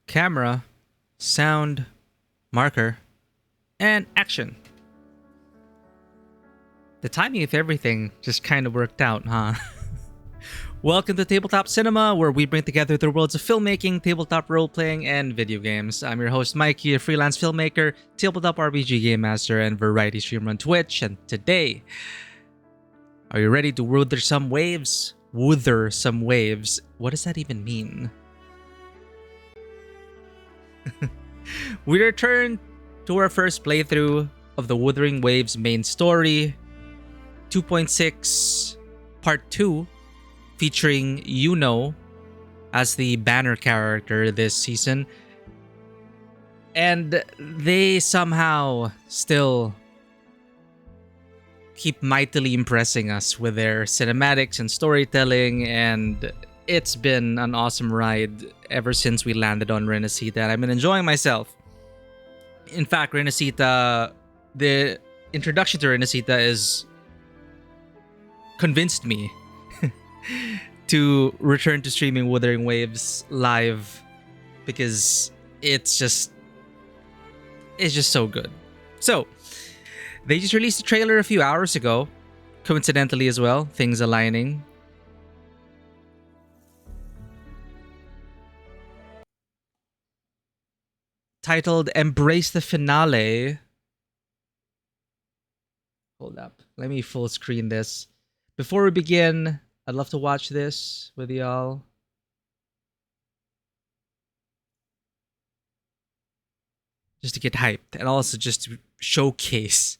camera, sound, marker, and action. The timing of everything just kind of worked out, huh? Welcome to Tabletop Cinema, where we bring together the worlds of filmmaking, tabletop role-playing, and video games. I'm your host, Mikey, a freelance filmmaker, tabletop RPG game master, and variety streamer on Twitch. And today, are you ready to wither some waves? Wither some waves. What does that even mean? We return to our first playthrough of the Wuthering Waves main story, 2.6 Part 2, featuring Iuno as the banner character this season. And they somehow still keep mightily impressing us with their cinematics and storytelling, and it's been an awesome ride ever since we landed on Renacita, and I've been enjoying myself. In fact, Renacita, the introduction to Renacita is convinced me to return to streaming Wuthering Waves live because it's just so good. So, they just released a trailer a few hours ago, coincidentally as well, things aligning. Titled Embrace the Finale. Hold up. Let me full screen this. Before we begin, I'd love to watch this with y'all. Just to get hyped and also just to showcase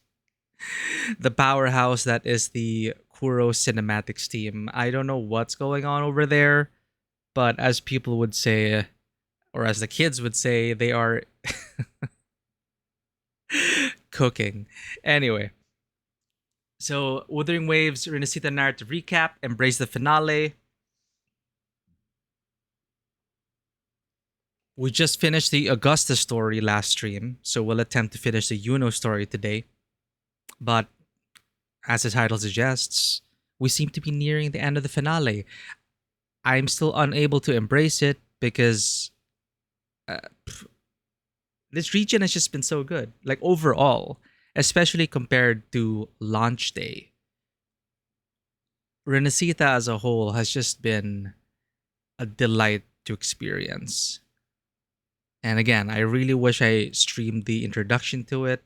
the powerhouse that is the Kuro Cinematics team. I don't know what's going on over there, but as people would say, or as the kids would say, they are cooking. Anyway, so Wuthering Waves, Renacita narrative recap, embrace the finale. We just finished the Augusta story last stream, so we'll attempt to finish the Iuno story today. But as the title suggests, we seem to be nearing the end of the finale. I'm still unable to embrace it because this region has just been so good. Like overall, especially compared to launch day, Renacita as a whole has just been a delight to experience. And again, I really wish I streamed the introduction to it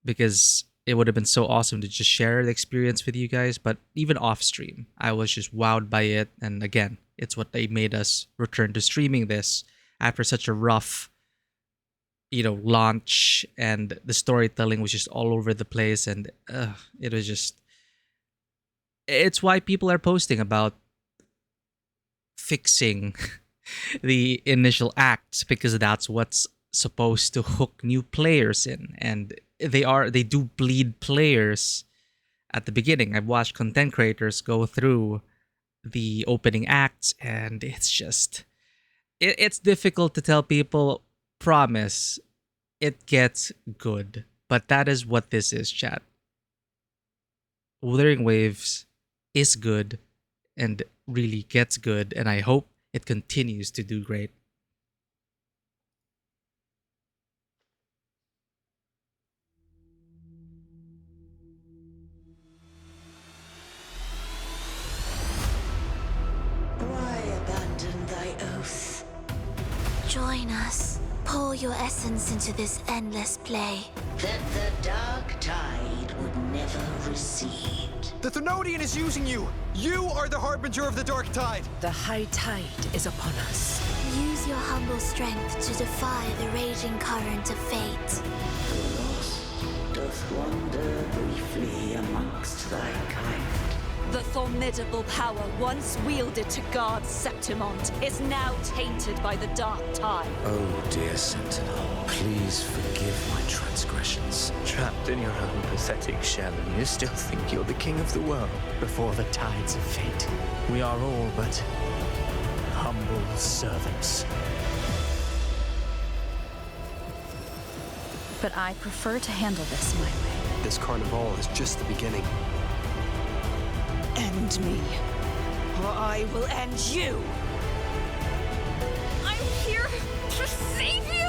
because it would have been so awesome to just share the experience with you guys. But even off stream, I was just wowed by it. And again, it's what they made us return to streaming this after such a rough, launch, and the storytelling was just all over the place. And it was just, it's why people are posting about fixing the initial acts, because that's what's supposed to hook new players in, and they do bleed players at the beginning. I've watched content creators go through the opening acts, and it's just it's difficult to tell people, promise it gets good, but that is what this is, chat. Wuthering Waves is good and really gets good, and I hope it continues to do great. Why abandon thy oath? Join us. Pour your essence into this endless play. That the dark tide would never recede. The Thenodian is using you! You are the harbinger of the dark tide! The high tide is upon us. Use your humble strength to defy the raging current of fate. The lost doth wander briefly amongst thy kind. The formidable power once wielded to guard Septimont is now tainted by the dark tide. Oh, dear Sentinel, please forgive my transgressions. Trapped in your own pathetic shell, and you still think you're the king of the world. Before the tides of fate, we are all but humble servants. But I prefer to handle this my way. This carnival is just the beginning. End me, or I will end you. I'm here to save you!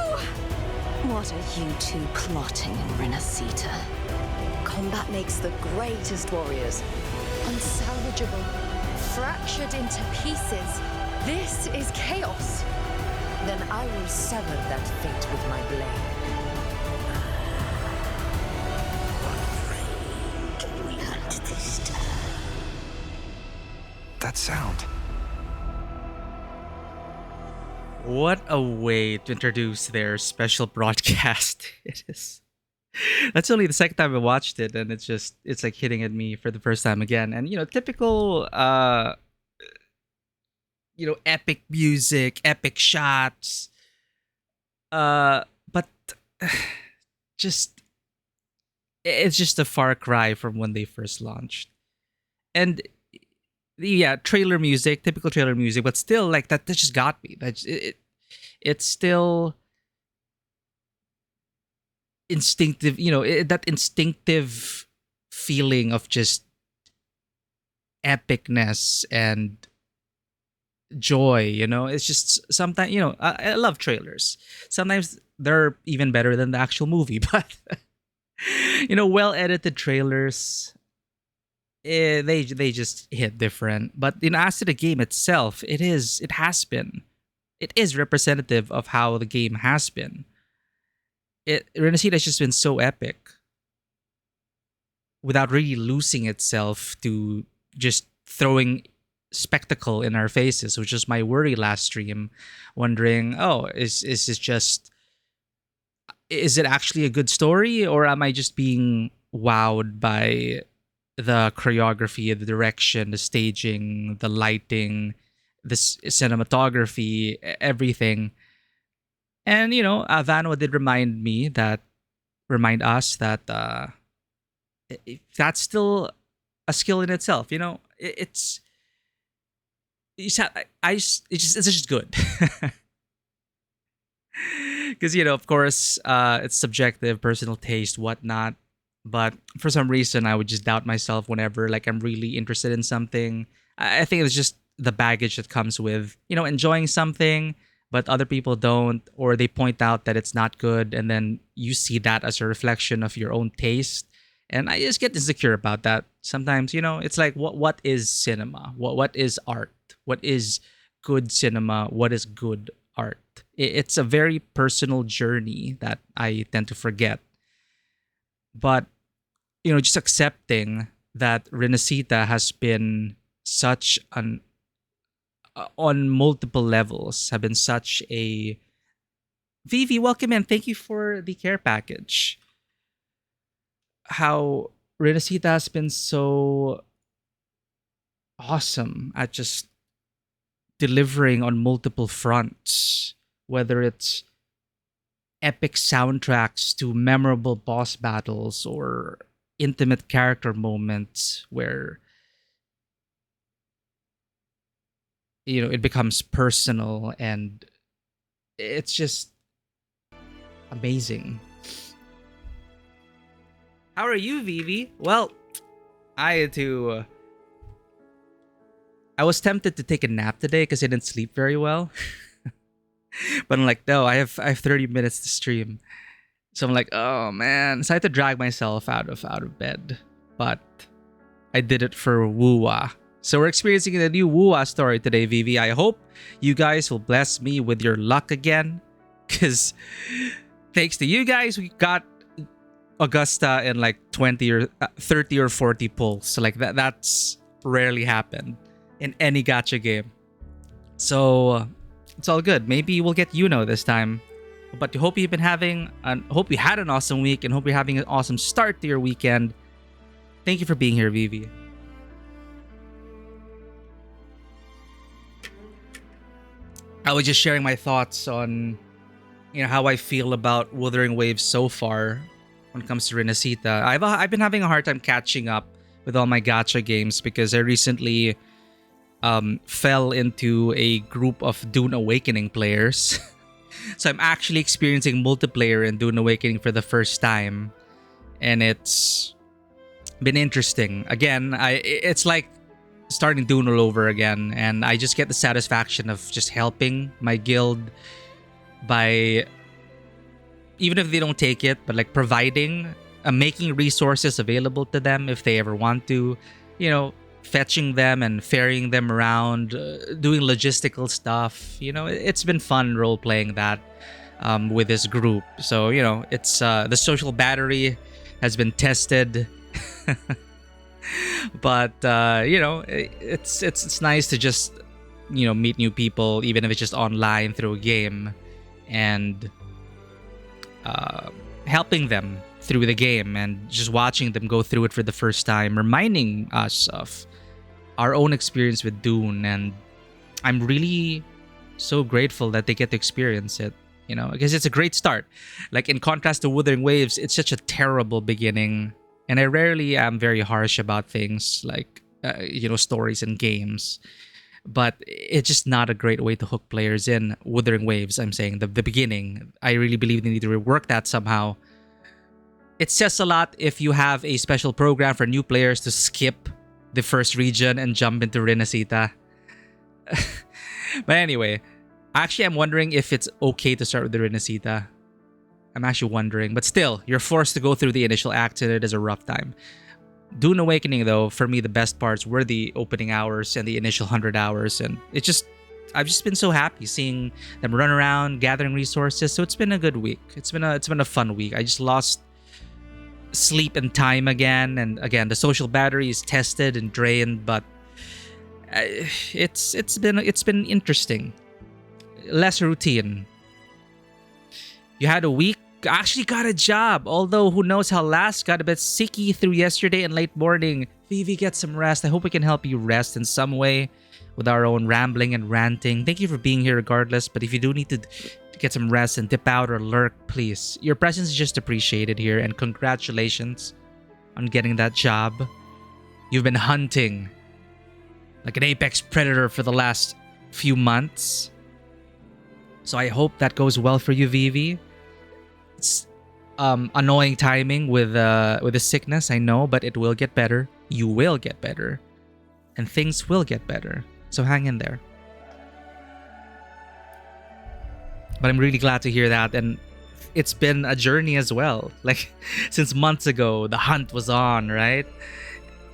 What are you two plotting in Renacita? Combat makes the greatest warriors unsalvageable, fractured into pieces. This is chaos. Then I will sever that fate with my blade. We hunt this time. That sound. What a way to introduce their special broadcast. It is. That's only the second time I watched it, and it's like hitting at me for the first time again. And typical epic music, epic shots. But just it's just a far cry from when they first launched. And yeah, trailer music, typical trailer music, but still like that just got me. It's still instinctive, that instinctive feeling of just epicness and joy. It's just sometimes, I love trailers. Sometimes they're even better than the actual movie, but well edited trailers, they just hit different. But as to the game itself, it is representative of how the game has been. Renacita has just been so epic without really losing itself to just throwing spectacle in our faces, which was my worry last stream, wondering, is it actually a good story, or am I just being wowed by the choreography, the direction, the staging, the lighting, the cinematography, everything? And Vanwa did remind us that that's still a skill in itself. It's just good. Because of course, it's subjective, personal taste, whatnot. But for some reason, I would just doubt myself whenever like I'm really interested in something. I think it's just the baggage that comes with enjoying something, but other people don't, or they point out that it's not good, and then you see that as a reflection of your own taste. And I just get insecure about that sometimes. It's like, what is cinema? What is art? What is good cinema? What is good art? It's a very personal journey that I tend to forget. But just accepting that Renacita has been such an on multiple levels, have been such a Vivi, welcome in. Thank you for the care package. How Renacita has been so awesome at just delivering on multiple fronts, whether it's epic soundtracks to memorable boss battles or intimate character moments where it becomes personal, and it's just amazing. How are you, Vivi? Well, I was tempted to take a nap today because I didn't sleep very well. But I'm like, no, I have 30 minutes to stream. So I'm like, oh man. So I had to drag myself out of bed. But I did it for Wuwa. So we're experiencing the new Wuwa story today, Vivi. I hope you guys will bless me with your luck again. Because thanks to you guys, we got Augusta in like 20 or 30 or 40 pulls. So like that's rarely happened in any gacha game. So it's all good. Maybe we'll get Iuno this time. But hope you had an awesome week, and hope you're having an awesome start to your weekend. Thank you for being here, Vivi. I was just sharing my thoughts on how I feel about Wuthering Waves so far when it comes to Renacita. I've been having a hard time catching up with all my gacha games because I recently fell into a group of Dune Awakening players. So I'm actually experiencing multiplayer in Dune Awakening for the first time, and it's been interesting. Again, it's like starting Dune all over again, and I just get the satisfaction of just helping my guild by, even if they don't take it, but like providing, making resources available to them if they ever want to, you know, fetching them and ferrying them around, doing logistical stuff. You know, it's been fun role playing that with this group. So, you know, it's the social battery has been tested. But you know, it's nice to just, you know, meet new people, even if it's just online through a game, and helping them through the game and just watching them go through it for the first time, reminding us of our own experience with Dune. And I'm really so grateful that they get to experience it, you know, because it's a great start. Like, in contrast to Wuthering Waves, it's such a terrible beginning. And I rarely am very harsh about things like, you know, stories and games. But it's just not a great way to hook players in. Wuthering Waves, I'm saying, the beginning. I really believe they need to rework that somehow. It says a lot if you have a special program for new players to skip the first region and jump into Renacita. But anyway, actually, I'm wondering if it's okay to start with the Renacita. I'm actually wondering. But still, you're forced to go through the initial act, and it is a rough time. Dune Awakening, though, for me, the best parts were the opening hours and the initial 100 hours. And I've just been so happy seeing them run around, gathering resources. So it's been a good week. It's been a fun week. I just lost sleep and time again. And again, the social battery is tested and drained, but it's been interesting. Less routine. You had a week. Actually got a job, although who knows how last. Got a bit sicky through yesterday and late morning. Vivi, get some rest. I hope we can help you rest in some way with our own rambling and ranting. Thank you for being here regardless, but if you do need to get some rest and dip out or lurk, please. Your presence is just appreciated here, and congratulations on getting that job. You've been hunting like an apex predator for the last few months. So I hope that goes well for you, Vivi. It's annoying timing with the sickness, I know, but it will get better. You will get better, and things will get better. So hang in there. But I'm really glad to hear that, and it's been a journey as well. Like, since months ago, the hunt was on, right?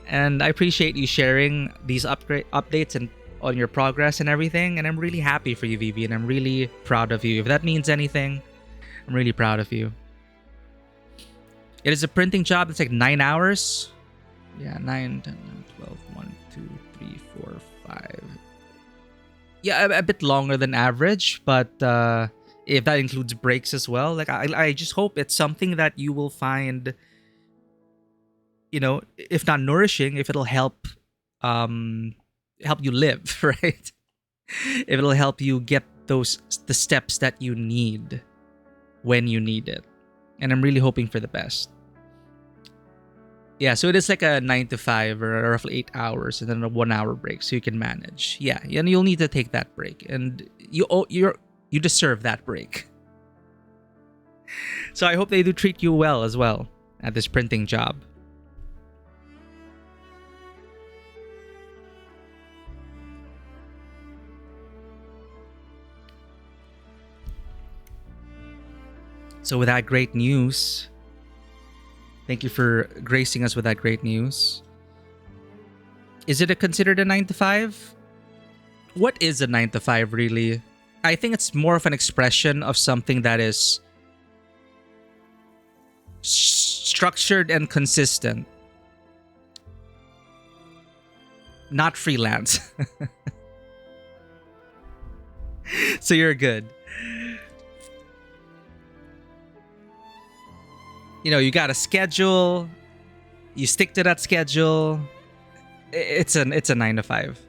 And I appreciate you sharing these updates and on your progress and everything. And I'm really happy for you, Vivi, and I'm really proud of you. If that means anything, I'm really proud of you. It is a printing job that's like 9 hours. Yeah, 9, 10, 12, 1, 2, 3, 4, 5. Yeah, a bit longer than average, but if that includes breaks as well, like I just hope it's something that you will find, you know, if not nourishing, if it'll help you live, right? If it'll help you get the steps that you need when you need it. And I'm really hoping for the best. Yeah, so it is like a 9 to 5 or roughly 8 hours and then a 1 hour break, so you can manage. Yeah, and you'll need to take that break, and you deserve that break. So I hope they do treat you well as well at this printing job. So with that great news, thank you for gracing us with that great news. Is it considered a 9 to 5? What is a 9 to 5 really? I think it's more of an expression of something that is structured and consistent. Not freelance. So you're good. You know, you got a schedule, you stick to that schedule. It's a 9 to 5.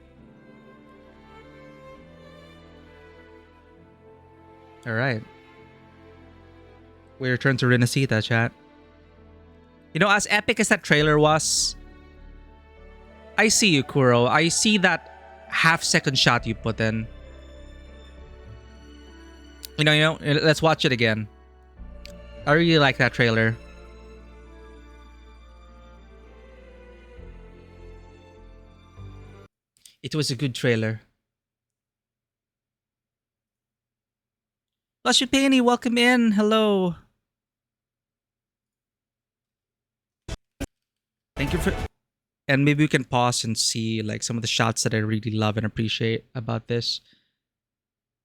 All right. We return to Renacita, chat. You know, as epic as that trailer was, I see you, Kuro. I see that half-second shot you put in. You know, let's watch it again. I really like that trailer. It was a good trailer. Blush and Penny, welcome in. Hello. Thank you for... And maybe we can pause and see like some of the shots that I really love and appreciate about this.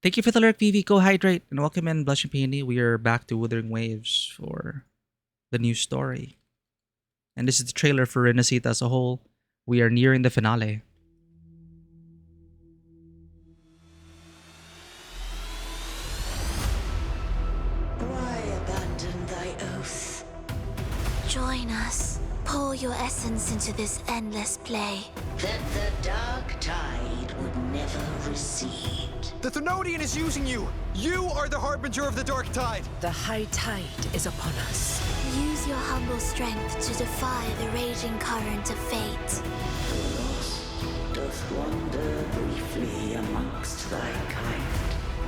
Thank you for the lurk, Vivi. Go hydrate. And welcome in, Blush and Penny. We are back to Wuthering Waves for the new story. And this is the trailer for Renacita as a whole. We are nearing the finale. Why abandon thy oath? Join us. Pour your essence into this endless play. That the dark tide would never recede. The Thenodian is using you! You are the harbinger of the dark tide! The high tide is upon us. Use your humble strength to defy the raging current of fate. The lost doth wander briefly amongst thy kind.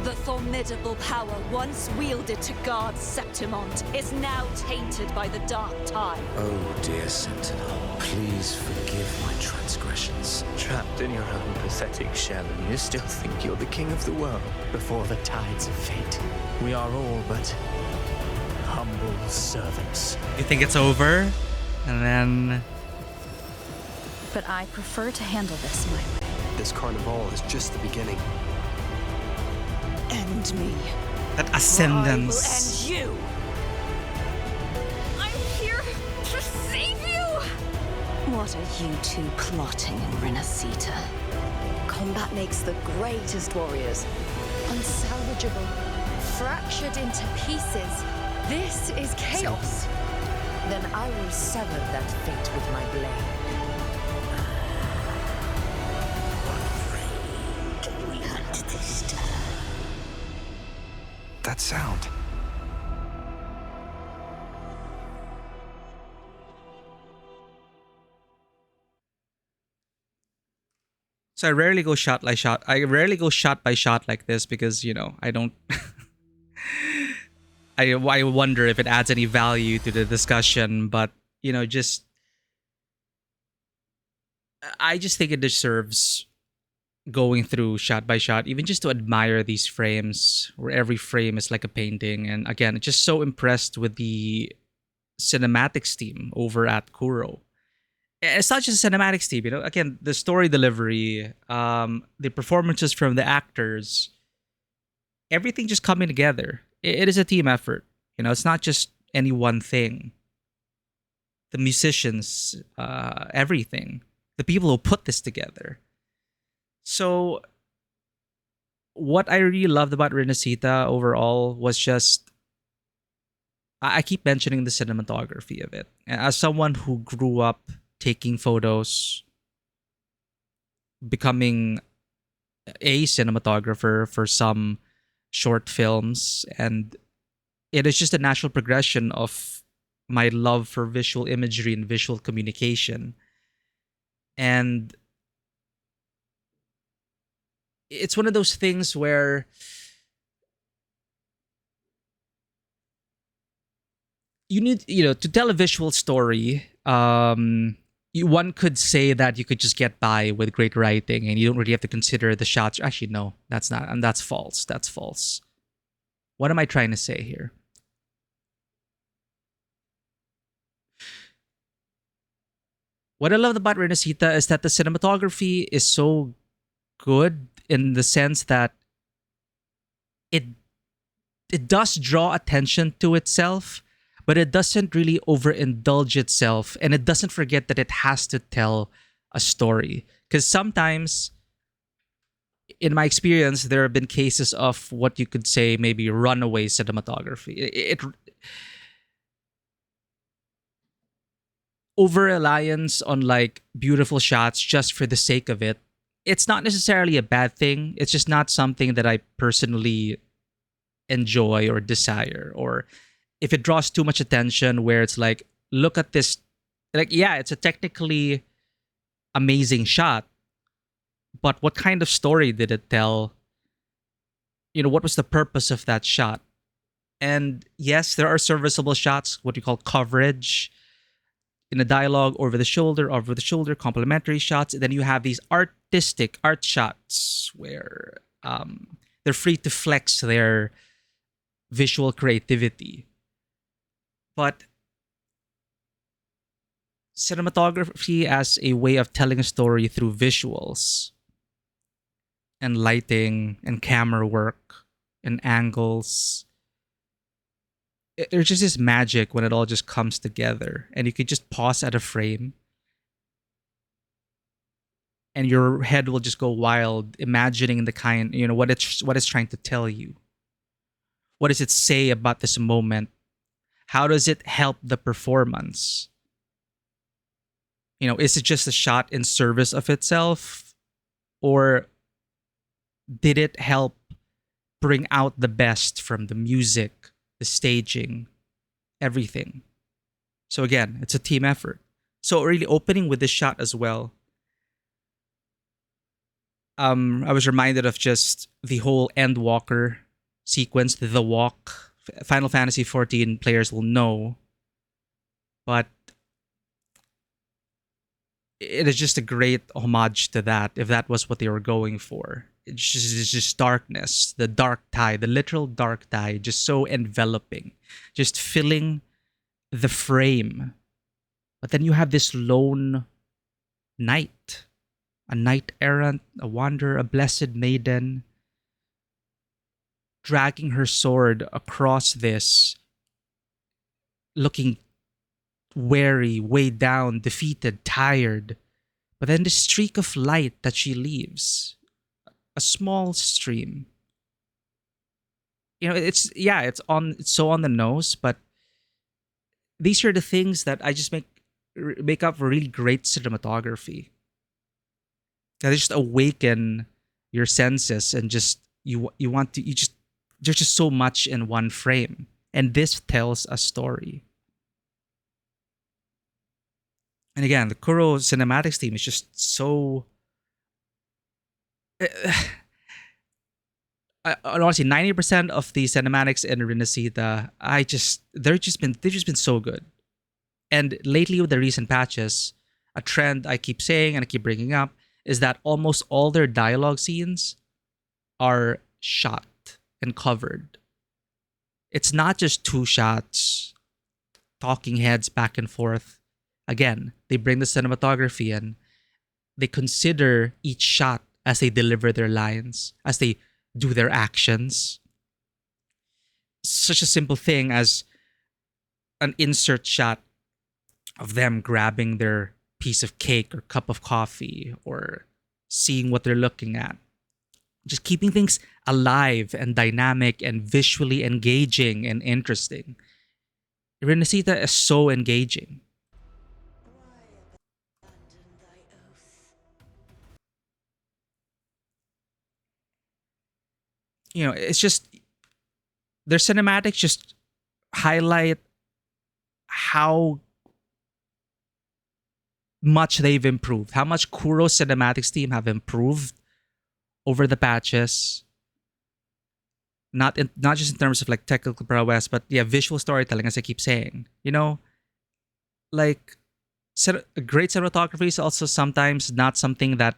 The formidable power once wielded to guard Septimont is now tainted by the dark tide. Oh, dear Sentinel, please forgive my transgressions. Trapped in your own pathetic shell, and you still think you're the king of the world before the tides of fate. We are all but humble servants. You think it's over? And then... But I prefer to handle this my way. This carnival is just the beginning. End me. that I will ascendance. end you. I'm here to save you. What are you two plotting in Renacita? Combat makes the greatest warriors. Unsalvageable. Fractured into pieces. This is chaos. Then I will sever that fate with my blade. We hunt this time. That sound. So I rarely go shot by shot. I rarely go shot by shot like this because, you know, I don't... I wonder if it adds any value to the discussion, but, you know, just... I just think it deserves going through shot by shot, even just to admire these frames, where every frame is like a painting. And again, just so impressed with the cinematics team over at Kuro. It's not just a cinematics team, you know. Again, the story delivery, the performances from the actors, everything just coming together. It is a team effort, you know. It's not just any one thing. The musicians, everything, the people who put this together. So, what I really loved about Renacita overall was just, I keep mentioning the cinematography of it. And as someone who grew up taking photos, becoming a cinematographer for some short films, and it is just a natural progression of my love for visual imagery and visual communication. And it's one of those things where you need, you know, to tell a visual story, one could say that you could just get by with great writing and you don't really have to consider the shots. Actually, no, that's not, and that's false. That's false. What am I trying to say here? What I love about Renacita is that the cinematography is so good in the sense that it does draw attention to itself, but it doesn't really overindulge itself, and it doesn't forget that it has to tell a story. Because sometimes, in my experience, there have been cases of what you could say maybe runaway cinematography. It over-reliance on like beautiful shots just for the sake of it. It's not necessarily a bad thing. It's just not something that I personally enjoy or desire. Or if it draws too much attention where it's like, look at this, like, yeah, it's a technically amazing shot, but what kind of story did it tell? You know, what was the purpose of that shot? And yes, there are serviceable shots, what you call coverage, in a dialogue, over the shoulder, complementary shots. And then you have these artistic art shots where they're free to flex their visual creativity. But cinematography as a way of telling a story through visuals and lighting and camera work and angles. There's just this magic when it all just comes together, and you could just pause at a frame and your head will just go wild imagining the kind, what it's trying to tell you. What does it say about this moment? How does it help the performance? Is it just a shot in service of itself, or did it help bring out the best from the music, the staging, everything? So again, it's a team effort. So really opening with this shot as well, I was reminded of just the whole Endwalker sequence, the walk. Final Fantasy XIV players will know, but it is just a great homage to that, if that was what they were going for. It's just darkness, the dark tide, the literal dark tide, just so enveloping, just filling the frame. But then you have this lone knight, a knight errant, a wanderer, a blessed maiden, dragging her sword across this, looking weary, weighed down, defeated, tired. But then the streak of light that she leaves, a small stream. It's so on the nose, but these are the things that I just make up for really great cinematography. That just awaken your senses, and just there's just so much in one frame, and this tells a story. And again, the Kuro cinematics team is just so. Honestly, 90% of the cinematics in Renacita, they've just been so good. And lately with the recent patches, a trend I keep saying and I keep bringing up is that almost all their dialogue scenes are shot and covered. It's not just two shots, talking heads back and forth. Again, they bring the cinematography in. They consider each shot as they deliver their lines, as they do their actions. Such a simple thing as an insert shot of them grabbing their piece of cake or cup of coffee, or seeing what they're looking at. Just keeping things alive and dynamic and visually engaging and interesting. Renacita is so engaging. It's just their cinematics just highlight how much they've improved, how much Kuro's cinematics team have improved over the patches. Not just in terms of like technical prowess, but visual storytelling, as I keep saying. Like great cinematography is also sometimes not something that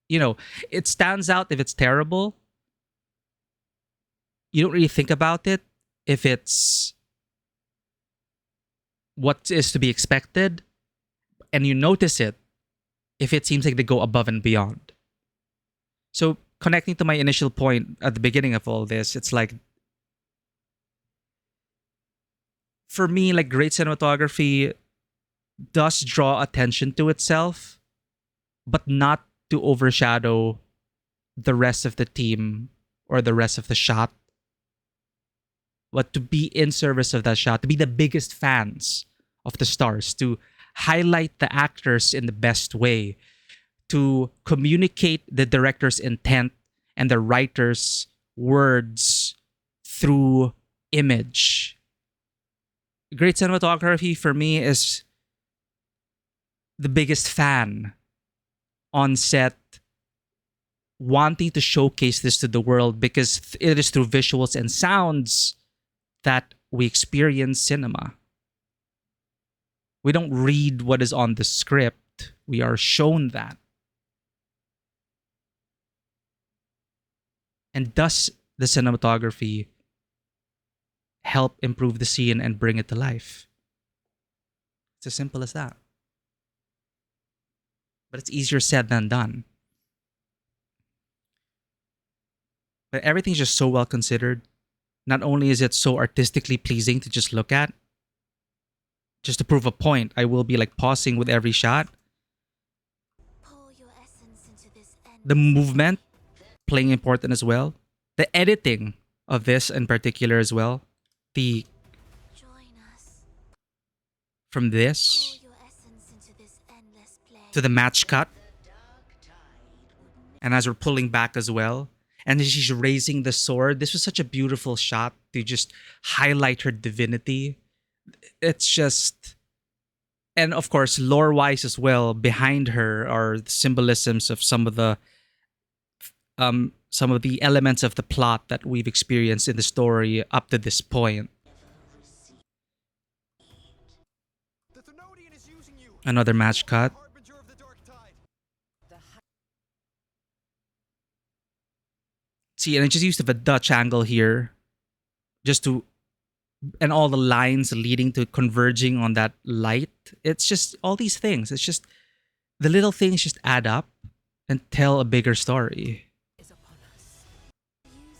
it stands out if it's terrible. You don't really think about it if it's what is to be expected, and you notice it if it seems like they go above and beyond. So connecting to my initial point at the beginning of all this, it's like, for me, like, great cinematography does draw attention to itself, but not to overshadow the rest of the team or the rest of the shot, but to be in service of that shot, to be the biggest fans of the stars, to highlight the actors in the best way, to communicate the director's intent and the writer's words through image. Great cinematography for me is the biggest fan on set, wanting to showcase this to the world, because it is through visuals and sounds that we experience cinema. We don't read what is on the script. We are shown that. And thus, the cinematography help improve the scene and bring it to life. It's as simple as that. But it's easier said than done. But everything's just so well considered. Not only is it so artistically pleasing to just look at, just to prove a point, I will be like pausing with every shot. Pour your essence into this end. The movement playing important as well. The editing of this in particular as well. The Join us. from Pour this your essence into this endless play. to the match cut. And as we're pulling back as well. And then she's raising the sword. This was such a beautiful shot to just highlight her divinity. It's just... And of course, lore-wise as well, behind her are the symbolisms of some of the elements of the plot that we've experienced in the story up to this point. The Thenodian is using you. Another match cut. Harbinger of the dark tide. See, and I just used the Dutch angle here, just to, and all the lines leading to converging on that light. It's just all these things. It's just the little things just add up and tell a bigger story. Use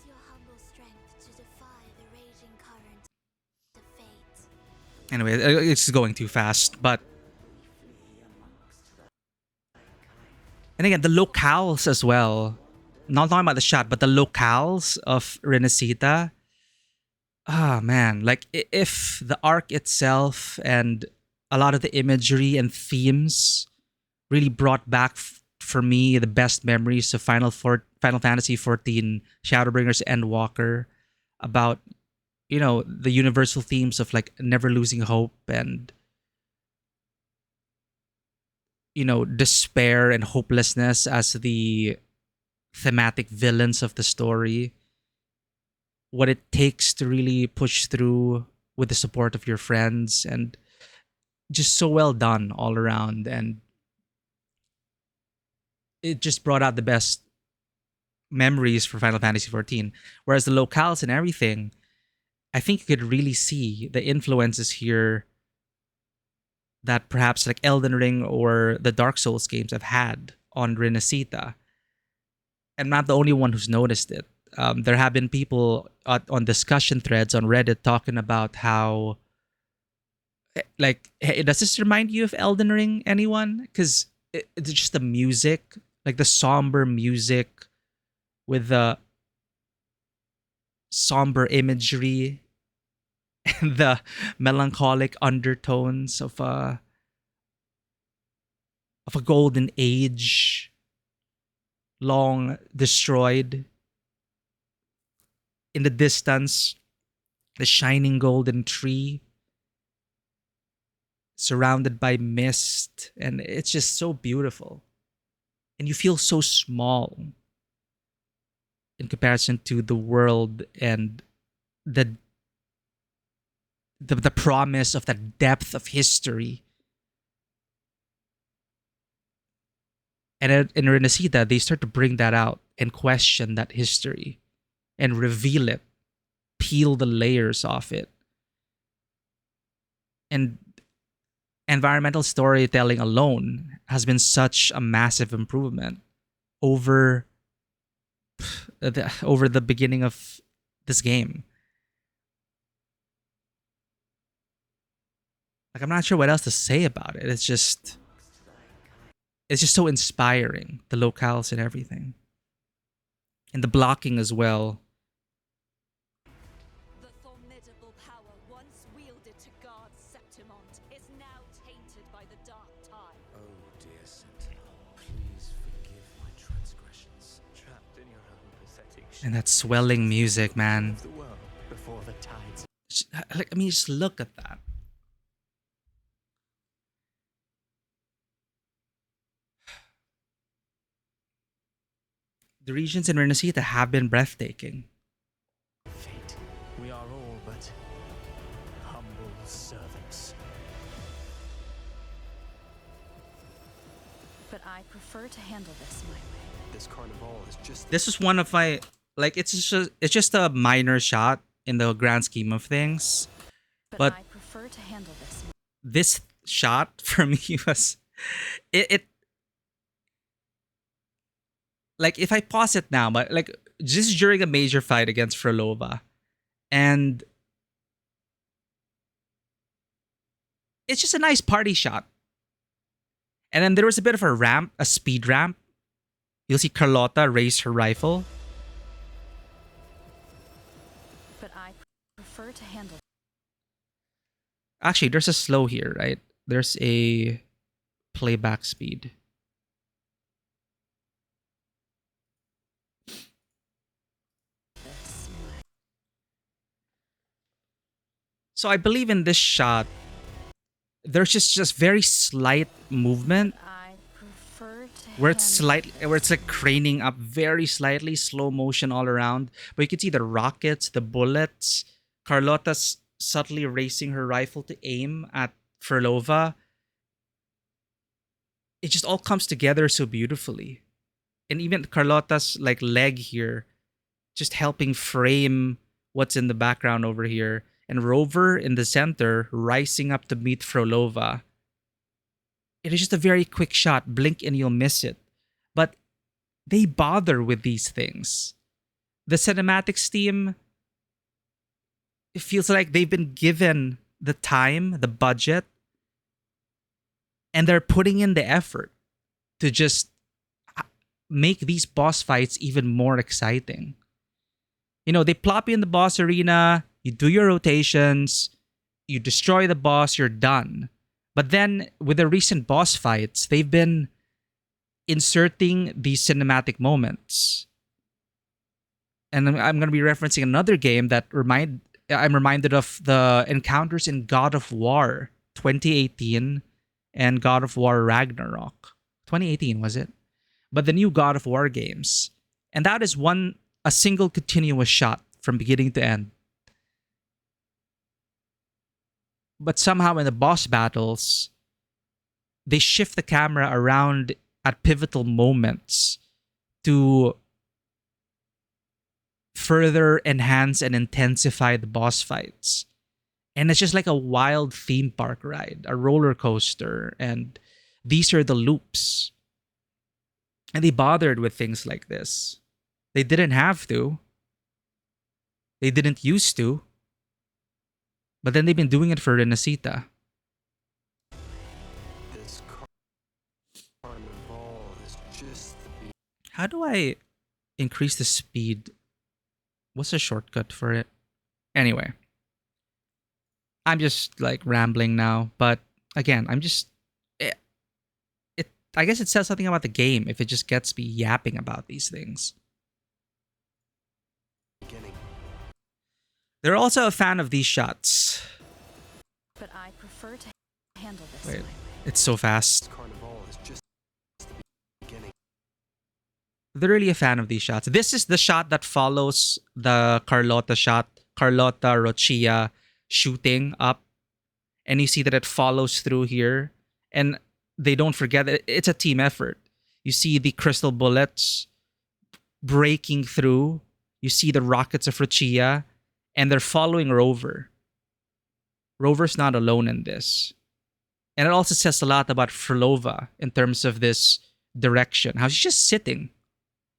your humble strength to defy the raging current of fate. Anyway, it's going too fast, but... And again, the locales as well. Not talking about the shot, but the locales of Renacita. Ah, man. Like, if the arc itself and a lot of the imagery and themes really brought back for me the best memories of Final Fantasy XIV, Shadowbringers, Endwalker, about, you know, the universal themes of like never losing hope and, you know, despair and hopelessness as the thematic villains of the story. What it takes to really push through with the support of your friends, and just so well done all around. And it just brought out the best memories for Final Fantasy XIV. Whereas the locales and everything, I think you could really see the influences here that perhaps like Elden Ring or the Dark Souls games have had on Renacita. I'm not the only one who's noticed it. There have been people on discussion threads on Reddit talking about how, like, hey, does this remind you of Elden Ring, anyone? Because it's just the music, like the somber music with the somber imagery and the melancholic undertones of a golden age long destroyed. In the distance, the shining golden tree surrounded by mist, and it's just so beautiful. And you feel so small in comparison to the world and the promise of the depth of history. And in Renacita, they start to bring that out and question that history and reveal it, peel the layers off it. And environmental storytelling alone has been such a massive improvement over the beginning of this game. Like, I'm not sure what else to say about it. It's just so inspiring, the locales and everything. And the blocking as well. The formidable power once wielded to guard Septimont is now tainted by the dark tide. Oh, dear Sentinel, please forgive my transgressions. Trapped in your own pathetic And that swelling music, man. of the world before the tides. Like, I mean, just look at that. The regions in Renacita have been breathtaking. Fate. We are all but humble servants. But I prefer to handle this my way. This carnival is just This is one of my, like, it's just a minor shot in the grand scheme of things. But I prefer to handle this. this shot for me was it like if I pause it now, but like just during a major fight against Frolova, and it's just a nice party shot. And then there was a bit of a ramp, a speed ramp. You'll see Carlotta raise her rifle. But I prefer to handle. Actually, there's a slow here, right? There's a playback speed. So I believe in this shot, there's just very slight movement I prefer to where it's like craning up very slightly, slow motion all around. But you can see the rockets, the bullets, Carlotta's subtly raising her rifle to aim at Frolova. It just all comes together so beautifully. And even Carlotta's like leg here, just helping frame what's in the background over here. And Rover in the center, rising up to meet Frolova. It is just a very quick shot. Blink and you'll miss it. But they bother with these things. The cinematics team, it feels like they've been given the time, the budget, and they're putting in the effort to just make these boss fights even more exciting. You know, they plop you in the boss arena, you do your rotations, you destroy the boss, you're done. But then with the recent boss fights, they've been inserting these cinematic moments. And I'm going to be referencing another game that I'm reminded of the encounters in God of War 2018 and God of War Ragnarok. 2018 was it? But the new God of War games. And that is a single continuous shot from beginning to end. But somehow in the boss battles, they shift the camera around at pivotal moments to further enhance and intensify the boss fights. And it's just like a wild theme park ride, a roller coaster. And these are the loops. And they bothered with things like this. They didn't have to. They didn't used to. But then they've been doing it for Renacita. This carnival is just the How do I increase the speed? What's a shortcut for it? Anyway. I'm just like rambling now. But again, I guess it says something about the game if it just gets me yapping about these things. beginning. They're also a fan of these shots. But I prefer to handle this. Wait, it's so fast. This carnival is just the beginning. They're really a fan of these shots. This is the shot that follows the Carlotta shot. Carlotta Rochia shooting up. And you see that it follows through here. And they don't forget that it's a team effort. You see the crystal bullets breaking through. You see the rockets of Rochia. And they're following Rover. Rover's not alone in this. And it also says a lot about Frolova in terms of this direction. How she's just sitting.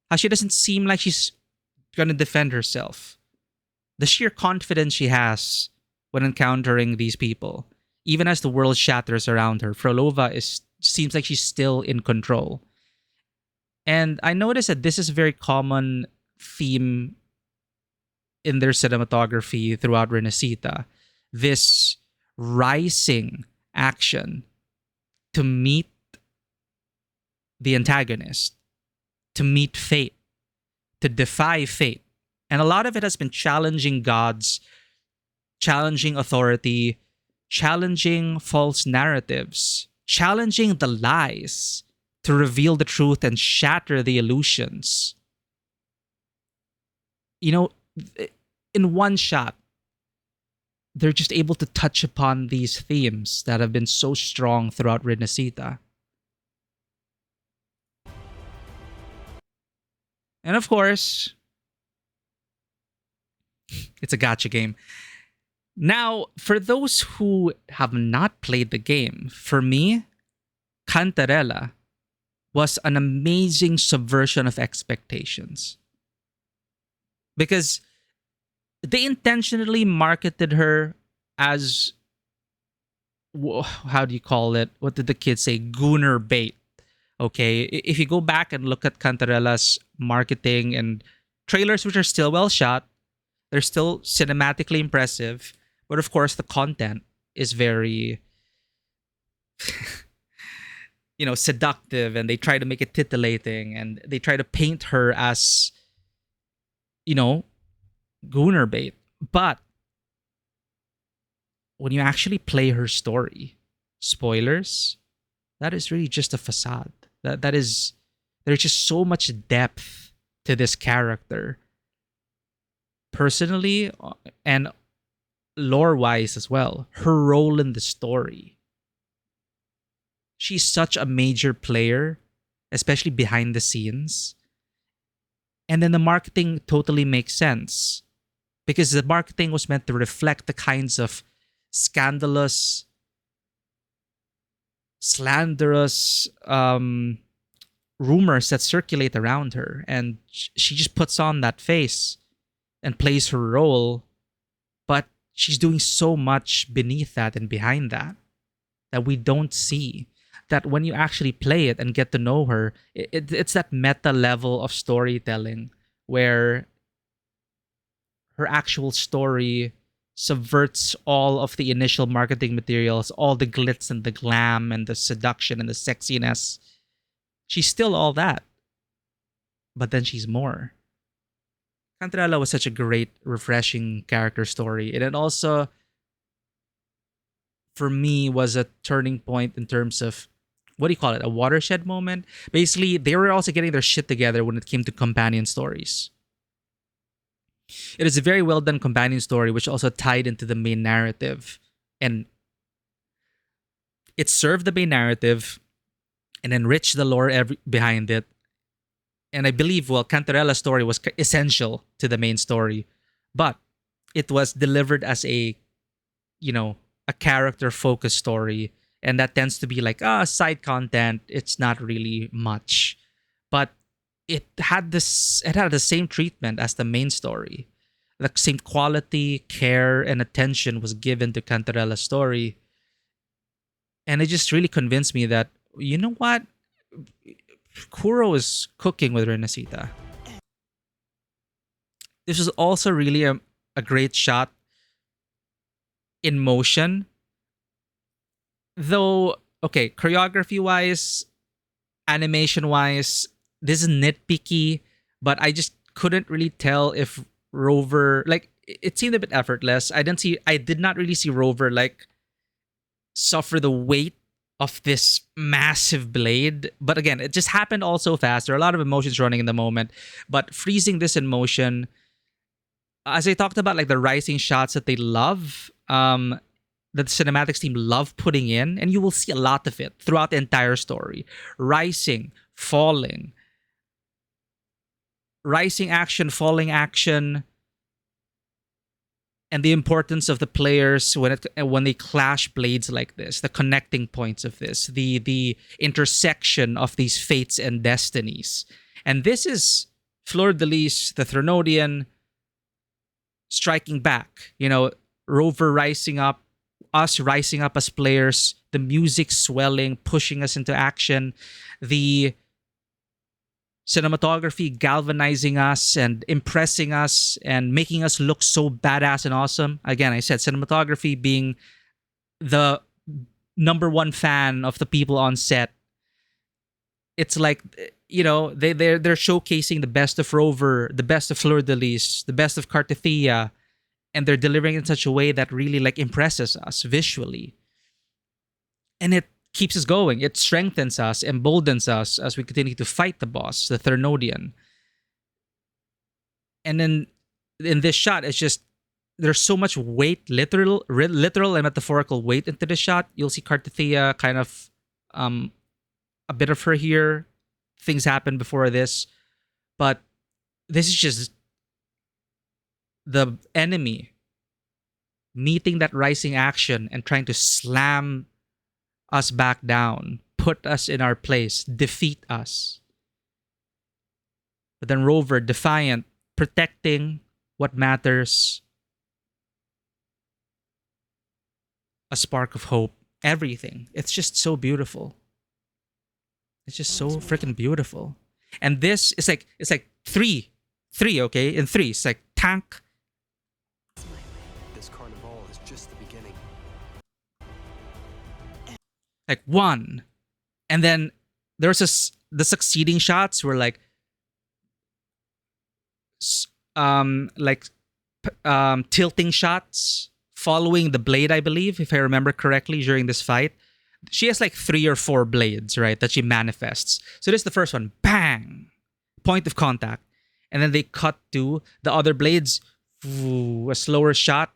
How she doesn't seem like she's going to defend herself. The sheer confidence she has when encountering these people. Even as the world shatters around her, Frolova seems like she's still in control. And I noticed that this is a very common theme in their cinematography throughout Renacita. This rising action to meet the antagonist, to meet fate, to defy fate. And a lot of it has been challenging gods, challenging authority, challenging false narratives, challenging the lies to reveal the truth and shatter the illusions. You know, in one shot, they're just able to touch upon these themes that have been so strong throughout Renacita. And of course, It's a gotcha game. Now, for those who have not played the game, for me, Cantarella was an amazing subversion of expectations. Because they intentionally marketed her as, how do you call it? What did the kids say? Gooner bait. Okay, if you go back and look at Cantarella's marketing and trailers, which are still well shot, they're still cinematically impressive, but of course the content is very, seductive, and they try to make it titillating, and they try to paint her as, you know, gooner bait. But when you actually play her story, spoilers, that is really just a facade. That is, there's just so much depth to this character, personally and lore wise as well. Her role in the story. She's such a major player, especially behind the scenes. And then the marketing totally makes sense, because the marketing was meant to reflect the kinds of scandalous, slanderous rumors that circulate around her. And she just puts on that face and plays her role. But she's doing so much beneath that and behind that that we don't see. That when you actually play it and get to know her, it's that meta level of storytelling where her actual story subverts all of the initial marketing materials, all the glitz and the glam and the seduction and the sexiness. She's still all that, but then she's more. Cantarella was such a great, refreshing character story, and it also, for me, was a turning point in terms of, what do you call it, a watershed moment. Basically, they were also getting their shit together when it came to companion stories. It is a very well done companion story, which also tied into the main narrative. And it served the main narrative and enriched the lore behind it. And I believe, well, Cantarella's story was essential to the main story. But it was delivered as a character-focused story. And that tends to be like, side content. It's not really much. But it had the same treatment as the main story. The same quality, care, and attention was given to Cantarella's story. And it just really convinced me that, you know what? Kuro is cooking with Renacita. This was also really a great shot in motion. Though, okay, choreography-wise, animation-wise, this is nitpicky, but I just couldn't really tell if Rover, like, it seemed a bit effortless. I did not really see Rover like suffer the weight of this massive blade. But again, it just happened all so fast. There are a lot of emotions running in the moment, but freezing this in motion, as I talked about, like the rising shots that they love, that the cinematics team love putting in, and you will see a lot of it throughout the entire story. Rising, falling, rising action, falling action, and the importance of the players when they clash blades like this, the connecting points of this, the intersection of these fates and destinies. And this is Fleur de Lis, the Threnodian, striking back. Rover rising up, us rising up as players, the music swelling, pushing us into action, the cinematography galvanizing us and impressing us and making us look so badass and awesome. Again, I said cinematography being the number one fan of the people on set. It's like, they're showcasing the best of Rover, the best of Fleur de Lis, the best of Cartithia, and they're delivering in such a way that really like impresses us visually. And it keeps us going. It strengthens us, emboldens us as we continue to fight the boss, the Threnodian. And then in this shot, it's just, there's so much weight, literal and metaphorical weight into the shot. You'll see Cartithia, kind of a bit of her here. Things happen before this. But this is just the enemy meeting that rising action and trying to slam us back down, put us in our place, defeat us. But then Rover, defiant, protecting what matters, a spark of hope, everything. It's just so beautiful. It's just so freaking beautiful. And this is like, it's like three, okay? In three, it's like tank. This carnival is just the beginning. Like one. And then there's the succeeding shots were like, tilting shots following the blade, I believe, if I remember correctly, during this fight. She has like 3 or 4 blades, right, that she manifests. So this is the first one. Bang! Point of contact. And then they cut to the other blades. Ooh, a slower shot.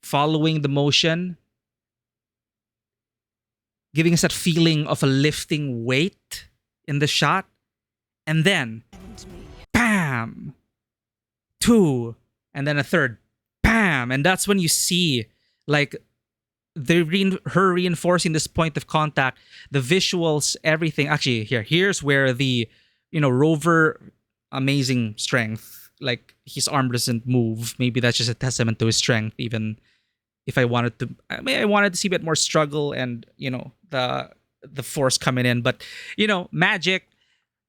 Following the motion. Giving us that feeling of a lifting weight in the shot. And then, bam! 2. And then a third. Bam! And that's when you see, like, her reinforcing this point of contact, the visuals, everything. Actually, here's where the, Rover, amazing strength. Like, his arm doesn't move. Maybe that's just a testament to his strength. Even if I wanted to see a bit more struggle and the force coming in. But magic,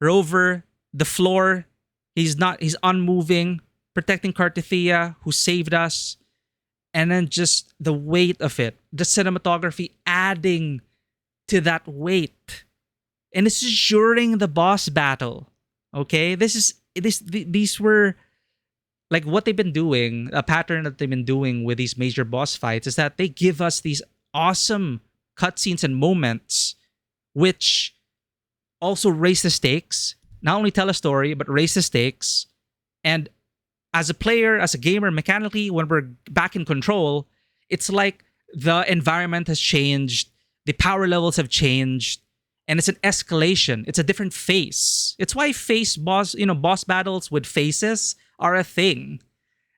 Rover, the floor. He's unmoving, protecting Cartithia, who saved us. And then just the weight of it, the cinematography adding to that weight. And this is during the boss battle. Okay? These were like what they've been doing, a pattern that they've been doing with these major boss fights is that they give us these awesome cutscenes and moments which also raise the stakes. Not only tell a story, but raise the stakes. And as a player, as a gamer, mechanically, when we're back in control, it's like the environment has changed, the power levels have changed, and it's an escalation. It's a different face. It's why boss battles with faces are a thing.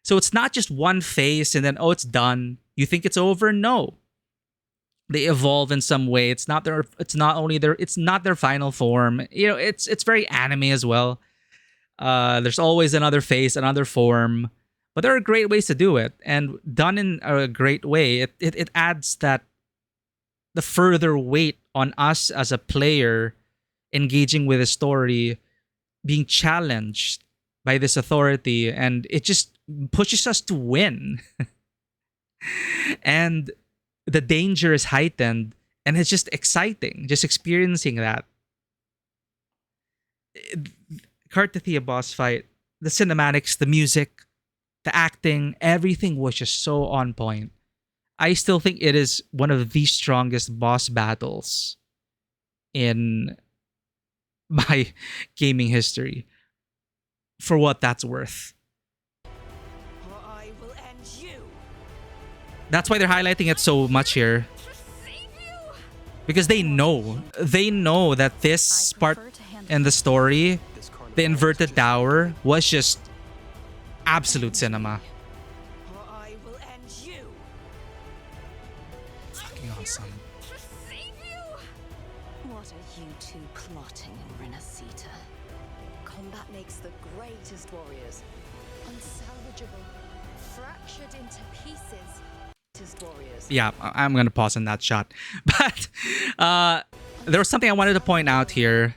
So it's not just one face and then, oh, it's done. You think it's over? No. They evolve in some way. It's not their final form. It's very anime as well. There's always another face, another form, but there are great ways to do it, and done in a great way, it adds that the further weight on us as a player engaging with a story, being challenged by this authority, and it just pushes us to win. And the danger is heightened, and it's just exciting, just experiencing that. Cartithia boss fight, the cinematics, the music, the acting, everything was just so on point. I still think it is one of the strongest boss battles in my gaming history. For what that's worth. I will end you. That's why they're highlighting it so much here. Because they know that this part in the story, the inverted tower, was just absolute cinema. I will end you. Fucking awesome. What are you two plotting in Renacita? Combat makes the greatest warriors unsalvageable, fractured into pieces. Greatest warriors. Yeah, I'm gonna pause on that shot. But there was something I wanted to point out here.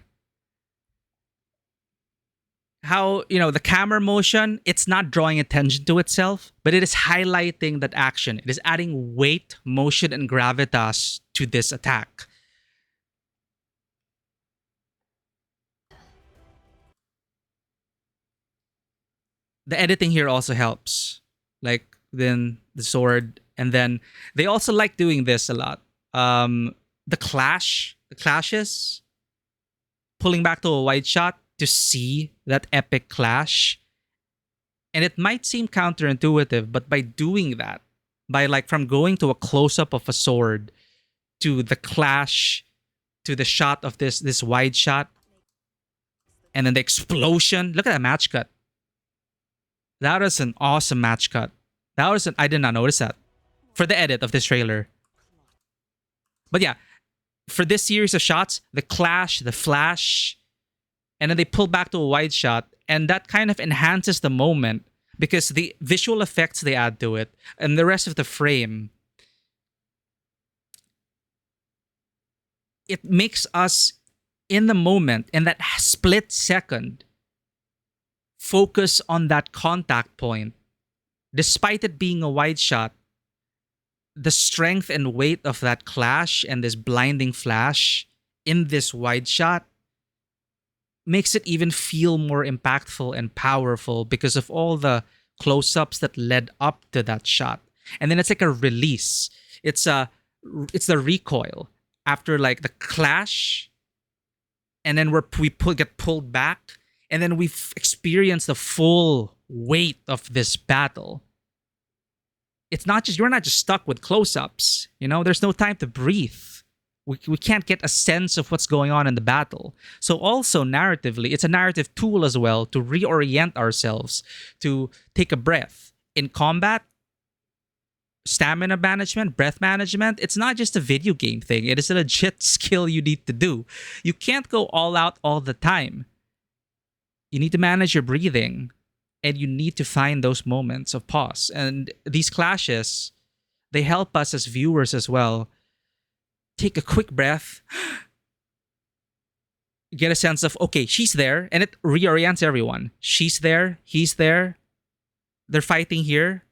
How, the camera motion, it's not drawing attention to itself, but it is highlighting that action. It is adding weight, motion, and gravitas to this attack. The editing here also helps. Like, then the sword, and then they also like doing this a lot. The clashes, pulling back to a wide shot to see that epic clash. And it might seem counterintuitive, but by doing that, from going to a close-up of a sword to the clash, to the shot of this wide shot, and then the explosion. Look at that match cut. That was an awesome match cut. I did not notice that for the edit of this trailer. But yeah, for this series of shots, the clash, the flash, and then they pull back to a wide shot, and that kind of enhances the moment because the visual effects they add to it and the rest of the frame, it makes us in the moment, in that split second, focus on that contact point. Despite it being a wide shot, the strength and weight of that clash and this blinding flash in this wide shot makes it even feel more impactful and powerful because of all the close-ups that led up to that shot. And then it's like a release. It's the recoil after like the clash, and then get pulled back, and then we've experienced the full weight of this battle. It's not just, you're not just stuck with close-ups, you know, there's no time to breathe. We can't get a sense of what's going on in the battle. So also narratively, it's a narrative tool as well to reorient ourselves, to take a breath. In combat, stamina management, breath management, it's not just a video game thing. It is a legit skill you need to do. You can't go all out all the time. You need to manage your breathing, and you need to find those moments of pause. And these clashes, they help us as viewers as well take a quick breath, get a sense of, okay, she's there, and it reorients everyone. She's there, he's there, they're fighting here,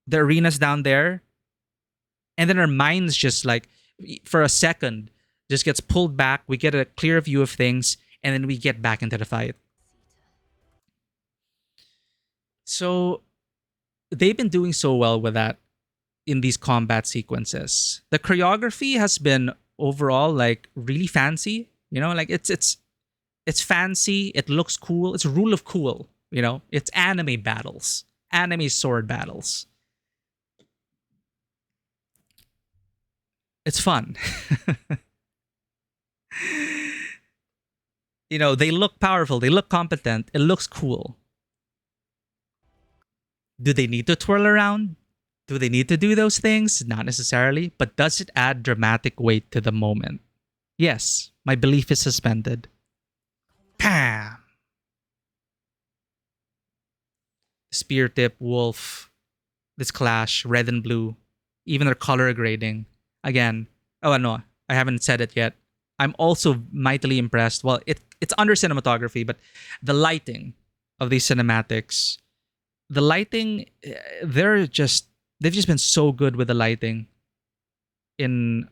the arena's down there, and then our minds just like, for a second, just gets pulled back, we get a clear view of things, and then we get back into the fight. So they've been doing so well with that in these combat sequences. The choreography has been overall like really fancy, you know, like it's fancy, it looks cool, it's rule of cool, you know, it's anime battles, anime sword battles. It's fun. You know, they look powerful, they look competent, it looks cool. Do they need to twirl around? Do they need to do those things? Not necessarily, but does it add dramatic weight to the moment? Yes, my belief is suspended. Pam! Spear tip, wolf, this clash, red and blue, even their color grading. Again, oh no, I haven't said it yet. I'm also mightily impressed. Well, it's under cinematography, but the lighting of these cinematics, the lighting, they've just been so good with the lighting in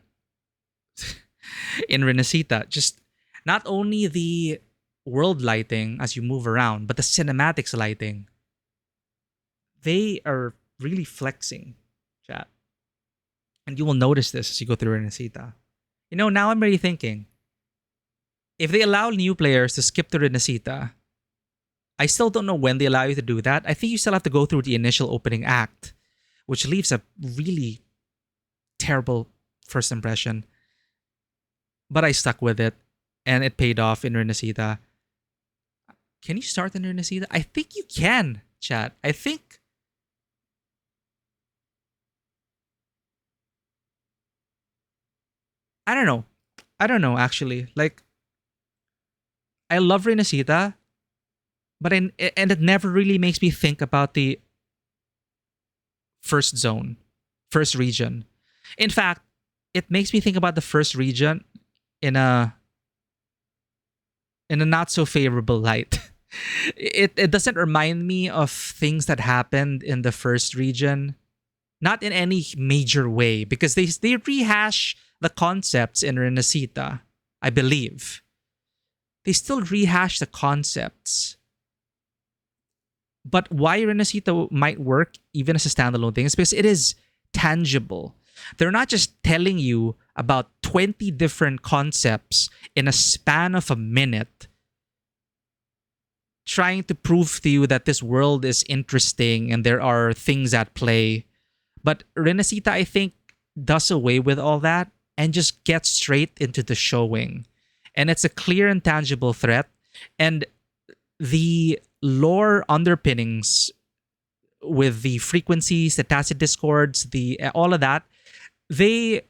Renacita. Just not only the world lighting as you move around, but the cinematics lighting. They are really flexing, chat. And you will notice this as you go through Renacita. You know, now I'm really thinking, if they allow new players to skip to Renacita, I still don't know when they allow you to do that. I think you still have to go through the initial opening act, which leaves a really terrible first impression. But I stuck with it, and it paid off in Renacita. Can you start in Renacita? I think you can, chat. I think... I don't know, actually. Like, I love Renacita, but and it never really makes me think about the first zone, first region. In fact, it makes me think about the first region in a not so favorable light. It doesn't remind me of things that happened in the first region, not in any major way, because they rehash the concepts in Renacita, I believe. They still rehash the concepts. But why Renacita might work even as a standalone thing is because it is tangible. They're not just telling you about 20 different concepts in a span of a minute, trying to prove to you that this world is interesting and there are things at play. But Renacita, I think, does away with all that and just gets straight into the showing. And it's a clear and tangible threat. And the lore underpinnings with the frequencies, the tacit discords, the all of that, they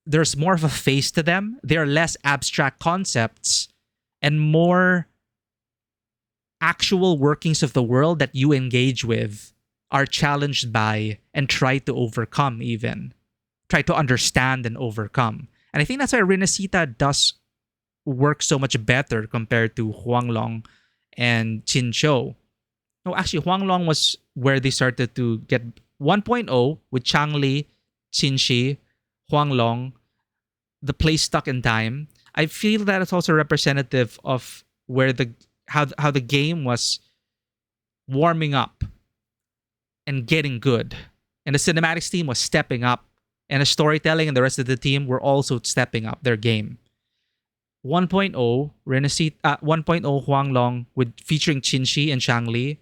there's more of a face to them. They are less abstract concepts and more actual workings of the world that you engage with, are challenged by, and try to overcome, even try to understand and overcome. And I think that's why Renacita does work so much better compared to Huanglong and Qinzhou. No, actually, Huanglong was where they started to get 1.0 with Changli, Qinshi, Huanglong, the place stuck in time. I feel that it's also representative of where the how the game was warming up and getting good, and the cinematics team was stepping up, and the storytelling and the rest of the team were also stepping up their game. 1.0 Renacita, 1.0 Huanglong with featuring Qinshi and Changli.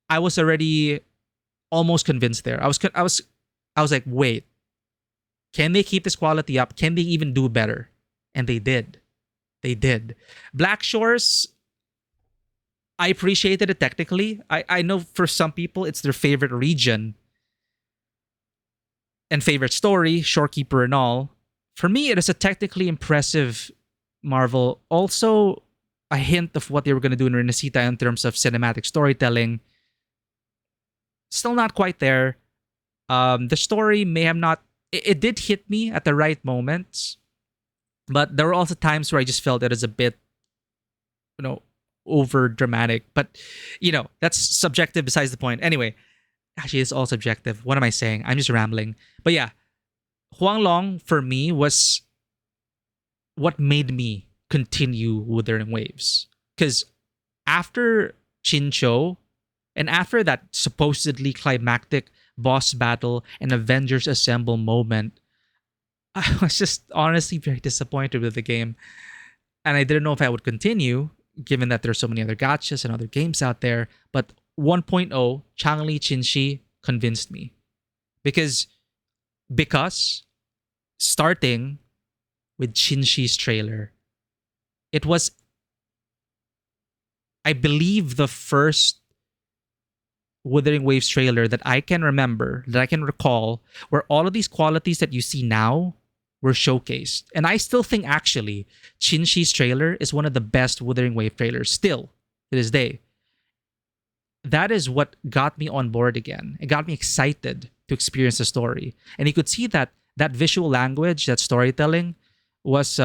I was already almost convinced there. I was like, wait, can they keep this quality up? Can they even do better? And they did. They did. Black Shores, I appreciated it technically. I know for some people it's their favorite region and favorite story, Shorekeeper and all. For me, it is a technically impressive Marvel. Also, a hint of what they were going to do in Renacita in terms of cinematic storytelling. Still not quite there. The story may have not... It did hit me at the right moments. But there were also times where I just felt it is a bit, over dramatic. But, that's subjective besides the point. Anyway, actually, it's all subjective. What am I saying? I'm just rambling. But yeah, Huanglong for me was what made me continue Wuthering Waves. Because after Qinzhou, and after that supposedly climactic boss battle and Avengers Assemble moment, I was just honestly very disappointed with the game. And I didn't know if I would continue, given that there's so many other gachas and other games out there. But 1.0, Changli Qinshi convinced me. Because starting with Qinshi's trailer, it was, I believe, the first Wuthering Waves trailer that I can remember, that I can recall, where all of these qualities that you see now were showcased. And I still think, actually, Qinshi's trailer is one of the best Wuthering Wave trailers still to this day. That is what got me on board again. It got me excited to experience the story. And you could see that visual language, that storytelling was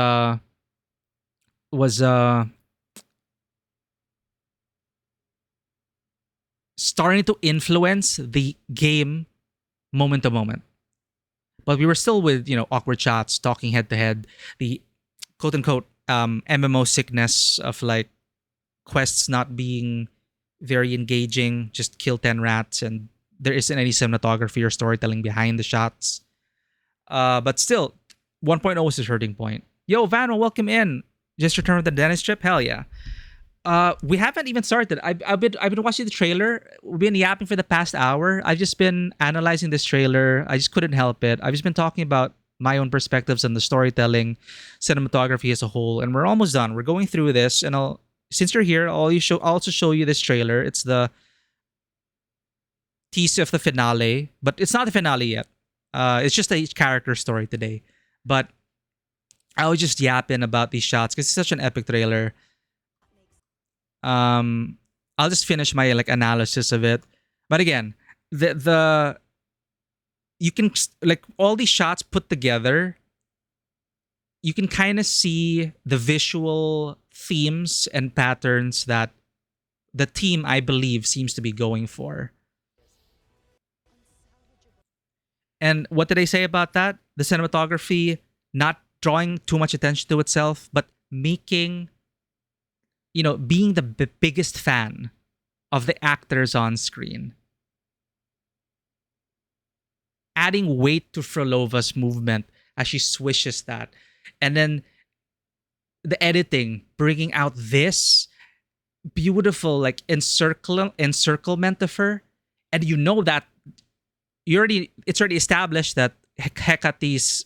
starting to influence the game moment to moment. But we were still with, awkward shots, talking head to head, the quote unquote MMO sickness of like quests not being very engaging, just kill 10 rats and there isn't any cinematography or storytelling behind the shots. But still, 1.0 was his hurting point. Yo, Vano, welcome in. Just returned with the dentist trip? Hell yeah. We haven't even started. I've been watching the trailer. We've been yapping for the past hour. I've just been analyzing this trailer. I just couldn't help it. I've just been talking about my own perspectives on the storytelling, cinematography as a whole, and we're almost done. We're going through this, and since you're here, I'll also show you this trailer. It's the tease of the finale, but it's not the finale yet. It's just a character story today. But I was just yapping about these shots because it's such an epic trailer. I'll just finish my analysis of it. But again, the you can all these shots put together, you can kind of see the visual themes and patterns that the team, I believe, seems to be going for. And what did I say about that? The cinematography not drawing too much attention to itself, but making, being the biggest fan of the actors on screen. Adding weight to Frolova's movement as she swishes that. And then the editing, bringing out this beautiful encirclement of her. And that it's already established that Hecate's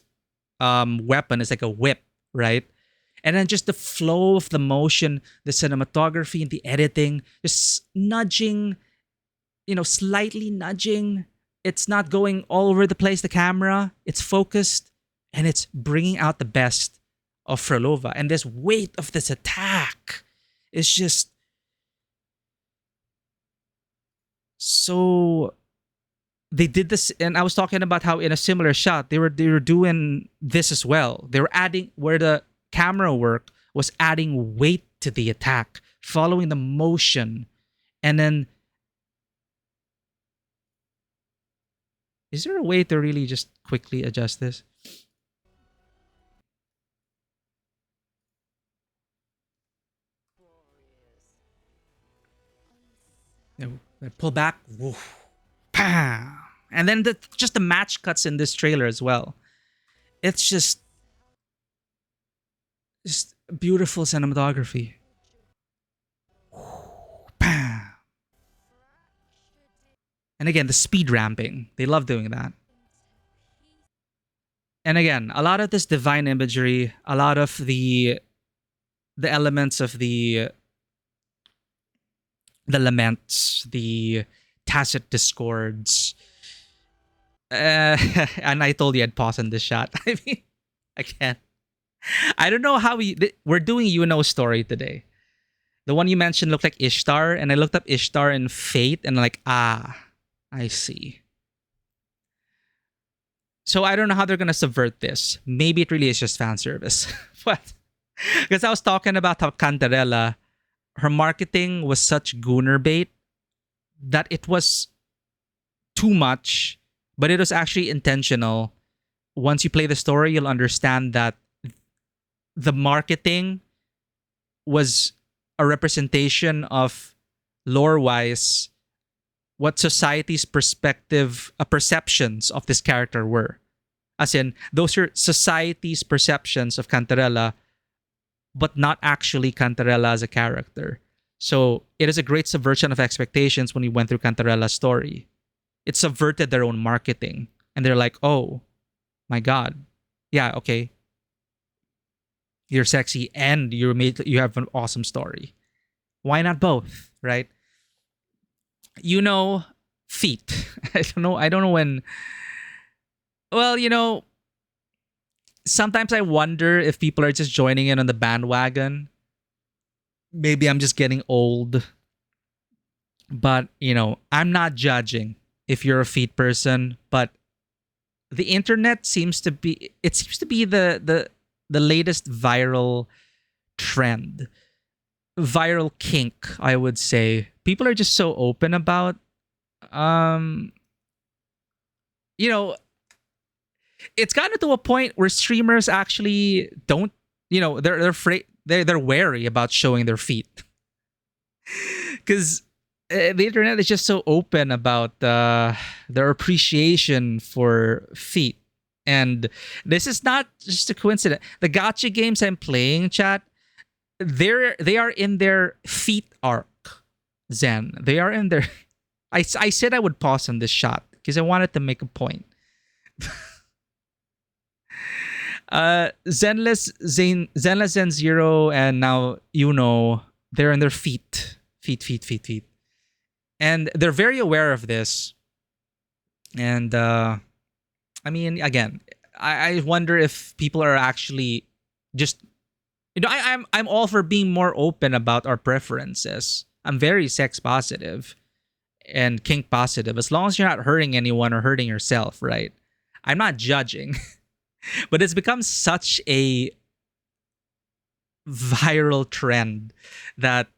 weapon is like a whip, right? And then just the flow of the motion, the cinematography and the editing, just nudging slightly nudging. It's not going all over the place, the camera. It's focused, and it's bringing out the best of Frolova. And this weight of this attack is just so... They did this, and I was talking about how in a similar shot, they were doing this as well. They were adding, where the camera work was adding weight to the attack, following the motion. And then, is there a way to really just quickly adjust this? No, pull back. Woof. Pow. And then just the match cuts in this trailer as well. It's just beautiful cinematography. Pow. And again, the speed ramping. They love doing that. And again, a lot of this divine imagery, a lot of the elements of the laments, the tacit discords. And I told you I'd pause on this shot. I mean, again, I don't know how we're doing Iuno's story today. The one you mentioned looked like Ishtar, and I looked up Ishtar in Fate, and like, I see. So I don't know how they're gonna subvert this. Maybe it really is just fan service. But because I was talking about how Cantarella, her marketing was such gooner bait that it was too much, but it was actually intentional. Once you play the story, you'll understand that the marketing was a representation of lore-wise what society's perceptions of this character were. As in, those are society's perceptions of Cantarella, but not actually Cantarella as a character. So it is a great subversion of expectations when you went through Cantarella's story. It subverted their own marketing. And they're like, oh, my God. Yeah, okay. You're sexy and you have an awesome story. Why not both, right? Feet. I don't know when... Well, sometimes I wonder if people are just joining in on the bandwagon. Maybe I'm just getting old. But, I'm not judging if you're a feet person. But the internet seems to be... It seems to be the latest viral trend. Viral kink, I would say. People are just so open about... It's gotten to a point where streamers actually don't... They're afraid... They're wary about showing their feet. Because the internet is just so open about their appreciation for feet. And this is not just a coincidence. The gacha games I'm playing, chat, they are in their feet arc, Zen. They are in their... I said I would pause on this shot because I wanted to make a point. Zenless Zen Zero and now Iuno, they're in their feet. And they're very aware of this. And I mean, again, I wonder if people are actually just... I'm all for being more open about our preferences. I'm very sex positive and kink positive, as long as you're not hurting anyone or hurting yourself, right? I'm not judging. But it's become such a viral trend that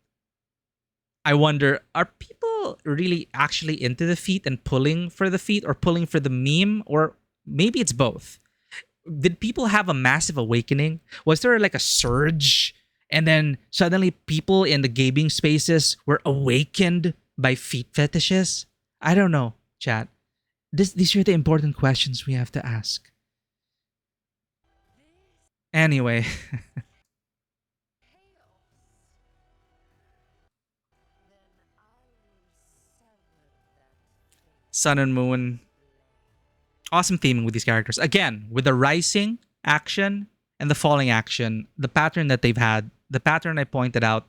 I wonder, are people really actually into the feet and pulling for the feet, or pulling for the meme? Or maybe it's both. Did people have a massive awakening? Was there like a surge? And then suddenly people in the gaming spaces were awakened by feet fetishes? I don't know, chat. These are the important questions we have to ask. Anyway. Sun and Moon. Awesome theming with these characters. Again, with the rising action and the falling action, the pattern that they've had, the pattern I pointed out.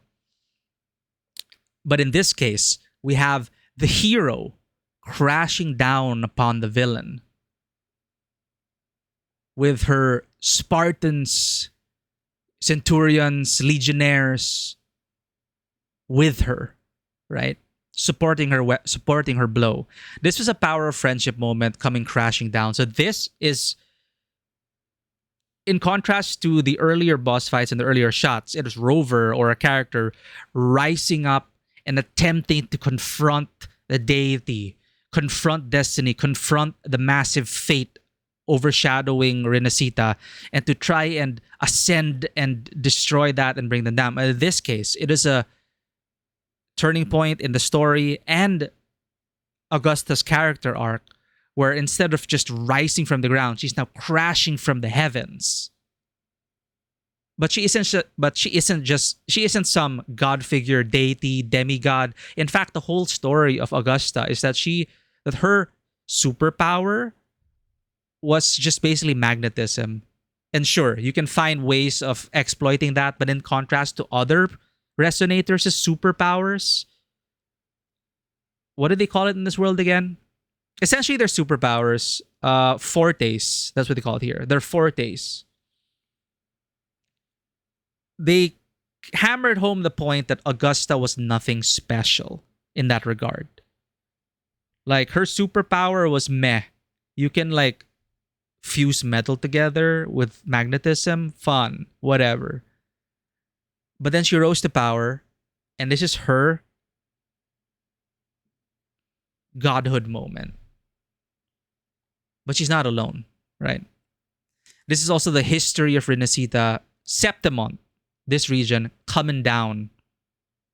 But in this case, we have the hero crashing down upon the villain with her Spartans, centurions, legionnaires with her, right? Supporting her blow. This was a power of friendship moment coming crashing down. So this is, in contrast to the earlier boss fights and the earlier shots, it is Rover, or a character, rising up and attempting to confront the deity, confront destiny, confront the massive fate overshadowing Renacita, and to try and ascend and destroy that and bring them down. In this case, it is a turning point in the story and Augusta's character arc, where instead of just rising from the ground, she's now crashing from the heavens. But she isn't some god figure, deity, demigod. In fact, the whole story of Augusta is that her superpower was just basically magnetism. And sure, you can find ways of exploiting that, but in contrast to other resonators' superpowers, what do they call it in this world again? Essentially, they're superpowers. Fortes. That's what they call it here. They're fortes. They hammered home the point that Augusta was nothing special in that regard. Like, her superpower was meh. You can, like, fuse metal together with magnetism. Fun. Whatever. But then she rose to power, and this is her godhood moment. But she's not alone, right? This is also the history of Renacita, Septimont, this region, coming down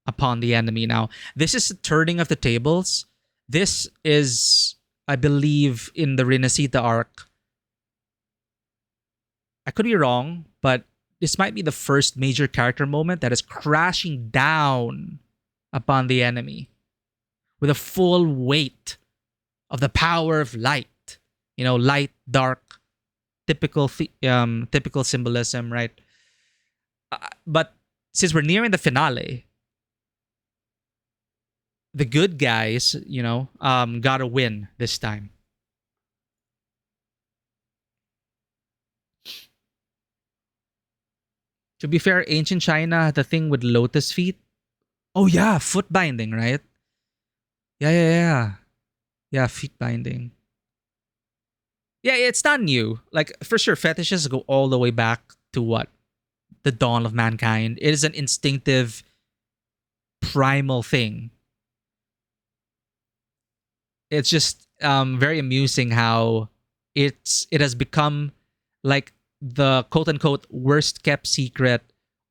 upon the enemy. Now, this is a turning of the tables. This is, I believe, in the Renacita arc. I could be wrong, but this might be the first major character moment that is crashing down upon the enemy with a full weight of the power of light. You know, light, dark, typical symbolism, right? But since we're nearing the finale, the good guys, gotta win this time. To be fair, ancient China had the thing with lotus feet. Oh yeah, foot binding, right? Yeah, feet binding. Yeah, it's not new. Like, for sure, fetishes go all the way back to what? The dawn of mankind. It is an instinctive, primal thing. It's just very amusing how it has become like the quote-unquote worst kept secret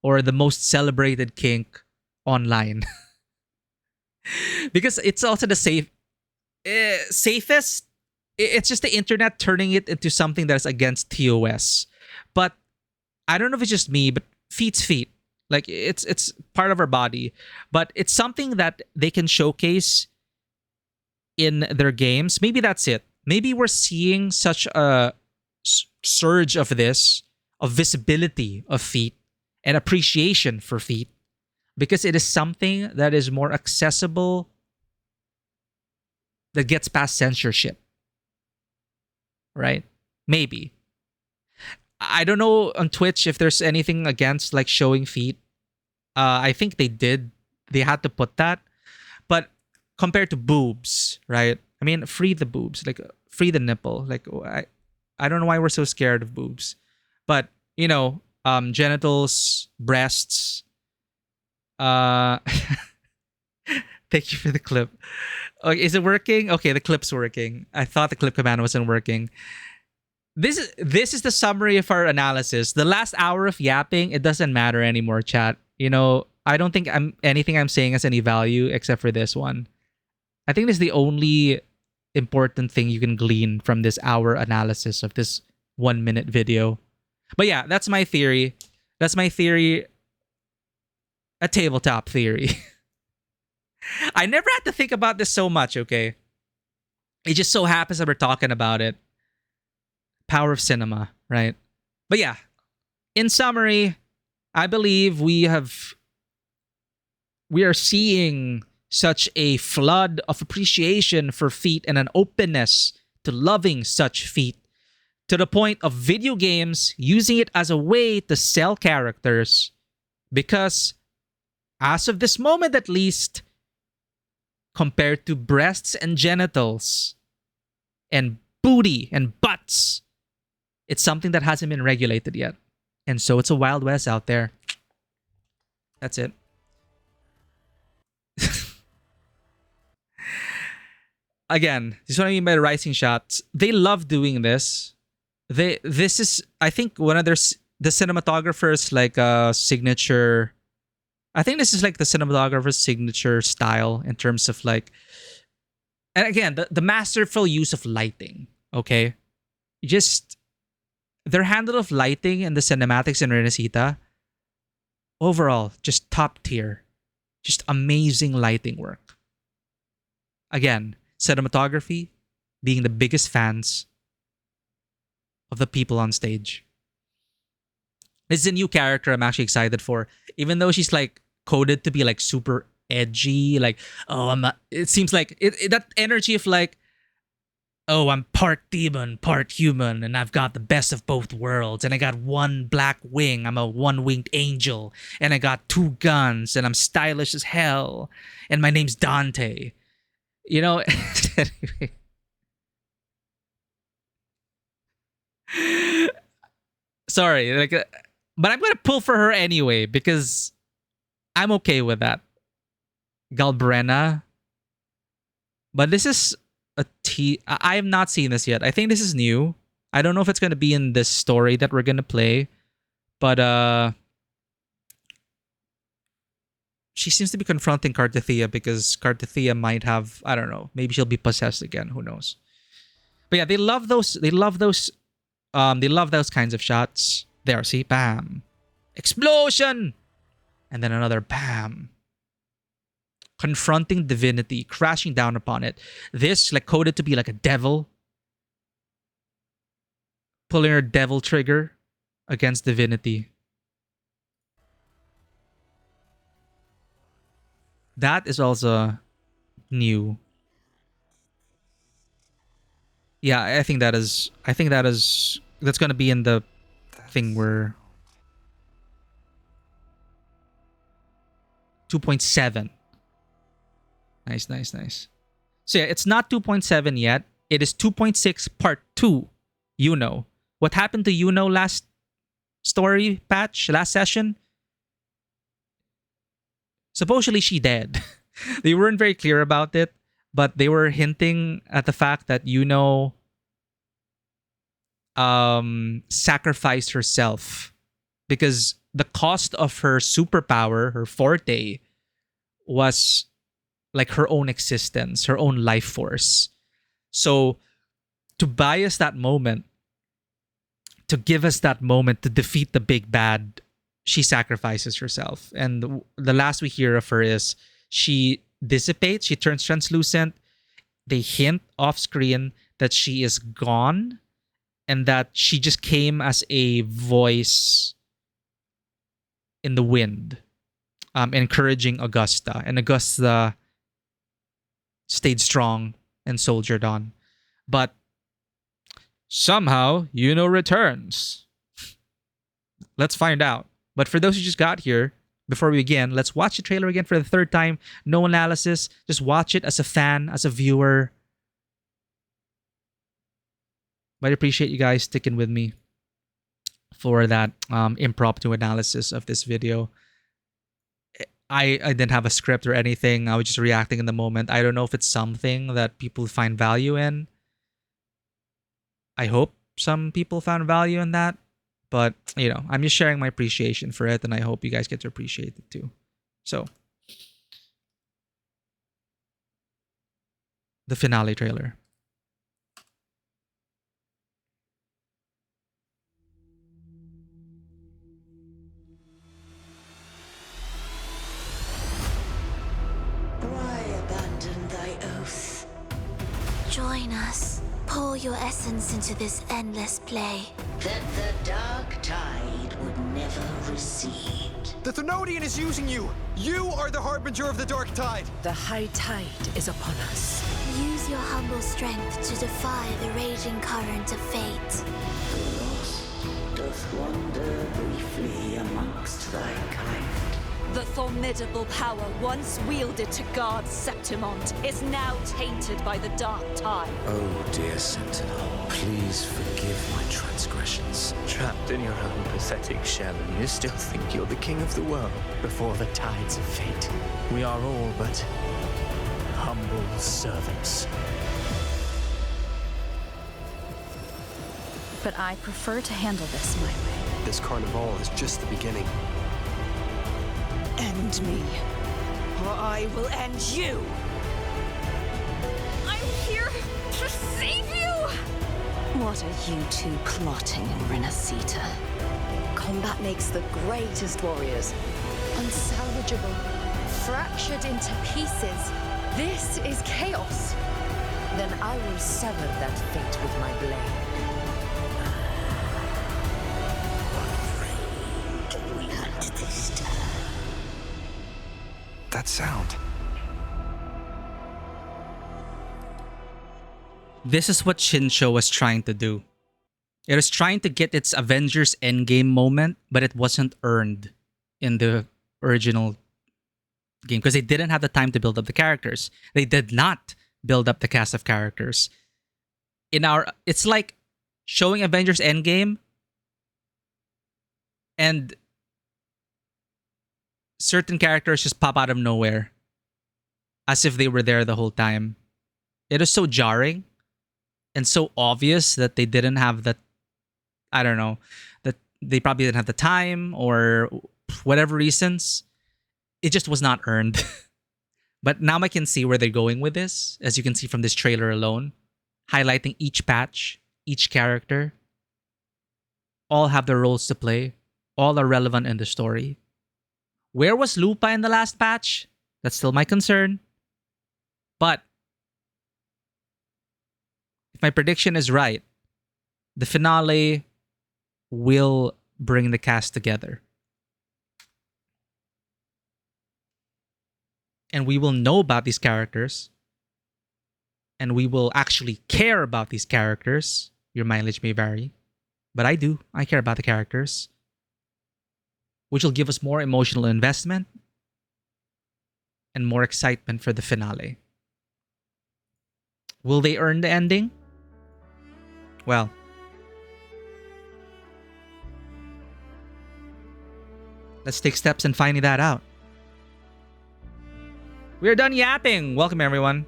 or the most celebrated kink online. Because it's also the safest. It's just the internet turning it into something that's against TOS. But I don't know if it's just me, but feet's feet. Like, it's part of our body. But it's something that they can showcase in their games. Maybe that's it. Maybe we're seeing such a surge of this, of visibility of feet and appreciation for feet, because it is something that is more accessible, that gets past censorship. Right? Maybe. I don't know on Twitch if there's anything against like showing feet. I think they did. They had to put that. But compared to boobs, right? I mean, free the boobs, like free the nipple. Like, I don't know why we're so scared of boobs. But, genitals, breasts. Thank you for the clip. Okay, is it working? Okay, the clip's working. I thought the clip command wasn't working. This is the summary of our analysis. The last hour of yapping, it doesn't matter anymore, chat. I don't think anything I'm saying has any value except for this one. I think this is the only important thing you can glean from this hour analysis of this 1 minute video. But yeah, that's my theory. That's my theory. A tabletop theory. I never had to think about this so much, okay? It just so happens that we're talking about it. Power of cinema, right? But yeah, in summary, I believe we are seeing such a flood of appreciation for feet and an openness to loving such feet, to the point of video games using it as a way to sell characters. Because, as of this moment at least, compared to breasts and genitals and booty and butts, it's something that hasn't been regulated yet. And so it's a Wild West out there. That's it. Again, this is what I mean by the rising shots. They love doing this. This is, I think, one of the cinematographer's like signature. I think this is like the cinematographer's signature style in terms of like, and again, the masterful use of lighting. Okay, just their handle of lighting and the cinematics in Renesita. Overall, just top tier, just amazing lighting work. Again, cinematography, being the biggest fans of the people on stage. This is a new character I'm actually excited for. Even though she's like coded to be like super edgy, like, oh, it seems like that energy of like, oh, I'm part demon, part human, and I've got the best of both worlds, and I got one black wing, I'm a one-winged angel, and I got two guns, and I'm stylish as hell, and my name's Dante. You know, anyway. Sorry, like, but I'm gonna pull for her anyway because I'm okay with that. Galbrena. But this is I have not seen this yet. I think this is new. I don't know if it's gonna be in this story that we're gonna play, but she seems to be confronting Cartithia because Cartithia might have, I don't know, maybe she'll be possessed again. Who knows? But yeah, they love those. They love those kinds of shots. There, see, bam, explosion, and then another bam. Confronting divinity, crashing down upon it. This like coded to be like a devil, pulling her devil trigger against divinity. That is also new. Yeah, I think that's gonna be in the thing where 2.7. Nice. So yeah, it's not 2.7 yet. It is 2.6 part 2. Iuno. What happened to Iuno last story patch, last session? Supposedly she dead. They weren't very clear about it, but they were hinting at the fact that Iuno sacrificed herself because the cost of her superpower, her forte, was like her own existence, her own life force. So to buy us that moment, to give us that moment to defeat the big bad, she sacrifices herself. And the last we hear of her is she dissipates, she turns translucent. They hint off screen that she is gone and that she just came as a voice in the wind, encouraging Augusta. And Augusta stayed strong and soldiered on. But somehow, Iuno returns. Let's find out. But for those who just got here, before we begin, let's watch the trailer again for the third time. No analysis. Just watch it as a fan, as a viewer. But I appreciate you guys sticking with me for that impromptu analysis of this video. I didn't have a script or anything. I was just reacting in the moment. I don't know if it's something that people find value in. I hope some people found value in that. But, you know, I'm just sharing my appreciation for it, and I hope you guys get to appreciate it too. So, the finale trailer. Why abandon thy oath? Join us. Pour your essence into this endless play. That the dark tide would never recede. The Thenodian is using you! You are the harbinger of the dark tide! The high tide is upon us. Use your humble strength to defy the raging current of fate. The lost doth wander briefly amongst thy kind. The formidable power once wielded to guard Septimont is now tainted by the dark tide. Oh, dear Sentinel, please forgive my transgressions. Trapped in your own pathetic shell, and you still think you're the king of the world before the tides of fate. We are all but humble servants. But I prefer to handle this my way. This carnival is just the beginning. End me, or I will end you! I'm here to save you! What are you two plotting in Renacita? Combat makes the greatest warriors. Unsalvageable, fractured into pieces. This is chaos. Then I will sever that fate with my blade. What we hunt this time? That sound. This is what Shinsho was trying to do. It was trying to get its Avengers Endgame moment, but it wasn't earned in the original game because they didn't have the time to build up the characters. They did not build up the cast of characters. It's like showing Avengers Endgame and certain characters just pop out of nowhere as if they were there the whole time. It is so jarring and so obvious that they didn't have that, I don't know, that they probably didn't have the time or whatever reasons. It just was not earned. But now I can see where they're going with this, as you can see from this trailer alone, highlighting each patch, each character. All have their roles to play. All are relevant in the story. Where was Lupa in the last patch? That's still my concern. But if my prediction is right, the finale will bring the cast together. And we will know about these characters. And we will actually care about these characters. Your mileage may vary. But I do. I care about the characters. Which will give us more emotional investment and more excitement for the finale. Will they earn the ending? Well, let's take steps in finding that out. We're done yapping. Welcome, everyone.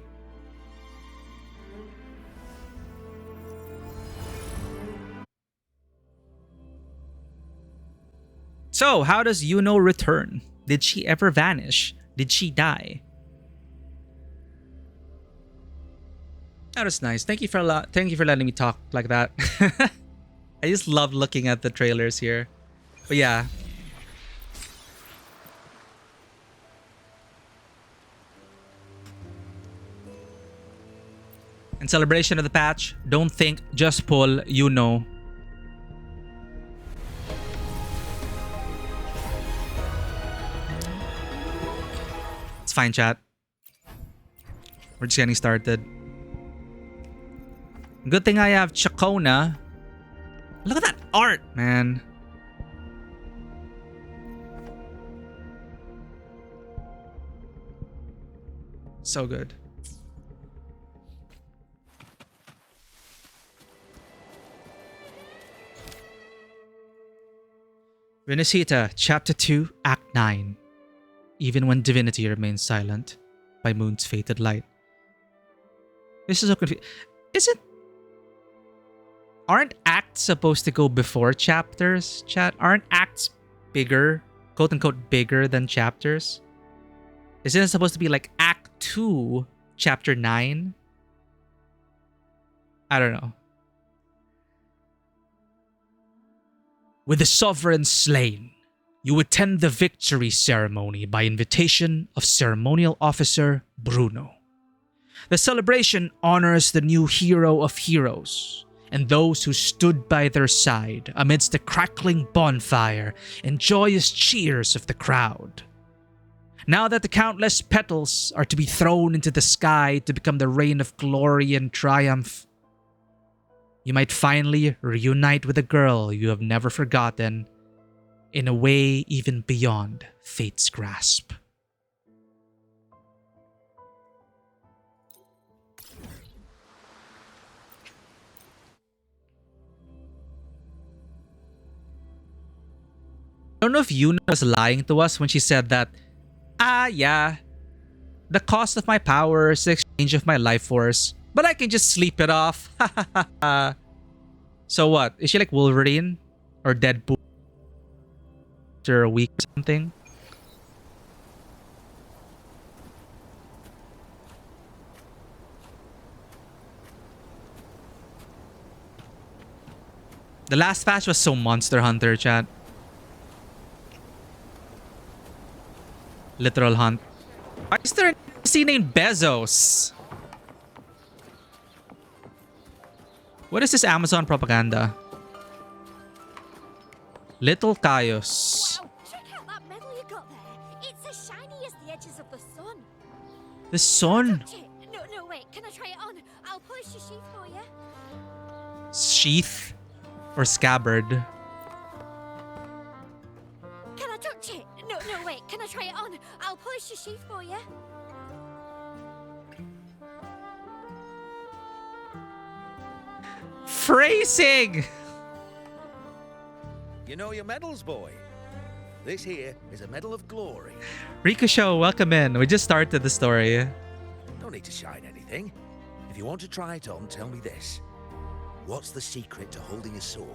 So, how does Iuno return? Did she ever vanish? Did she die? That was nice. Thank you for letting me talk like that. I just love looking at the trailers here. But yeah. In celebration of the patch, don't think, just pull, Iuno. It's fine, chat. We're just getting started. Good thing I have Chacona. Look at that art, man. So good. Renacita, Chapter 2, Act 9. Even when divinity remains silent, by moon's fated light. This is so confusing. Aren't acts supposed to go before chapters, chat? Aren't acts bigger, quote unquote, bigger than chapters? Isn't it supposed to be like Act 2, Chapter 9? I don't know. With the sovereign slain, you attend the victory ceremony by invitation of ceremonial officer Bruno. The celebration honors the new hero of heroes and those who stood by their side amidst the crackling bonfire and joyous cheers of the crowd. Now that the countless petals are to be thrown into the sky to become the rain of glory and triumph, you might finally reunite with a girl you have never forgotten in a way even beyond fate's grasp. I don't know if Iuno was lying to us when she said that, yeah, the cost of my power is the exchange of my life force, but I can just sleep it off. So what? Is she like Wolverine or Deadpool after a week or something? The last patch was so Monster Hunter, chat. Literal hunt. Why is there an NPC named Bezos? What is this Amazon propaganda? Little Caius. Wow, check out that medal you got there. It's as shiny as the edges of the sun. The sun? Touch it. No, wait. Can I try it on? I'll polish your sheath for you. Sheath or scabbard? Can I touch it? No, wait. Can I try it on? I'll polish your sheath for you. Phrasing! You know your medals, boy. This here is a medal of glory. Ricochet, welcome in. We just started the story. Don't need to shine anything. If you want to try it on, tell me this. What's the secret to holding a sword?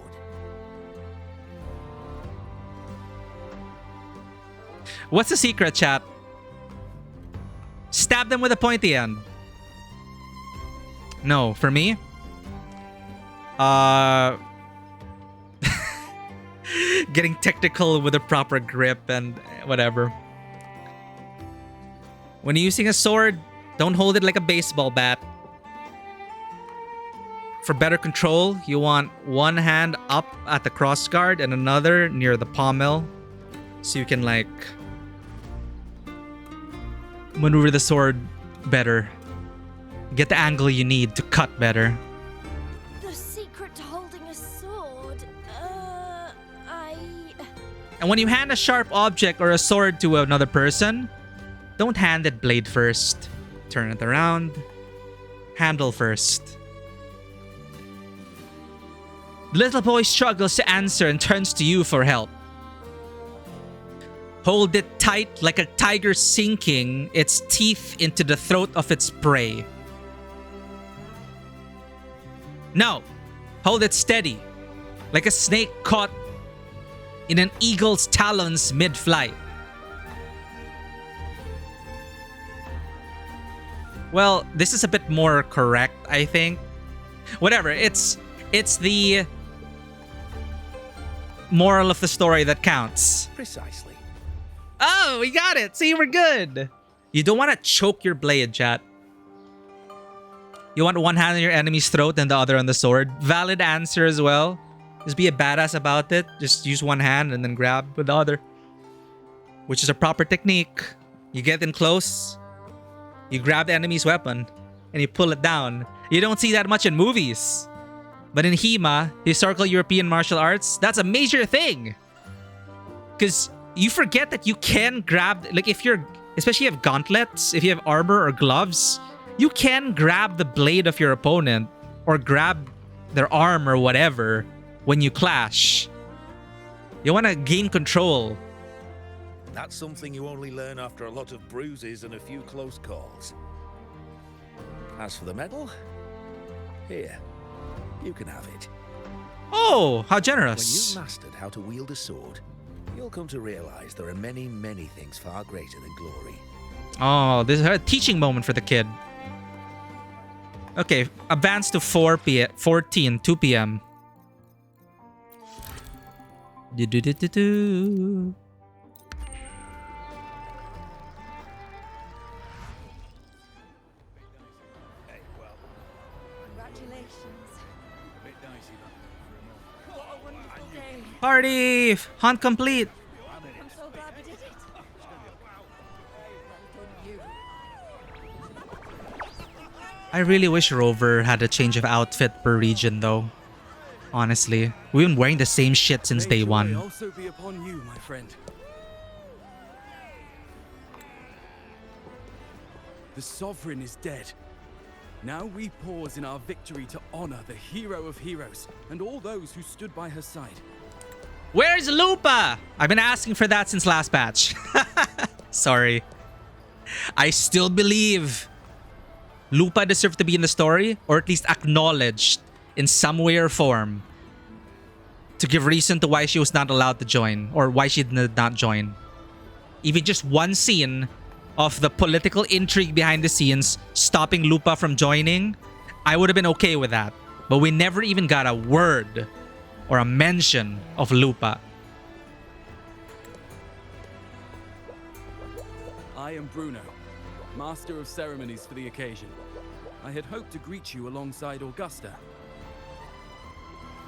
What's the secret, chat? Stab them with a pointy end. No, for me? Getting technical with a proper grip and whatever. When you're using a sword, don't hold it like a baseball bat. For better control, you want one hand up at the crossguard and another near the pommel, so you can like maneuver the sword better. Get the angle you need to cut better. The secret to holding a sword. And when you hand a sharp object or a sword to another person, don't hand it blade first. Turn it around. Handle first. The little boy struggles to answer and turns to you for help. Hold it tight like a tiger sinking its teeth into the throat of its prey. No, hold it steady, like a snake caught in an eagle's talons mid-flight. Well, this is a bit more correct, I think. Whatever, it's the moral of the story that counts. Precisely. Oh, we got it. See, we're good. You don't want to choke your blade, chat. You want one hand on your enemy's throat and the other on the sword. Valid answer as well. Just be a badass about it. Just use one hand and then grab with the other. Which is a proper technique. You get in close. You grab the enemy's weapon. And you pull it down. You don't see that much in movies. But in HEMA, historical European martial arts, that's a major thing. Because you forget that you can grab... Like if you're... Especially if you have gauntlets, if you have armor or gloves, you can grab the blade of your opponent or grab their arm or whatever when you clash. You want to gain control. That's something you only learn after a lot of bruises and a few close calls. As for the medal, here, you can have it. Oh, how When generous. you've mastered how to wield a sword, you'll come to realize there are many, many things far greater than glory. Oh, this is a teaching moment for the kid. Okay, advance to 2 p.m. Do-do-do-do-do. Party! Hunt complete! I'm so glad we did it. I really wish Rover had a change of outfit per region though. Honestly. We've been wearing the same shit since day one. also be upon you, my friend. The Sovereign is dead. Now we pause in our victory to honor the hero of heroes and all those who stood by her side. Where's Lupa? I've been asking for that since last batch. Sorry. I still believe Lupa deserved to be in the story, or at least acknowledged in some way or form, to give reason to why she was not allowed to join, or why she did not join. Even just one scene of the political intrigue behind the scenes stopping Lupa from joining, I would have been okay with that. But we never even got a word or a mention of Lupa. I am Bruno, Master of Ceremonies for the occasion. I had hoped to greet you alongside Augusta,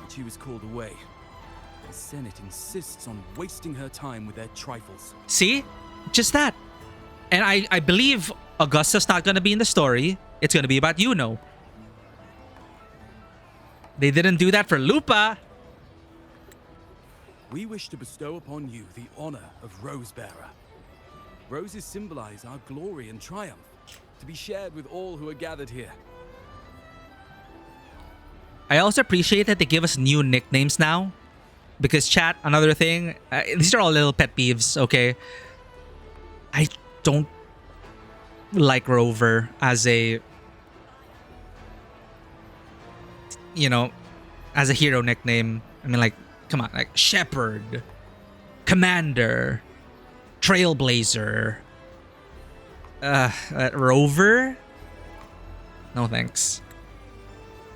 but she was called away. The Senate insists on wasting her time with their trifles. See? Just that. And I believe Augusta's not gonna be in the story. It's gonna be about Iuno. They didn't do that for Lupa. We wish to bestow upon you the honor of Rosebearer. Roses symbolize our glory and triumph, to be shared with all who are gathered here. I also appreciate that they give us new nicknames now. Because chat, another thing, these are all little pet peeves, okay? I don't like Rover as a, you know, as a hero nickname. I mean, like, come on, like Shepherd, Commander, Trailblazer, Rover? No thanks.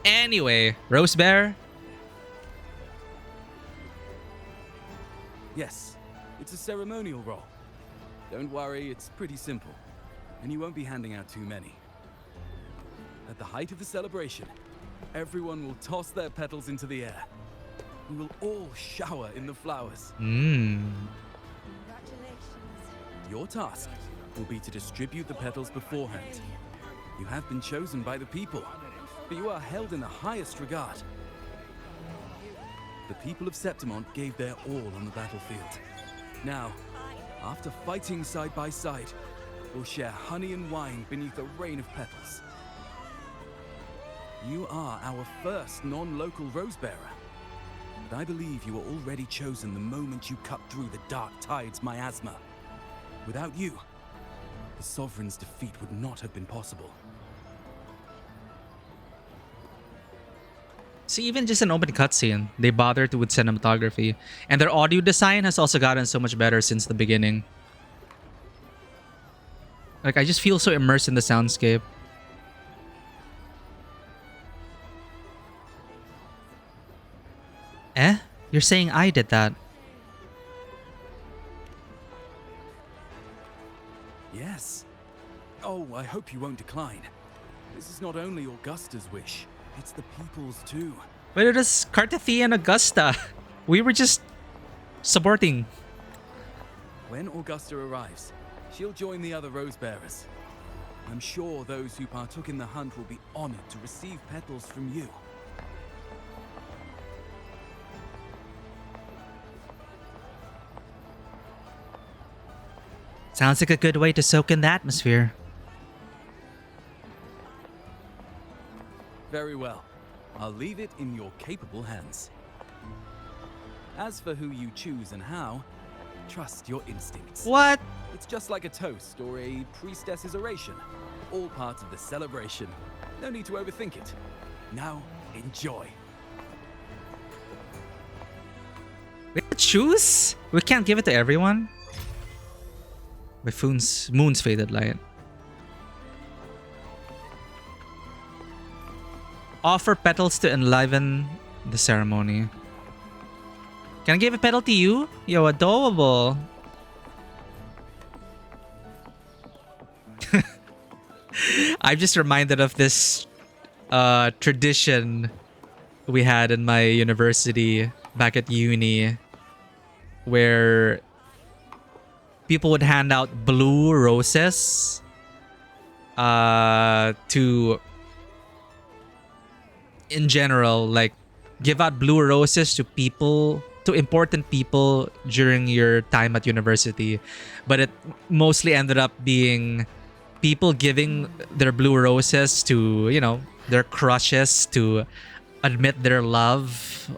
Anyway, Rose Bear. Yes, it's a ceremonial role. Don't worry, it's pretty simple, and you won't be handing out too many. At the height of the celebration, everyone will toss their petals into the air. We will all shower in the flowers. Your task will be to distribute the petals beforehand. You have been chosen by the people, but you are held in the highest regard. The people of Septimont gave their all on the battlefield. Now, after fighting side by side, we'll share honey and wine beneath a rain of petals. You are our first non-local Rosebearer, but I believe you were already chosen the moment you cut through the Dark Tide's miasma. Without you, the Sovereign's defeat would not have been possible. See, even just an open cutscene, they bothered with cinematography. And their audio design has also gotten so much better since the beginning. Like, I just feel so immersed in the soundscape. Eh? You're saying I did that? Yes. Oh, I hope you won't decline. This is not only Augusta's wish, it's the people's too. But it is Carthathia and Augusta. We were just supporting. When Augusta arrives, she'll join the other Rosebearers. I'm sure those who partook in the hunt will be honored to receive petals from you. Sounds like a good way to soak in the atmosphere. Very well. I'll leave it in your capable hands. As for who you choose and how, trust your instincts. What? It's just like a toast or a priestess's oration. All part of the celebration. No need to overthink it. Now, enjoy. We have to choose? We can't give it to everyone? By Moon's Faded Light. Offer petals to enliven the ceremony. Can I give a petal to you? Yo, adorable. I'm just reminded of this tradition we had in my university back at uni, where people would hand out blue roses to, in general, like give out blue roses to people, to important people during your time at university. But it mostly ended up being people giving their blue roses to, you know, their crushes to admit their love.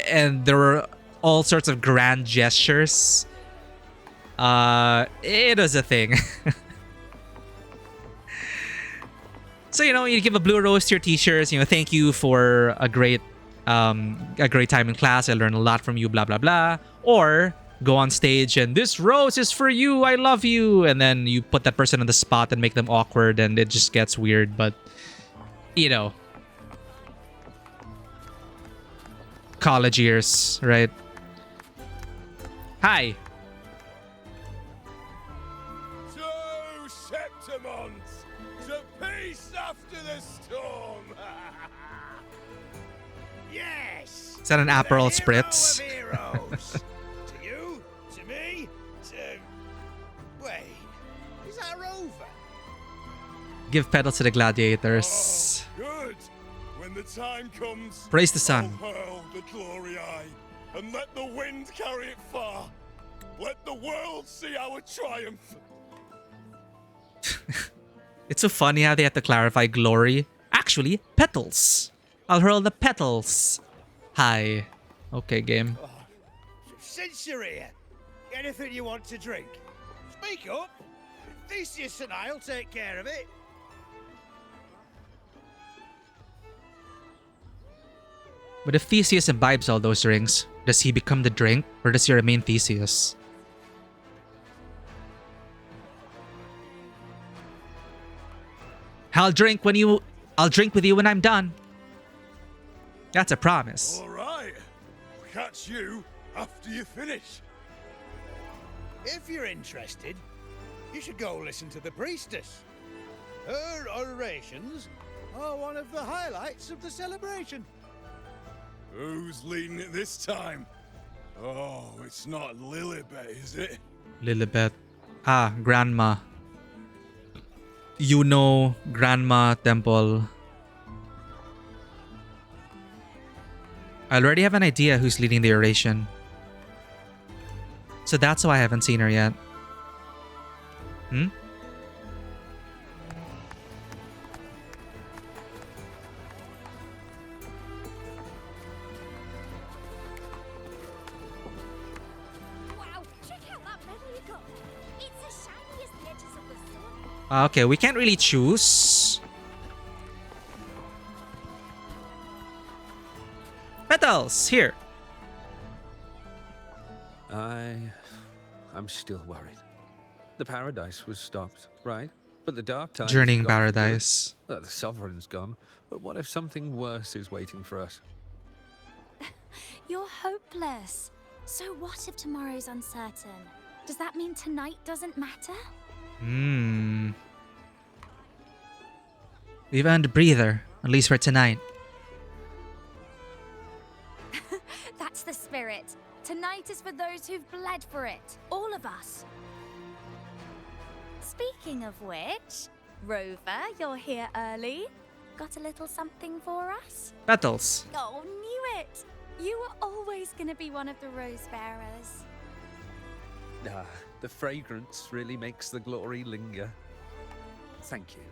And there were all sorts of grand gestures. It was a thing. So, you know, you give a blue rose to your teachers, you know, thank you for a great time in class. I learned a lot from you, blah, blah, blah. Or go on stage and this rose is for you. I love you. And then you put that person on the spot and make them awkward and it just gets weird. But, you know, college years, right? Hi. So, Septimons, to peace after the storm. Yes. Is that an Aperol Spritz? To you, to me, to... Wait, is that a rover? Give petals to the gladiators. Good. When the time comes, Praise the sun. I'll hurl the glory eye, and let the wind carry it far. Let the world see our triumph. It's so funny how they have to clarify glory. Actually, petals. I'll hurl the petals. Hi. Okay, game. Since you're here, anything you want to drink? Speak up. Theseus and I'll take care of it. But if Theseus imbibes all those drinks, does he become the drink or does he remain Theseus? I'll drink with you when I'm done. That's a promise. All right. I'll catch you after you finish. If you're interested, you should go listen to the priestess. Her orations are one of the highlights of the celebration. Who's leading it this time? Oh, it's not Lilibet, is it? Lilibet. Ah, Grandma. Iuno, Grandma Temple. I already have an idea who's leading the oration. So that's why I haven't seen her yet. Hmm? Wow, check out that medal you got. It's as shiny as the edges of the sword. Okay, we can't really choose. Petals, here. I'm still worried. The paradise was stopped, right? But the dark tide. Journeying paradise. The sovereign's gone. But what if something worse is waiting for us? You're hopeless. So what if tomorrow's uncertain? Does that mean tonight doesn't matter? We've earned a breather, at least for tonight. That's the spirit. Tonight is for those who've bled for it. All of us. Speaking of which, Rover, you're here early. Got a little something for us? Petals. Oh, knew it. You were always going to be one of the rose bearers. The fragrance really makes the glory linger. Thank you.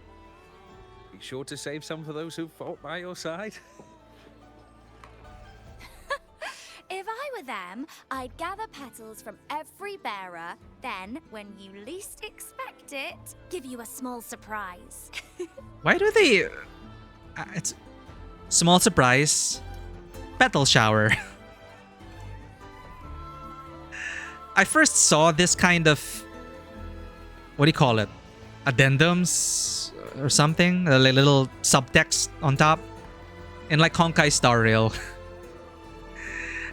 Be sure to save some for those who fought by your side. If I were them, I'd gather petals from every bearer, then, when you least expect it, give you a small surprise. Why do they... it's... Small surprise. Petal shower. I first saw this kind of... What do you call it? Addendums? Or something? A little subtext on top. In like Honkai Star Rail.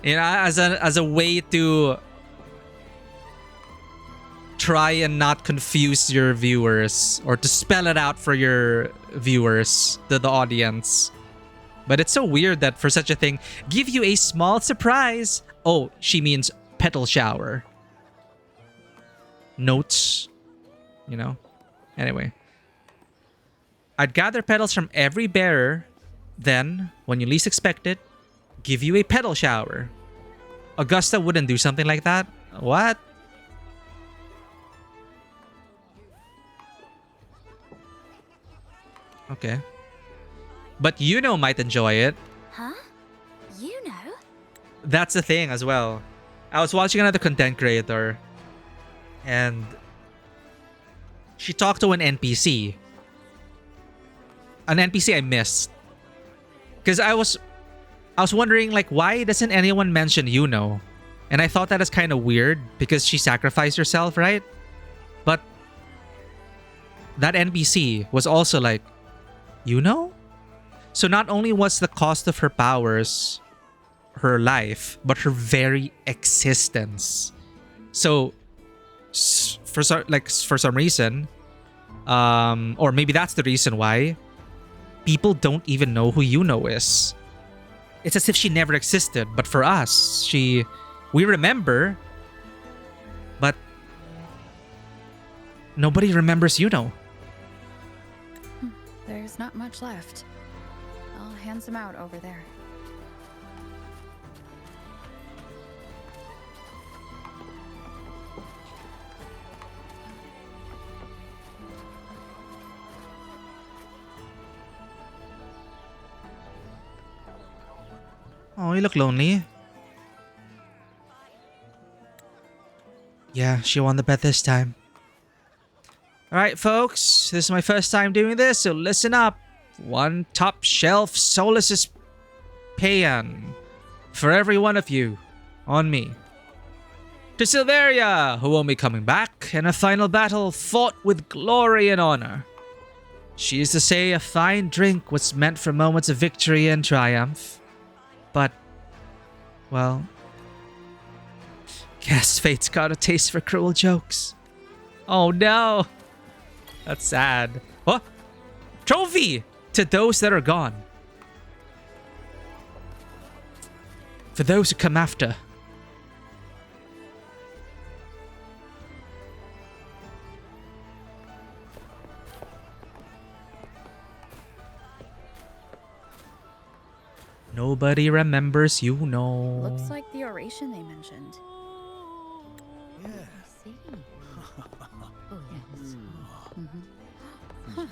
You know, as a way to try and not confuse your viewers or to spell it out for your viewers, the audience. But it's so weird that for such a thing, give you a small surprise. Oh, she means petal shower. Notes, you know. Anyway. I'd gather petals from every bearer. Then, when you least expect it, give you a petal shower. Augusta wouldn't do something like that. What? Okay. But Iuno might enjoy it. Huh? You know? That's the thing as well. I was watching another content creator and she talked to an NPC. An NPC I missed. Because I was wondering, like, why doesn't anyone mention Iuno? And I thought that is kind of weird because she sacrificed herself, right? But that NPC was also like, Iuno? So not only was the cost of her powers her life, but her very existence. So for some reason, or maybe that's the reason why people don't even know who Iuno is. It's as if she never existed, but for us, we remember, but nobody remembers Iuno. There's not much left. I'll hand some out over there. Oh, you look lonely. Yeah, she won the bet this time. Alright, folks. This is my first time doing this, so listen up. One top shelf Solus's paean for every one of you. On me. To Silveria, who won't be coming back, in a final battle fought with glory and honor. She used to say a fine drink was meant for moments of victory and triumph. But, well, guess fate's got a taste for cruel jokes. Oh no! That's sad. What? Trophy to those that are gone. For those who come after. Nobody remembers Iuno. Looks like the oration they mentioned. Yeah. I see. Oh, yes. Huh.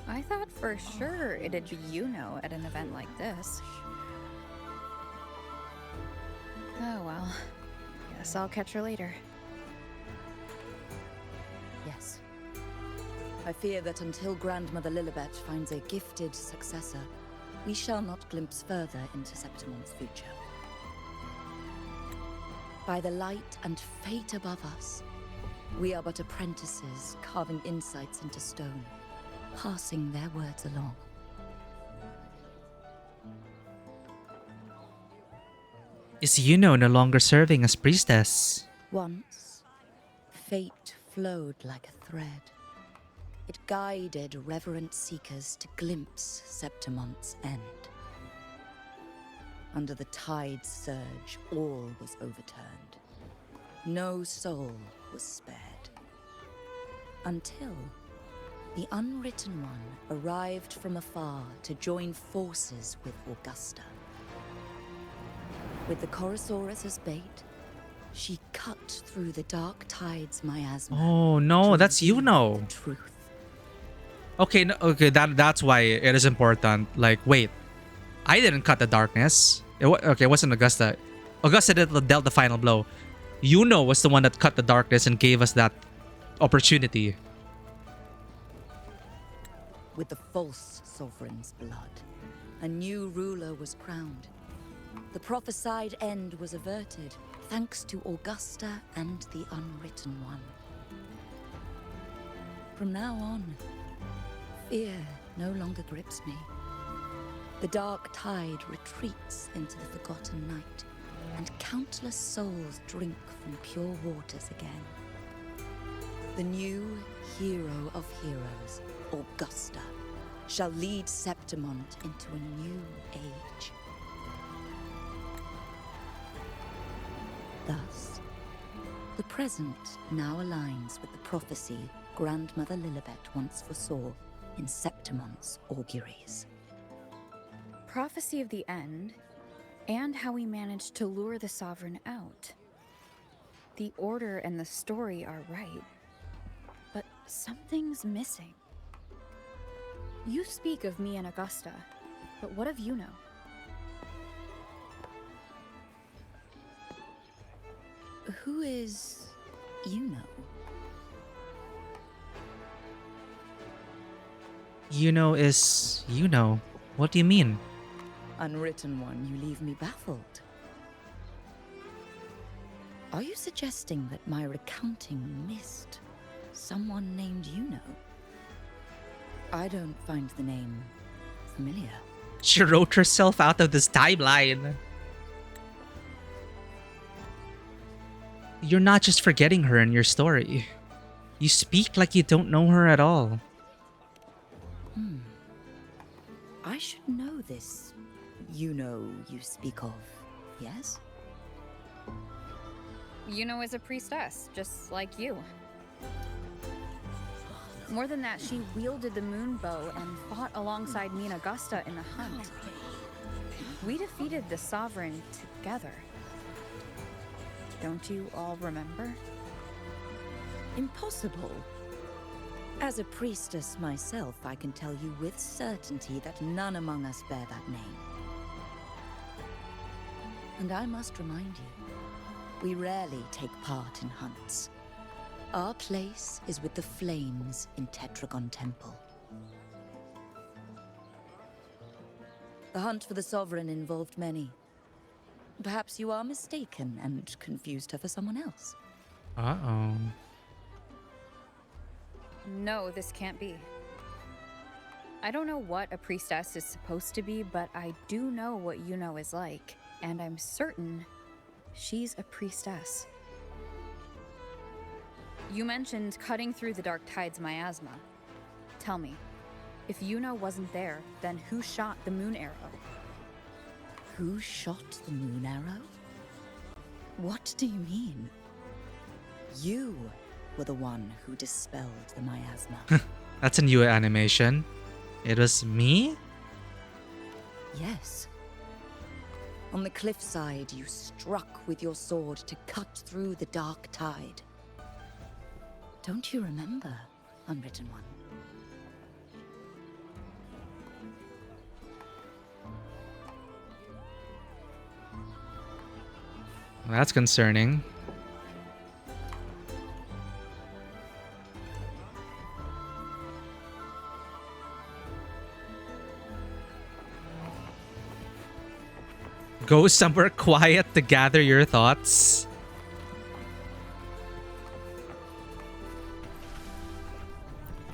I thought for sure it'd be Iuno at an event like this. Oh well. Guess I'll catch her later. Yes. I fear that until Grandmother Lilibet finds a gifted successor, we shall not glimpse further into Septimon's future. By the light and fate above us, we are but apprentices carving insights into stone, passing their words along. Is Iuno no longer serving as priestess? Once, fate flowed like a thread. It guided reverent seekers to glimpse Septimon's end. Under the tide's surge, all was overturned. No soul was spared. Until the Unwritten One arrived from afar to join forces with Augusta. With the Chorosaurus as bait, she cut through the dark tide's miasma. Oh no, that's Iuno. Truth. Okay, no, okay, that's why it is important. Like, wait, I didn't cut the darkness. Okay, it wasn't Augusta. Augusta dealt the final blow. Iuno was the one that cut the darkness and gave us that opportunity. With the false sovereign's blood, a new ruler was crowned. The prophesied end was averted, thanks to Augusta and the Unwritten One. From now on, fear no longer grips me. The dark tide retreats into the forgotten night, and countless souls drink from pure waters again. The new hero of heroes, Augusta, shall lead Septimont into a new age. Thus, the present now aligns with the prophecy Grandmother Lilibet once foresaw in Septimont's auguries. Prophecy of the end, and how we managed to lure the Sovereign out. The order and the story are right, but something's missing. You speak of me and Augusta, but what of Iuno? Who is Iuno? Iuno is Iuno. What do you mean? Unwritten one, you leave me baffled. Are you suggesting that my recounting missed someone named Iuno? I don't find the name familiar. She wrote herself out of this timeline. You're not just forgetting her in your story. You speak like you don't know her at all. I should know this Iuno you speak of, yes? Iuno is a priestess, just like you. More than that, she wielded the moon bow and fought alongside me and Augusta in the hunt. We defeated the Sovereign together. Don't you all remember? Impossible. As a priestess myself, I can tell you with certainty that none among us bear that name. And I must remind you, we rarely take part in hunts. Our place is with the flames in Tetragon Temple. The hunt for the Sovereign involved many. Perhaps you are mistaken and confused her for someone else. Uh-oh. No, this can't be. I don't know what a priestess is supposed to be, but I do know what Iuno is like, and I'm certain she's a priestess. You mentioned cutting through the Dark Tide's miasma. Tell me, if Iuno wasn't there, then who shot the moon arrow? Who shot the moon arrow? What do you mean? You were the one who dispelled the miasma. That's a new animation. It was me? Yes. On the cliffside, you struck with your sword to cut through the Dark Tide. Don't you remember, Unwritten One? That's concerning. Go somewhere quiet to gather your thoughts.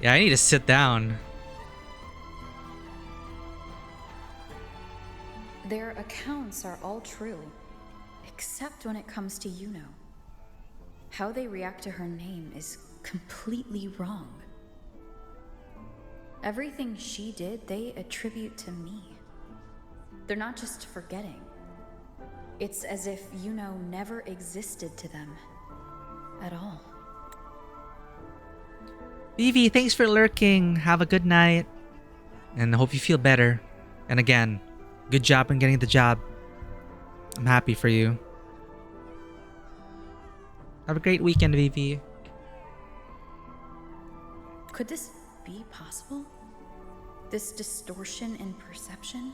Yeah, I need to sit down. Their accounts are all true, except when it comes to Iuno. How they react to her name is completely wrong. Everything she did, they attribute to me. They're not just forgetting. It's as if Iuno never existed to them at all. Vivi, thanks for lurking. Have a good night. And I hope you feel better. And again, good job in getting the job. I'm happy for you. Have a great weekend, Vivi. Could this be possible? This distortion in perception?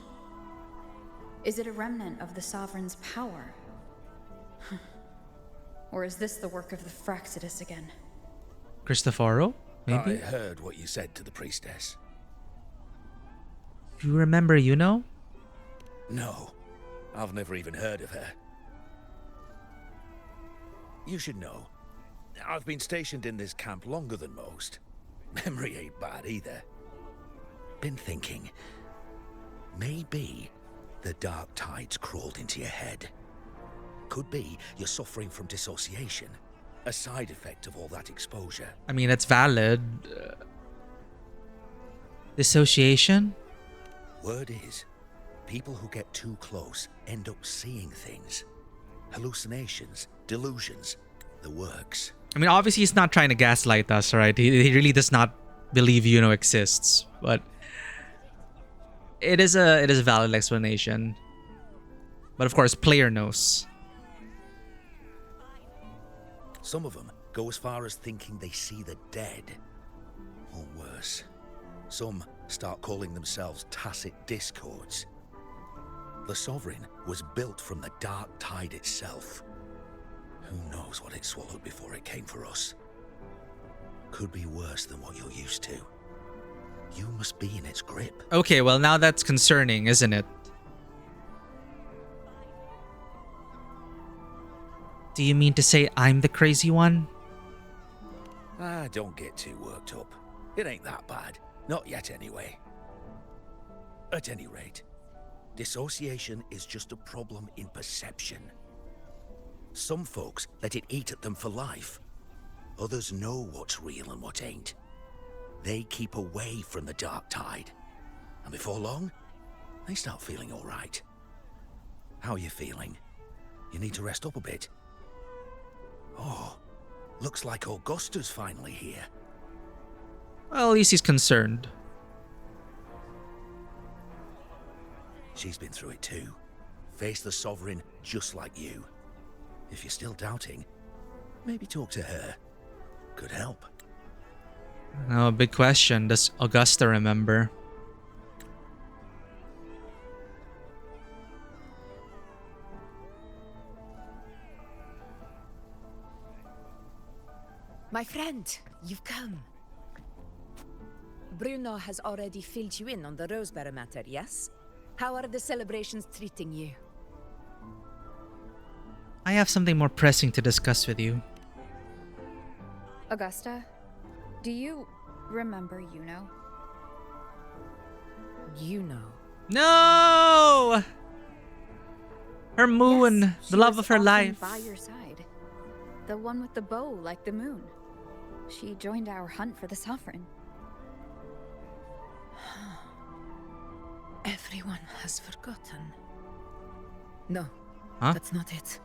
Is it a remnant of the Sovereign's power? Or is this the work of the Fraxidus again? Cristoforo? Maybe? I heard what you said to the priestess. You remember Iuno? No, I've never even heard of her. You should know, I've been stationed in this camp longer than most. Memory ain't bad either. Been thinking, maybe the Dark Tide's crawled into your head. Could be you're suffering from dissociation. a side effect of all that exposure. I mean, that's valid. Dissociation? Word is, people who get too close end up seeing things. Hallucinations, delusions, the works. I mean, obviously he's not trying to gaslight us, right? He really does not believe Iuno exists, but it is a valid explanation. But of course, player knows. Some of them go as far as thinking they see the dead. Or worse, some start calling themselves tacit discords. The Sovereign was built from the dark tide itself. Who knows what it swallowed before it came for us? Could be worse than what you're used to. You must be in its grip. Okay, well now that's concerning, isn't it? Do you mean to say I'm the crazy one? Ah, don't get too worked up. It ain't that bad. Not yet, anyway. At any rate, dissociation is just a problem in perception. Some folks let it eat at them for life. Others know what's real and what ain't. They keep away from the dark tide. And before long, they start feeling all right. How are you feeling? You need to rest up a bit. Oh, looks like Augusta's finally here. Well, at least he's concerned. She's been through it too. Faced the Sovereign just like you. If you're still doubting, maybe talk to her. Could help. Now, a big question. Does Augusta remember? My friend, you've come. Bruno has already filled you in on the Rosebearer matter, yes? How are the celebrations treating you? I have something more pressing to discuss with you. Augusta, do you remember Iuno? Iuno? No! Her moon, Yes, the she love was of her often life. by your side. The one with the bow like the moon. She joined our hunt for the Sovereign. Everyone has forgotten. No, Huh? that's not it.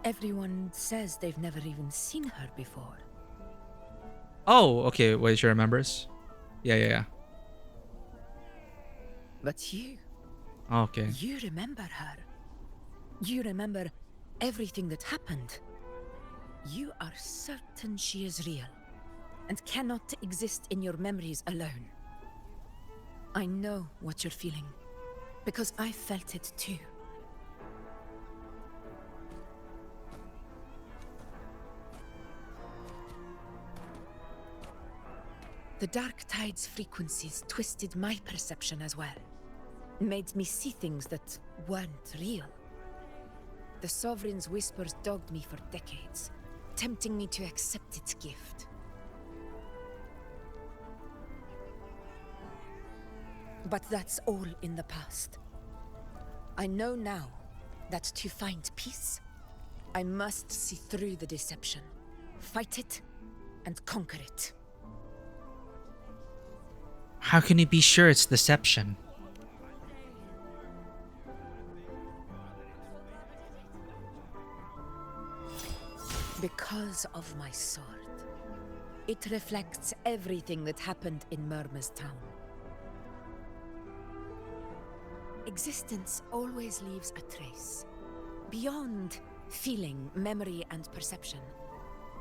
Everyone says they've never even seen her before. Oh, okay. Wait, she remembers? Yeah. But you, Okay. you remember her. You remember everything that happened. You are certain she is real and cannot exist in your memories alone. I know what you're feeling because I felt it too. The Dark Tide's frequencies twisted my perception as well. Made me see things that weren't real. The Sovereign's whispers dogged me for decades, tempting me to accept its gift. But that's all in the past. I know now that to find peace, I must see through the deception, fight it, and conquer it. How can you be sure it's deception? Because of my sword. It reflects everything that happened in Murma's town. Existence always leaves a trace. Beyond feeling, memory, and perception.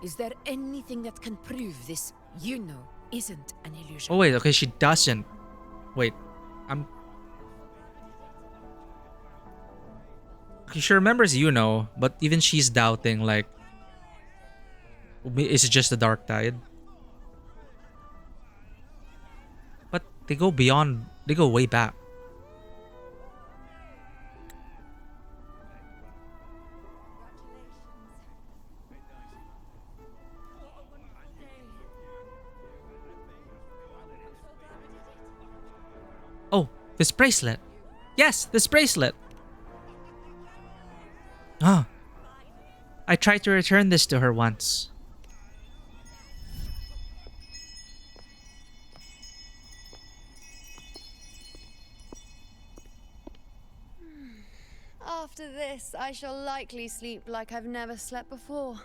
Is there anything that can prove this Iuno isn't an illusion? Oh wait, okay, she doesn't. Wait, she remembers Iuno, but even she's doubting, like, is it just the dark tide? But they go beyond, they go way back. Oh, this bracelet. Yes, this bracelet. Ah. I tried to return this to her once, After this, I shall likely sleep like I've never slept before.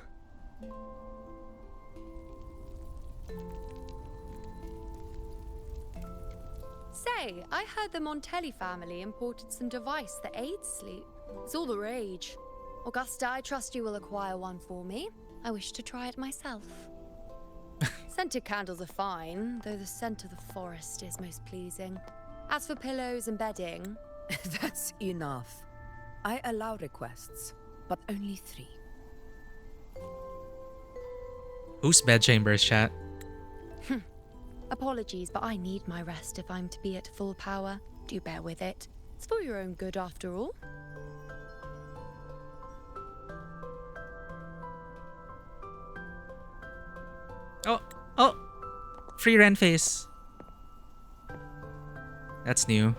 Say, I heard the Montelli family imported some device that aids sleep. It's all the rage. Augusta, I trust you will acquire one for me. I wish to try it myself. Scented candles are fine, though the scent of the forest is most pleasing. As for pillows and bedding... That's enough. I allow requests, but only 3. Whose bedchambers, chat? Apologies, but I need my rest if I'm to be at full power. Do bear with it. It's for your own good after all. Oh! Free rent face. That's new.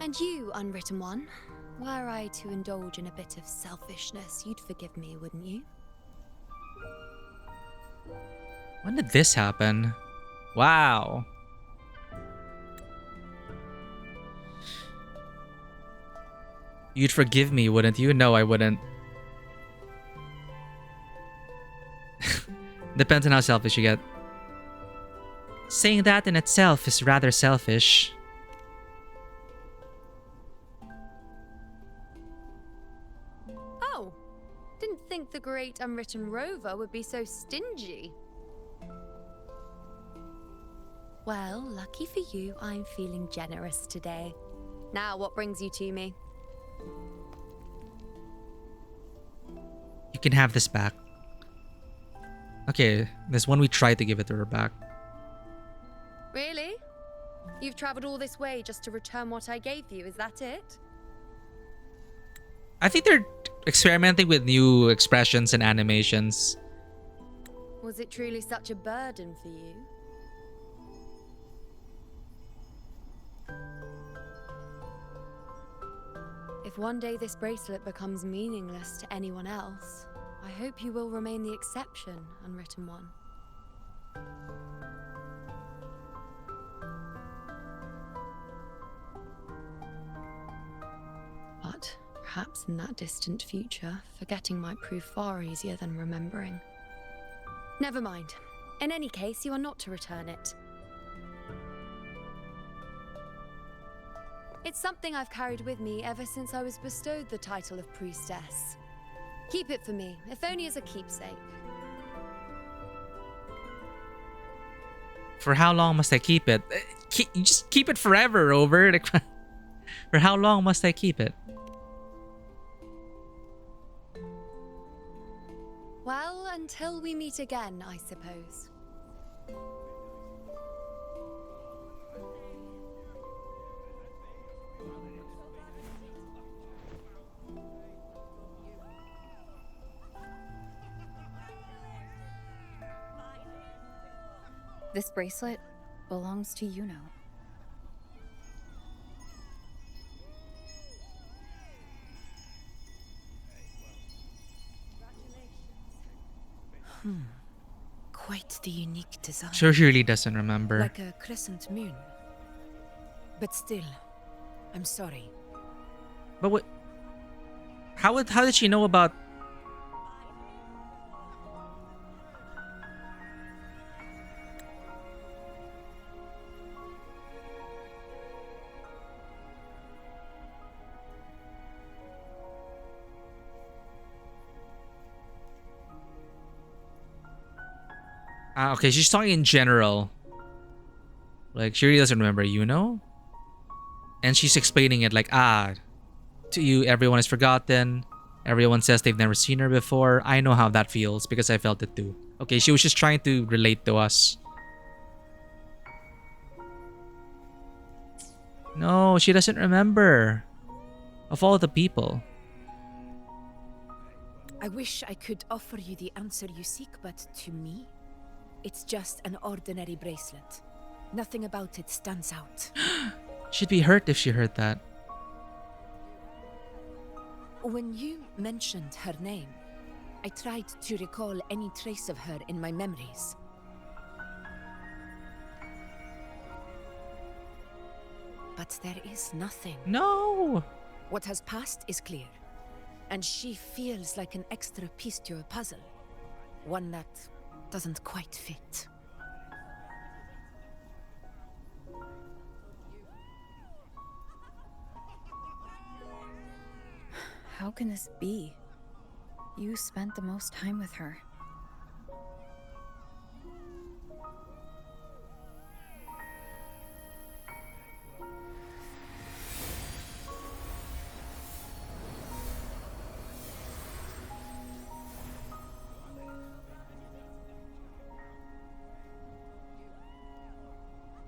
And you, unwritten one, were I to indulge in a bit of selfishness, you'd forgive me, wouldn't you? When did this happen? Wow. You'd forgive me, wouldn't you? No, I wouldn't. Depends on how selfish you get. Saying that in itself is rather selfish. Oh, didn't think the great unwritten rover would be so stingy. Well, lucky for you, I'm feeling generous today. Now, what brings you to me? You can have this back. Okay, there's one we tried to give it to her back. Really? You've traveled all this way just to return what I gave you, is that it? I think they're experimenting with new expressions and animations. Was it truly such a burden for you? If one day this bracelet becomes meaningless to anyone else, I hope you will remain the exception, unwritten one. But perhaps in that distant future, forgetting might prove far easier than remembering. Never mind. In any case, you are not to return it. It's something I've carried with me ever since I was bestowed the title of priestess. Keep it for me, if only as a keepsake. For how long must I keep it? You just keep it forever, Rover. Like, for how long must I keep it? Well, until we meet again, I suppose. This bracelet belongs to Iuno. Quite the unique design. Sure, she really doesn't remember. Like a crescent moon. But still, I'm sorry. But what? How did she know about? Okay, she's talking in general. Like, she really doesn't remember, you know? And she's explaining it like, to you, everyone is forgotten. Everyone says they've never seen her before. I know how that feels because I felt it too. Okay, she was just trying to relate to us. No, she doesn't remember. Of all the people. I wish I could offer you the answer you seek, but to me, it's just an ordinary bracelet. Nothing about it stands out. She'd be hurt if she heard that. When you mentioned her name, I tried to recall any trace of her in my memories. But there is nothing. No! What has passed is clear, and she feels like an extra piece to your puzzle. One that doesn't quite fit. How can this be? You spent the most time with her.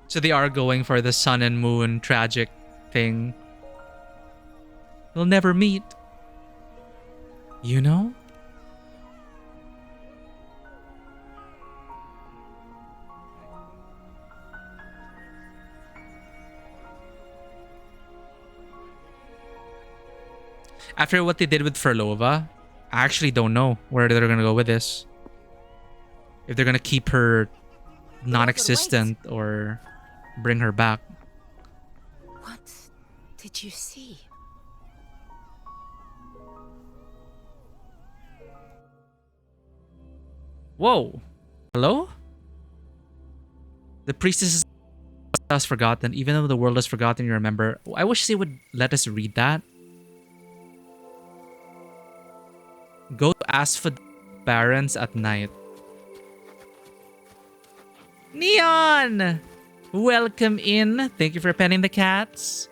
So they are going for the sun and moon tragic thing. They'll never meet. You know? After what they did with Frolova, I actually don't know where they're gonna go with this. If they're gonna keep her non-existent or bring her back. What did you see? Whoa. Hello? The priestess has forgotten. Even though the world has forgotten, you remember. I wish they would let us read that. Go to Asphodel Barrens at night. Neon! Welcome in. Thank you for petting the cats.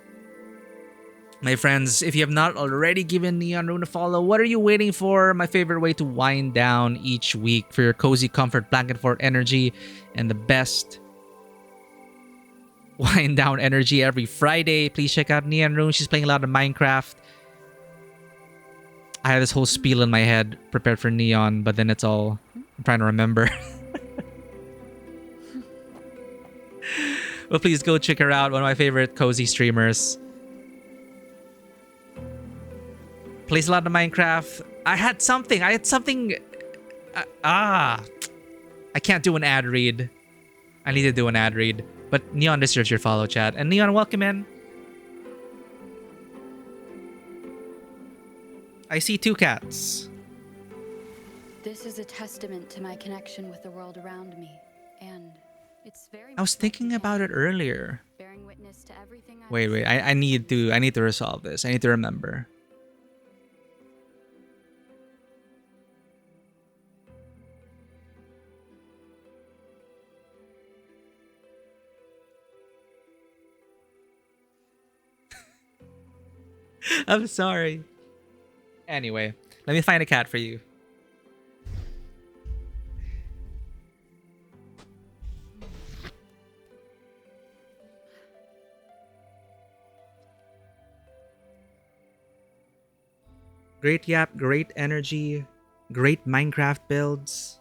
My friends, if you have not already given Neon Rune a follow, what are you waiting for? My favorite way to wind down each week for your cozy comfort blanket fort energy and the best wind down energy every Friday. Please check out Neon Rune. She's playing a lot of Minecraft. I had this whole spiel in my head prepared for Neon, but then it's all I'm trying to remember. But please go check her out. One of my favorite cozy streamers. Plays a lot of Minecraft. I had something. I can't do an ad read. I need to do an ad read. But Neon deserves your follow, chat. And Neon, welcome in. I see 2 cats. This is a testament to my connection with the world around me, and it's very. I was thinking about it earlier. Bearing witness to everything Wait. I need to resolve this. I need to remember. I'm sorry. Anyway, let me find a cat for you. Great yap, great energy, great Minecraft builds,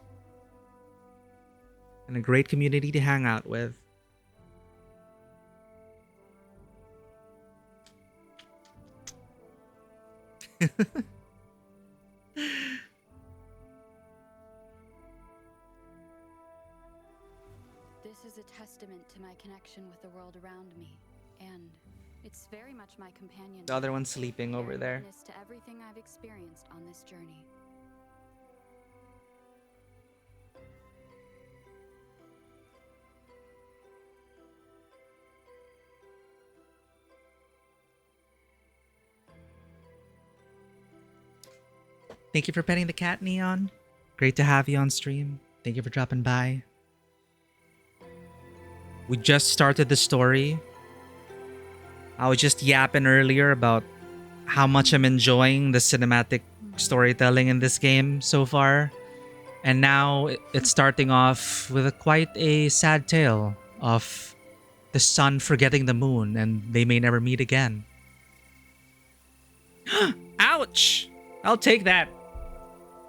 and a great community to hang out with. This is a testament to my connection with the world around me, and it's very much my companion. The other one's sleeping over there. Witness to everything I've experienced on this journey. Thank you for petting the cat, Neon. Great to have you on stream. Thank you for dropping by. We just started the story. I was just yapping earlier about how much I'm enjoying the cinematic storytelling in this game so far. And now it's starting off with quite a sad tale of the sun forgetting the moon, and they may never meet again. Ouch! I'll take that.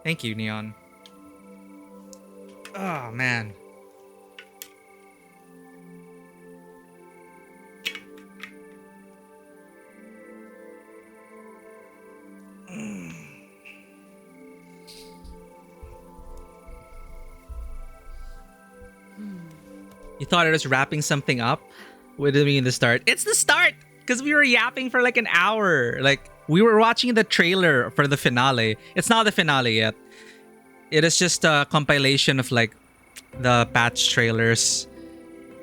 Thank you, Neon. Oh, man. You thought it was wrapping something up? What do you mean the start? It's the start! Because we were yapping for like an hour. Like, we were watching the trailer for the finale. It's not the finale yet. It is just a compilation of like the patch trailers.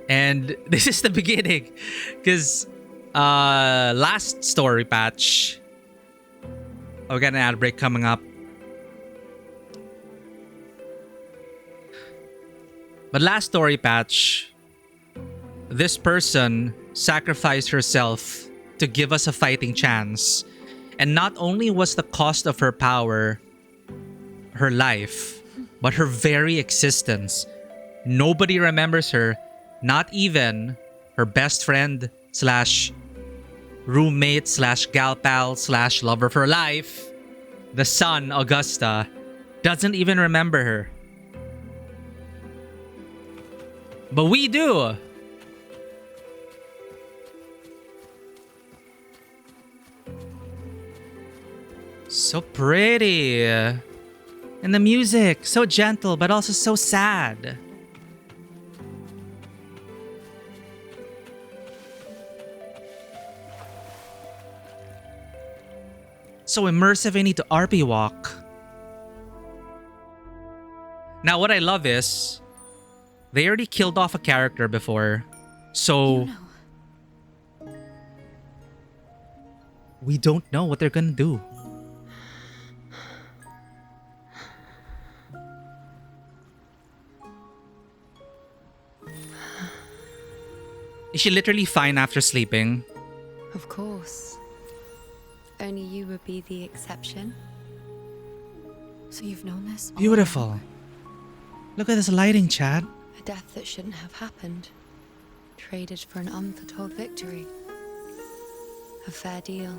And this is the beginning. Because last story patch, we got an ad break coming up. But last story patch, this person sacrificed herself to give us a fighting chance. And not only was the cost of her power her life, but her very existence. Nobody remembers her, not even her best friend slash roommate slash gal pal slash lover for life. The son, Augusta, doesn't even remember her. But we do. So pretty. And the music, so gentle, but also so sad. So immersive, I need to RP walk. Now, what I love is, they already killed off a character before. So, we don't know what they're gonna do. Is she literally fine after sleeping? Of course. Only you would be the exception. So you've known this? Beautiful. Look at this lighting, Chad. A death that shouldn't have happened. Traded for an unforetold victory. A fair deal.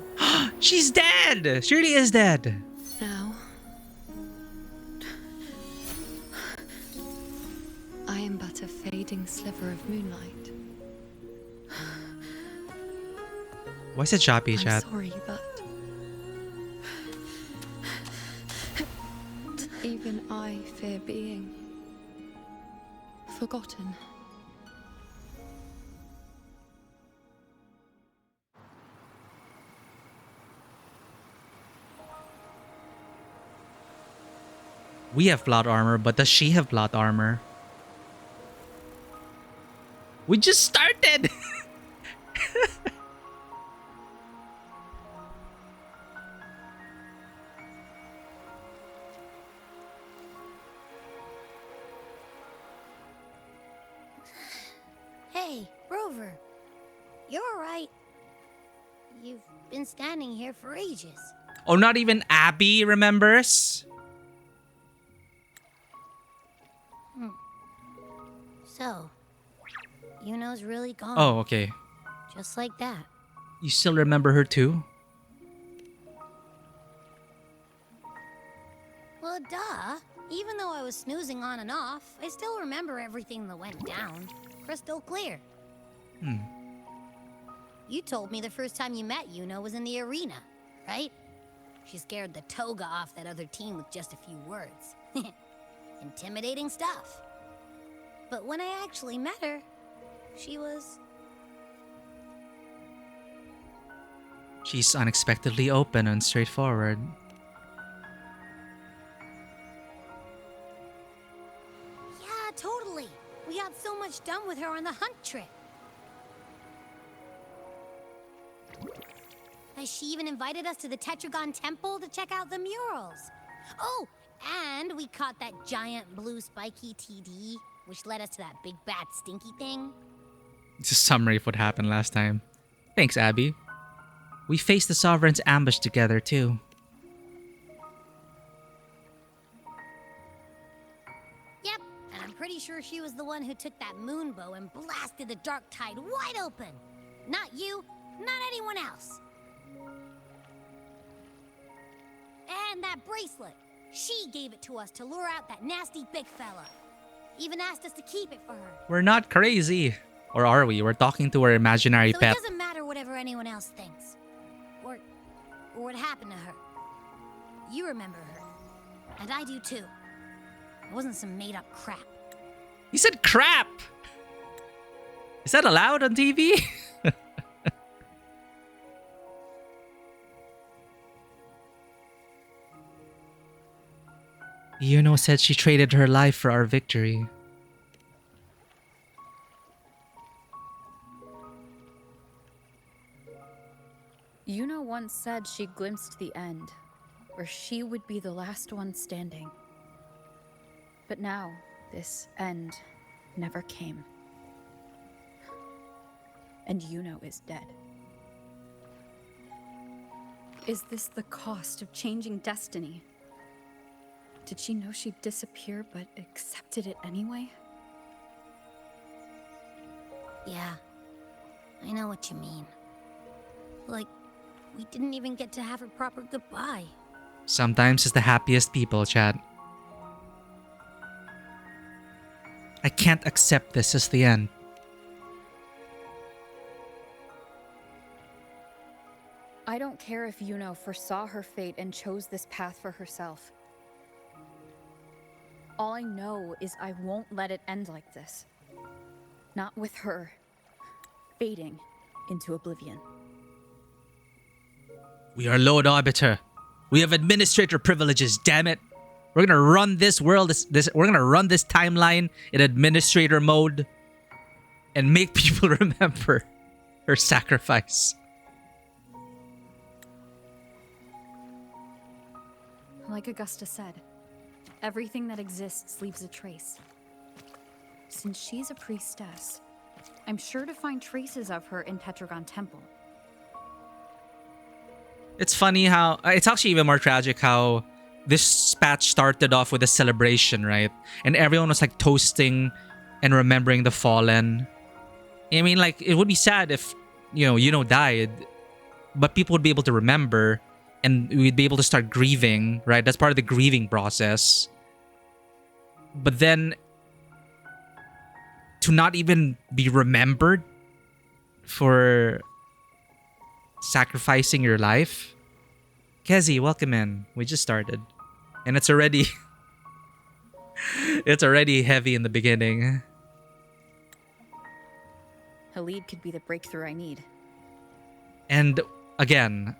She's dead! She really is dead. Now, I am but a fading sliver of moonlight. Why is it choppy, I'm Chad? sorry, but even I fear being forgotten. We have plot armor, but does she have plot armor? We just started! Hey, Rover. You're right. You've been standing here for ages. Oh, not even Abby remembers? So, Iuno's really gone. Oh, okay. Just like that. You still remember her too? Well, duh. Even though I was snoozing on and off, I still remember everything that went down. Crystal clear. You told me the first time you met Iuno was in the arena, right? She scared the toga off that other team with just a few words. Intimidating stuff. But when I actually met her, she was... She's unexpectedly open and straightforward. Yeah, totally. We got so much done with her on the hunt trip. She even invited us to the Tetragon Temple to check out the murals. Oh, and we caught that giant blue spiky TD, which led us to that big bad stinky thing. It's a summary of what happened last time. Thanks, Abby. We faced the Sovereign's ambush together, too. Yep, and I'm pretty sure she was the one who took that moonbow and blasted the Dark Tide wide open. Not you, not anyone else. And that bracelet. She gave it to us to lure out that nasty big fella. Even asked us to keep it for her. We're not crazy. Or are we? We're talking to our imaginary So pet. it doesn't matter whatever anyone else thinks. Or what happened to her. You remember her. And I do too. It wasn't some made-up crap. He said crap! Is that allowed on TV? Iuno said she traded her life for our victory. Iuno once said she glimpsed the end, where she would be the last one standing. But now, this end never came. And Iuno is dead. Is this the cost of changing destiny? Did she know she'd disappear but accepted it anyway? Yeah, I know what you mean. Like, we didn't even get to have a proper goodbye. Sometimes it's the happiest people, Chad. I can't accept this as the end. I don't care if Iuno foresaw her fate and chose this path for herself. All I know is I won't let it end like this. Not with her fading into oblivion. We are Lord Arbiter. We have administrator privileges, damn it. We're gonna run this world, we're gonna run this timeline in administrator mode and make people remember her sacrifice. Like Augusta said, everything that exists leaves a trace. Since she's a priestess, I'm sure to find traces of her in Petragon Temple. It's funny how, it's actually even more tragic how this patch started off with a celebration, right? And everyone was like toasting and remembering the fallen. I mean, like, it would be sad if, Iuno died, but people would be able to remember and we'd be able to start grieving, right? That's part of the grieving process. But then to not even be remembered for sacrificing your life. Kezi, welcome in. We just started. And it's already it's already heavy in the beginning. Halid could be the breakthrough I need. And again,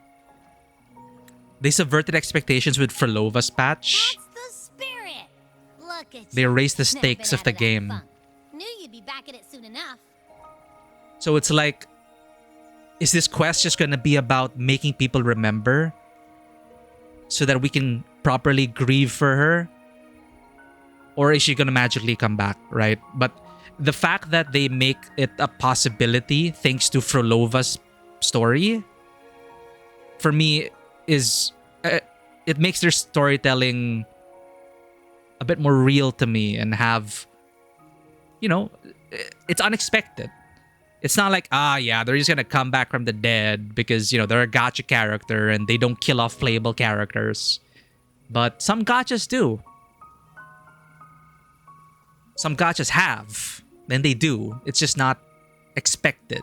they subverted expectations with Frolova's patch. That's the spirit. Look at They you, raised the snapping stakes of out the that game. funk. Knew you'd be back at it soon enough. So it's like, is this quest just gonna be about making people remember so that we can properly grieve for her? Or is she gonna magically come back, right? But the fact that they make it a possibility thanks to Frolova's story, for me, is it makes their storytelling a bit more real to me and have, it's unexpected. It's not like, yeah, they're just gonna come back from the dead because, they're a gacha character and they don't kill off playable characters. But some gachas do. Some gachas have. And they do. It's just not expected.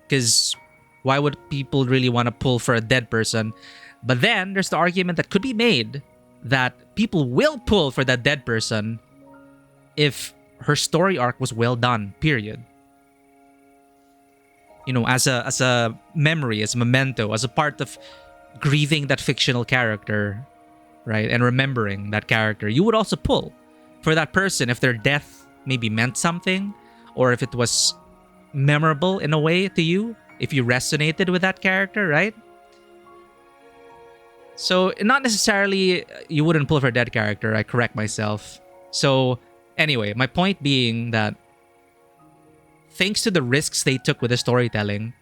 Because why would people really want to pull for a dead person? But then there's the argument that could be made that people will pull for that dead person if her story arc was well done, period. As a memory, as a memento, as a part of grieving that fictional character, right? And remembering that character, you would also pull for that person if their death maybe meant something, or if it was memorable in a way to you, if you resonated with that character, right? So not necessarily you wouldn't pull for a dead character, I correct myself. So anyway, my point being that thanks to the risks they took with the storytelling,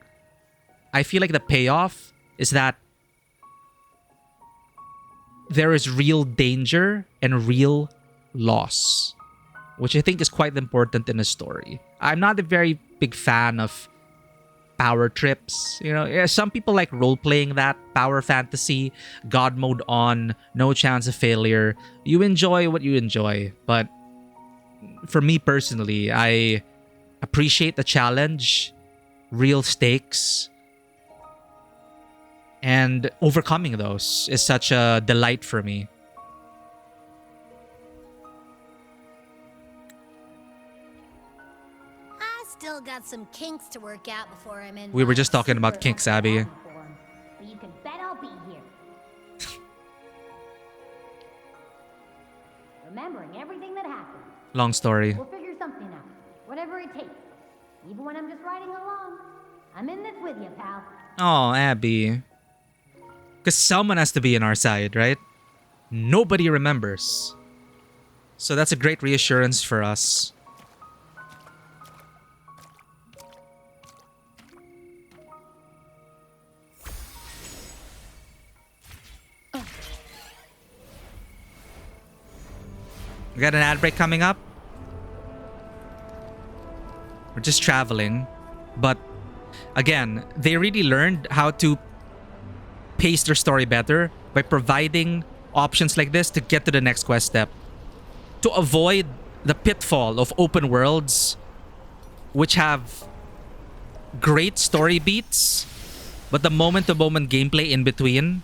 I feel like the payoff is that there is real danger and real loss, which I think is quite important in a story. I'm not a very big fan of power trips. Some people like role-playing that, power fantasy, god mode on, no chance of failure. You enjoy what you enjoy. But for me personally, I appreciate the challenge, real stakes, and overcoming those is such a delight for me. I still got some kinks to work out before I'm in. We were my just talking about super kinks, Abby. form. But you can bet I'll be here. remembering everything that happened. Long story. We'll figure something out, whatever it takes. Even when I'm just riding along. I'm in this with you, pal. Oh, Abby. Because someone has to be on our side, right? Nobody remembers. So that's a great reassurance for us. We got an ad break coming up. We're just traveling. But again, they really learned how to pace their story better by providing options like this to get to the next quest step. To avoid the pitfall of open worlds, which have great story beats, but the moment-to-moment gameplay in between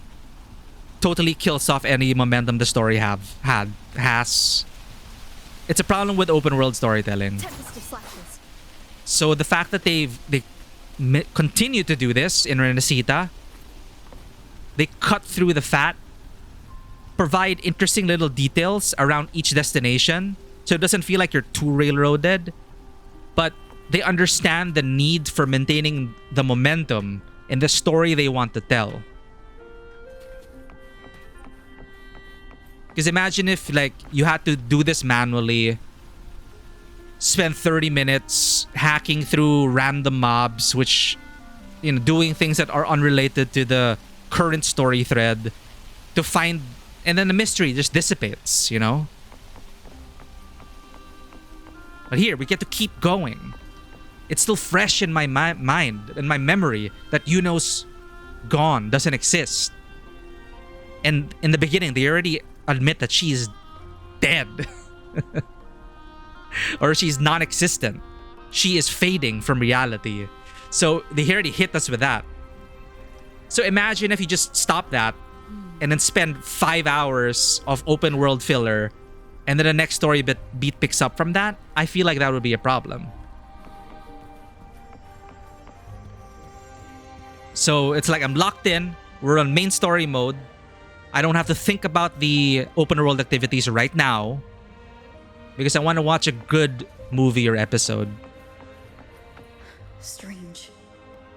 totally kills off any momentum the story has. It's a problem with open world storytelling. So the fact that they continue to do this in Renacita, they cut through the fat, provide interesting little details around each destination, so it doesn't feel like you're too railroaded, but they understand the need for maintaining the momentum in the story they want to tell. Because imagine if like you had to do this manually, spend 30 minutes hacking through random mobs, which, you know, doing things that are unrelated to the current story thread to find, and then the mystery just dissipates, you know? But here, we get to keep going. It's still fresh in my mind, in my memory, that Iuno's gone, doesn't exist. And in the beginning, they already admit that she's dead. Or she's non-existent. She is fading from reality. So they already hit us with that. So imagine if you just stop that and then spend 5 hours of open world filler, and then the next story beat picks up from that. I feel like that would be a problem. So it's like I'm locked in. We're on main story mode. I don't have to think about the open world activities right now because I want to watch a good movie or episode. Strange.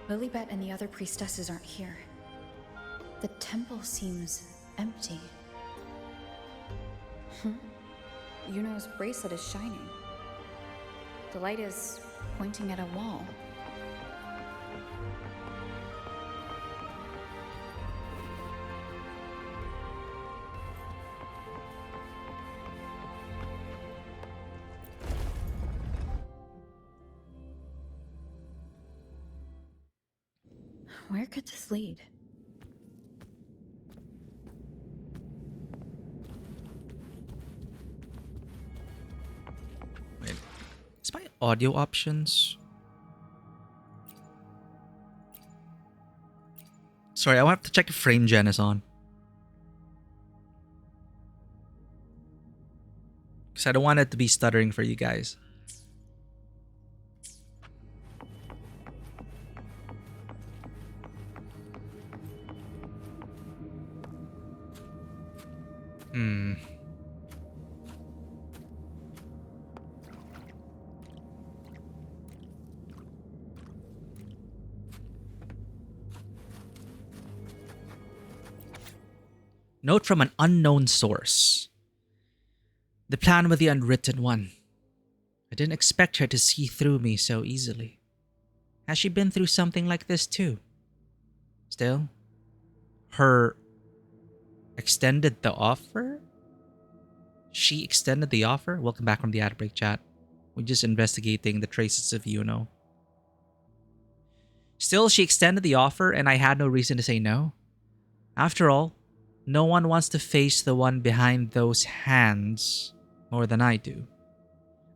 Lilibet and the other priestesses aren't here. The temple seems empty. Iuno's bracelet is shining. The light is pointing at a wall. Where could this lead? Wait, is my audio options? Sorry, I have to check if frame gen is on. Because I don't want it to be stuttering for you guys. Note from an unknown source. The plan with the Unwritten One. I didn't expect her to see through me so easily. Has she been through something like this too? Still, her extended the offer? She extended the offer? Welcome back from the ad break chat. We're just investigating the traces of Iuno. Still, she extended the offer and I had no reason to say no. After all, no one wants to face the one behind those hands more than I do.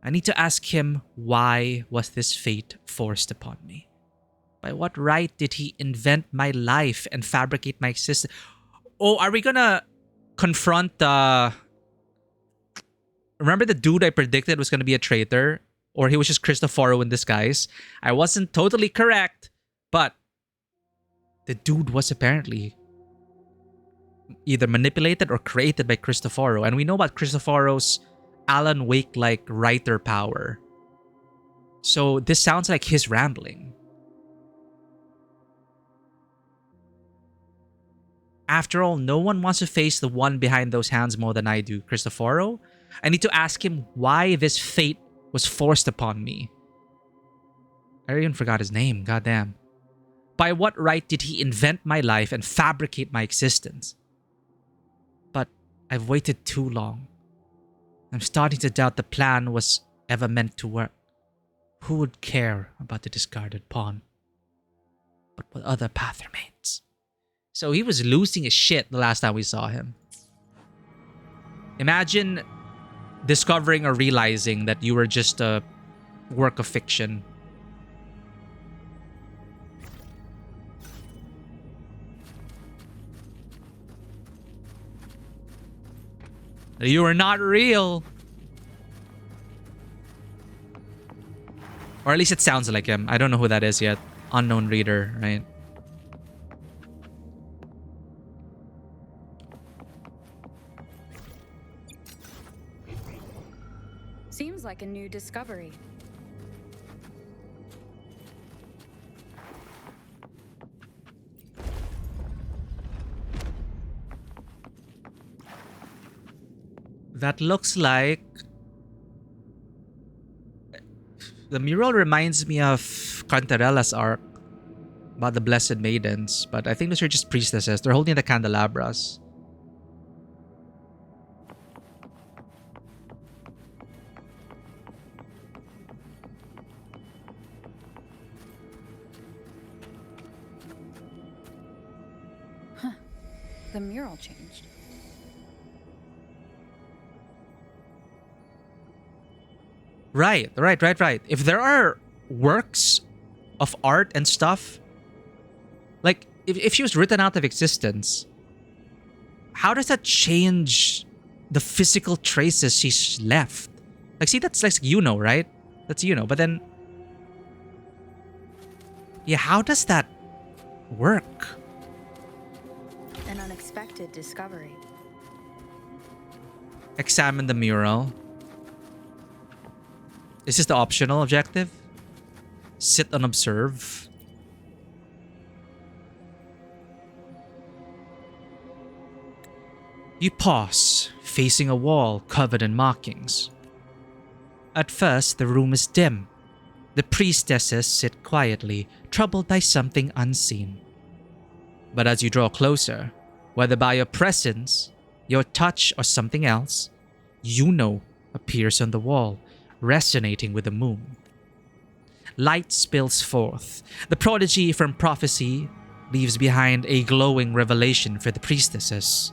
I need to ask him, why was this fate forced upon me? By what right did he invent my life and fabricate my existence? Oh, are we gonna confront remember the dude I predicted was gonna be a traitor? Or he was just Cristoforo in disguise? I wasn't totally correct, but the dude was apparently either manipulated or created by Cristoforo. And we know about Cristoforo's Alan Wake-like writer power. So this sounds like his rambling. After all, no one wants to face the one behind those hands more than I do, Cristoforo. I need to ask him why this fate was forced upon me. I even forgot his name, goddamn. By what right did he invent my life and fabricate my existence? But I've waited too long. I'm starting to doubt the plan was ever meant to work. Who would care about the discarded pawn? But what other path remains? So he was losing his shit the last time we saw him. Imagine discovering or realizing that you were just a work of fiction. You are not real. Or at least it sounds like him. I don't know who that is yet. Unknown reader, right? Seems like a new discovery. That looks like... The mural reminds me of Cantarella's arc about the Blessed Maidens, but I think those are just priestesses. They're holding the candelabras. Huh. The mural changed. Right. If there are works of art and stuff, like if she was written out of existence, how does that change the physical traces she's left? Like, see, that's like Iuno, right? That's Iuno. But then, yeah, how does that work? An unexpected discovery. Examine the mural. Is this the optional objective? Sit and observe. You pause, facing a wall covered in markings. At first, the room is dim. The priestesses sit quietly, troubled by something unseen. But as you draw closer, whether by your presence, your touch, or something else, Iuno appears on the wall, resonating with the moon. Light spills forth. The prodigy from prophecy leaves behind a glowing revelation for the priestesses.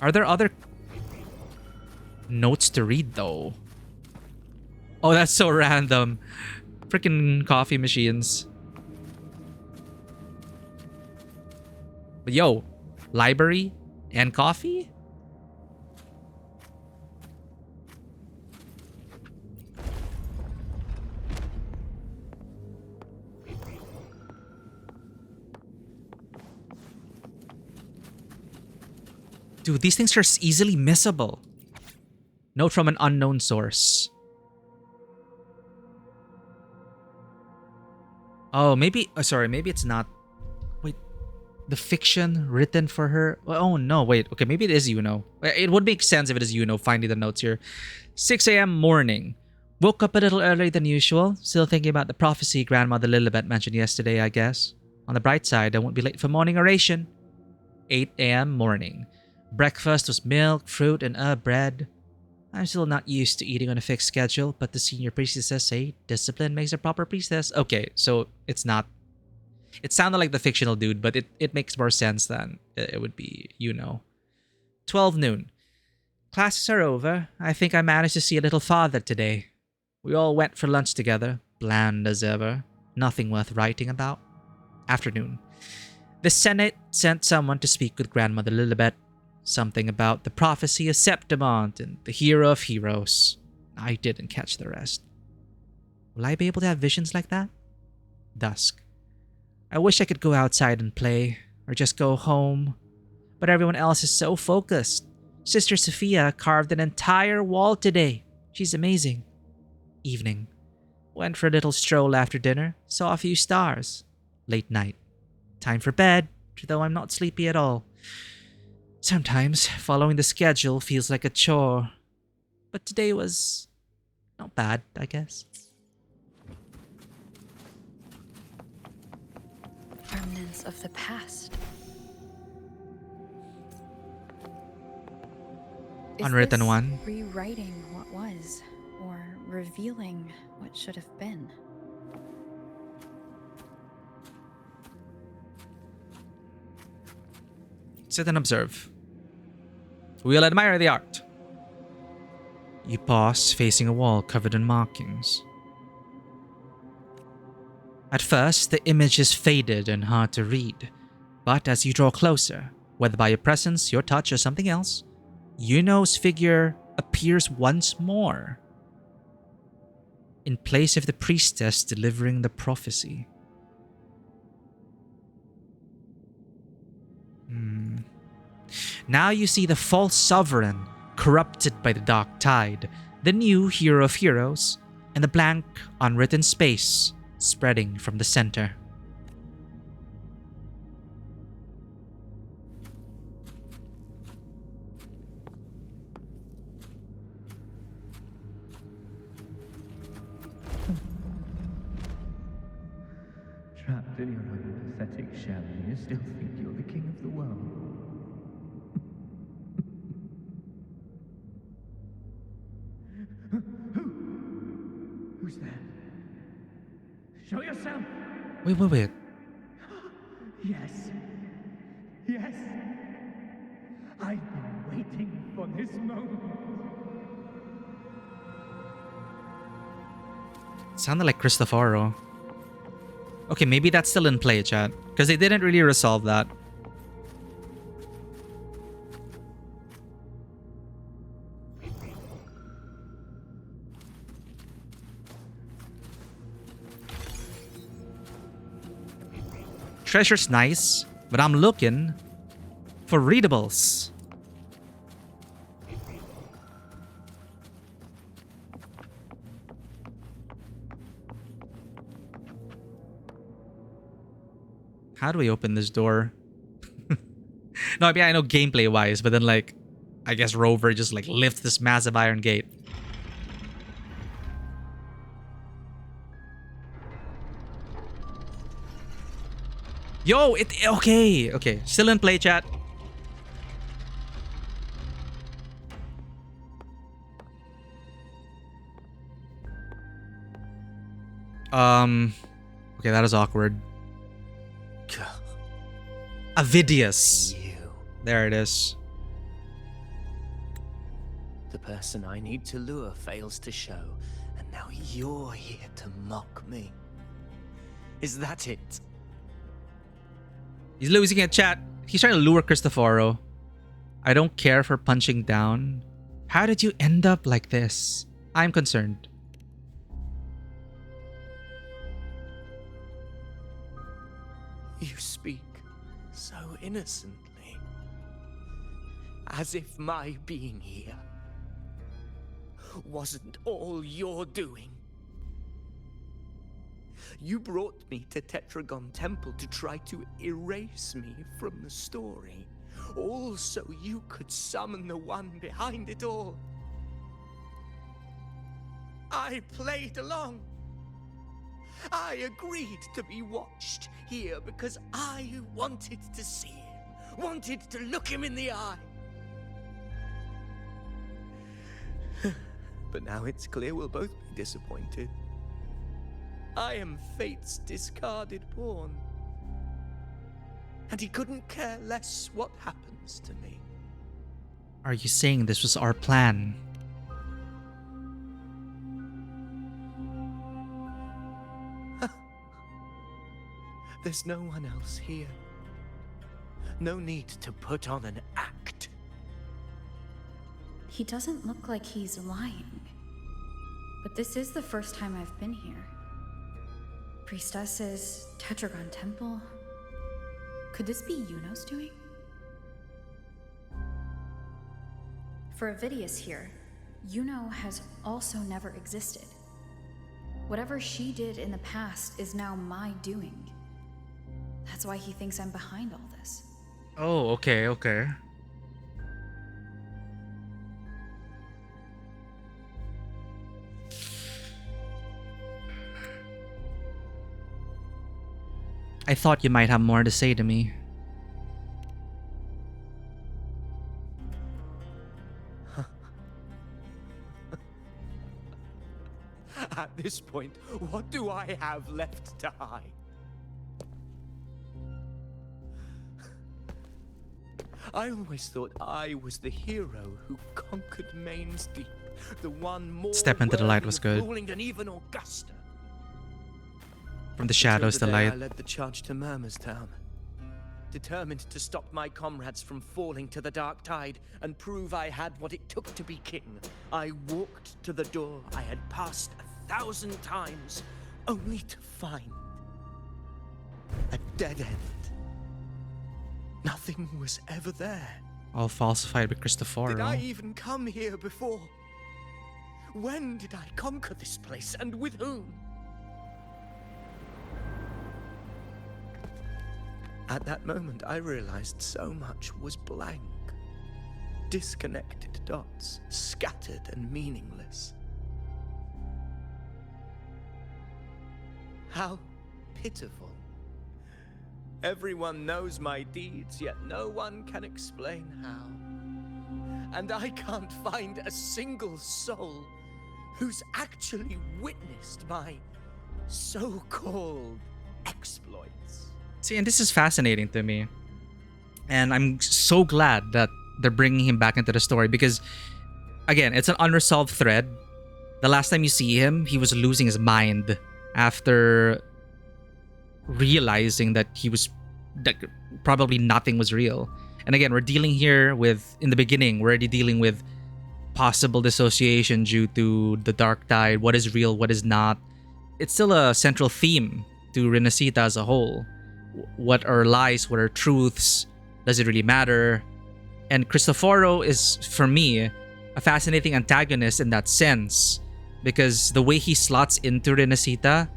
Are there other notes to read though? Oh, that's so random. Freaking coffee machines. But yo, library and coffee? Dude, these things are easily missable. Note from an unknown source. Oh, maybe... Oh, sorry, maybe it's not... Wait. The fiction written for her? Oh, no, wait. Okay, maybe it is Iuno. It would make sense if it is Iuno, finding the notes here. 6 a.m. morning. Woke up a little earlier than usual. Still thinking about the prophecy Grandmother Lilibet mentioned yesterday, I guess. On the bright side, I won't be late for morning oration. 8 a.m. morning. Breakfast was milk, fruit, and bread. I'm still not used to eating on a fixed schedule, but the senior priestesses say discipline makes a proper priestess. Okay, so it's not... It sounded like the fictional dude, but it makes more sense than it would be, 12 noon. Classes are over. I think I managed to see a little father today. We all went for lunch together. Bland as ever. Nothing worth writing about. Afternoon. The Senate sent someone to speak with Grandmother Lilibet. Something about the prophecy of Septimont and the hero of heroes. I didn't catch the rest. Will I be able to have visions like that? Dusk. I wish I could go outside and play, or just go home. But everyone else is so focused. Sister Sophia carved an entire wall today. She's amazing. Evening. Went for a little stroll after dinner, saw a few stars. Late night. Time for bed, though I'm not sleepy at all. Sometimes following the schedule feels like a chore. But today was not bad, I guess. Remnants of the past. Unwritten Is this one. rewriting what was, or revealing what should have been? Sit and observe. We'll admire the art. You pause, facing a wall covered in markings. At first, the image is faded and hard to read, but as you draw closer, whether by your presence, your touch, or something else, Iuno's figure appears once more, in place of the priestess delivering the prophecy. Now you see the false sovereign, corrupted by the dark tide, the new hero of heroes, and the blank, unwritten space spreading from the center. Trapped in your own pathetic shell, and you still think you're the king of the world. Who's there? Show yourself! Wait. Yes. Yes. I've been waiting for this moment. Sounded like Cristoforo. Okay, maybe that's still in play, chat. Because they didn't really resolve that. Treasure's nice, but I'm looking for readables. How do we open this door? No, I mean, I know gameplay wise, but then like, I guess Rover just like lifts this massive iron gate. Yo, okay. Still in play, chat. Okay, that is awkward. Avidius. There it is. The person I need to lure fails to show, and now you're here to mock me. Is that it? He's losing at chat. He's trying to lure Cristoforo. I don't care for punching down. How did you end up like this? I'm concerned. You speak so innocently, as if my being here wasn't all you're doing. You brought me to Tetragon Temple to try to erase me from the story, all so you could summon the one behind it all. I played along. I agreed to be watched here because I wanted to see him, wanted to look him in the eye. But now it's clear we'll both be disappointed. I am fate's discarded pawn. And he couldn't care less what happens to me. Are you saying this was our plan? There's no one else here. No need to put on an act. He doesn't look like he's lying. But this is the first time I've been here. Priestesses, Tetragon Temple. Could this be Iuno's doing? For Avidius here, Iuno has also never existed. Whatever she did in the past is now my doing. That's why he thinks I'm behind all this. Oh, okay, okay. I thought you might have more to say to me. At this point, what do I have left to hide? I always thought I was the hero who conquered Main's Deep, the one more Step into the light was worthy of good. ruling than even Augusta. From the shadows to Until the day light. I led the charge to Murmur's Town, determined to stop my comrades from falling to the dark tide and prove I had what it took to be king. I walked to the door I had passed 1,000 times, only to find a dead end. Nothing was ever there. All falsified with Did I Cristoforo. even come here before? When did I conquer this place, and with whom? At that moment, I realized so much was blank. Disconnected dots, scattered and meaningless. How pitiful. Everyone knows my deeds, yet no one can explain how. And I can't find a single soul who's actually witnessed my so-called exploits. See, and this is fascinating to me. And I'm so glad that they're bringing him back into the story because, again, it's an unresolved thread. The last time you see him, he was losing his mind after realizing that probably nothing was real. And again, we're dealing here with, in the beginning, we're already dealing with possible dissociation due to the dark tide, what is real, what is not. It's still a central theme to Renacita as a whole. What are lies, what are truths, does it really matter? And Cristoforo is, for me, a fascinating antagonist in that sense, because the way he slots into Renacita,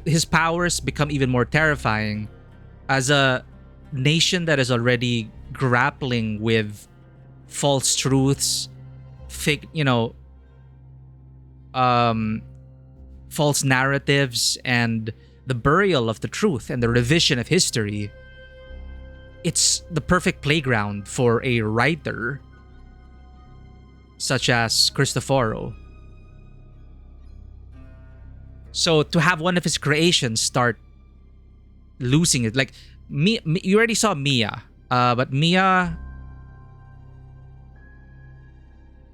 his powers become even more terrifying. As a nation that is already grappling with false truths, false narratives, and the burial of the truth and the revision of history, it's the perfect playground for a writer such as Cristoforo. So to have one of his creations start losing it, like you already saw Mia, but Mia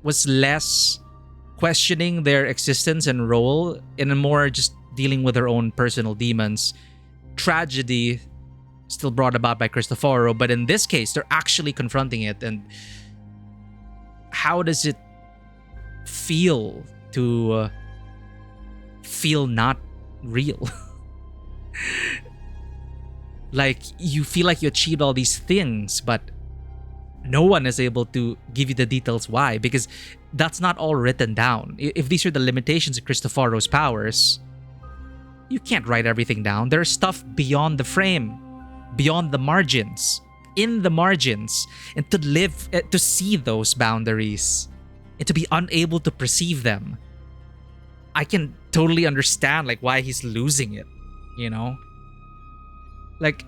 was less questioning their existence and role and more just dealing with her own personal demons. Tragedy still brought about by Cristoforo, but in this case, they're actually confronting it. And how does it feel to feel not real? Like, you feel like you achieved all these things, but no one is able to give you the details why, because that's not all written down. If these are the limitations of Cristoforo's powers, you can't write everything down. There's stuff beyond the frame, beyond the margins, in the margins, and to see those boundaries and to be unable to perceive them, I can totally understand like why he's losing it, you know? Like,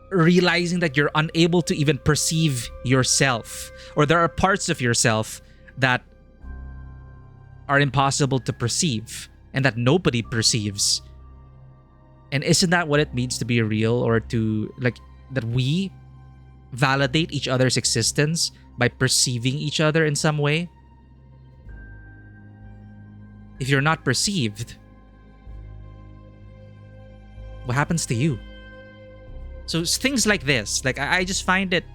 realizing that you're unable to even perceive yourself, or there are parts of yourself that are impossible to perceive and that nobody perceives. And isn't that what it means to be real, or to, like, that we validate each other's existence by perceiving each other in some way? If you're not perceived, what happens to you? So things like this, like, I just find it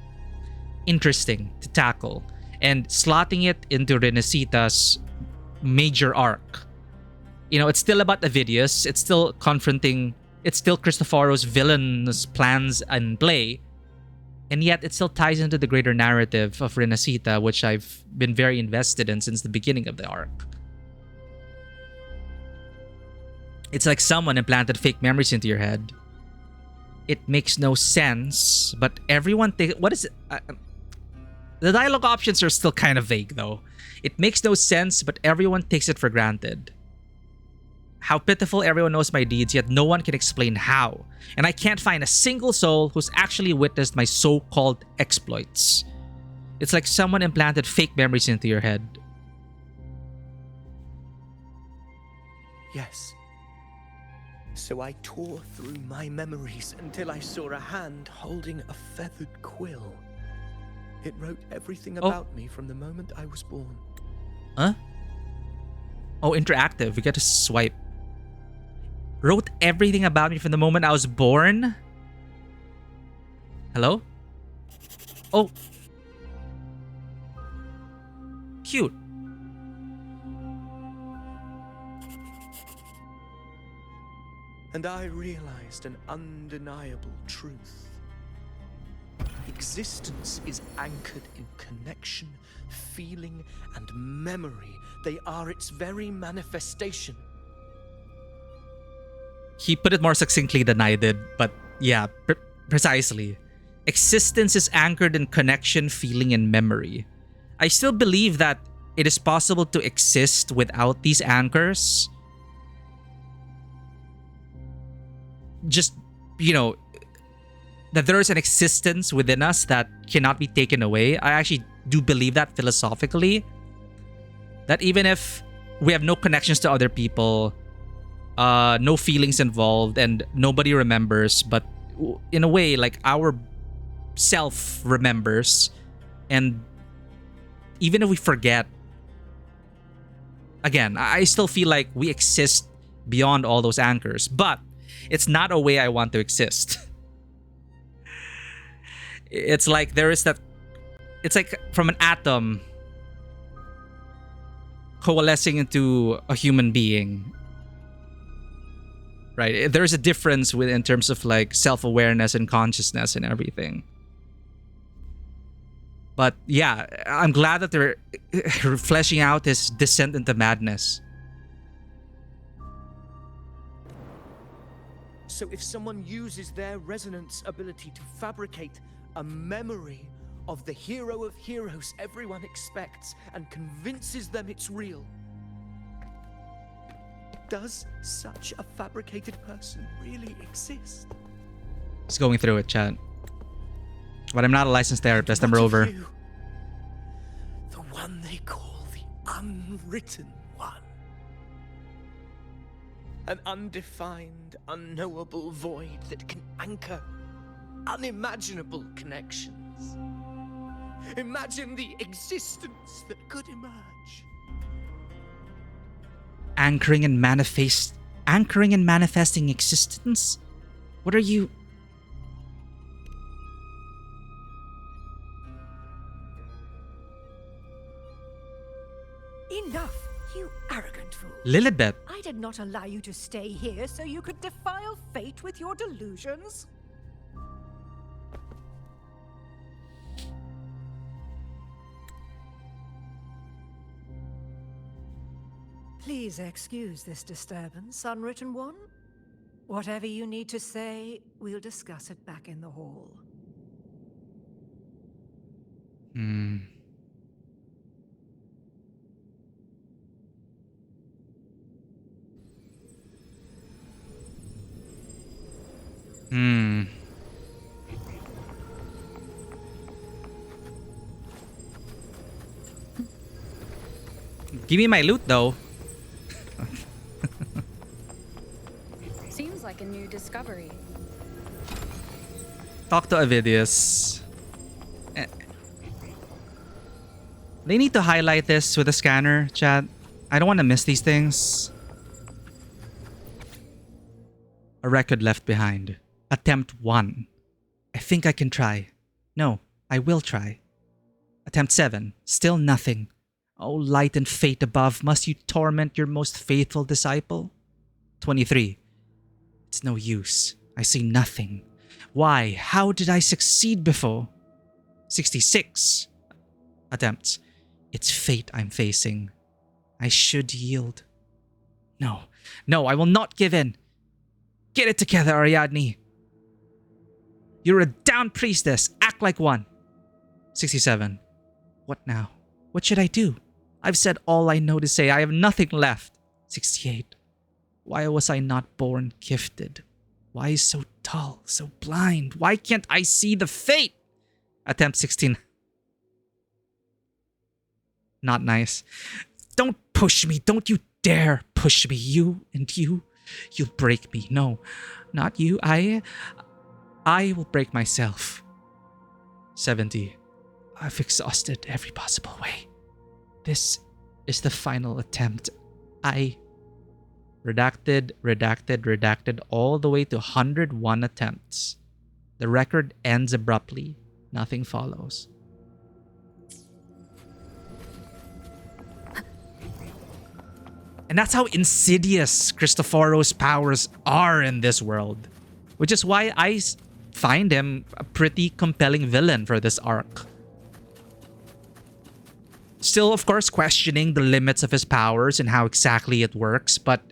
interesting to tackle, and slotting it into Renacita's major arc. You know, it's still about Avidius. It's still confronting. It's still Cristoforo's villainous plans and play. And yet it still ties into the greater narrative of Renacita, which I've been very invested in since the beginning of the arc. It's like someone implanted fake memories into your head. It makes no sense, but everyone thinks... What is it? The dialogue options are still kind of vague, though. It makes no sense, but everyone takes it for granted. How pitiful, everyone knows my deeds, yet no one can explain how. And I can't find a single soul who's actually witnessed my so-called exploits. It's like someone implanted fake memories into your head. Yes. So I tore through my memories until I saw a hand holding a feathered quill. It wrote everything about me from the moment I was born. Huh? Oh, interactive. We get to swipe. Wrote everything about me from the moment I was born? Hello? Oh. Cute. And I realized an undeniable truth. Existence is anchored in connection, feeling, and memory. They are its very manifestation. He put it more succinctly than I did, but yeah, precisely. Existence is anchored in connection, feeling, and memory. I still believe that it is possible to exist without these anchors. Just, you know, that there is an existence within us that cannot be taken away. I actually do believe that philosophically. That even if we have no connections to other people, no feelings involved, and nobody remembers, but in a way, like, our self remembers, and even if we forget, again, I still feel like we exist beyond all those anchors, but it's not a way I want to exist. It's like there is that... It's like from an atom coalescing into a human being. Right? There's a difference in terms of like self-awareness and consciousness and everything. But yeah, I'm glad that they're fleshing out his descent into madness. So if someone uses their resonance ability to fabricate a memory of the hero of heroes everyone expects and convinces them it's real, does such a fabricated person really exist? Just going through it, chat. But I'm not a licensed therapist, I'm What of Rover. you? The one they call the unwritten one. An undefined, unknowable void that can anchor unimaginable connections. Imagine the existence that could emerge. Anchoring and manifesting existence? What are you... Enough, you arrogant fool. Lilibet? I did not allow you to stay here so you could defile fate with your delusions. Please excuse this disturbance, Unwritten One. Whatever you need to say, we'll discuss it back in the hall. Hmm. Hmm. Give me my loot, though. Seems like a new discovery. Talk to Avidius. They need to highlight this with a scanner, chat. I don't want to miss these things. A record left behind. Attempt 1. I think I can try. No, I will try. Attempt 7. Still nothing. O light and fate above, must you torment your most faithful disciple? 23. It's no use. I see nothing. Why? How did I succeed before? 66. Attempts. It's fate I'm facing. I should yield. No. No, I will not give in. Get it together, Ariadne. You're a down priestess. Act like one. 67. What now? What should I do? I've said all I know to say. I have nothing left. 68. Why was I not born gifted? Why so dull, so blind? Why can't I see the fate? Attempt 16. Not nice. Don't push me. Don't you dare push me. You and you. You'll break me. No, not you. I will break myself. 70. I've exhausted every possible way. This is the final attempt. Redacted all the way to 101 attempts. The record ends abruptly. Nothing follows. And that's how insidious Cristoforo's powers are in this world. Which is why I find him a pretty compelling villain for this arc. Still, of course, questioning the limits of his powers and how exactly it works, but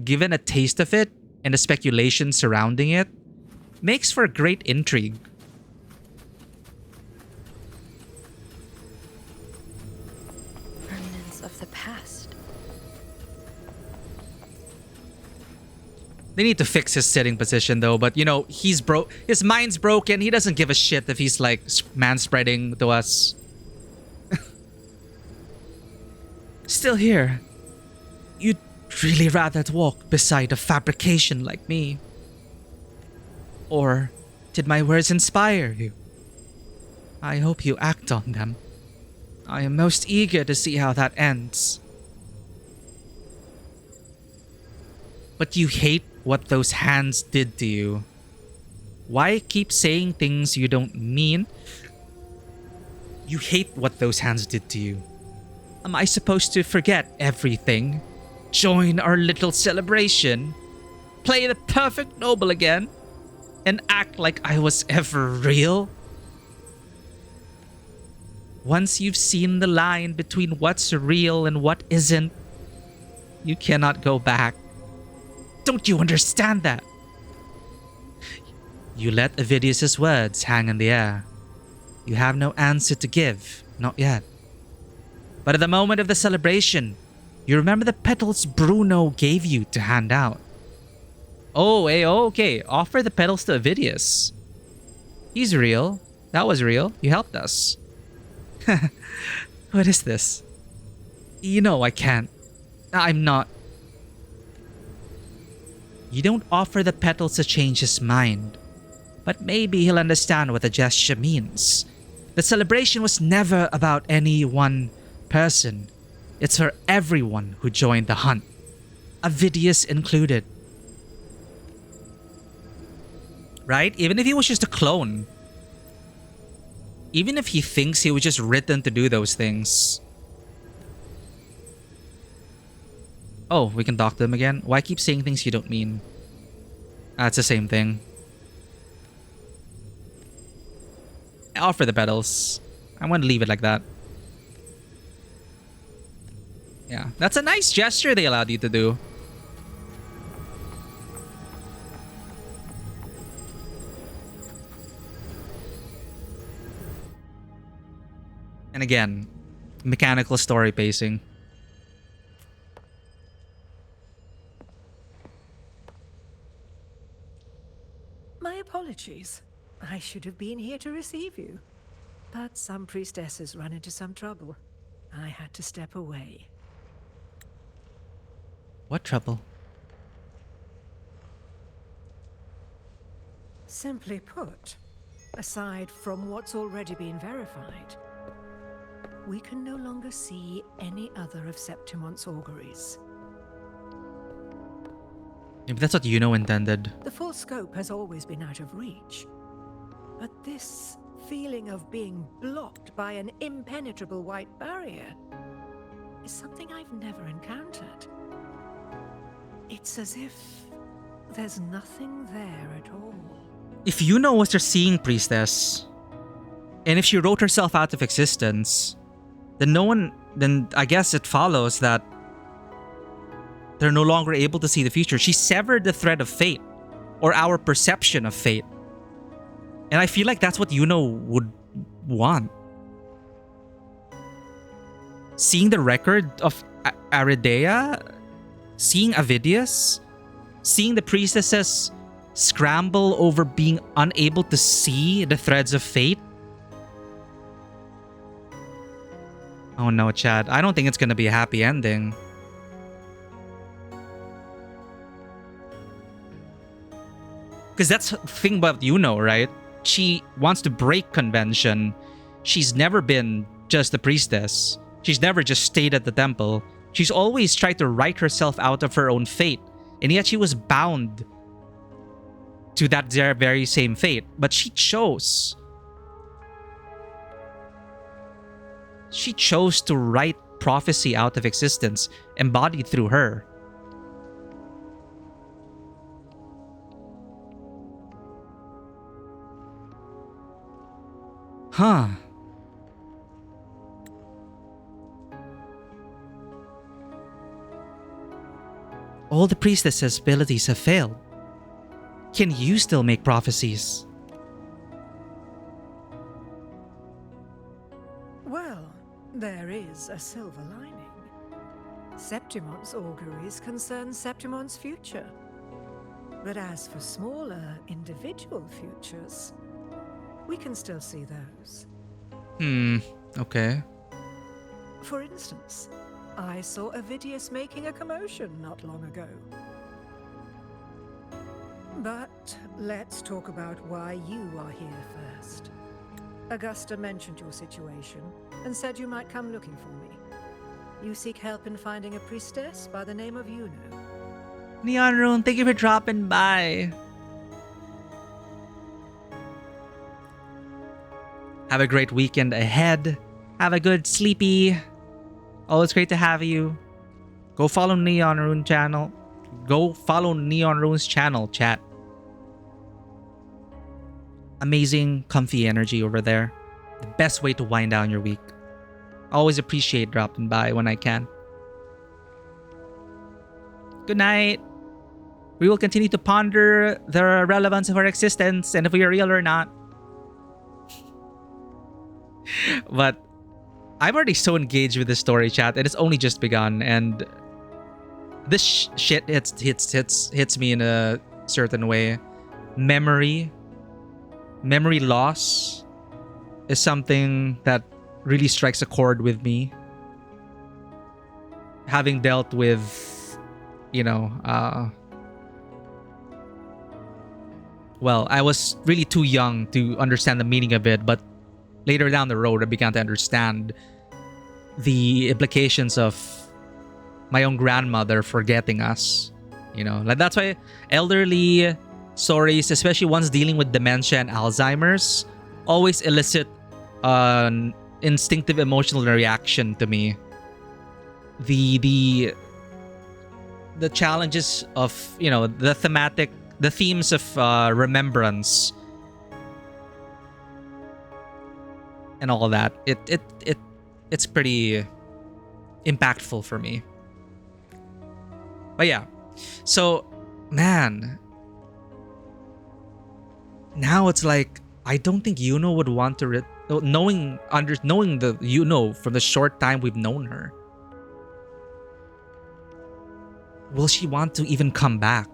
given a taste of it and the speculation surrounding it, makes for great intrigue. Remnants of the past. They need to fix his sitting position though, but you know, his mind's broken. He doesn't give a shit if he's like manspreading to us. Still here. You'd really rather walk beside a fabrication like me? Or did my words inspire you? I hope you act on them. I am most eager to see how that ends. But you hate what those hands did to you. Why keep saying things you don't mean? You hate what those hands did to you. Am I supposed to forget everything? Join our little celebration? Play the perfect noble again? And act like I was ever real? Once you've seen the line between what's real and what isn't, you cannot go back. Don't you understand that? You let Avidius's words hang in the air. You have no answer to give, not yet. But at the moment of the celebration, you remember the petals Bruno gave you to hand out. Oh, okay. Offer the petals to Avidius. He's real. That was real. You helped us. What is this? You know I can't. I'm not. You don't offer the petals to change his mind. But maybe he'll understand what the gesture means. The celebration was never about any one person. It's for everyone who joined the hunt. Avidius included. Right? Even if he was just a clone. Even if he thinks he was just written to do those things. Oh, we can talk to him again? Why keep saying things you don't mean? It's the same thing. Offer the petals. I'm going to leave it like that. Yeah, that's a nice gesture they allowed you to do. And again, mechanical story pacing. My apologies. I should have been here to receive you. But some priestesses run into some trouble. I had to step away. What trouble? Simply put, aside from what's already been verified, we can no longer see any other of Septimon's auguries. Maybe that's what Iuno intended. The full scope has always been out of reach. But this feeling of being blocked by an impenetrable white barrier, is something I've never encountered. It's as if there's nothing there at all. If Iuno was her seeing priestess, and if she wrote herself out of existence, then I guess it follows that they're no longer able to see the future. She severed the thread of fate, or our perception of fate. And I feel like that's what Iuno would want. Seeing the record of Aridea, seeing Avidius, seeing the priestesses scramble over being unable to see the threads of fate. Oh no, Chad. I don't think it's gonna be a happy ending. Because that's the thing about Iuno, right? She wants to break convention. She's never been just a priestess. She's never just stayed at the temple. She's always tried to write herself out of her own fate. And yet she was bound to that very same fate. But she chose. She chose to write prophecy out of existence, embodied through her. Huh. All the priestess's abilities have failed. Can you still make prophecies? Well, there is a silver lining. Septimon's auguries concern Septimon's future. But as for smaller, individual futures, we can still see those. Okay. For instance, I saw Avidius making a commotion not long ago. But let's talk about why you are here first. Augusta mentioned your situation and said you might come looking for me. You seek help in finding a priestess by the name of Iuno. Neon Rune, thank you for dropping by. Have a great weekend ahead. Have a good sleepy. Always great to have you. Go follow Neon Rune channel. Go follow Neon Rune's channel, chat. Amazing, comfy energy over there. The best way to wind down your week. Always appreciate dropping by when I can. Good night. We will continue to ponder the relevance of our existence and if we are real or not. But I'm already so engaged with this story, chat, and it's only just begun. And this shit hits me in a certain way. Memory loss is something that really strikes a chord with me. Having dealt with, well, I was really too young to understand the meaning of it, but later down the road, I began to understand the implications of my own grandmother forgetting us. Like that's why elderly stories, especially ones dealing with dementia and Alzheimer's, always elicit an instinctive emotional reaction to me. The challenges of, the themes of remembrance and all that, it's pretty impactful for me. But yeah, so man, now it's like I don't think Iuno would want to knowing the Iuno from the short time we've known her. Will she want to even come back?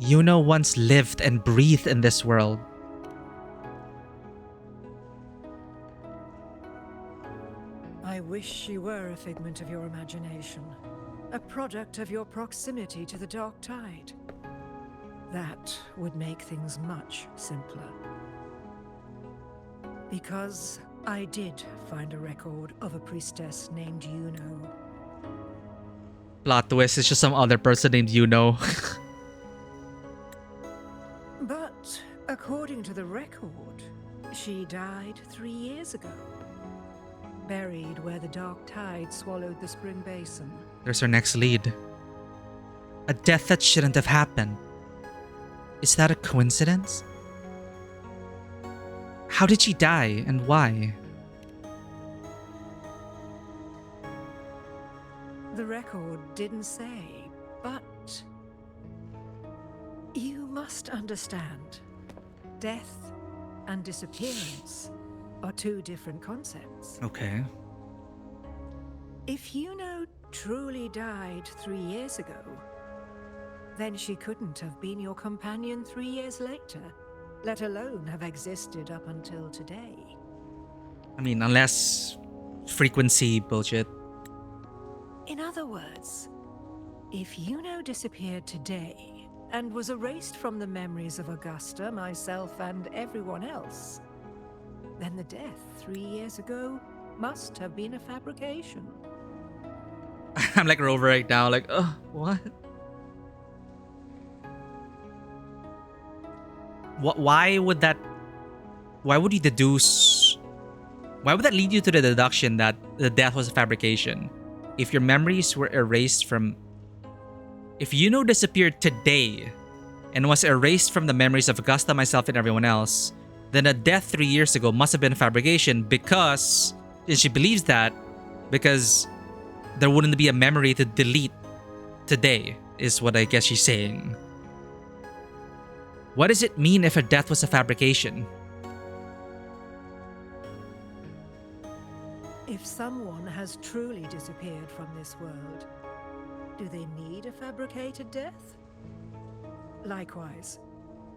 Iuno once lived and breathed in this world. I wish she were a figment of your imagination, a product of your proximity to the dark tide. That would make things much simpler. Because I did find a record of a priestess named Iuno. Plot twist, it's just some other person named Iuno. But according to the record, she died 3 years ago. Buried where the dark tide swallowed the spring basin. There's our next lead. A death that shouldn't have happened. Is that a coincidence? How did she die and why? The record didn't say, but you must understand. Death and disappearance are two different concepts. Okay. If Iuno truly died 3 years ago, then she couldn't have been your companion 3 years later, let alone have existed up until today. I mean, unless frequency bullshit. In other words, if Iuno disappeared today and was erased from the memories of Augusta, myself, and everyone else, then the death 3 years ago must have been a fabrication. I'm like Rover right now, like, what? Why would that... Why would you deduce... Why would that lead you to the deduction that the death was a fabrication? If your memories were erased from... If Iuno disappeared today and was erased from the memories of Augusta, myself, and everyone else, then a death 3 years ago must have been a fabrication because... And she believes that because there wouldn't be a memory to delete today, is what I guess she's saying. What does it mean if a death was a fabrication? If someone has truly disappeared from this world, do they need a fabricated death? Likewise,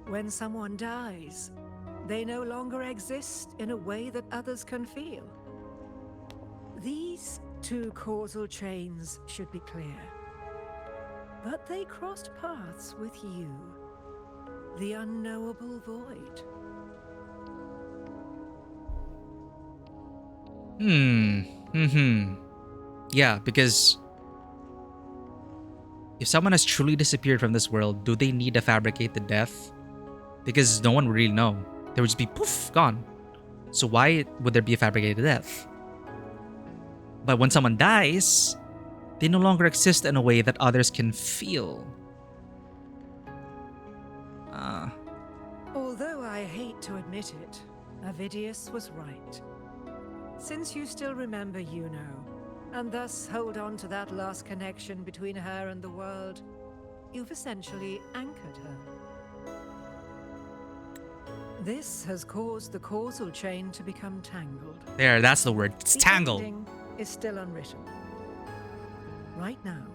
when someone dies, they no longer exist in a way that others can feel. These two causal chains should be clear. But they crossed paths with you, the unknowable void. Yeah, because if someone has truly disappeared from this world, do they need to fabricate the death? Because no one would really know. They would just be poof, gone. So why would there be a fabricated death? But when someone dies, they no longer exist in a way that others can feel. Although I hate to admit it, Avidius was right. Since you still remember Iuno, and thus hold on to that last connection between her and the world, you've essentially anchored her. This has caused the causal chain to become tangled. There, that's the word. It's The tangled. ending is still unwritten. Right now,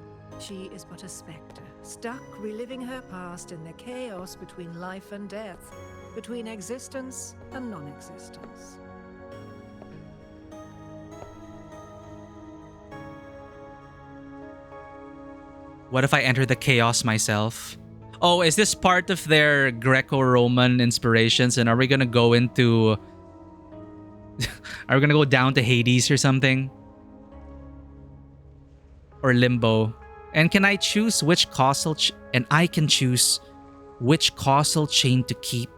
she is but a specter, stuck reliving her past in the chaos between life and death, between existence and non-existence. What if I enter the chaos myself? Oh, is this part of their Greco-Roman inspirations? And are we gonna go into... Are we gonna go down to Hades or something? Or Limbo? And can I choose which causal... And I can choose which causal chain to keep.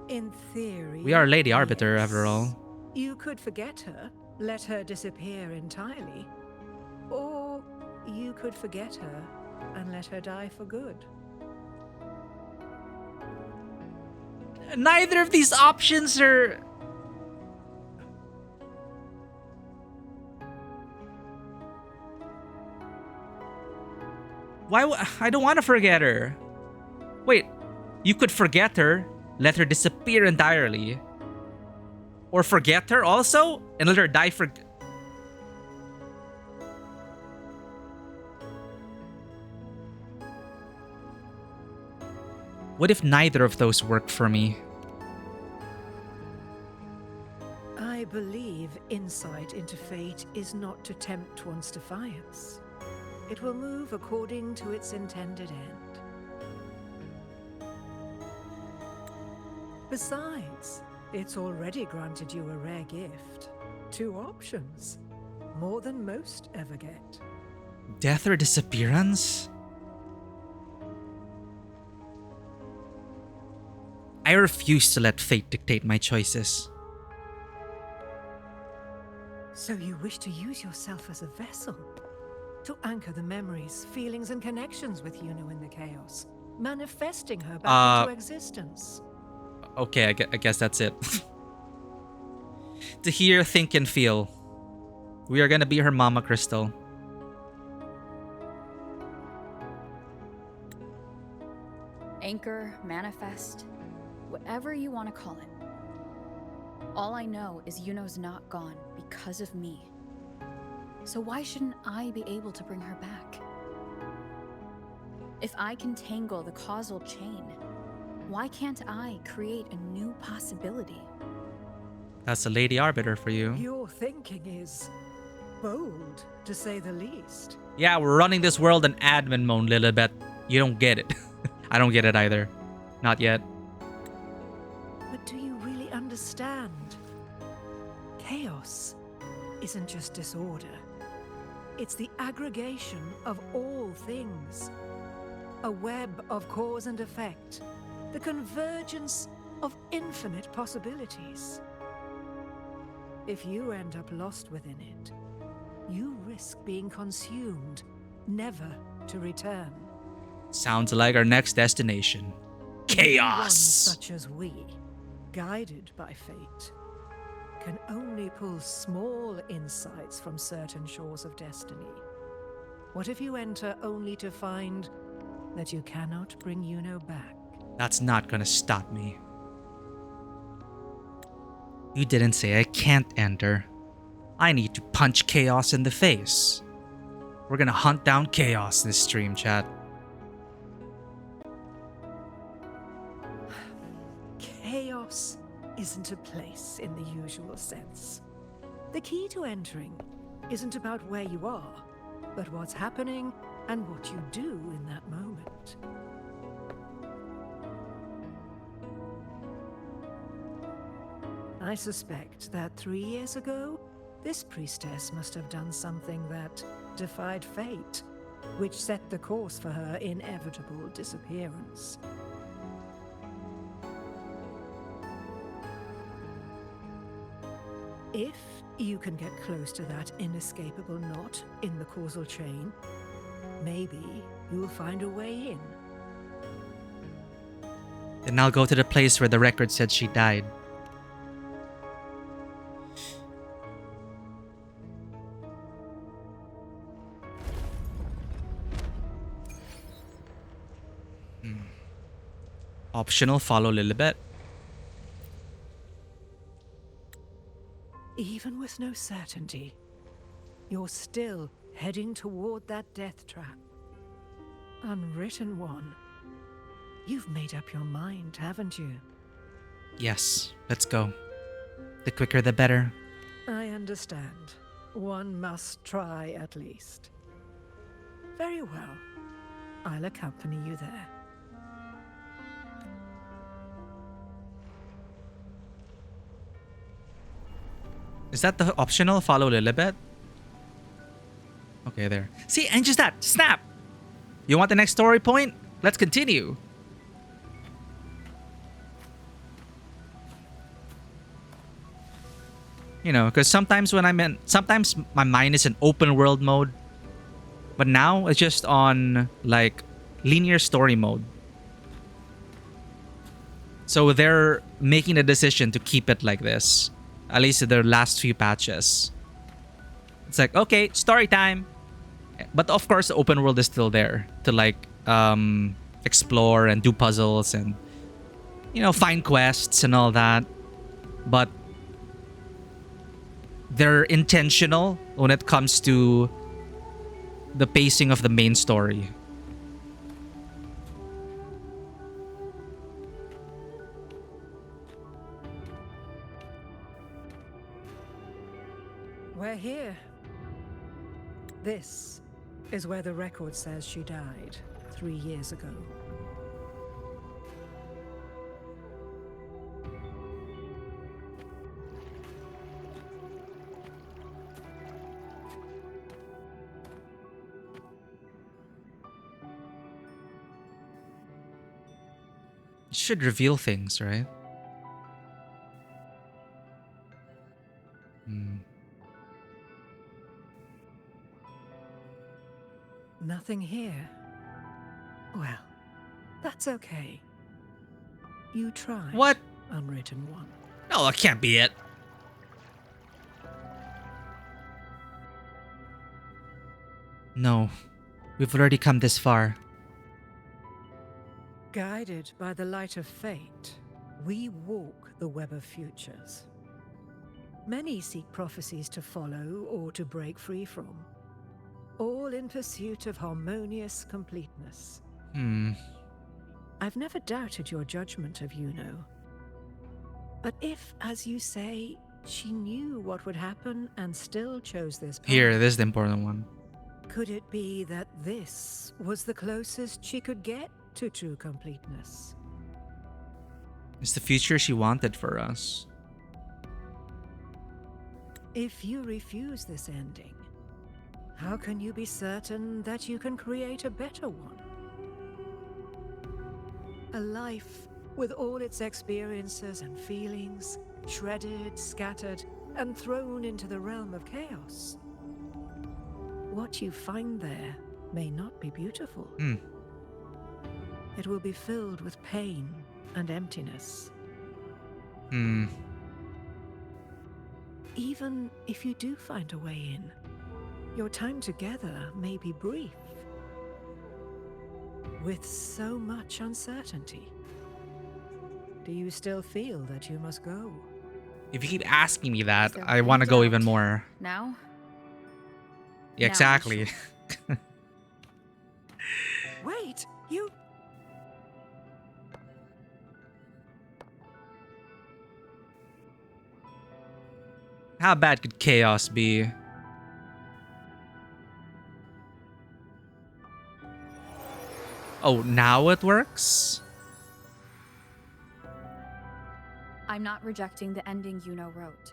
In theory, We are Lady Arbiter, after all. you could forget her, let her disappear entirely. Or you could forget her and let her die for good. Neither of these options are... I don't want to forget her. Wait, you could forget her, let her disappear entirely. Or forget her also, and let her die for... What if neither of those work for me? I believe insight into fate is not to tempt one's defiance. It will move according to its intended end. Besides, it's already granted you a rare gift. 2 options. more than most ever get. Death or disappearance? I refuse to let fate dictate my choices. So you wish to use yourself as a vessel? To anchor the memories, feelings, and connections with Iuno in the chaos, manifesting her back into existence. Okay, I guess that's it. To hear, think, and feel. We are gonna be her mama, Crystal. Anchor, manifest, whatever you want to call it. All I know is Iuno's not gone because of me. So why shouldn't I be able to bring her back? If I can tangle the causal chain, why can't I create a new possibility? That's a Lady Arbiter for you. Your thinking is bold, to say the least. Yeah, we're running this world in admin mode, Lilibet. You don't get it. I don't get it either. Not yet. But do you really understand? Chaos isn't just disorder. It's the aggregation of all things. A web of cause and effect. The convergence of infinite possibilities. If you end up lost within it, you risk being consumed, never to return. Sounds like our next destination. Chaos! One such as we, guided by fate, can only pull small insights from certain shores of destiny. What if you enter only to find that you cannot bring Iuno back? That's not gonna stop me. You didn't say I can't enter. I need to punch chaos in the face. We're gonna hunt down chaos this stream, chat. Chaos isn't a place in the usual sense. The key to entering isn't about where you are, but what's happening and what you do in that moment. I suspect that 3 years ago, this priestess must have done something that defied fate, which set the course for her inevitable disappearance. If you can get close to that inescapable knot in the causal chain, maybe you'll find a way in. Then I'll go to the place where the record said she died. Optional, follow Lilibet. Even with no certainty, you're still heading toward that death trap. Unwritten one. You've made up your mind, haven't you? Yes, let's go. The quicker the better. I understand. One must try at least. Very well. I'll accompany you there. Is that the optional follow Lilibet? Okay, there. See, and just that. Snap! You want the next story point? Let's continue. You know, because sometimes when sometimes my mind is in open world mode. But now it's just on, like, linear story mode. So they're making a decision to keep it like this. At least their last few patches. It's like, okay, story time. But of course, the open world is still there to, like, explore and do puzzles and, you know, find quests and all that. But they're intentional when it comes to the pacing of the main story. We're here. This is where the record says she died 3 years ago. It should reveal things, right? Nothing here. Well, that's okay. You tried. What? Unwritten one. No, that can't be it. No. We've already come this far. Guided by the light of fate, we walk the web of futures. Many seek prophecies to follow or to break free from, all in pursuit of harmonious completeness. I've never doubted your judgment of Iuno. But if, as you say, she knew what would happen and still chose this path, Here, this is the important one. could it be that this was the closest she could get to true completeness? It's the future she wanted for us. If you refuse this ending, how can you be certain that you can create a better one? A life with all its experiences and feelings, shredded, scattered, and thrown into the realm of chaos. What you find there may not be beautiful. It will be filled with pain and emptiness. Even if you do find a way in, your time together may be brief, with so much uncertainty. Do you still feel that you must go? If you keep asking me that, there I want to any go doubt? even more. Now? Yeah, Now, exactly. Wait, you... How bad could chaos be? Oh, now it works? I'm not rejecting the ending Iuno wrote.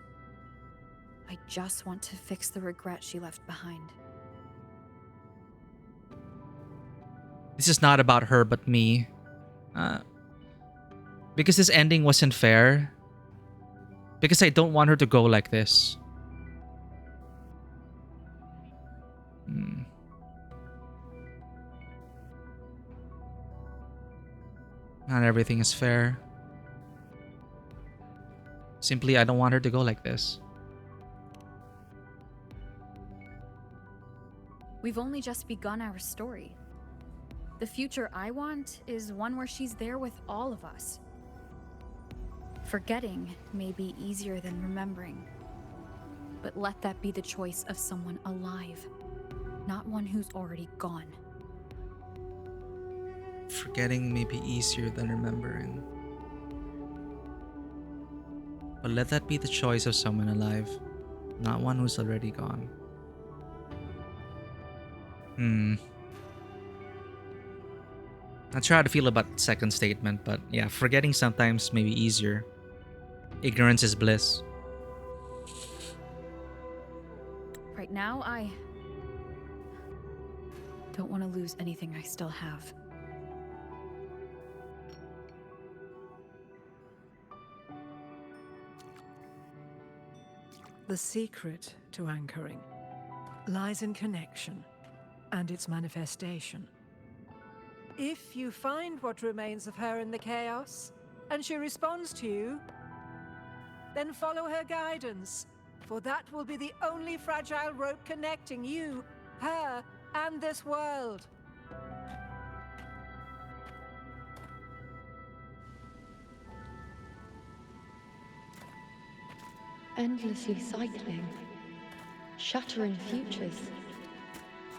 I just want to fix the regret she left behind. This is not about her but me. Because this ending wasn't fair. Because I don't want her to go like this. Not everything is fair. Simply, I don't want her to go like this. We've only just begun our story. The future I want is one where she's there with all of us. Forgetting may be easier than remembering. But let that be the choice of someone alive, not one who's already gone. Forgetting may be easier than remembering. But let that be the choice of someone alive, not one who's already gone. Not sure how to feel about the second statement, but yeah, forgetting sometimes may be easier. Ignorance is bliss. Right now, I don't want to lose anything I still have. The secret to anchoring lies in connection and its manifestation. If you find what remains of her in the chaos, and she responds to you, then follow her guidance, for that will be the only fragile rope connecting you, her, and this world. Endlessly cycling, shattering futures.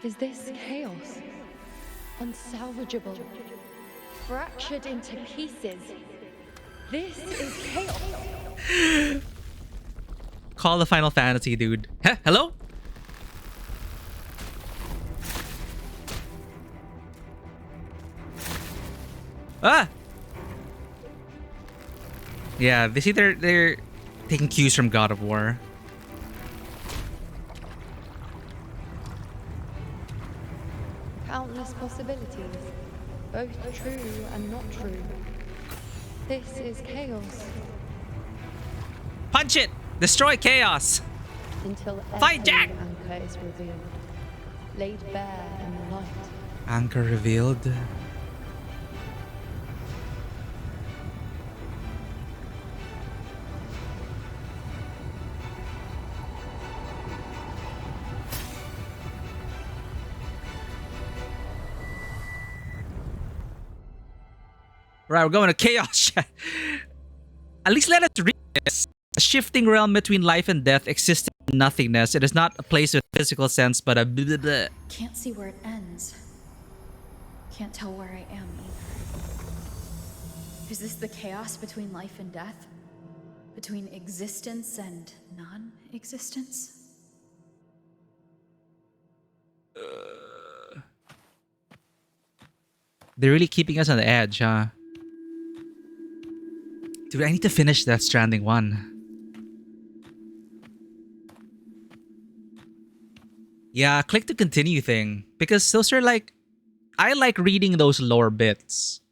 Is this chaos? Unsalvageable, fractured into pieces. This is chaos. Call the Final Fantasy, dude. Huh? Hello? Ah! Yeah, they see they're taking cues from God of War. Countless possibilities, both true and not true. This is chaos. Punch it! Destroy chaos! Until Fight every Jack! anchor is revealed, laid bare in the light. Anchor revealed. Right, we're going to chaos. At least let us read this. A shifting realm between life and death exists in nothingness. It is not a place with physical sense, but a blah, blah, blah. Can't see where it ends. Can't tell where I am either. Is this the chaos between life and death? Between existence and non-existence? They're really keeping us on the edge, huh? Dude, I need to finish Death Stranding 1. Yeah, click to continue thing. Because those are like... I like reading those lore bits.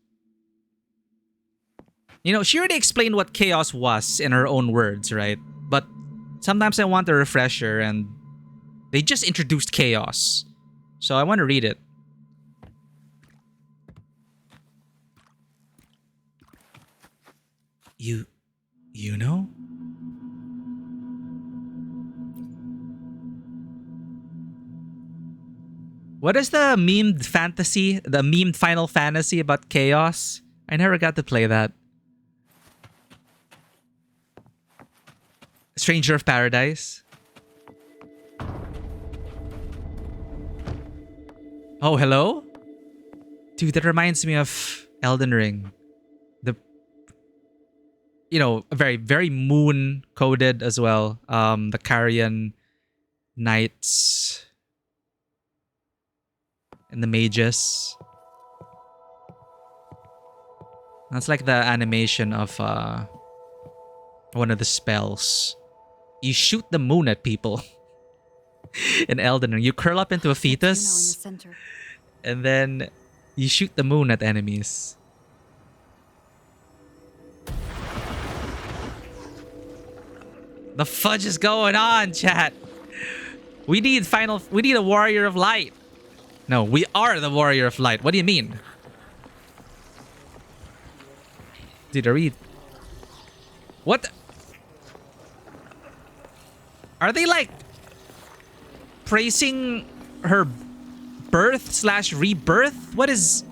You know, she already explained what chaos was in her own words, right? But sometimes I want a refresher and... They just introduced chaos. So I want to read it. You know? What is the memed fantasy? The memed Final Fantasy about chaos? I never got to play that. Stranger of Paradise? Oh, hello? Dude, that reminds me of Elden Ring. You know, very, very moon-coded as well. The Carian Knights and the mages. That's like the animation of one of the spells. You shoot the moon at people in Elden Ring. You curl up into a fetus, and then you shoot the moon at enemies. The fudge is going on, chat. We need a warrior of light. No, we are the warrior of light. What do you mean? Did I read? What? Are they like praising her birth/rebirth? What is...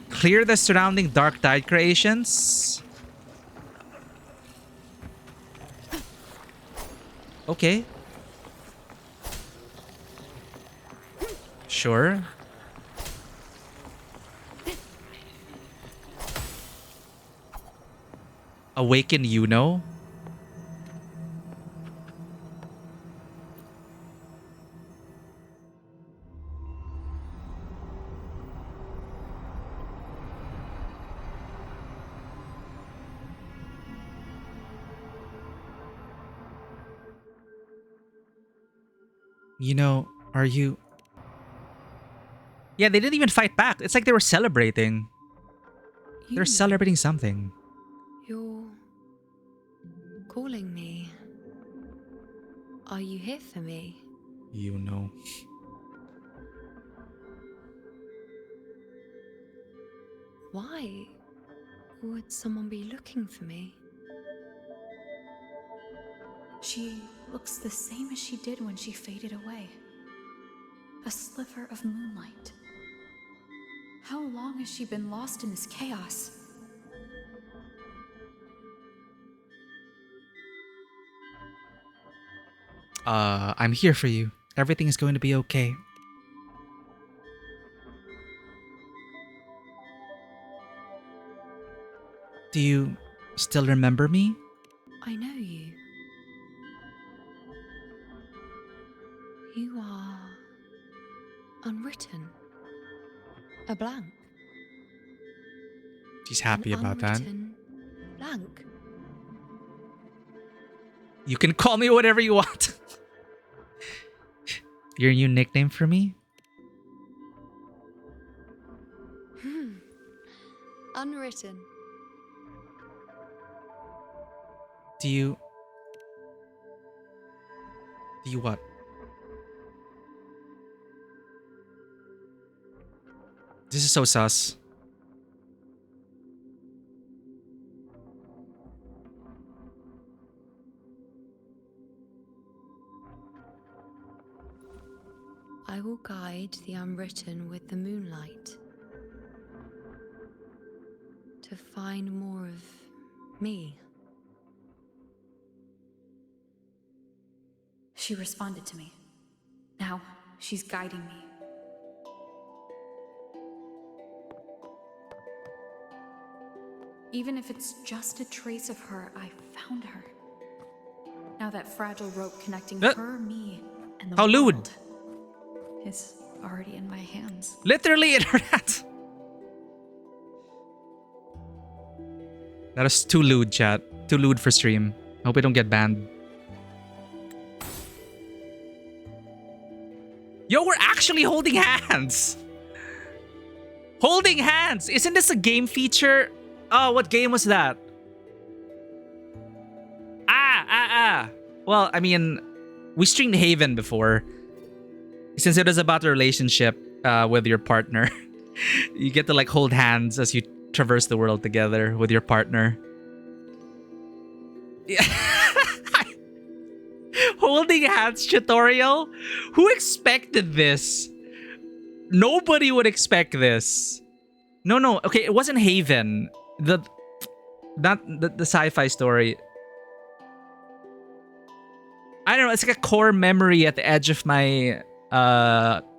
Clear the surrounding dark tide creations? Okay. Sure. Awaken Iuno. You know, are you... Yeah, they didn't even fight back. It's like they were celebrating. They're celebrating something. You're calling me. Are you here for me? You know. Why would someone be looking for me? She looks the same as she did when she faded away. A sliver of moonlight. How long has she been lost in this chaos? I'm here for you. Everything is going to be okay. Do you still remember me? I know you. You are unwritten. A blank. She's happy about that. Blank. You can call me whatever you want. Your new nickname for me? unwritten. Do you what? This is so sus. I will guide the unwritten with the moonlight to find more of me. She responded to me. Now, she's guiding me. Even if it's just a trace of her, I found her. Now that fragile rope connecting her, me, and the How lewd. world is already in my hands. Literally in her hands. That was too lewd, chat. Too lewd for stream. Hope we don't get banned. Yo, we're actually holding hands. Holding hands. Isn't this a game feature? Oh, what game was that? Well, I mean, we streamed Haven before. Since it was about a relationship with your partner, you get to like hold hands as you traverse the world together with your partner. Yeah. Holding hands tutorial? Who expected this? Nobody would expect this. No. Okay, it wasn't Haven. The sci-fi story. I don't know. It's like a core memory at the edge of my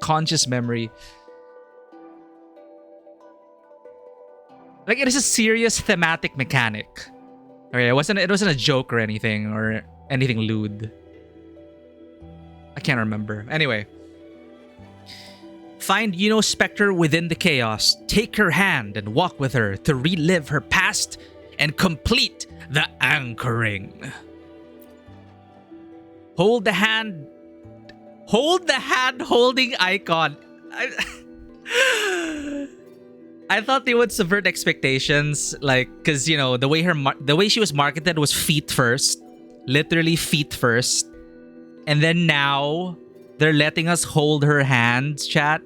conscious memory. Like, it is a serious thematic mechanic. Okay, it wasn't a joke or anything lewd. I can't remember. Anyway. Find Iuno's specter within the chaos. Take her hand and walk with her to relive her past and complete the anchoring. Hold the hand holding icon. I thought they would subvert expectations, like, because, you know, the way she was marketed was feet first, literally feet first, and then now they're letting us hold her hands. Chat,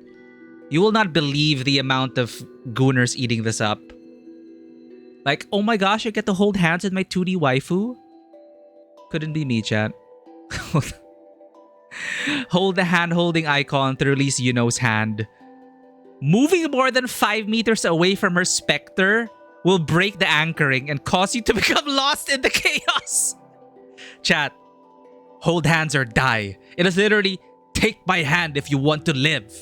you will not believe the amount of gooners eating this up. Like, oh my gosh, I get to hold hands with my 2D waifu. Couldn't be me, chat. Hold the hand-holding icon to release Iuno's hand. Moving more than 5 meters away from her specter will break the anchoring and cause you to become lost in the chaos. Chat, hold hands or die. It is literally take my hand if you want to live.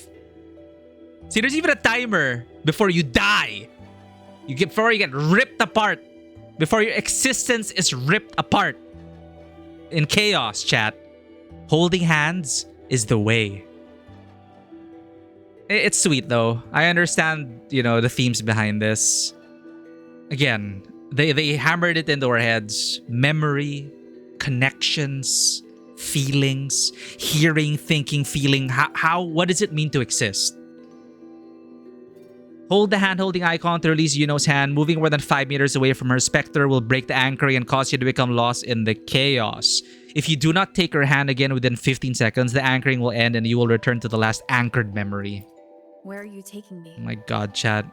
See, there's even a timer before you die. Before you get ripped apart. Before your existence is ripped apart. In chaos, chat. Holding hands is the way. It's sweet though. I understand, you know, the themes behind this. Again, they hammered it into our heads. Memory, connections, feelings, hearing, thinking, feeling. What does it mean to exist? Hold the hand-holding icon to release Iuno's hand. Moving more than 5 meters away from her specter will break the anchoring and cause you to become lost in the chaos. If you do not take her hand again within 15 seconds, the anchoring will end and you will return to the last anchored memory. Where are you taking me? Oh my god, chat.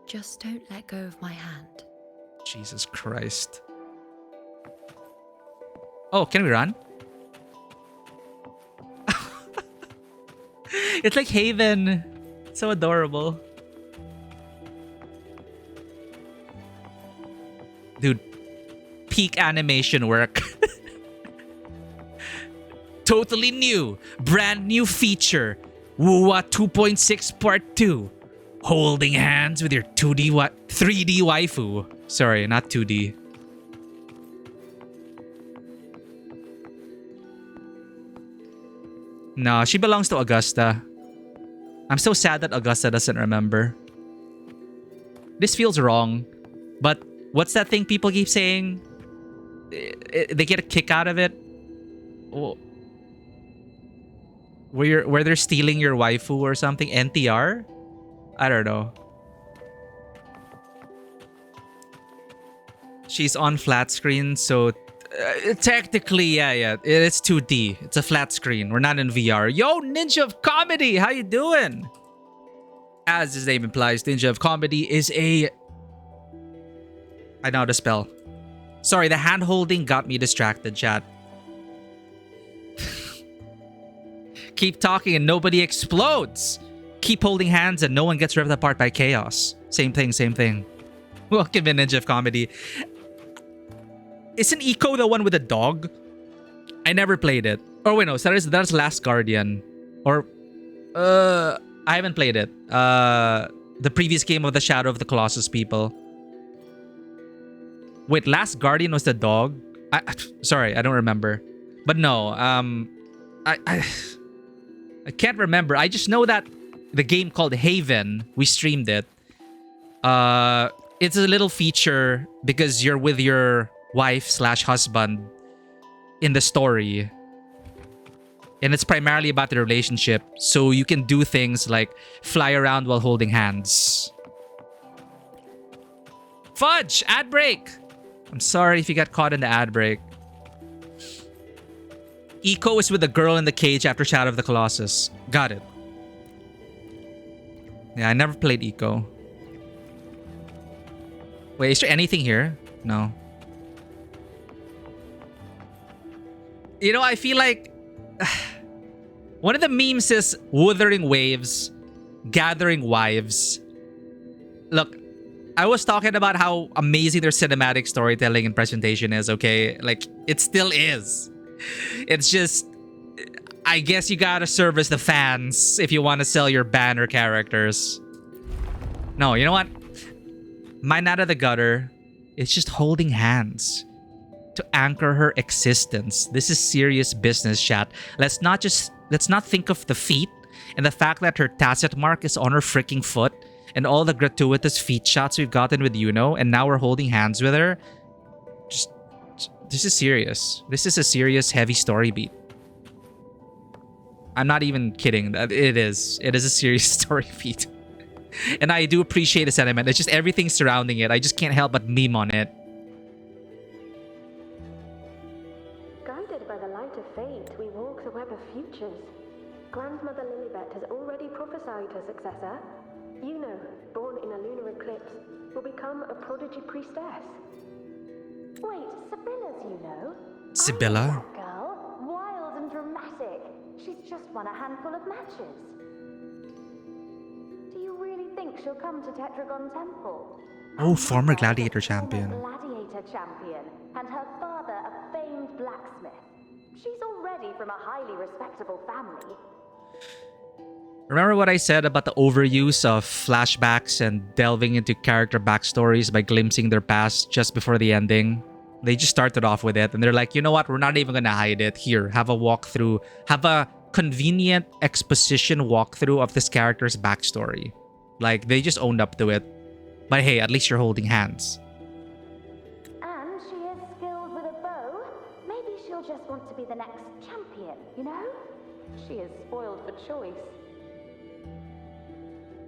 Just don't let go of my hand. Jesus Christ. Oh, can we run? It's like Haven. So adorable. Dude, peak animation work. Totally new, brand new feature. Wuwa 2.6 Part 2. Holding hands with your 3D waifu. Sorry, not 2D. No, she belongs to Augusta. I'm so sad that Augusta doesn't remember. This feels wrong. But what's that thing people keep saying? They get a kick out of it. Where they're stealing your waifu or something. NTR? I don't know. She's on flat screen, so technically, yeah, it's 2D. It's a flat screen. We're not in VR. Yo, Ninja of Comedy, how you doing? As his name implies, Ninja of Comedy is a... I know how to spell. Sorry, the hand holding got me distracted, chat. Keep talking and nobody explodes. Keep holding hands and no one gets ripped apart by chaos. Same thing, same thing. Welcome in, Ninja of Comedy. Isn't Eco the one with the dog? I never played it. Oh wait, no, that's Last Guardian. Or I haven't played it. The previous game of the Shadow of the Colossus people. Wait, Last Guardian was the dog? Sorry, I don't remember. But no, I can't remember. I just know that the game called Haven, we streamed it. It's a little feature because you're with your wife/husband in the story. And it's primarily about the relationship. So you can do things like fly around while holding hands. Fudge! Ad break! I'm sorry if you got caught in the ad break. Eco is with the girl in the cage after Shadow of the Colossus. Got it. Yeah, I never played Eco. Wait, is there anything here? No. You know, I feel like... one of the memes is Wuthering Waves, Gathering Wives. Look, I was talking about how amazing their cinematic storytelling and presentation is, okay? Like, it still is. It's just... I guess you gotta service the fans if you want to sell your banner characters. No, you know what? Mine out of the gutter. It's just holding hands to anchor her existence. This is serious business, chat. Let's not think of the feet and the fact that her tacit mark is on her freaking foot and all the gratuitous feet shots we've gotten with Iuno, and now we're holding hands with her. This is serious. This is a serious, heavy story beat. I'm not even kidding. It is a serious story beat. And I do appreciate the sentiment. It's just everything surrounding it. I just can't help but meme on it. Guided by the light of fate, we walk the web of futures. Grandmother Lilibet has already prophesied her successor. Iuno, born in a lunar eclipse, will become a prodigy priestess. Wait, Sibylla's Iuno? Sibylla? That girl, wild and dramatic. She's just won a handful of matches. Do you really think she'll come to Tetragon Temple? Oh, former gladiator champion. Gladiator champion, and her father a famed blacksmith. She's already from a highly respectable family. Remember what I said about the overuse of flashbacks and delving into character backstories by glimpsing their past just before the ending? They just started off with it and they're like, you know what? We're not even gonna hide it. Here, have a walkthrough. Have a convenient exposition walkthrough of this character's backstory. Like, they just owned up to it. But hey, at least you're holding hands. And she is skilled with a bow. Maybe she'll just want to be the next champion, you know? She is spoiled for choice.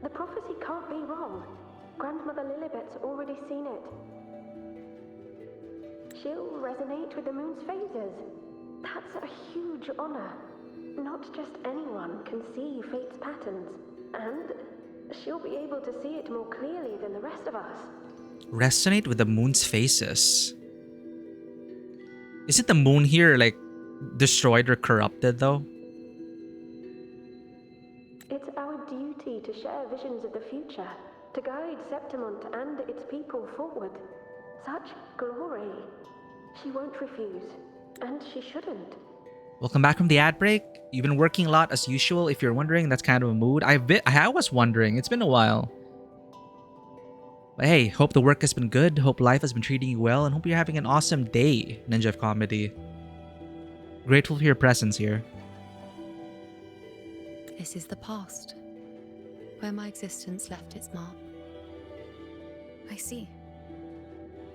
The prophecy can't be wrong. Grandmother Lilibet's already seen it. She'll resonate with the moon's phases. That's a huge honor. Not just anyone can see fate's patterns. And she'll be able to see it more clearly than the rest of us. Resonate with the moon's phases. Isn't the moon here, like, destroyed or corrupted, though? It's our duty to share visions of the future, to guide Septimont and its people forward. Such glory. She won't refuse, and she shouldn't. Welcome back from the ad break. You've been working a lot as usual. If you're wondering, that's kind of a mood. I was wondering. It's been a while. But hey, hope the work has been good. Hope life has been treating you well. And hope you're having an awesome day, Ninja of Comedy. Grateful for your presence here. This is the past, where my existence left its mark. I see.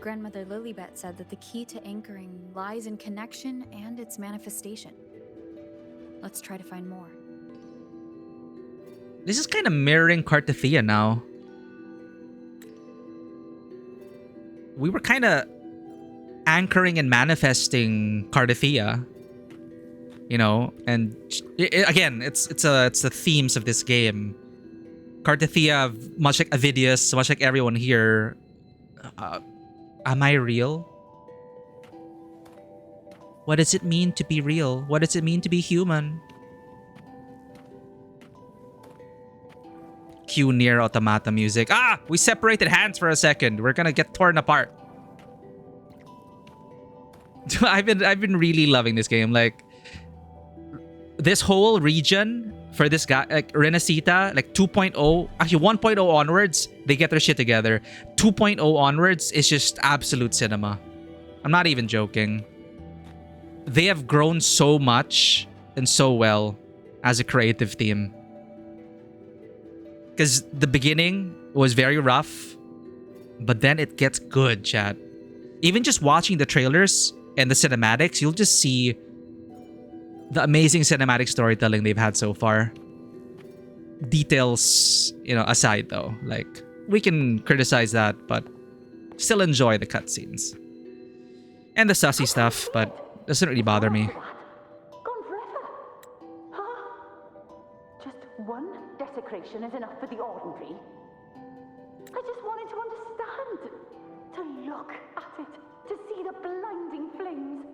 Grandmother Lilibet said that the key to anchoring lies in connection and its manifestation. Let's try to find more. This is kind of mirroring Cartithia now. We were kind of anchoring and manifesting Cartithia, you know, and again, it's the themes of this game. Cartithia, much like Avidius, much like everyone here. Am I real? What does it mean to be real? What does it mean to be human? Cue Nier Automata music. Ah! We separated hands for a second. We're gonna get torn apart. I've been really loving this game. Like, this whole region for this guy, like Renacita, like 2.0, actually 1.0 onwards, they get their shit together. 2.0 onwards is just absolute cinema. I'm not even joking. They have grown so much and so well as a creative team. Because the beginning was very rough, but then it gets good, chat. Even just watching the trailers and the cinematics, you'll just see the amazing cinematic storytelling they've had so far. Details, you know, aside though. Like, we can criticize that, but still enjoy the cutscenes. And the sussy stuff, but doesn't really bother me. Gone forever. Huh? Just one desecration is enough for the ordinary. I just wanted to understand. To look at it. To see the blinding flames.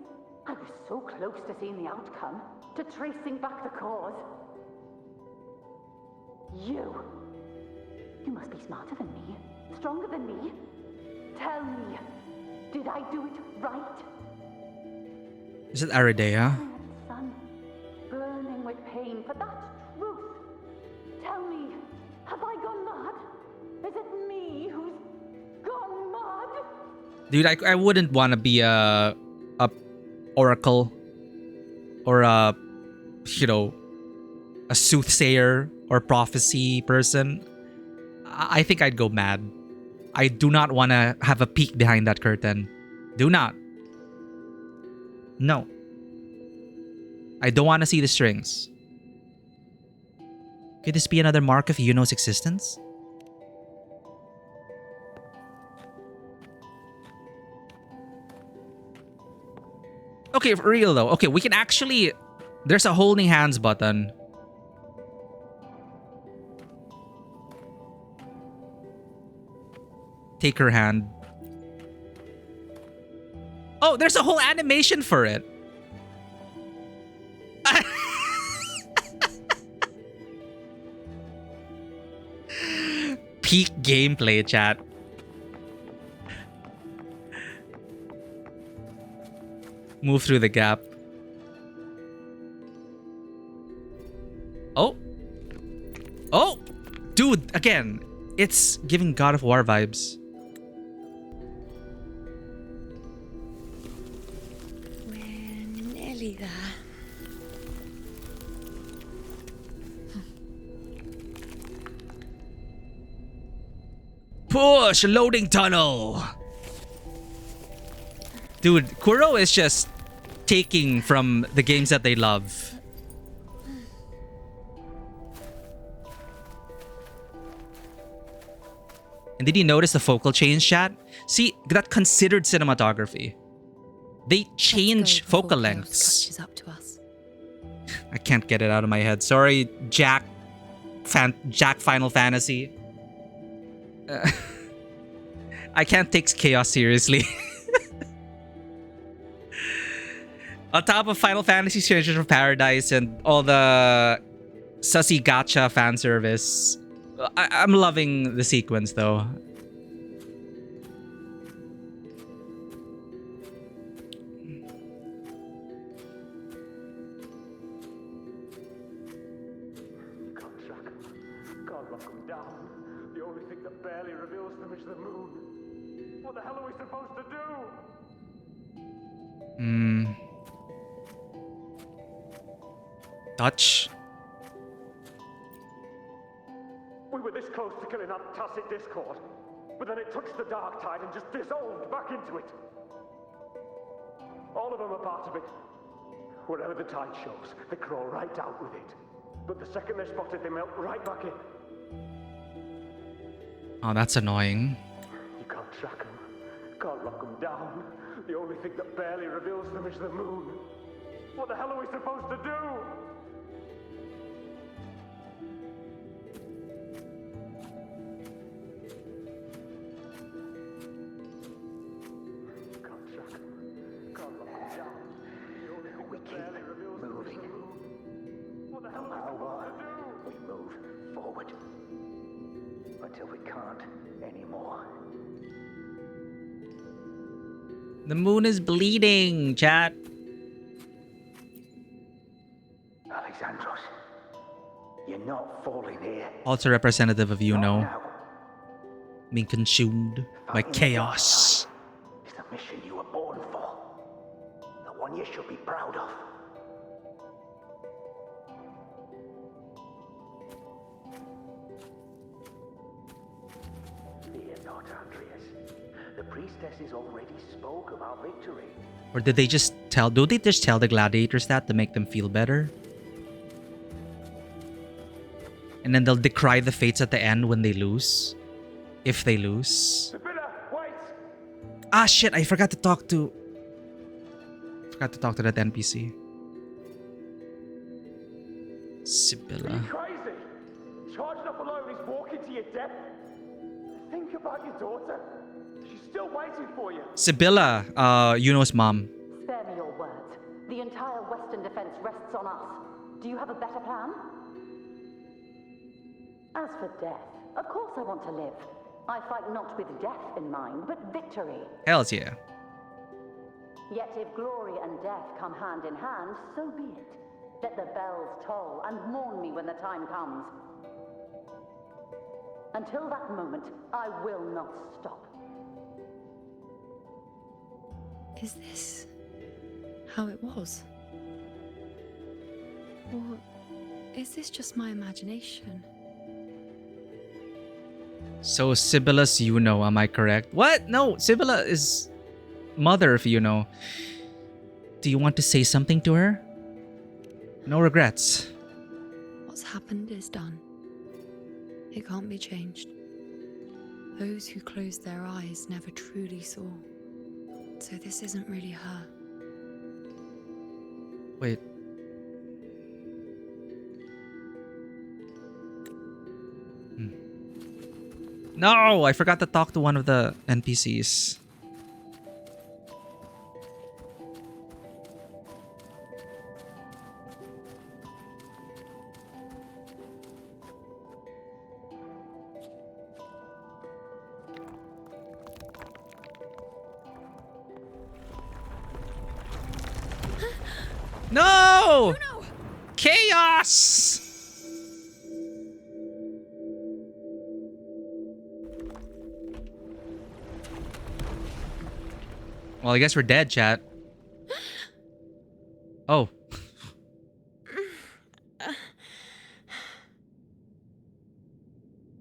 I was so close to seeing the outcome. To tracing back the cause. You must be smarter than me. Stronger than me. Tell me, did I do it right? Is it Aridea? Sun, burning with pain for that truth. Tell me, have I gone mad? Is it me who's gone mad? Dude, I wouldn't want to be a oracle or a, you know, a soothsayer or prophecy person. I think I'd go mad. I do not want to have a peek behind that curtain. Do not. No. I don't want to see the strings. Could this be another mark of Iuno's existence? Okay, for real though. Okay, we can actually... There's a holding hands button. Take her hand. Oh, there's a whole animation for it. Peak gameplay, chat. Move through the gap. Oh. Oh! Dude, again, it's giving God of War vibes. We're nearly there. Push! Loading tunnel! Dude, Kuro is just taking from the games that they love. And did you notice the focal change, chat? See, that considered cinematography. They change focal lengths. Catches up to us. I can't get it out of my head. Sorry, Jack Final Fantasy. I can't take chaos seriously. On top of Final Fantasy Strangers of Paradise and all the sussy gacha fan service, I'm loving the sequence though. Can't lock them down. The only thing that barely reveals them is the moon. What the hell are we supposed to do? Touch. We were this close to killing that tacit discord, but then it touched the dark tide and just dissolved back into it. All of them are part of it. Wherever the tide shows, they crawl right out with it. But the second they're spotted, they melt right back in. Oh, that's annoying. You can't track them, can't lock them down. The only thing that barely reveals them is the moon. What the hell are we supposed to do? We keep moving. No matter what, we move forward. Until we can't anymore. The moon is bleeding, chat. Alexandros, you're not falling here. Also representative of Iuno. Now. Being consumed by chaos. It's the mission you were born for. The one you should be proud of. Fear not, Andreas. The priestesses already spoke about victory. Or did they just tell... Do they just tell the gladiators that to make them feel better? And then they'll decry the fates at the end when they lose. If they lose. Ah, shit. I forgot to talk to... that NPC. Sibylla. Crazy! Charging up alone is walking to your death. Think about your daughter. She's still waiting for you. Sibylla, Iuno's mom. Spare me your words. The entire Western defense rests on us. Do you have a better plan? As for death, of course I want to live. I fight not with death in mind, but victory. Hells yeah. Yet if glory and death come hand in hand, so be it. Let the bells toll and mourn me when the time comes. Until that moment, I will not stop. Is this how it was? Or is this just my imagination? So Sibylla's Iuno, am I correct? What? No, Sibylla is mother of Iuno. Do you want to say something to her? No regrets. What's happened is done. It can't be changed. Those who closed their eyes never truly saw. So this isn't really her. Wait. No, I forgot to talk to one of the NPCs. No! Chaos! Well, I guess we're dead, chat. Oh.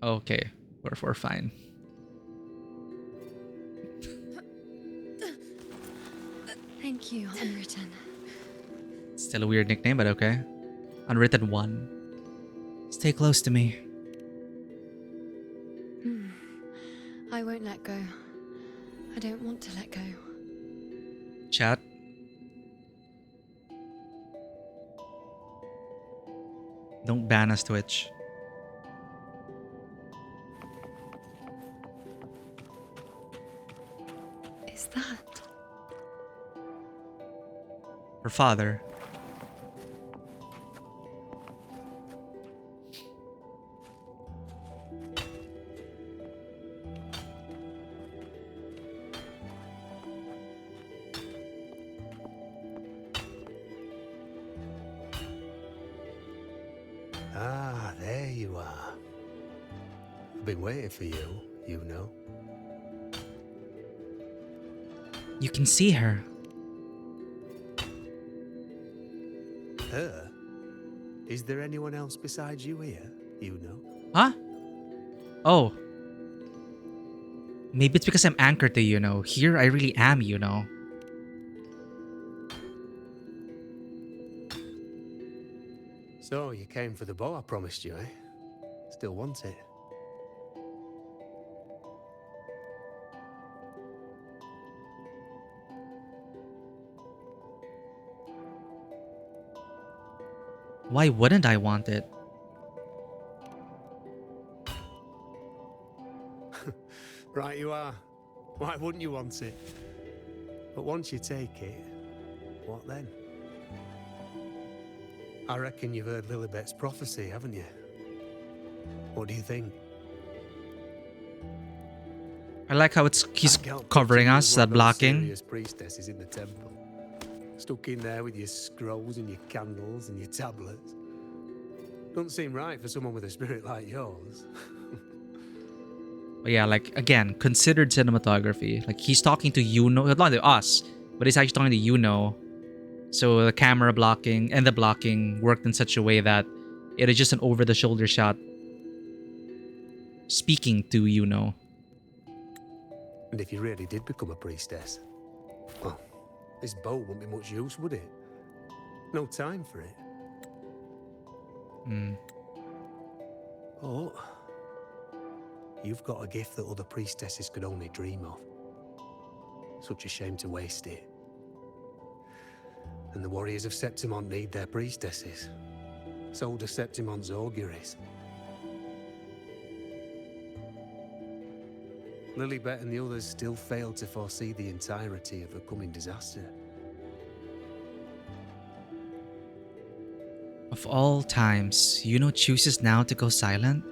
Okay, we're fine. Thank you, Unwritten. Still a weird nickname, but okay. Unwritten one. Stay close to me. I won't let go. I don't want to let go. Chat. Don't ban us, Twitch. Is that Her father. Ah, there you are. I've been waiting for you, Iuno. You can see her. Her? Is there anyone else besides you here, Iuno? Huh? Oh. Maybe it's because I'm anchored to Iuno. Here, I really am Iuno. So, you came for the bow I promised you, eh? Still want it? Why wouldn't I want it? Right you are. Why wouldn't you want it? But once you take it, what then? I reckon you've heard Lilibet's prophecy, haven't you? What do you think? I like how he's I can't covering picture you us, as that one of those blocking. serious priestesses in the temple. Stuck in there with your scrolls and your candles and your tablets. Doesn't seem right for someone with a spirit like yours. But yeah, like, again, considered cinematography. Like, he's talking to Iuno, not to us, but he's actually talking to Iuno. So the camera blocking and the blocking worked in such a way that it is just an over-the-shoulder shot speaking to Iuno. And if you really did become a priestess, well, this bow wouldn't be much use, would it? No time for it. Hmm. But you've got a gift that other priestesses could only dream of. Such a shame to waste it. And the warriors of Septimont need their priestesses. So do Septimont's auguries. Lilibet and the others still failed to foresee the entirety of the coming disaster. Of all times, Iuno chooses now to go silent?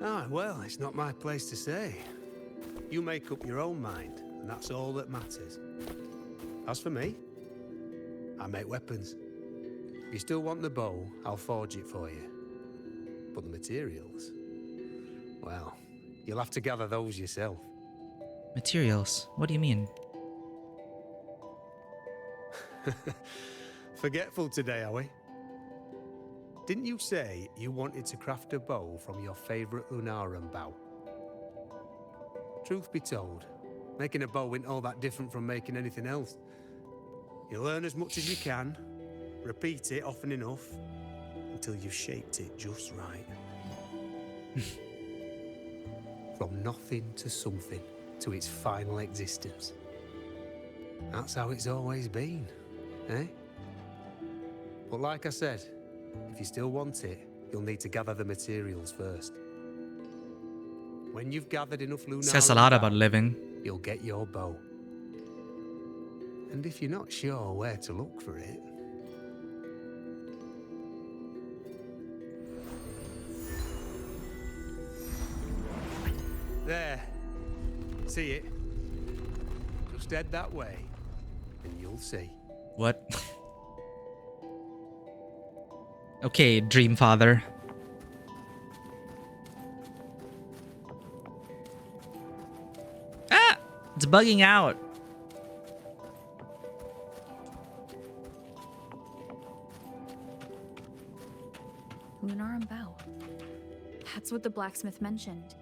Ah, well, it's not my place to say. You make up your own mind, and that's all that matters. As for me, I make weapons. If you still want the bow, I'll forge it for you. But the materials, well, you'll have to gather those yourself. Materials? What do you mean? Forgetful today, are we? Didn't you say you wanted to craft a bow from your favorite Lunaran bow? Truth be told, making a bow isn't all that different from making anything else. You learn as much as you can, repeat it often enough, until you've shaped it just right. From nothing to something, to its final existence. That's how it's always been, eh? But like I said, if you still want it, you'll need to gather the materials first. When you've gathered enough Lunar, Says a lot about living. you'll get your bow. And if you're not sure where to look for it, there. See it? Just head that way, and you'll see. What? Okay, Dream Father. Ah! It's bugging out. Lunaran bow. That's what the blacksmith mentioned.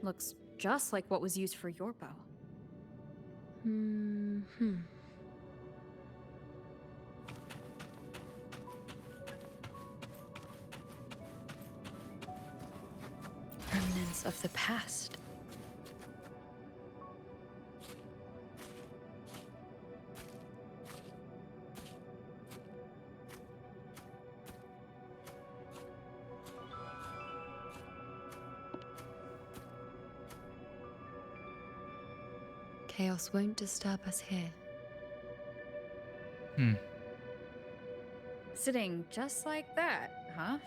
Looks just like what was used for your bow. Remnants of the past. Chaos won't disturb us here. Sitting just like that, huh?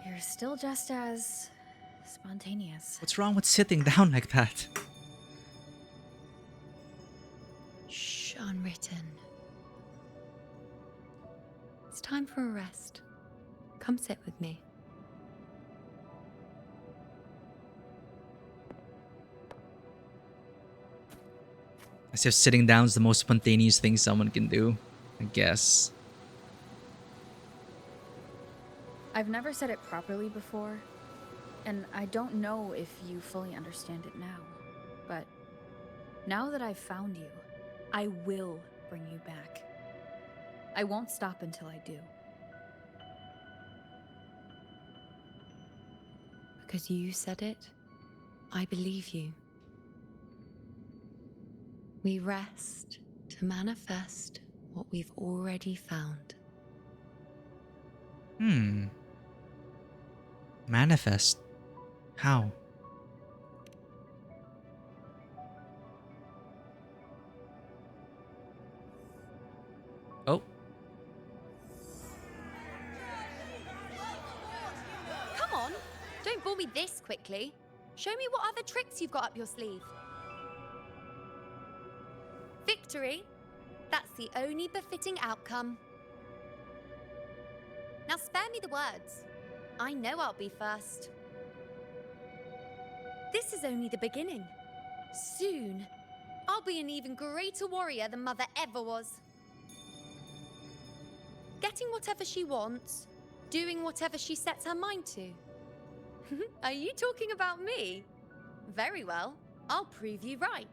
You're still just as spontaneous. What's wrong with sitting down like that? Shh, unwritten. It's time for a rest. Come sit with me. As if sitting down is the most spontaneous thing someone can do, I guess. I've never said it properly before, and I don't know if you fully understand it now. But now that I've found you, I will bring you back. I won't stop until I do. Because you said it, I believe you. We rest to manifest what we've already found. Manifest? How? Oh. Come on! Don't bore me this quickly. Show me what other tricks you've got up your sleeve. Victory? That's the only befitting outcome. Now spare me the words. I know I'll be first. This is only the beginning. Soon, I'll be an even greater warrior than Mother ever was. Getting whatever she wants, doing whatever she sets her mind to. Are you talking about me? Very well, I'll prove you right.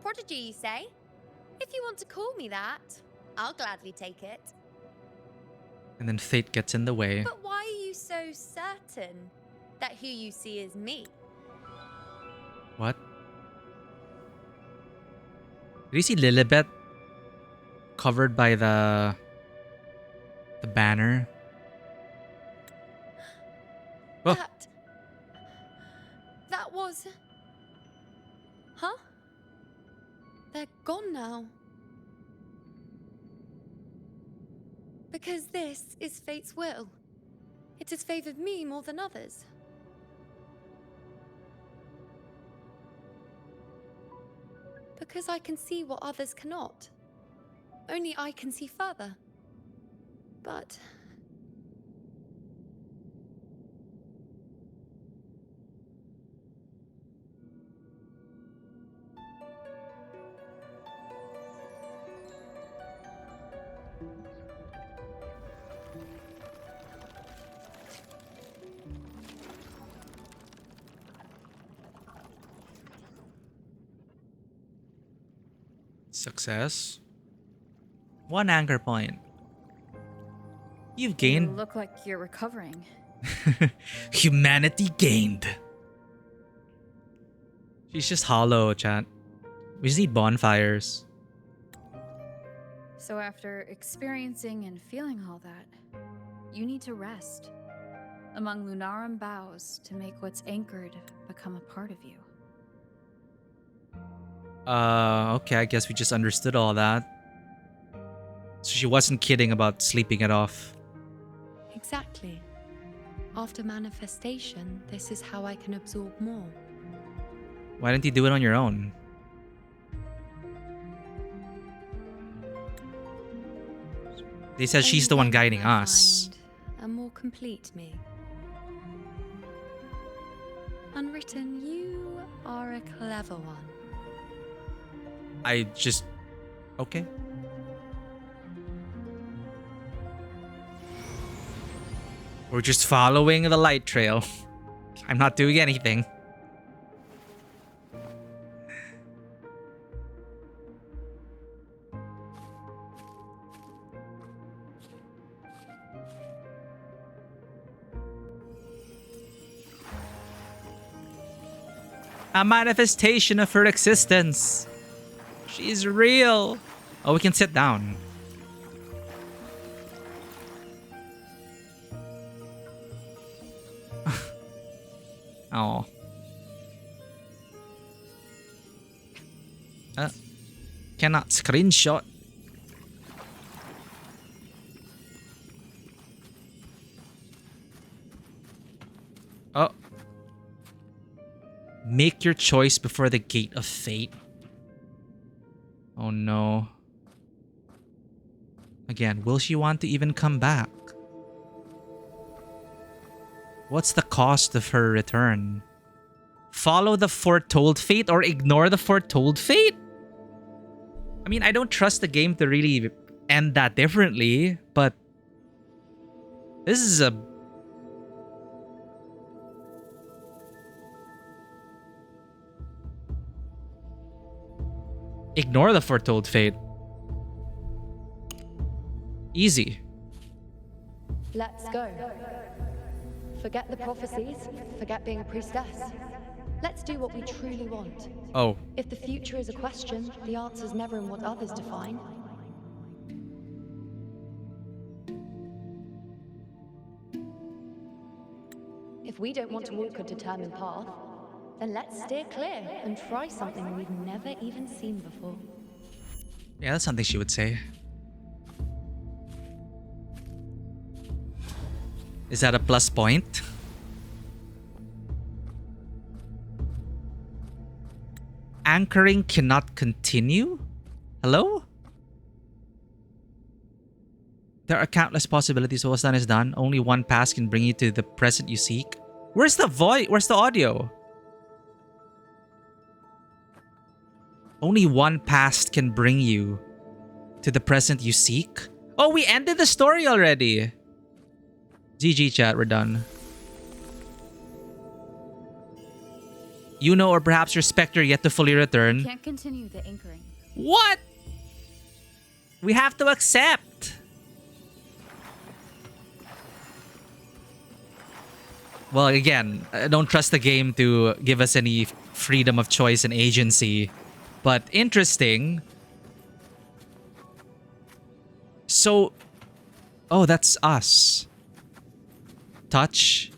Prodigy, you say? If you want to call me that, I'll gladly take it. And then fate gets in the way. But why are you so certain that who you see is me? What? Did you see Lilibet covered by the banner? Oh. That was... Huh? They're gone now. Because this is fate's will. It has favored me more than others. Because I can see what others cannot. Only I can see further. But... Success. 1 anchor point. You've You gained. look like you're recovering. Humanity gained. She's just hollow, chat. We just need bonfires. So after experiencing and feeling all that, you need to rest among Lunarum boughs to make what's anchored become a part of you. Okay, I guess we just understood all that. So she wasn't kidding about sleeping it off. Exactly. After manifestation, this is how I can absorb more. Why didn't you do it on your own? They said she's the one guiding us. A more complete me. Unwritten, you are a clever one. I just... Okay. We're just following the light trail. I'm not doing anything. A manifestation of her existence. She's real. Oh, we can sit down. Oh. Cannot screenshot. Oh. Make your choice before the gate of fate. Oh no. Again, will she want to even come back? What's the cost of her return? Follow the foretold fate or ignore the foretold fate? I mean, I don't trust the game to really end that differently, but this is a... Ignore the foretold fate. Easy. Let's go. Forget the prophecies, forget being a priestess. Let's do what we truly want. Oh. If the future is a question, the answer's never in what others define. If we don't want to walk a determined path, then let's steer clear and try something we've never even seen before. Yeah, that's something she would say. Is that a plus point? Anchoring cannot continue? Hello? There are countless possibilities. What's done is done. Only one pass can bring you to the present you seek. Where's the voice? Where's the audio? Only one past can bring you to the present you seek. Oh, we ended the story already. GG chat, we're done. Iuno or perhaps your specter yet to fully return. Can't continue the anchoring. What? We have to accept. Well, again, I don't trust the game to give us any freedom of choice and agency. But interesting. So, oh, that's us. Touch.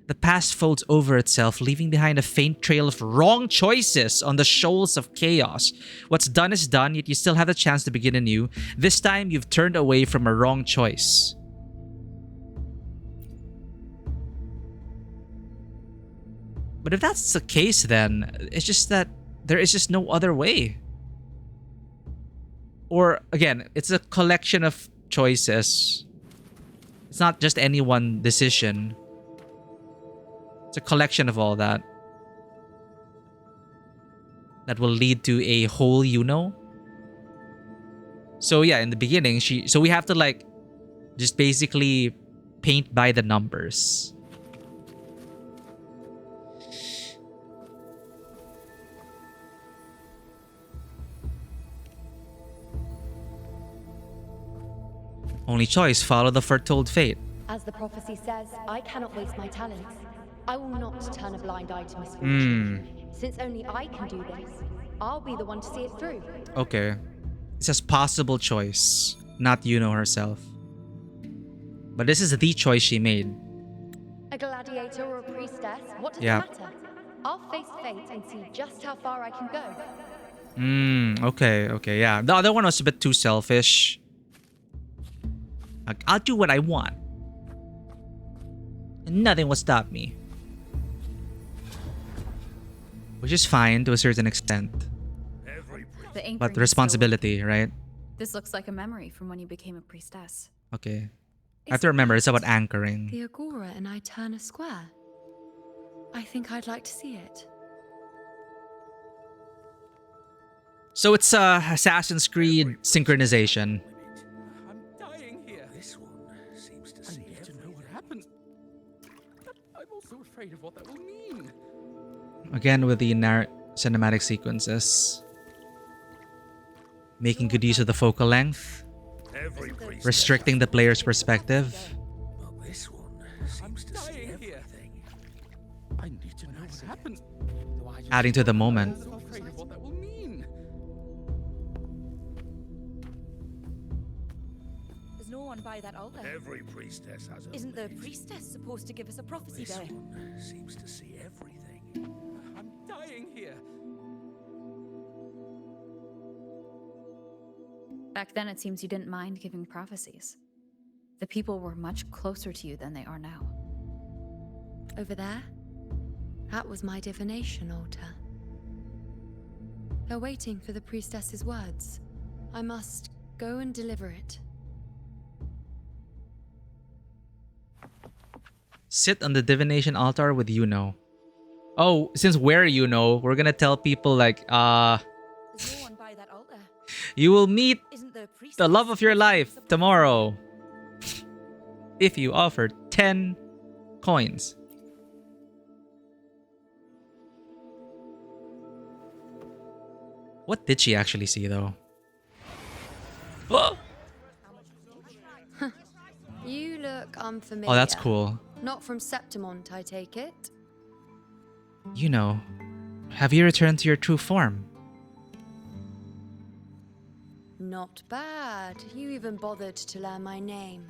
The past folds over itself, leaving behind a faint trail of wrong choices on the shoals of chaos. What's done is done, yet you still have the chance to begin anew. This time, you've turned away from a wrong choice. But if that's the case, then it's just that there is just no other way. Or, again, it's a collection of choices. It's not just any one decision. It's a collection of all that. That will lead to a whole Iuno. So yeah, in the beginning, so we have to like just basically paint by the numbers. Only choice, follow the foretold fate. As the prophecy says, I cannot waste my talents. I will not turn a blind eye to misfortune. Since only I can do this, I'll be the one to see it through. Okay. It says possible choice, not Iuno herself. But this is the choice she made. A gladiator or a priestess, what does it Yeah. matter? I'll face fate and see just how far I can go. Okay, yeah. The other one was a bit too selfish. Like, I'll do what I want. And nothing will stop me. Which is fine to a certain extent. The anchoring But is so- responsibility, right? This looks like a memory from when you became a priestess. Okay. I have to remember, it's about anchoring. The Agora in Iuno Square. I think I'd like to see it. So it's Assassin's Creed synchronization. This one seems to see to know what happened. I'm also afraid of what that will mean. Again with the cinematic sequences. Making good use of the focal length. Restricting the player's perspective. This one seems to see everything. I need to know what happened. Adding to the moment. I'm afraid of what that will mean. There's no one by that altar. Every priestess has a Isn't the priestess supposed to give us a prophecy This there? one seems to see everything. I'm dying here. Back then, it seems you didn't mind giving prophecies. The people were much closer to you than they are now. Over there? That was my divination altar. They're waiting for the priestess's words. I must go and deliver it. Sit on the divination altar with Iuno. Oh, since we're Iuno, we're gonna tell people like, There's no one by that altar. you will meet Isn't the priestess the love of your life tomorrow. If you offer 10 coins. What did she actually see, though? You look unfamiliar. Oh, that's cool. Not from Septimont, I take it. Iuno, have you returned to your true form? Not bad. You even bothered to learn my name.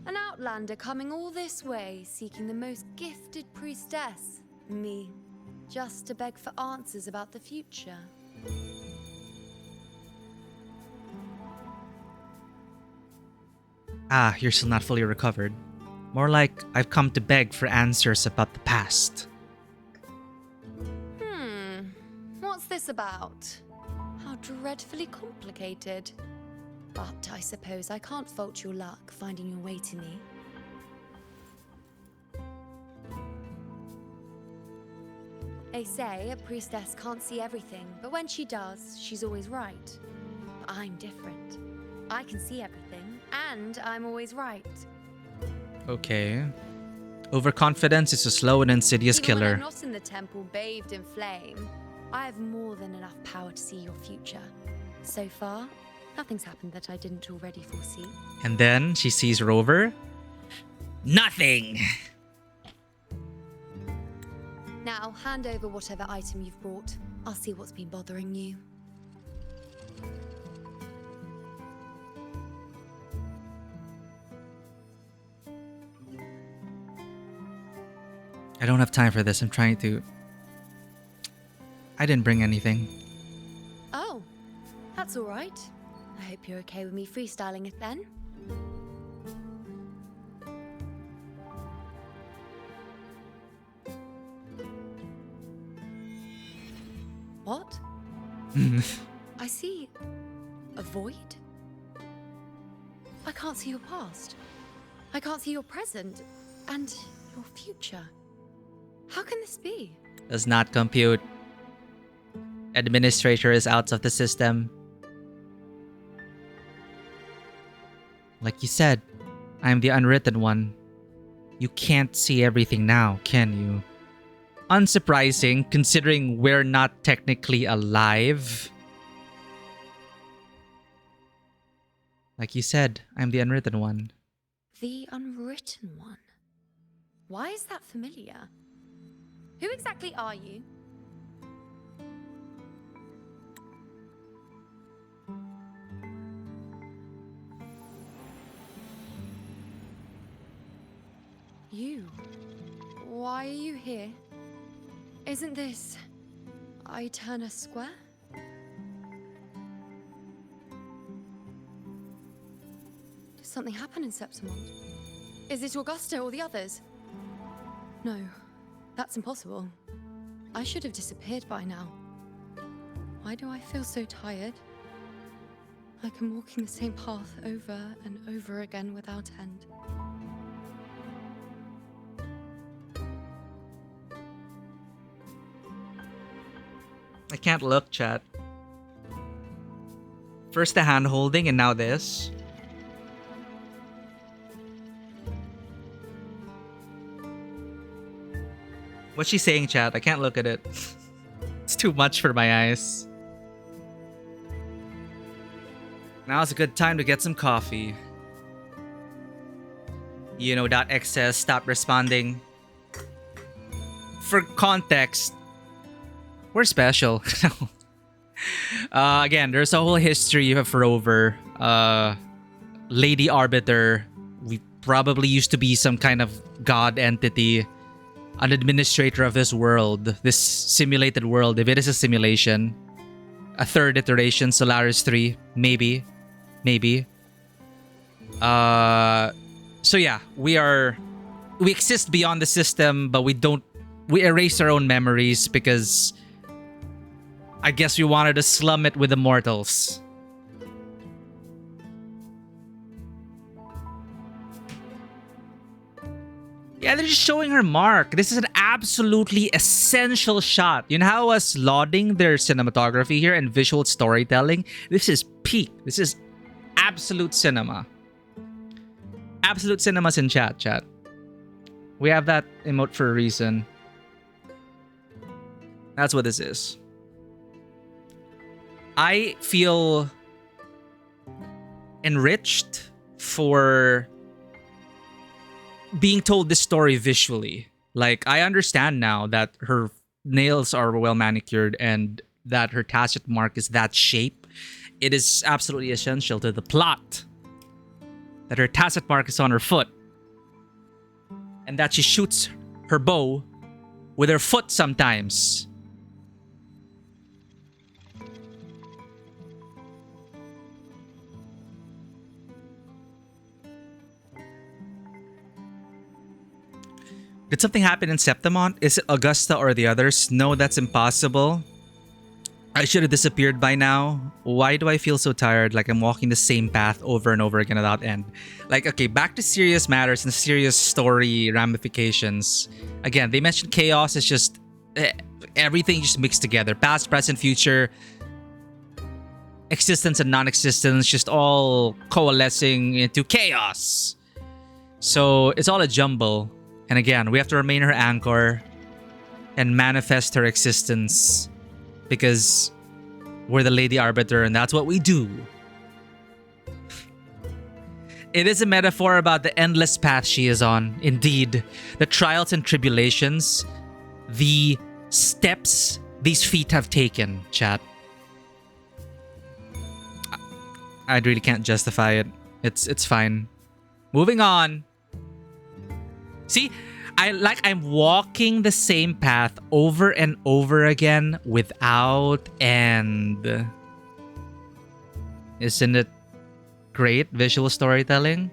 An outlander coming all this way, seeking the most gifted priestess. Me. Just to beg for answers about the future. Ah, you're still not fully recovered. More like I've come to beg for answers about the past. What's this about? How dreadfully complicated. But I suppose I can't fault your luck finding your way to me. They say a priestess can't see everything, but when she does, she's always right. But I'm different. I can see everything, and I'm always right. Okay. Overconfidence is a slow and insidious Even when killer. I'm not in the temple bathed in flame, I have more than enough power to see your future. So far, nothing's happened that I didn't already foresee. And then she sees Rover. Nothing! Now, hand over whatever item you've brought. I'll see what's been bothering you. I don't have time for this. I'm trying to... I didn't bring anything. Oh, that's all right. I hope you're okay with me freestyling it then. What? I see a void? I can't see your past. I can't see your present and your future. How can this be? Does not compute. Administrator is out of the system. Like you said, I'm the unwritten one. You can't see everything now, can you? Unsurprising, considering we're not technically alive. Like you said, I'm the unwritten one. The unwritten one. Why is that familiar? Who exactly are you? You? Why are you here? Isn't this Iuno Square? Did something happen in Septimont? Is it Augusta or the others? No, that's impossible. I should have disappeared by now. Why do I feel so tired? Like I'm walking the same path over and over again without end. I can't look, chat. First the hand holding and now this. What's she saying, chat? I can't look at it. It's too much for my eyes. Now's a good time to get some coffee. Iuno.x says stop responding. For context, we're special. Again, there's a whole history of Rover. Lady Arbiter. We probably used to be some kind of god entity. An administrator of this world. This simulated world. If it is a simulation. A third iteration, Solaris 3. Maybe. Maybe. So yeah, we exist beyond the system, but we erase our own memories because I guess we wanted to slum it with the mortals. Yeah, they're just showing her mark. This is an absolutely essential shot. You know how I was lauding their cinematography here and visual storytelling? This is peak. This is absolute cinema. Absolute cinema's in chat. We have that emote for a reason. That's what this is. I feel enriched for being told this story visually. Like, I understand now that her nails are well manicured and that her tacit mark is that shape. It is absolutely essential to the plot that her tacit mark is on her foot and that she shoots her bow with her foot sometimes. Did something happen in Septimont? Is it Augusta or the others? No, that's impossible. I should have disappeared by now. Why do I feel so tired? Like I'm walking the same path over and over again without end. Like, okay, back to serious matters and serious story ramifications. Again, they mentioned chaos. It's just everything just mixed together. Past, present, future, existence and non-existence, just all coalescing into chaos. So it's all a jumble. And again, we have to remain her anchor and manifest her existence because we're the Lady Arbiter and that's what we do. It is a metaphor about the endless path she is on. Indeed, the trials and tribulations, the steps these feet have taken, chat. I really can't justify it. It's fine. Moving on. See, I'm walking the same path over and over again without end. Isn't it great visual storytelling?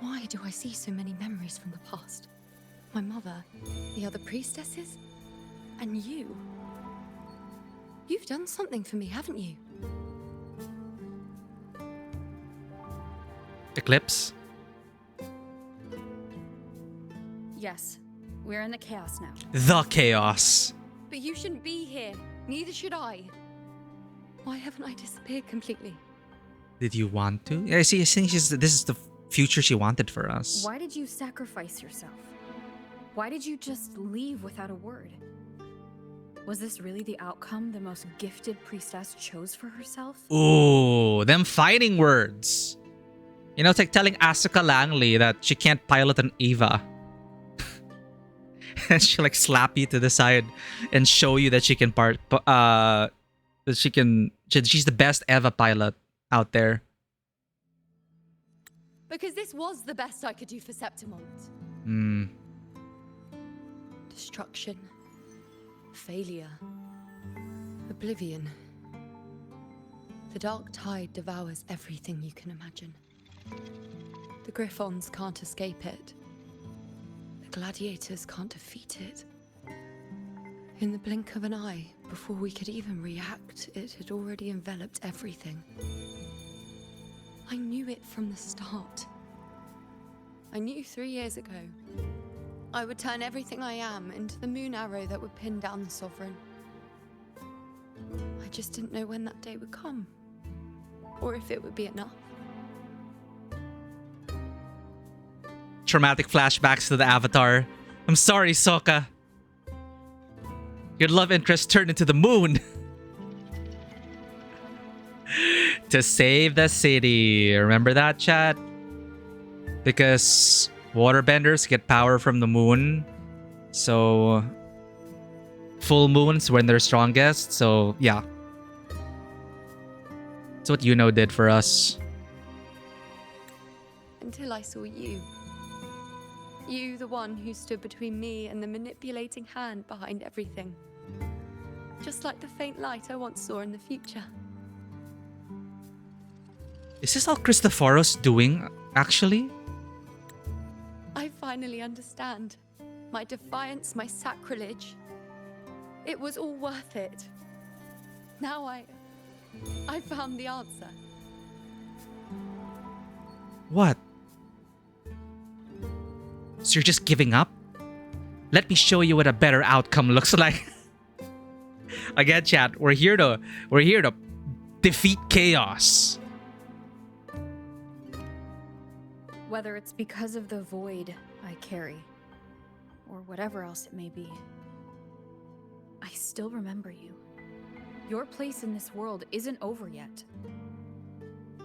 Why do I see so many memories from the past? My mother, the other priestesses, and you. You've done something for me, haven't you? Eclipse? Yes, we're in the chaos now. The chaos. But you shouldn't be here. Neither should I. Why haven't I disappeared completely? Did you want to? Yeah, see, I think this is the future she wanted for us. Why did you sacrifice yourself? Why did you just leave without a word? Was this really the outcome the most gifted priestess chose for herself? Ooh, them fighting words. You know, it's like telling Asuka Langley that she can't pilot an Eva. And she'll like slap you to the side and show you that she can she's the best Eva pilot out there. Because this was the best I could do for Septimont. Destruction. Failure. Oblivion. The dark tide devours everything you can imagine. The Griffons can't escape it. The gladiators can't defeat it. In the blink of an eye, before we could even react, it had already enveloped everything. I knew it from the start. I knew 3 years ago I would turn everything I am into the moon arrow that would pin down the Sovereign. I just didn't know when that day would come, or if it would be enough. Traumatic flashbacks to the Avatar. I'm sorry, Sokka. Your love interest turned into the moon. To save the city. Remember that, chat? Because waterbenders get power from the moon. So full moons when they're strongest. So yeah. That's what Iuno did for us. Until I saw you. You, the one who stood between me and the manipulating hand behind everything. Just like the faint light I once saw in the future. Is this all Christophoros doing, actually? I finally understand. My defiance, my sacrilege. It was all worth it. Now I found the answer. What? So you're just giving up? Let me show you what a better outcome looks like. Again, chat, we're here to defeat chaos. Whether it's because of the void I carry, or whatever else it may be, I still remember you. Your place in this world isn't over yet.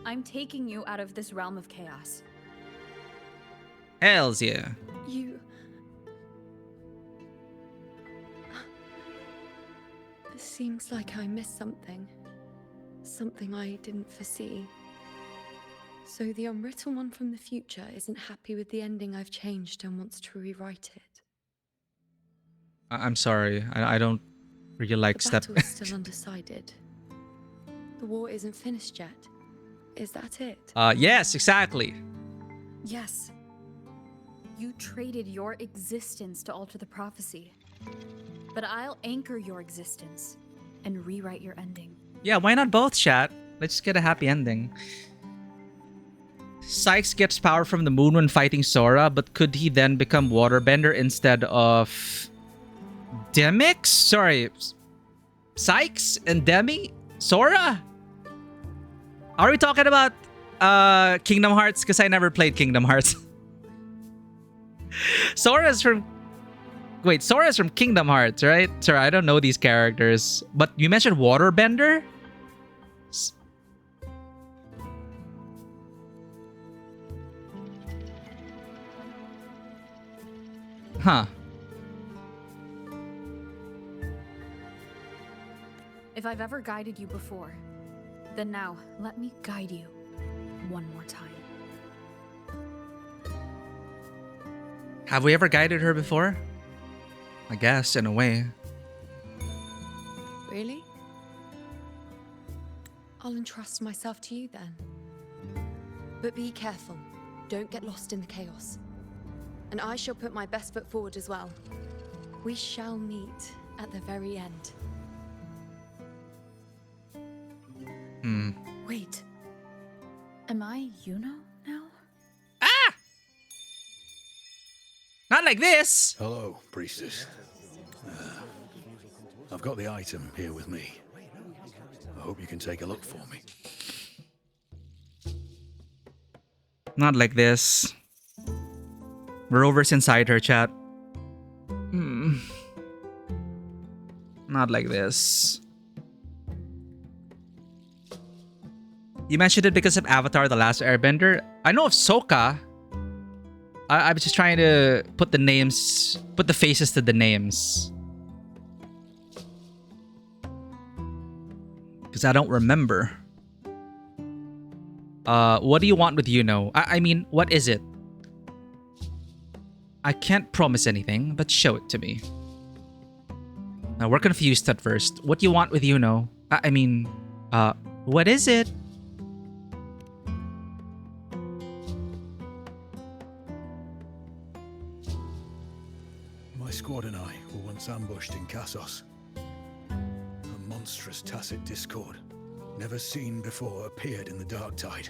I'm taking you out of this realm of chaos. Hells yeah. You... This seems like I missed something. Something I didn't foresee. So the unwritten one from the future isn't happy with the ending I've changed and wants to rewrite it. I'm sorry. I don't really like The step. battle is still undecided. The war isn't finished yet. Is that it? Yes, exactly. Yes. You traded your existence to alter the prophecy. But I'll anchor your existence and rewrite your ending. Yeah, why not both, chat? Let's just get a happy ending. Sykes gets power from the moon when fighting Sora, but could he then become waterbender instead of Demix? Sorry, Sykes and Demi? Sora? Are we talking about Kingdom Hearts? Because I never played Kingdom Hearts. Sora's from... Wait, Sora's from Kingdom Hearts, right? Sorry, I don't know these characters. But you mentioned waterbender? Huh. If I've ever guided you before, then now let me guide you one more time. Have we ever guided her before? I guess, in a way. Really? I'll entrust myself to you then. But be careful. Don't get lost in the chaos. And I shall put my best foot forward as well. We shall meet at the very end. Wait. Am I Iuno now? Not like this! Hello, priestess. I've got the item here with me. I hope you can take a look for me. Not like this. Rover's inside her, chat. Not like this. You mentioned it because of Avatar: The Last Airbender. I know of Sokka. I was just trying to put the names, put the faces to the names. Because I don't remember. What do you want with Iuno? I mean, what is it? I can't promise anything, but show it to me. Now, we're confused at first. What do you want with Iuno? I mean, what is it? My squad and I were once ambushed in Kassos. A monstrous tacit discord, never seen before, appeared in the dark tide.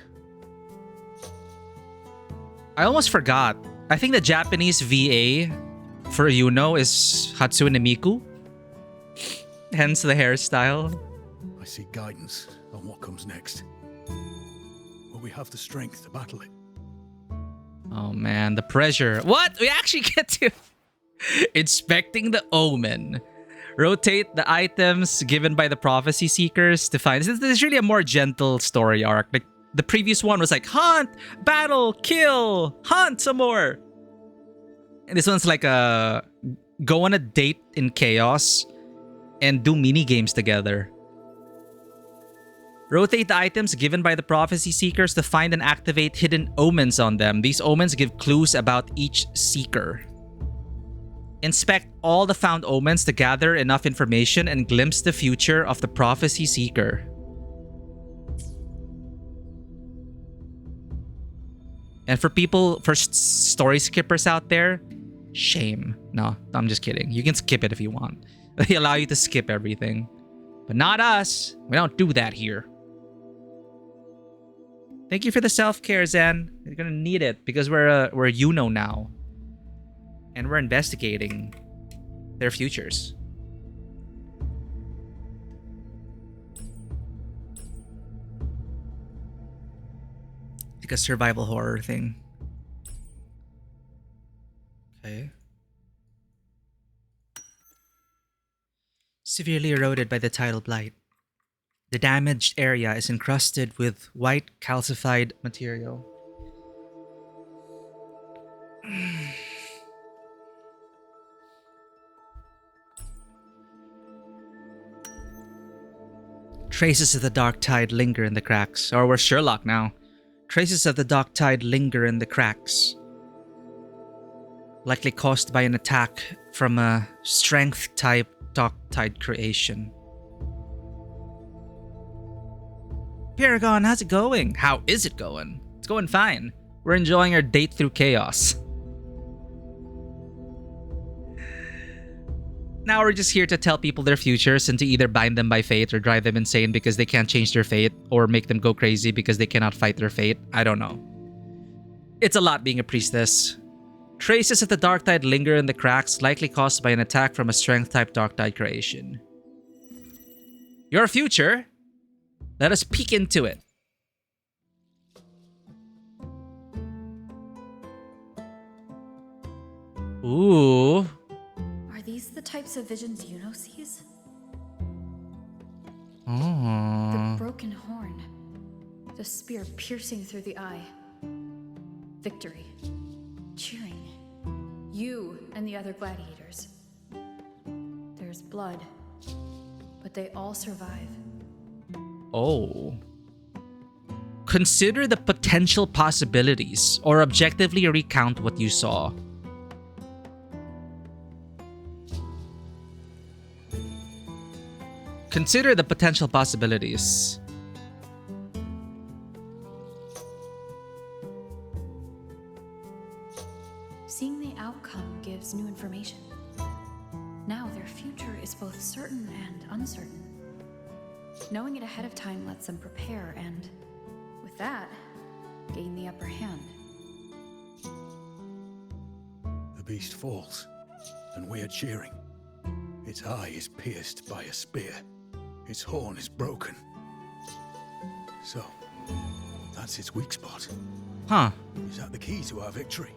I almost forgot. I think the Japanese VA for Iuno is Hatsune Miku. Hence the hairstyle. I seek guidance on what comes next. Will we have the strength to battle it? Oh man, the pressure. What? We actually get to... Inspecting the Omen. Rotate the items given by the prophecy seekers to find... This is really a more gentle story arc. Like, the previous one was like, hunt, battle, kill, hunt some more. And this one's like a... Go on a date in chaos and do mini games together. Rotate the items given by the prophecy seekers to find and activate hidden omens on them. These omens give clues about each seeker. Inspect all the found omens to gather enough information and glimpse the future of the prophecy seeker. And for people, for story skippers out there, shame. No, I'm just kidding. You can skip it if you want. They allow you to skip everything. But not us. We don't do that here. Thank you for the self-care, Zen. You're gonna need it because we're Iuno now. And we're investigating their futures. Like a survival horror thing. Okay. Severely eroded by the tidal blight. The damaged area is encrusted with white calcified material. Traces of the dark tide linger in the cracks. Or we're Sherlock now. Traces of the dark tide linger in the cracks. Likely caused by an attack from a strength-type dark tide creation. Paragon, how's it going? How is it going? It's going fine. We're enjoying our date through chaos. Now we're just here to tell people their futures and to either bind them by fate or drive them insane because they can't change their fate, or make them go crazy because they cannot fight their fate. I don't know. It's a lot being a priestess. Traces of the dark tide linger in the cracks, likely caused by an attack from a strength-type dark tide creation. Your future? Let us peek into it. Ooh. Are these the types of visions Iuno sees? Oh. The broken horn. The spear piercing through the eye. Victory. Cheering. You and the other gladiators. There's blood. But they all survive. Oh. Consider the potential possibilities, or objectively recount what you saw. Consider the potential possibilities. Seeing the outcome gives new information. Now their future is both certain and uncertain. Knowing it ahead of time lets them prepare and, with that, gain the upper hand. The beast falls, and we are cheering. Its eye is pierced by a spear. Its horn is broken. So, that's its weak spot. Huh. Is that the key to our victory?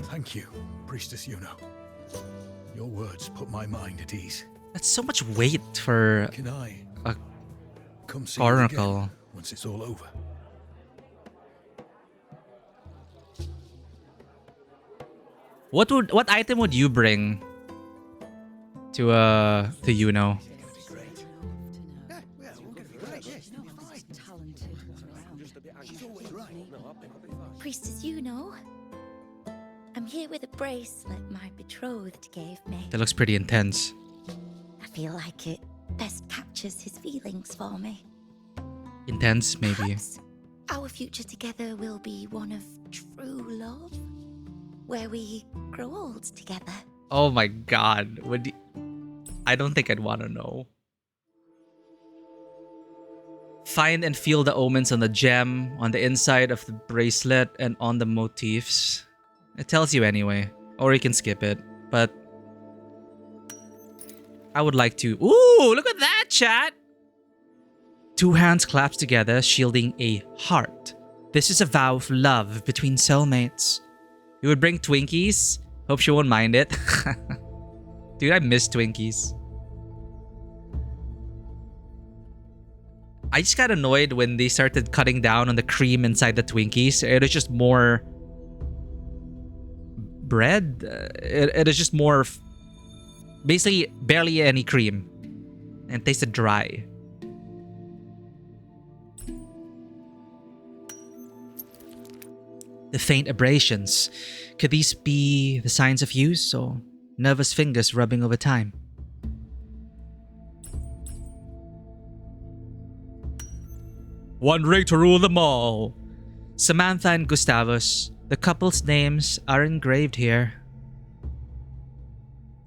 Thank you, Priestess Iuno. Your words put my mind at ease. That's so much weight for Can I a come see you oracle. again once it's all over? What item would you bring to Iuno? Priestess Iuno, I'm here with a bracelet my betrothed gave me. That looks pretty intense. I feel like it best captures his feelings for me. Intense, maybe. Perhaps our future together will be one of true love, where we grow old together. Oh my god. I don't think I'd want to know. Find and feel the omens on the gem, on the inside of the bracelet, and on the motifs. It tells you anyway. Or you can skip it. But I would like to... Ooh, look at that, chat! Two hands clasped together, shielding a heart. This is a vow of love between soulmates. You would bring Twinkies? Hope she won't mind it. Dude, I miss Twinkies. I just got annoyed when they started cutting down on the cream inside the Twinkies. It was just more... bread? It is just more... basically, barely any cream. And it tasted dry. The faint abrasions. Could these be the signs of use or nervous fingers rubbing over time? One ring to rule them all. Samantha and Gustavus. The couple's names are engraved here.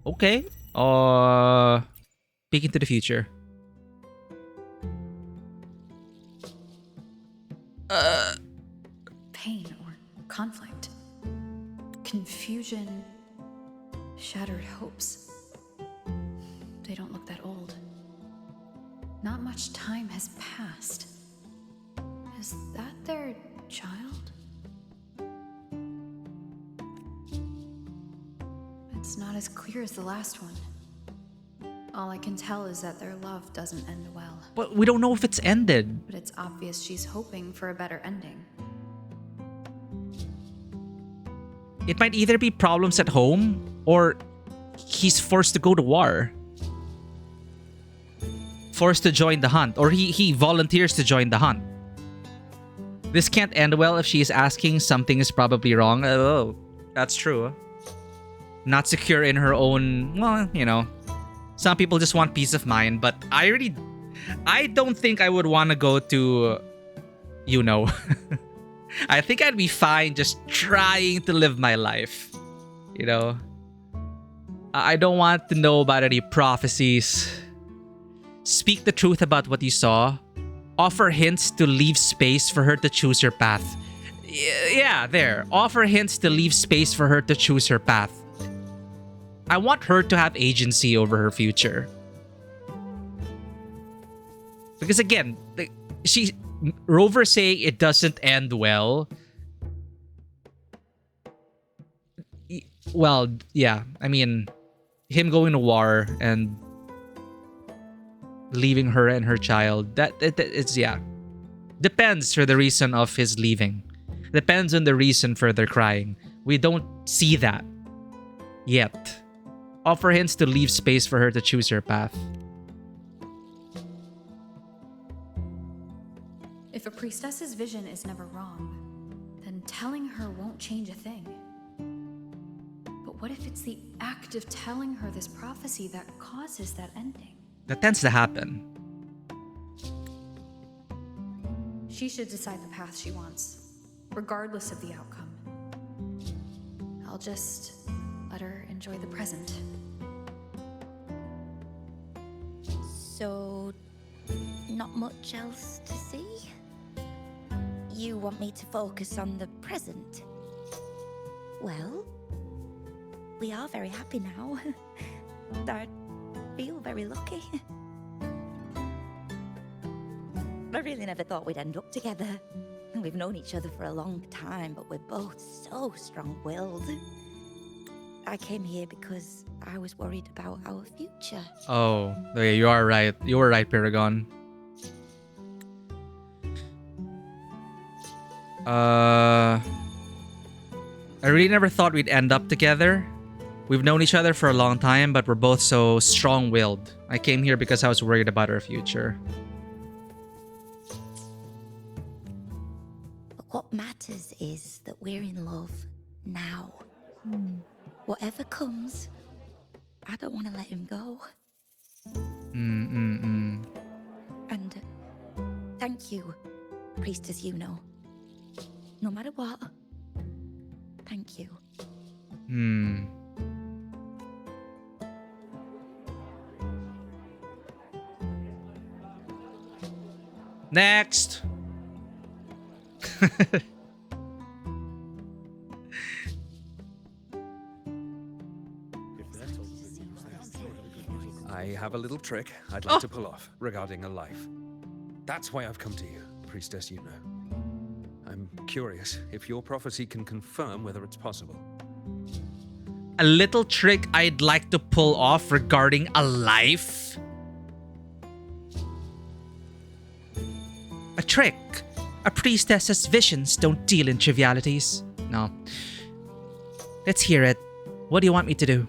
Okay. Peek into the future. Pain or conflict. Confusion. Shattered hopes. They don't look that old. Not much time has passed. Is that their child? It's not as clear as the last one. All I can tell is that their love doesn't end well. But we don't know if it's ended. But it's obvious she's hoping for a better ending. It might either be problems at home or he's forced to go to war. Forced to join the hunt, or he volunteers to join the hunt. This can't end well if she is asking something is probably wrong. Oh, that's true. Not secure in her own, well, you know, some people just want peace of mind, but I don't think I would want to go to, you know. I think I'd be fine just trying to live my life, you know. I don't want to know about any prophecies. Speak the truth about what you saw. Offer hints to leave space for her to choose her path. Yeah, there. Offer hints to leave space for her to choose her path. I want her to have agency over her future. Because again, Rover saying it doesn't end well. Well, yeah. I mean, him going to war and leaving her and her child, that it's, yeah. Depends for the reason of his leaving. Depends on the reason for their crying. We don't see that yet. Offer hints to leave space for her to choose her path. If a priestess's vision is never wrong, then telling her won't change a thing. But what if it's the act of telling her this prophecy that causes that ending? That tends to happen. She should decide the path she wants, regardless of the outcome. I'll just let her enjoy the present. So, not much else to see? You want me to focus on the present? Well, we are very happy now. I feel very lucky. I really never thought we'd end up together. We've known each other for a long time, but we're both so strong-willed. I came here because I was worried about our future. Oh, yeah, you are right. You were right, Paragon. I really never thought we'd end up together. We've known each other for a long time, but we're both so strong-willed. I came here because I was worried about our future. But what matters is that we're in love now. Whatever comes, I don't want to let him go. And thank you, Priestess Iuno. No matter what, thank you. Next. I have a little trick I'd like to pull off regarding a life. That's why I've come to you, Priestess Iuno. I'm curious if your prophecy can confirm whether it's possible. A little trick I'd like to pull off regarding a life? A trick? A priestess's visions don't deal in trivialities. No. Let's hear it. What do you want me to do?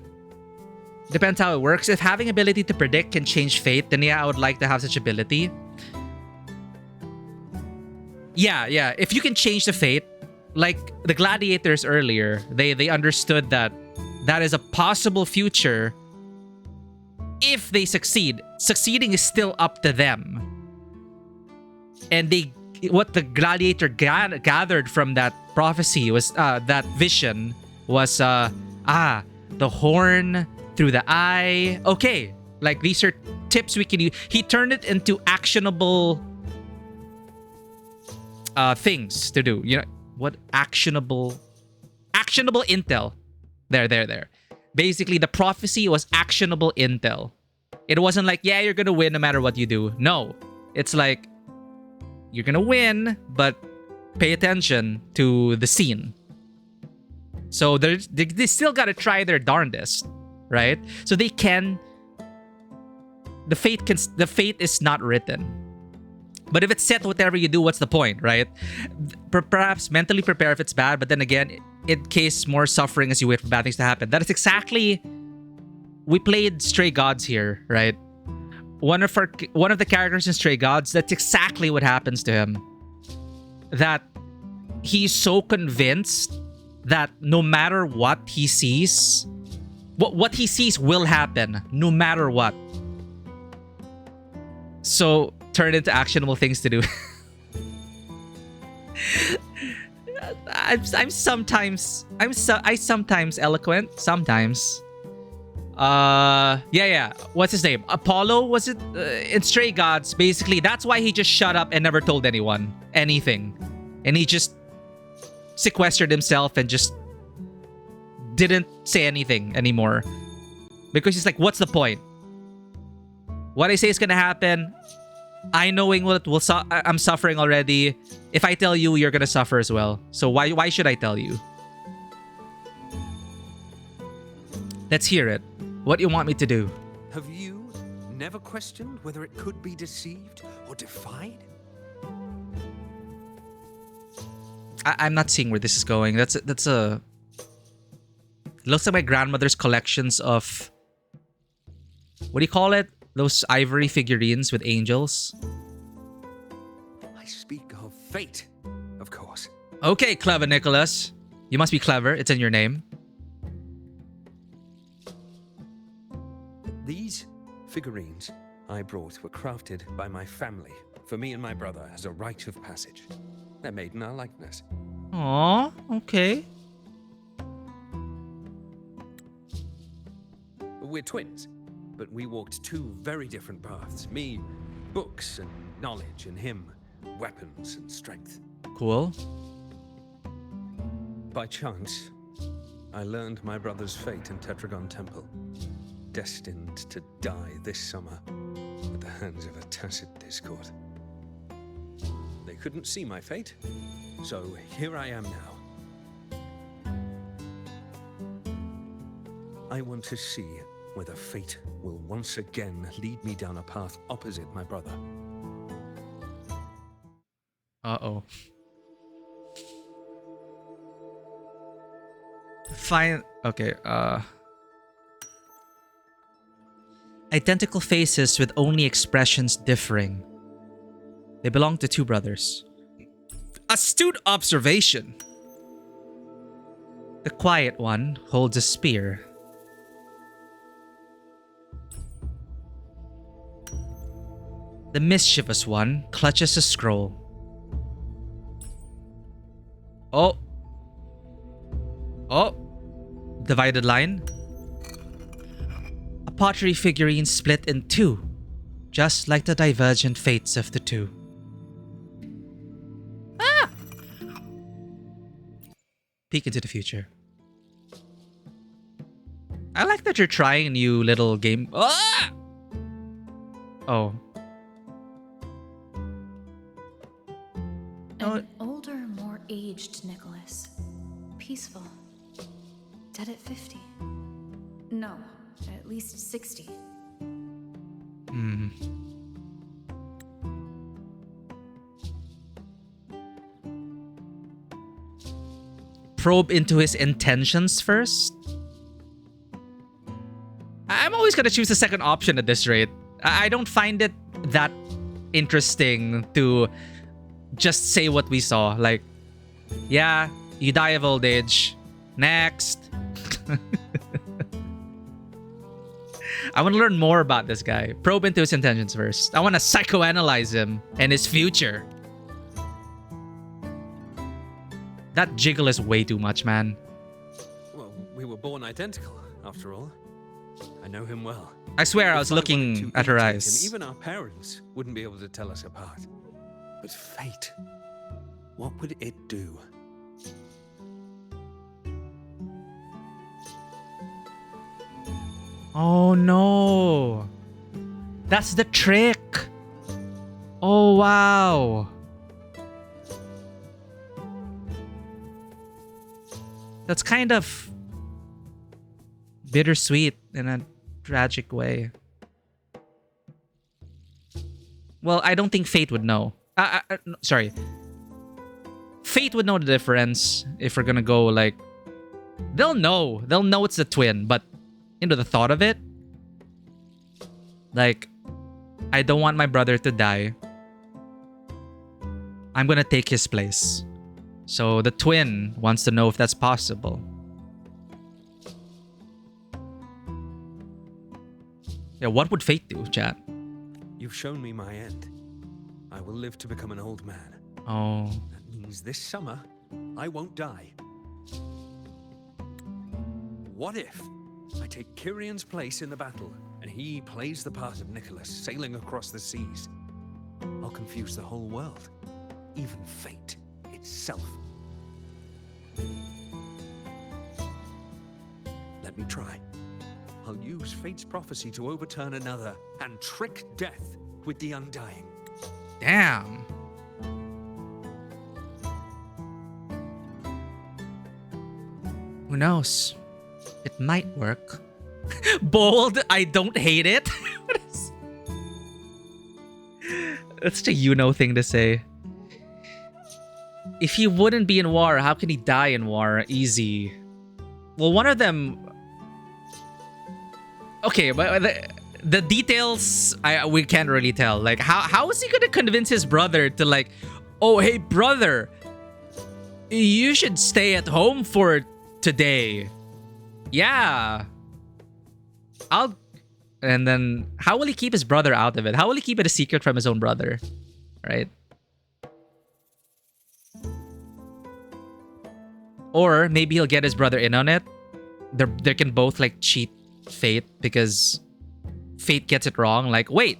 Depends how it works. If having ability to predict can change fate, then yeah, I would like to have such ability. Yeah. If you can change the fate, like the gladiators earlier, they understood that that is a possible future if they succeed. Succeeding is still up to them. And what the gladiator gathered from that prophecy was, that vision was, the horn through the eye. Okay, like these are tips we can use. He turned it into actionable things to do. You know what? Actionable intel. There. Basically, the prophecy was actionable intel. It wasn't like, yeah, you're gonna win no matter what you do. No, it's like, you're gonna win, but pay attention to the scene. So they still gotta try their darndest, right? So they can the fate is not written. But if it's set, whatever you do, what's the point, right? Perhaps mentally prepare if it's bad, but then again, it case more suffering as you wait for bad things to happen. That is exactly... We played Stray Gods here, right? One of the characters in Stray Gods, that's exactly what happens to him. That he's so convinced that no matter what he sees, what he sees will happen, no matter what. So, turn into actionable things to do. I sometimes eloquent. Sometimes. Yeah. What's his name? Apollo, was it? In Stray Gods, basically, that's why he just shut up and never told anyone anything. And he just sequestered himself and just didn't say anything anymore. Because he's like, what's the point? What I say is gonna happen. I knowing what will I'm suffering already. If I tell you, you're gonna suffer as well. So why should I tell you? Let's hear it. What do you want me to do? Have you never questioned whether it could be deceived or defied? I'm not seeing where this is going. That's a... It looks like my grandmother's collections of... What do you call it? Those ivory figurines with angels. I speak of fate, of course. Okay, clever Nicholas. You must be clever. It's in your name. These figurines I brought were crafted by my family for me and my brother as a rite of passage. They're made in our likeness. Aww, okay. We're twins, but we walked two very different paths. Me, books and knowledge, and him, weapons and strength. Cool. By chance, I learned my brother's fate in Tetragon Temple. Destined to die this summer at the hands of a tacit discord. They couldn't see my fate, so here I am now. I want to see whether fate will once again lead me down a path opposite my brother. Uh-oh. Fine. Okay, Identical faces with only expressions differing. They belong to two brothers. Astute observation. The quiet one holds a spear. The mischievous one clutches a scroll. Oh. Divided line. A pottery figurine split in two, just like the divergent fates of the two. Ah! Peek into the future. I like that you're trying a new little game. Ah! Oh. An older, more aged Nicholas. Peaceful. Dead at 50. No, at least 60. Probe into his intentions first? I'm always gonna choose the second option at this rate. I don't find it that interesting to just say what we saw. Like, yeah, you die of old age. Next. I want to learn more about this guy. Probe into his intentions first. I want to psychoanalyze him and his future. That jiggle is way too much, man. Well, we were born identical, after all. I know him well. I swear I If was wanted looking to at her imitate eyes. him, even our parents wouldn't be able to tell us apart. But fate, what would it do? Oh no. That's the trick. Oh wow. That's kind of bittersweet in a tragic way. Well, I don't think Fate would know. No, sorry. Fate would know the difference if we're gonna go like... They'll know. They'll know it's the twin, but the thought of it, like, I don't want my brother to die. I'm gonna take his place. So the twin wants to know if that's possible. Yeah, what would Fate do, chat? You've shown me my end. I will live to become an old man. Oh. That means this summer, I won't die. What if I take Kyrion's place in the battle, and he plays the part of Nicholas, sailing across the seas? I'll confuse the whole world, even fate itself. Let me try. I'll use fate's prophecy to overturn another and trick death with the undying. Damn. Who knows? It might work. Bold, I don't hate it. That's such a Iuno thing to say. If he wouldn't be in war, how can he die in war? Easy. Well, one of them... Okay, but the details, we can't really tell. Like, how is he gonna convince his brother to like, oh, hey, brother, you should stay at home for today. Yeah. And then, how will he keep his brother out of it? How will he keep it a secret from his own brother? Right? Or maybe he'll get his brother in on it. They can both like cheat Fate because Fate gets it wrong. Like, wait,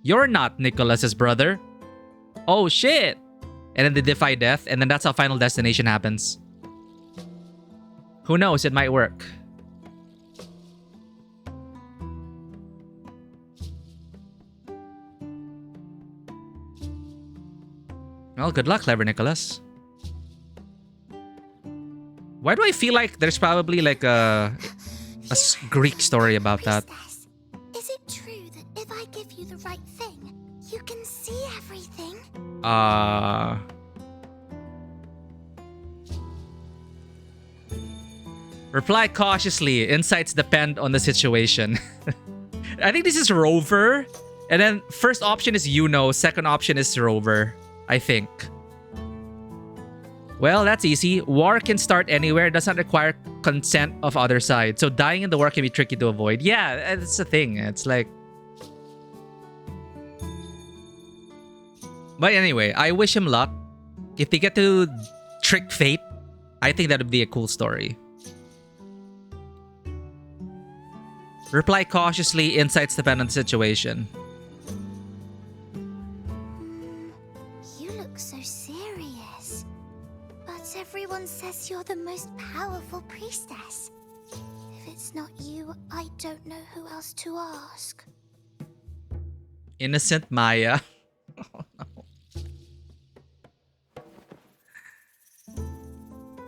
you're not Nicholas's brother. Oh shit. And then they defy death, and then that's how Final Destination happens. Who knows? It might work. Well, good luck, clever Nicholas. Why do I feel like there's probably like a Greek story about that? Is it true that if I give you the right thing, you can see everything? Reply cautiously. Insights depend on the situation. I think this is Rover. And then first option is Iuno. Second option is Rover. I think. Well, that's easy. War can start anywhere. It does not require consent of other side. So dying in the war can be tricky to avoid. Yeah, that's the thing. It's like... But anyway, I wish him luck. If they get to trick Fate, I think that would be a cool story. Reply cautiously. Insights depend on the situation. You look so serious. But everyone says you're the most powerful priestess. If it's not you, I don't know who else to ask. Innocent Maya. Oh, no.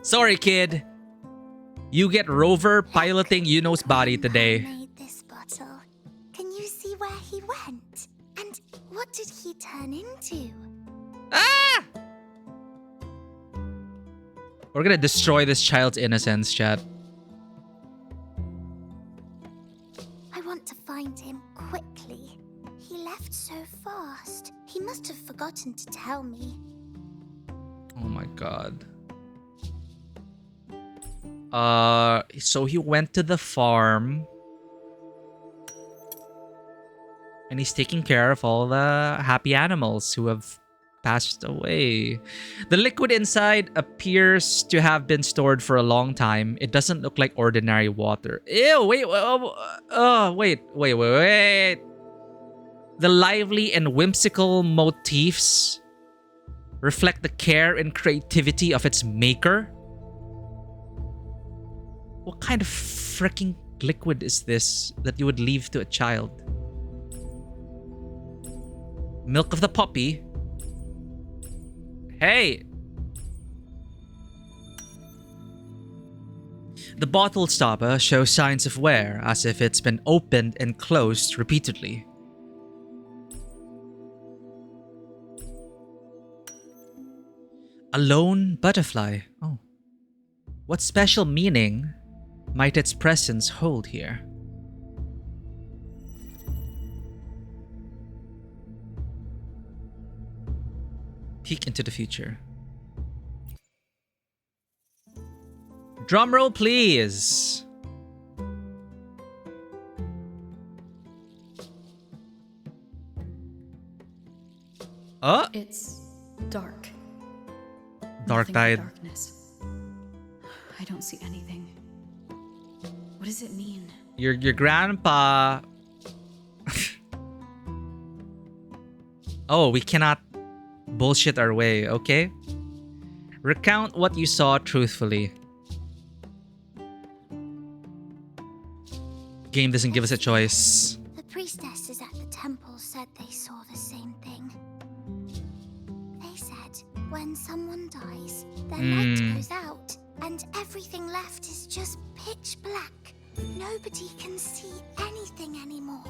Sorry, kid. You get Rover piloting Iuno's body today. Made this bottle. Can you see where he went? And what did he turn into? Ah! We're gonna destroy this child's innocence, chat. I want to find him quickly. He left so fast. He must have forgotten to tell me. Oh my god. So he went to the farm. And he's taking care of all the happy animals who have passed away. The liquid inside appears to have been stored for a long time. It doesn't look like ordinary water. Ew, wait. Wait. The lively and whimsical motifs reflect the care and creativity of its maker. What kind of freaking liquid is this that you would leave to a child? Milk of the puppy? Hey! The bottle stopper shows signs of wear, as if it's been opened and closed repeatedly. A lone butterfly. Oh. What special meaning might its presence hold here? Peek into the future. Drumroll, please. It's dark. Dark Nothing but tide. darkness. I don't see anything. What does it mean? Your grandpa. Oh, we cannot bullshit our way, okay? Recount what you saw truthfully. Game doesn't give us a choice. The priestesses at the temple said they saw the same thing. They said when someone dies, their light goes out, and everything left is just pitch black. Nobody can see anything anymore.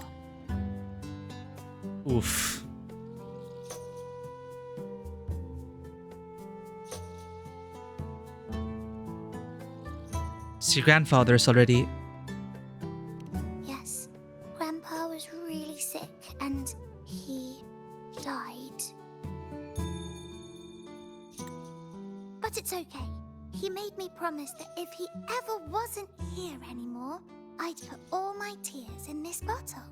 Oof. So your grandfather's already... Yes, Grandpa was really sick and he died. But it's okay. He made me promise that if he ever wasn't here anymore, I'd put all my tears in this bottle.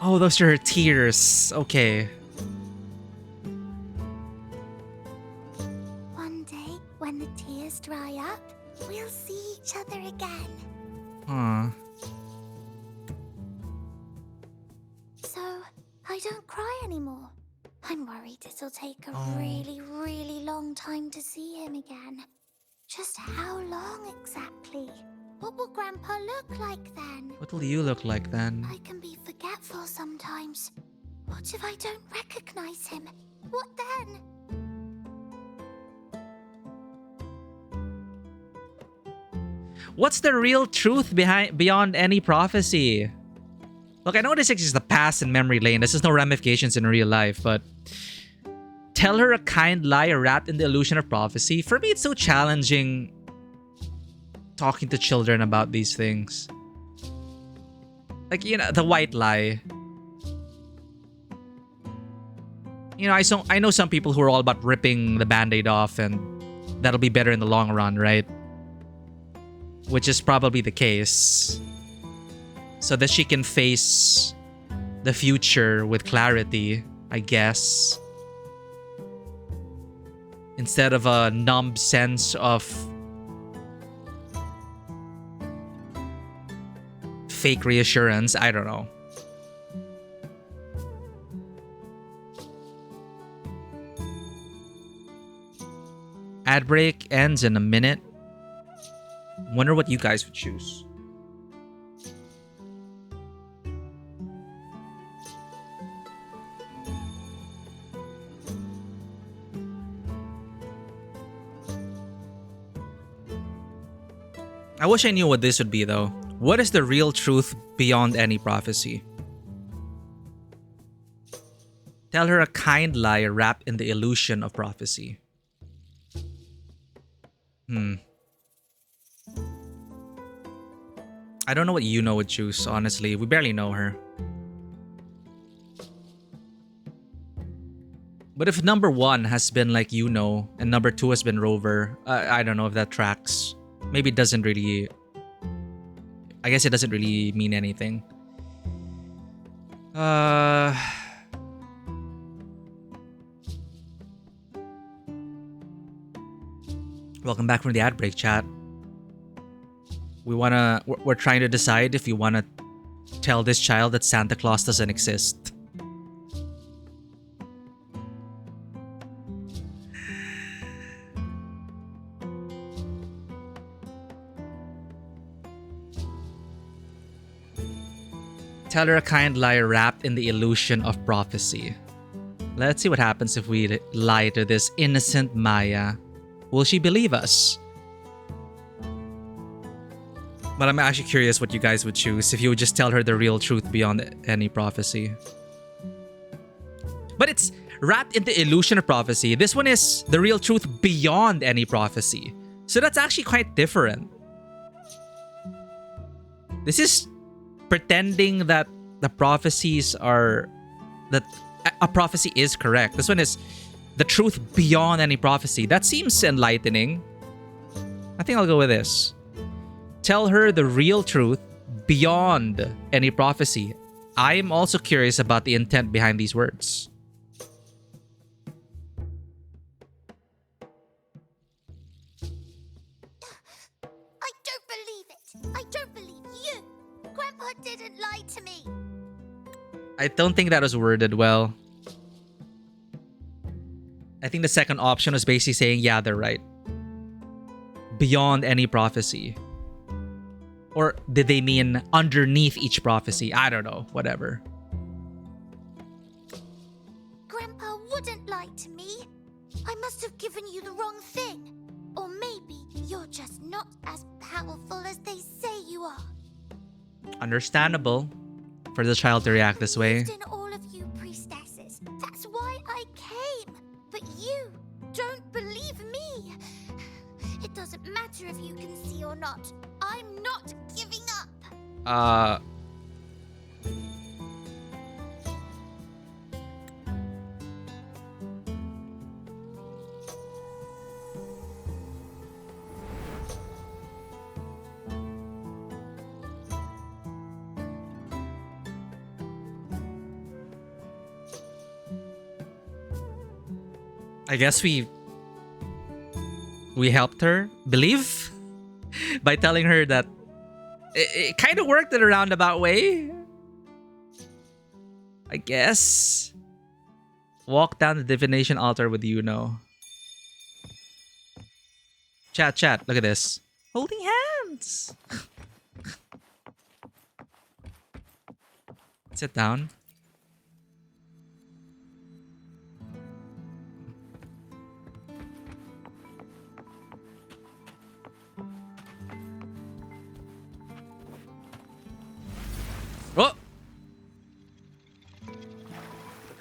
Oh, those are her tears. Okay. One day, when the tears dry up, we'll see each other again. Aw. So, I don't cry anymore. I'm worried it'll take a really, really long time to see him again. Just how long exactly? What will Grandpa look like then? What will you look like then? I can be forgetful sometimes. What if I don't recognize him? What then? What's the real truth beyond any prophecy? Look, I know this is just the past and memory lane. This is no ramifications in real life, but tell her a kind lie wrapped in the illusion of prophecy. For me, it's so challenging talking to children about these things. Like, you know, the white lie. You know, I know some people who are all about ripping the band-aid off and that'll be better in the long run, right? Which is probably the case. So that she can face the future with clarity, I guess. Instead of a numb sense of fake reassurance. I don't know. Ad break ends in a minute. Wonder what you guys would choose. I wish I knew what this would be though. What is the real truth beyond any prophecy? Tell her a kind lie wrapped in the illusion of prophecy. I don't know what Iuno would choose, honestly. We barely know her. But if number 1 has been like Iuno and number 2 has been Rover, I don't know if that tracks. Maybe it doesn't really... I guess it doesn't really mean anything. Welcome back from the ad break, chat. We're trying to decide if we wanna tell this child that Santa Claus doesn't exist. Tell her a kind lie wrapped in the illusion of prophecy. Let's see what happens if we lie to this innocent Maya. Will she believe us? But I'm actually curious what you guys would choose if you would just tell her the real truth beyond any prophecy. But it's wrapped in the illusion of prophecy. This one is the real truth beyond any prophecy. So that's actually quite different. This is pretending that the prophecies are... that a prophecy is correct. This one is the truth beyond any prophecy. That seems enlightening. I think I'll go with this. Tell her the real truth beyond any prophecy. I am also curious about the intent behind these words. I don't believe it. I don't believe you. Grandpa didn't lie to me. I don't think that was worded well. I think the second option was basically saying, yeah, they're right. Beyond any prophecy. Or did they mean underneath each prophecy? I don't know. Whatever. Grandpa wouldn't lie to me. I must have given you the wrong thing. Or maybe you're just not as powerful as they say you are. Understandable for the child to react this way. In all of you priestesses. That's why I came. But you don't believe me. It doesn't matter if you can see or not. I'm not giving up. I guess we helped her believe by telling her that it kind of worked in a roundabout way. I guess. Walk down the divination altar with Iuno. Chat, look at this. Holding hands. Sit down. Oh! For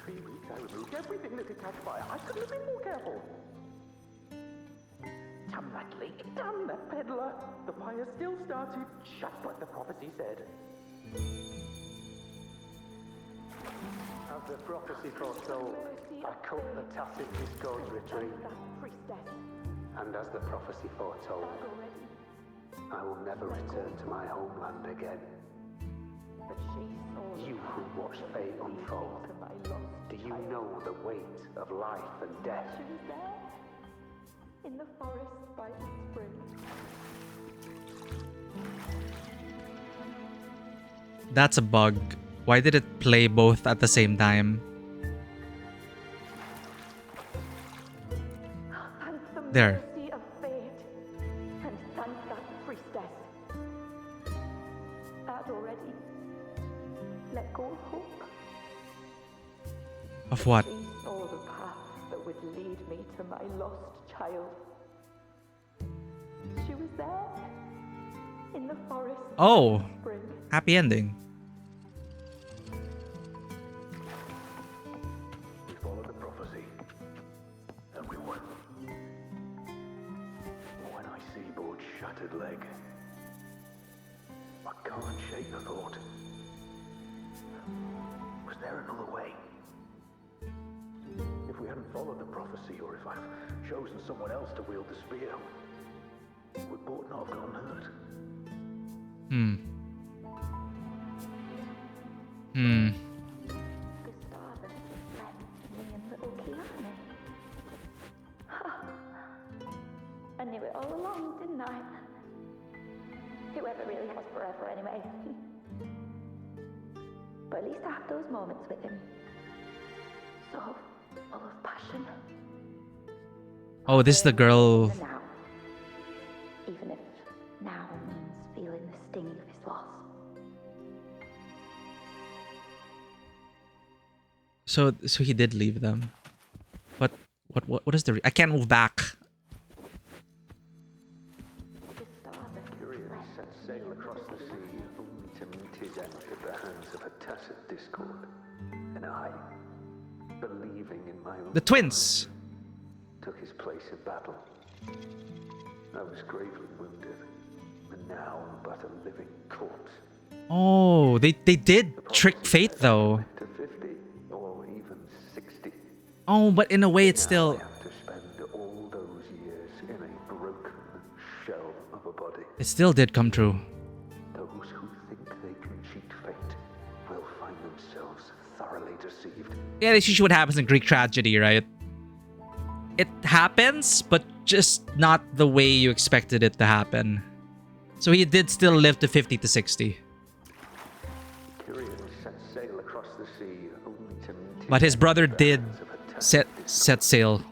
3 weeks, I removed everything that could catch fire. I couldn't have been more careful. Damn that leak, damn that peddler. The fire still started, just like the prophecy said. As the prophecy foretold, I cut the tacit discord retreat. And as the prophecy foretold, I will never return to my homeland again. You who watched fate unfold, do you know the weight of life and death? She was there, in the forest by the spring. That's a bug. Why did it play both at the same time? There. Mercy of fate, and thank that priestess. I'd already let go of hope. Of what? She saw the path that would lead me to my lost child. She was there, in the forest. Oh, happy ending. We follow the prophecy, and we won. When I see Board's shattered leg, I can't shake the thought. Was there another way? If we hadn't followed the prophecy, or if I'd chosen someone else to wield the spear, would Board not have gotten hurt? Gustavus left me and little Iuno. I knew it all along, didn't I? Whoever really has forever anyway. But at least I have those moments with him. So full of passion. Oh, this is the girl. Now. Even if now means feeling the sting of his loss. So he did leave them. What is the... I can't move back. Curious set sail across the sea, only to meet his end at the hands of a tacit discord. And I believing in my own The twins. took his place in battle. I was gravely wounded, and now I'm but a living corpse. Oh, they did trick fate though. To 50 or even 60. Oh, but in a way it's Now still... I have to spend all those years in a broken shell of a body. It still did come true. Those who think they can cheat fate will find themselves thoroughly deceived. Yeah, that's usually what happens in Greek tragedy, right? It happens, but just not the way you expected it to happen. So he did still live to 50 to 60. Tyrion set sail across the sea only to meet But his brother did set sail.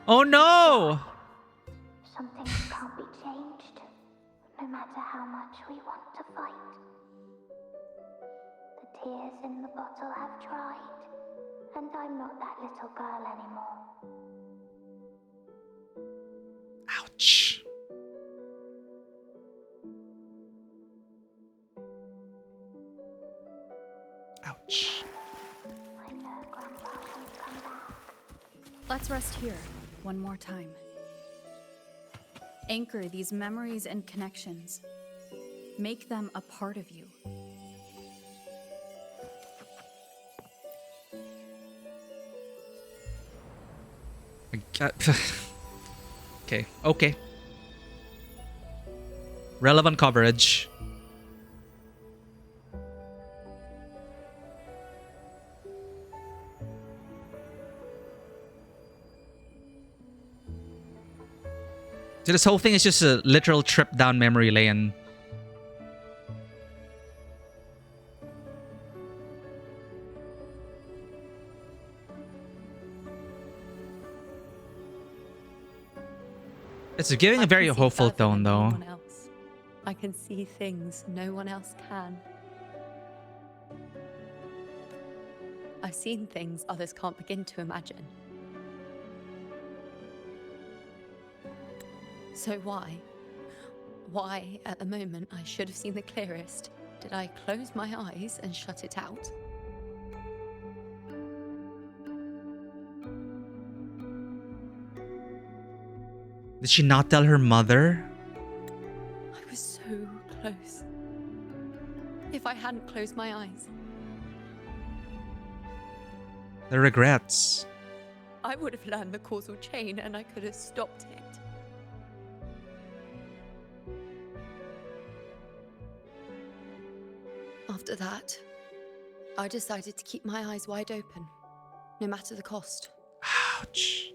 Oh no! Something can't be changed, no matter how much we want to fight. The tears in the bottle have dried, and I'm not that little girl anymore. Ouch. Ouch. Let's rest here, one more time. Anchor these memories and connections. Make them a part of you. Okay. Relevant coverage. So this whole thing is just a literal trip down memory lane. It's giving a very hopeful tone, though. I can see things no one else can. I've seen things others can't begin to imagine. So why, at the moment I should have seen the clearest, did I close my eyes and shut it out? Did she not tell her mother? I was so close. If I hadn't closed my eyes, The regrets. I would have learned the causal chain and I could have stopped it. After that, I decided to keep my eyes wide open, no matter the cost. Ouch.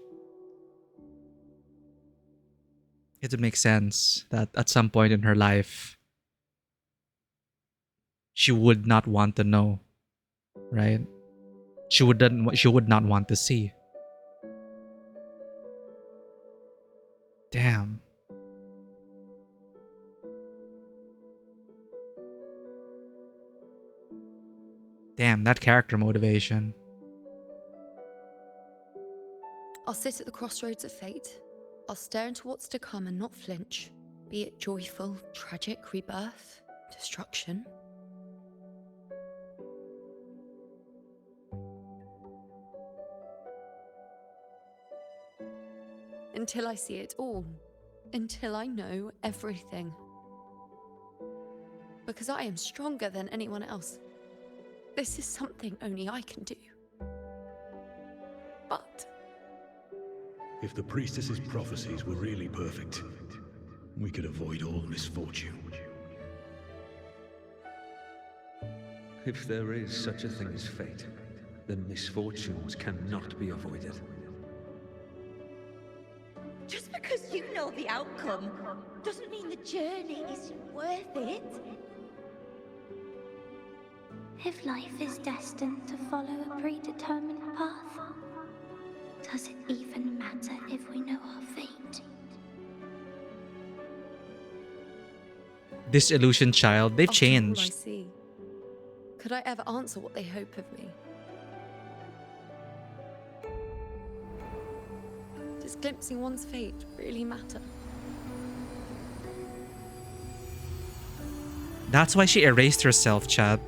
It would make sense that at some point in her life, she would not want to know, right? She would not want to see. Damn. Damn, that character motivation. I'll sit at the crossroads of fate. I'll stare into what's to come and not flinch, be it joyful, tragic rebirth, destruction. Until I see it all. Until I know everything. Because I am stronger than anyone else. This is something only I can do. But if the priestess's prophecies were really perfect, we could avoid all misfortune. If there is such a thing as fate, then misfortunes cannot be avoided. Just because you know the outcome doesn't mean the journey isn't worth it. If life is destined to follow a predetermined path, does it even matter if we know our fate? Disillusioned child, they've after all I changed. see, could I ever answer what they hope of me? Does glimpsing one's fate really matter? That's why she erased herself, chat.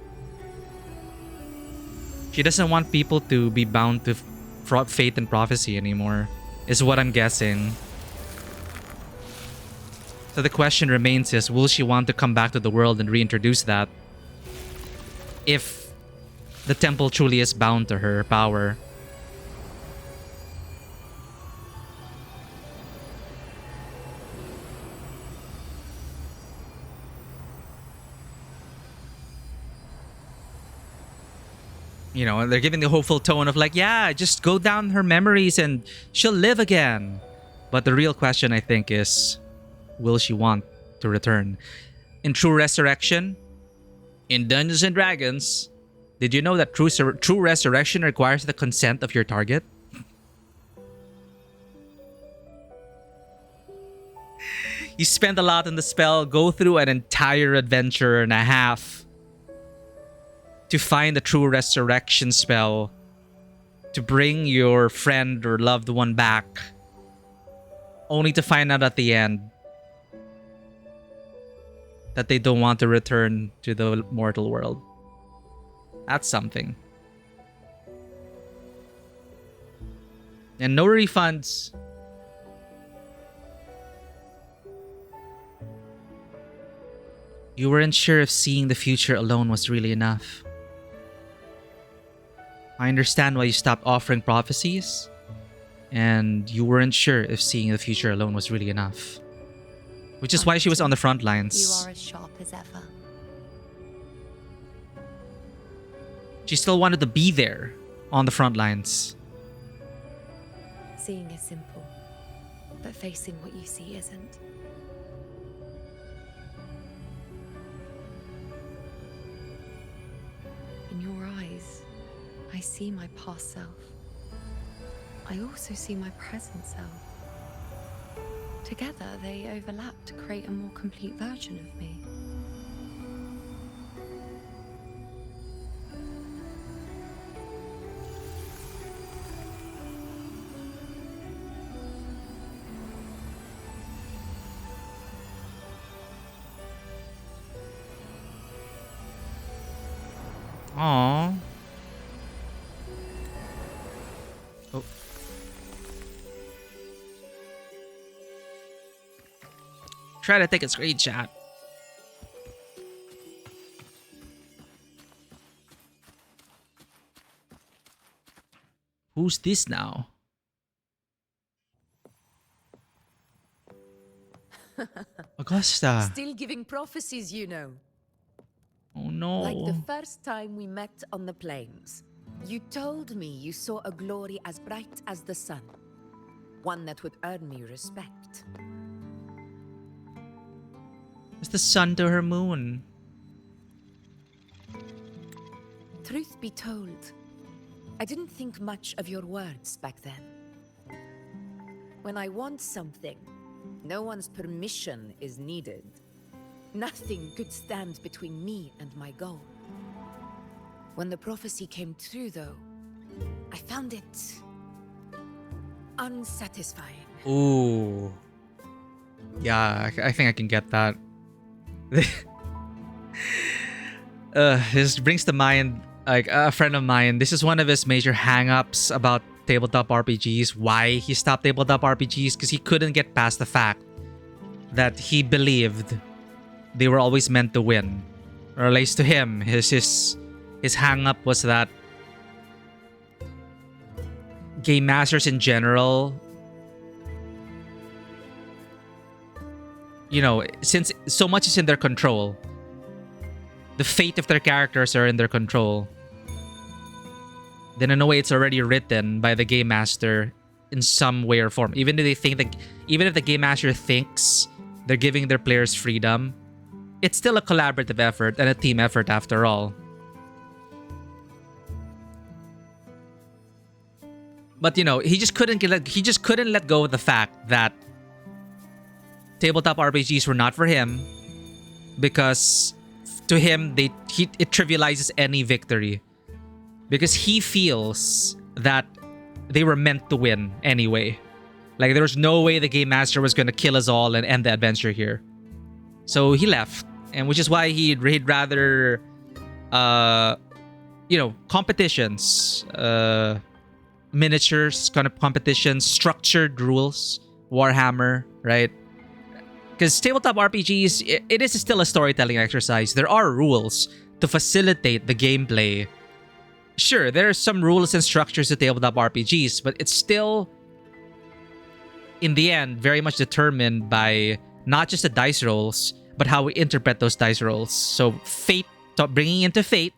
She doesn't want people to be bound to faith and prophecy anymore, is what I'm guessing. So the question remains is, will she want to come back to the world and reintroduce that? If the temple truly is bound to her power. You know, they're giving the hopeful tone of like, yeah, just go down her memories and she'll live again. But the real question, I think, is, will she want to return? In True Resurrection, in Dungeons and Dragons, did you know that true resurrection requires the consent of your target? You spend a lot on the spell, go through an entire adventure and a half to find a true resurrection spell to bring your friend or loved one back, only to find out at the end that they don't want to return to the mortal world. That's something. And no refunds. You weren't sure if seeing the future alone was really enough. I understand why you stopped offering prophecies, and you weren't sure if seeing the future alone was really enough. Which is why she was on the front lines. You are as sharp as ever. She still wanted to be there on the front lines. Seeing is simple, but facing what you see isn't. In your eyes, I see my past self. I also see my present self. Together, they overlap to create a more complete version of me. Aww. Oh. Try to take a screenshot. Who's this now? Augusta. Still giving prophecies, you know. Oh no. Like the first time we met on the plains. You told me you saw a glory as bright as the sun. One that would earn me respect. It's the sun to her moon. Truth be told, I didn't think much of your words back then. When I want something, no one's permission is needed. Nothing could stand between me and my goal. When the prophecy came true, though, I found it unsatisfying. Ooh. Yeah, I think I can get that. This brings to mind like a friend of mine. This is one of his major hang-ups about tabletop RPGs. Why he stopped tabletop RPGs? Because he couldn't get past the fact that he believed they were always meant to win. Or at least to him, his hang-up was that game masters in general, you know, since so much is in their control, the fate of their characters are in their control, then in a way it's already written by the game master in some way or form. Even if they think that, even if the game master thinks they're giving their players freedom, it's still a collaborative effort and a team effort after all. But you know, he just couldn't let go of the fact that tabletop RPGs were not for him, because to him it trivializes any victory, because he feels that they were meant to win anyway. Like there was no way the game master was going to kill us all and end the adventure here. So he left, and which is why he'd rather competitions, miniatures kind of competitions, structured rules, Warhammer, right? Because tabletop RPGs, it is still a storytelling exercise. There are rules to facilitate the gameplay. Sure, there are some rules and structures to tabletop RPGs, but it's still, in the end, very much determined by not just the dice rolls, but how we interpret those dice rolls. So fate, bringing into fate,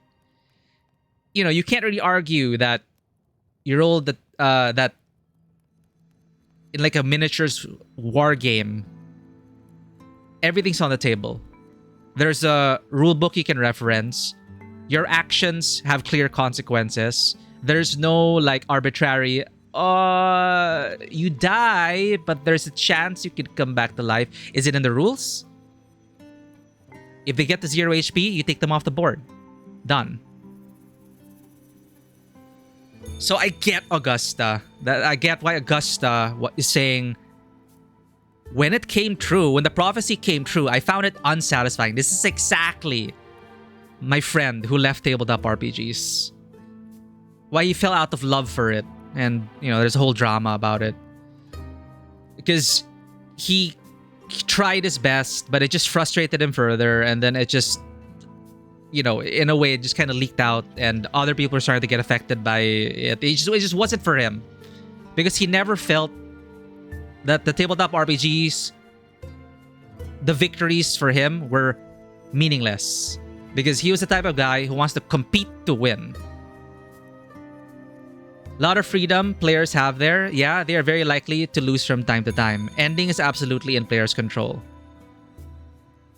you can't really argue that you rolled that in like a miniatures war game, everything's on the table. There's a rule book you can reference. Your actions have clear consequences. There's no like arbitrary, you die, but there's a chance you could come back to life. Is it in the rules? If they get to 0 HP, you take them off the board. Done. So I get Augusta. I get why Augusta is saying, when it came true, when the prophecy came true, I found it unsatisfying. This is exactly my friend who left tabletop RPGs. Why he fell out of love for it. And, there's a whole drama about it. Because he tried his best, but it just frustrated him further. And then it just, in a way, it just kind of leaked out. And other people are starting to get affected by it. It just wasn't for him. Because he never felt that the tabletop RPGs, the victories for him were meaningless. Because he was the type of guy who wants to compete to win. A lot of freedom players have there. Yeah, they are very likely to lose from time to time. Ending is absolutely in players' control.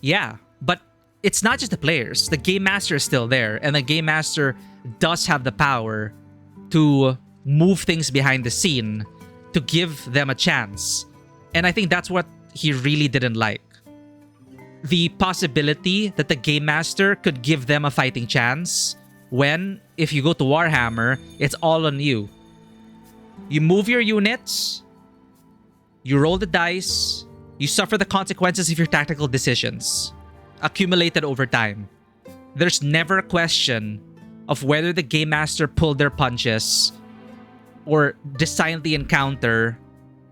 Yeah, but it's not just the players. The game master is still there. And the game master does have the power to move things behind the scene to give them a chance. And I think that's what he really didn't like. The possibility that the game master could give them a fighting chance when, if you go to Warhammer, it's all on you. You move your units, you roll the dice, you suffer the consequences of your tactical decisions, accumulated over time. There's never a question of whether the game master pulled their punches or designed the encounter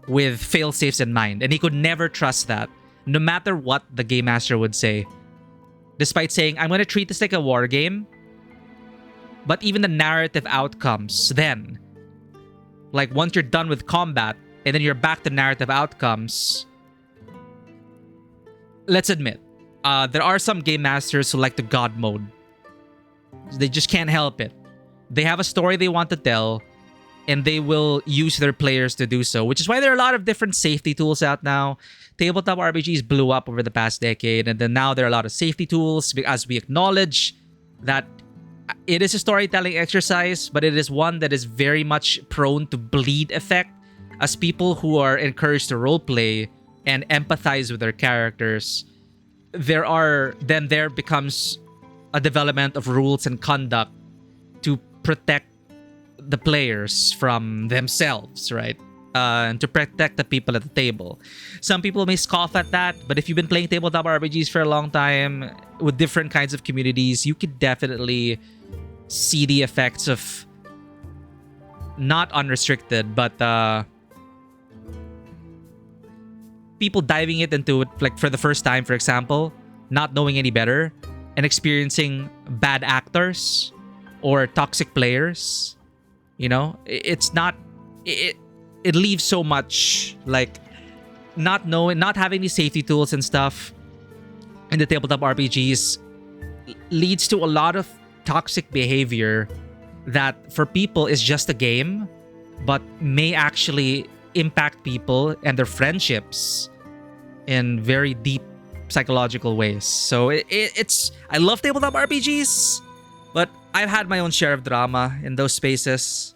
with fail-safes in mind. And he could never trust that, no matter what the game master would say. Despite saying, I'm going to treat this like a war game. But even the narrative outcomes then, like once you're done with combat and then you're back to narrative outcomes, let's admit, there are some game masters who like the god mode. They just can't help it. They have a story they want to tell, and they will use their players to do so, which is why there are a lot of different safety tools out now. Tabletop RPGs blew up over the past decade, and then now there are a lot of safety tools as we acknowledge that it is a storytelling exercise, but it is one that is very much prone to bleed effect, as people who are encouraged to roleplay and empathize with their characters, there becomes a development of rules and conduct to protect the players from themselves, right? And to protect the people at the table. Some people may scoff at that, but if you've been playing tabletop RPGs for a long time with different kinds of communities, you could definitely see the effects of not unrestricted, but people diving into it like for the first time, for example, not knowing any better and experiencing bad actors or toxic players. It's not... It leaves so much, like, not having these safety tools and stuff in the tabletop RPGs leads to a lot of toxic behavior that for people is just a game, but may actually impact people and their friendships in very deep psychological ways. So I love tabletop RPGs, but I've had my own share of drama in those spaces.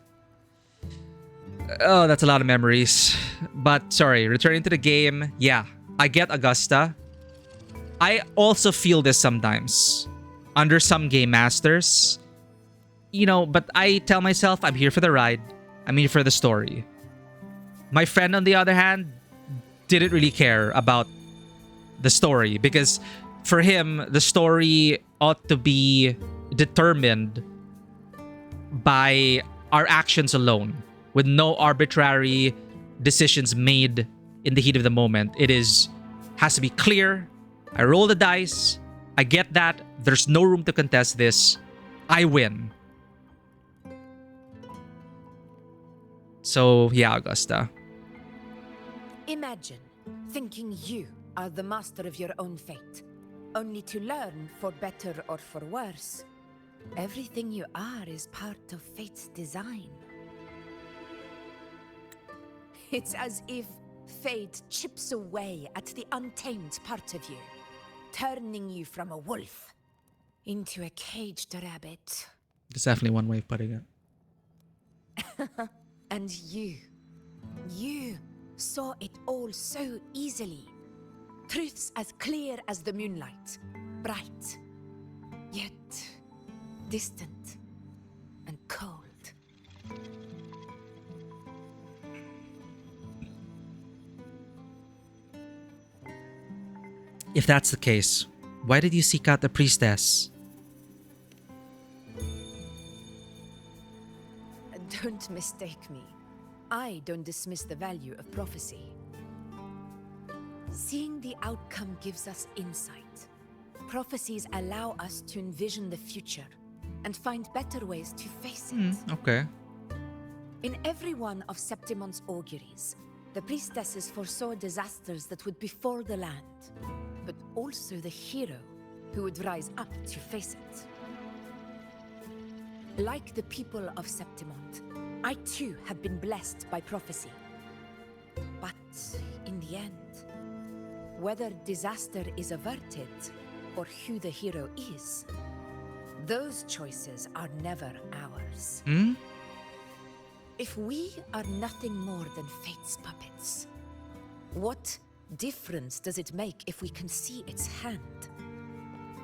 Oh, that's a lot of memories. But sorry, returning to the game, yeah, I get Augusta. I also feel this sometimes under some game masters. But I tell myself I'm here for the ride. I'm here for the story. My friend, on the other hand, didn't really care about the story because for him, the story ought to be determined by our actions alone, with no arbitrary decisions made in the heat of the moment. It has to be clear. I roll the dice. I get that. There's no room to contest this. I win. So, yeah, Augusta. Imagine thinking you are the master of your own fate, only to learn, for better or for worse, everything you are is part of fate's design. It's as if fate chips away at the untamed part of you, turning you from a wolf into a caged rabbit. That's definitely one way of putting it. And you saw it all so easily. Truths as clear as the moonlight, bright, yet distant and cold. If that's the case, why did you seek out the priestess? Don't mistake me. I don't dismiss the value of prophecy. Seeing the outcome gives us insight. Prophecies allow us to envision the future and find better ways to face it. Okay. In every one of Septimon's auguries, the priestesses foresaw disasters that would befall the land, but also the hero who would rise up to face it. Like the people of Septimont, I too have been blessed by prophecy. But in the end, whether disaster is averted or who the hero is, those choices are never ours. If we are nothing more than fate's puppets, what difference does it make if we can see its hand?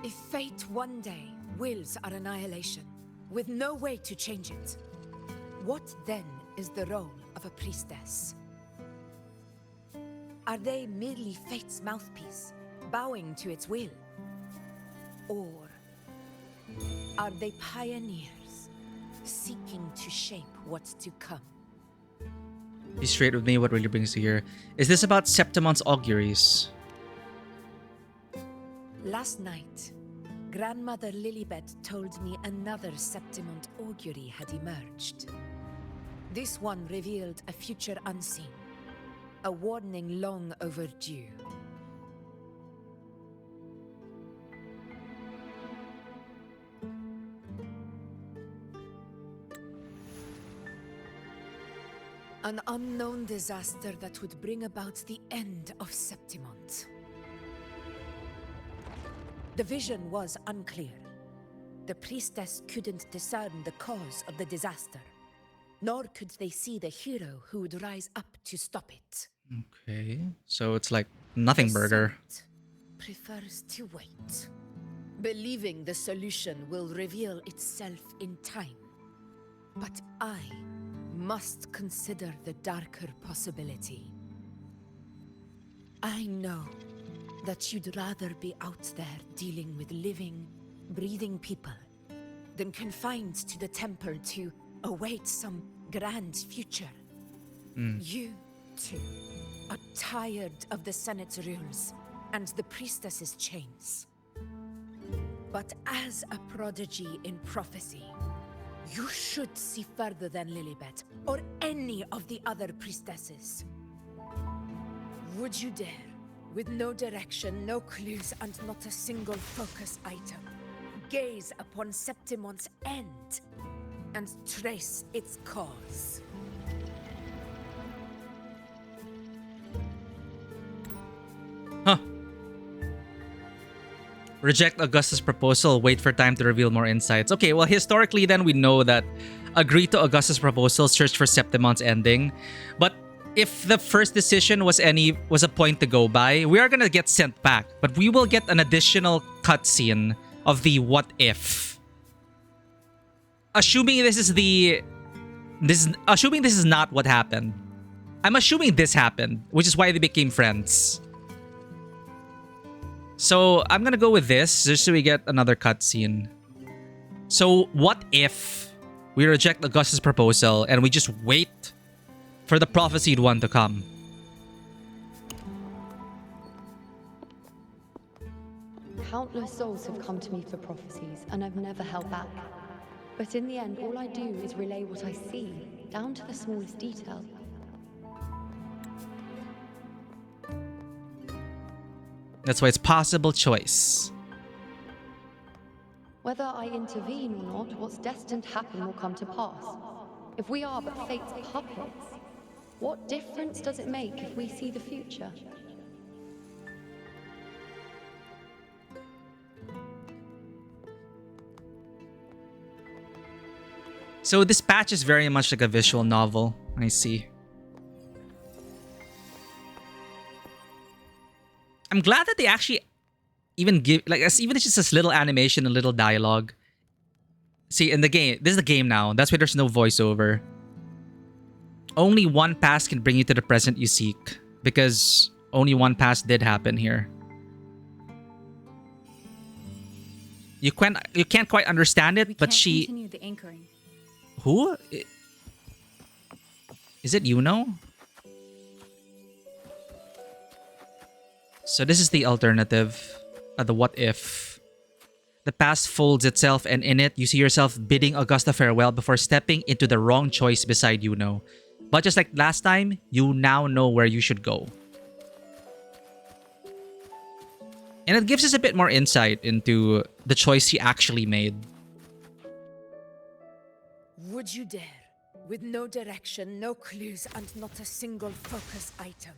If fate one day wills our annihilation, with no way to change it, what then is the role of a priestess? Are they merely fate's mouthpiece, bowing to its will? Or are they pioneers, seeking to shape what's to come? Be straight with me, what really brings you here? Is this about Septimon's auguries? Last night, Grandmother Lilibet told me another Septimont augury had emerged. This one revealed a future unseen, a warning long overdue. An unknown disaster that would bring about the end of Septimont. The vision was unclear. The priestess couldn't discern the cause of the disaster, nor could they see the hero who would rise up to stop it. Okay, so it's like nothing burger. Prefers to wait, believing the solution will reveal itself in time. But I must consider the darker possibility. I know that you'd rather be out there dealing with living, breathing people than confined to the temple to await some grand future. You, too, are tired of the Senate's rules and the priestess's chains. But as a prodigy in prophecy, you should see further than Lilibet or any of the other priestesses. Would you dare, with no direction, no clues, and not a single focus item, gaze upon Septimon's end and trace its cause? Reject Augustus' proposal, wait for time to reveal more insights. Okay, well, historically then we know that agree to Augustus' proposal, search for Septimon's ending. But if the first decision was a point to go by, we are gonna get sent back. But we will get an additional cutscene of the what if. Assuming this is not what happened. I'm assuming this happened, which is why they became friends. So I'm gonna go with this just so we get another cutscene. So what if We reject Augustus' proposal and we just wait for the prophesied one to come. Countless souls have come to me for prophecies, and I've never held back. But in the end, all I do is relay what I see, down to the smallest detail. That's why it's possible choice. Whether I intervene or not, what's destined to happen will come to pass. If we are but fate's puppets, what difference does it make if we see the future? So this patch is very much like a visual novel, I see. I'm glad that they actually even give, like, even if it's just this little animation, a little dialogue. See, in the game, this is the game now. That's why there's no voiceover. Only one pass can bring you to the present you seek, because only one pass did happen here. You can't quite understand it, but she... Continue the anchoring. Who? Is it Iuno? So this is the alternative. The what if. The past folds itself, and in it, you see yourself bidding Augusta farewell before stepping into the wrong choice beside Iuno. But just like last time, you now know where you should go. And it gives us a bit more insight into the choice he actually made. Would you dare, with no direction, no clues, and not a single focus item,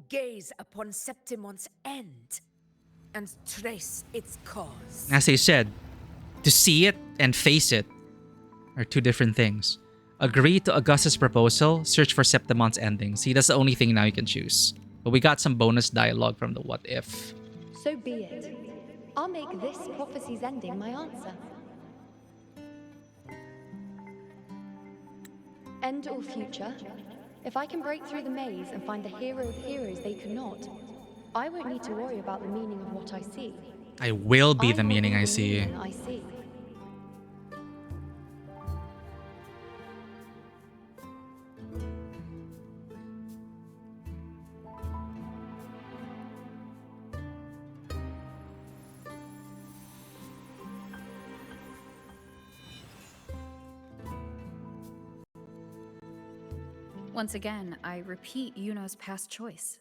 gaze upon Septimon's end and trace its cause? As I said, to see it and face it are two different things. Agree to Augustus' proposal, search for Septimon's ending. See, that's the only thing now you can choose. But we got some bonus dialogue from the what if. So be it. I'll make this prophecy's ending my answer. End or future, if I can break through the maze and find the hero of heroes they could not, I won't need to worry about the meaning of what I see. I will be the meaning I see. I see. Once again, I repeat Iuno's past choice.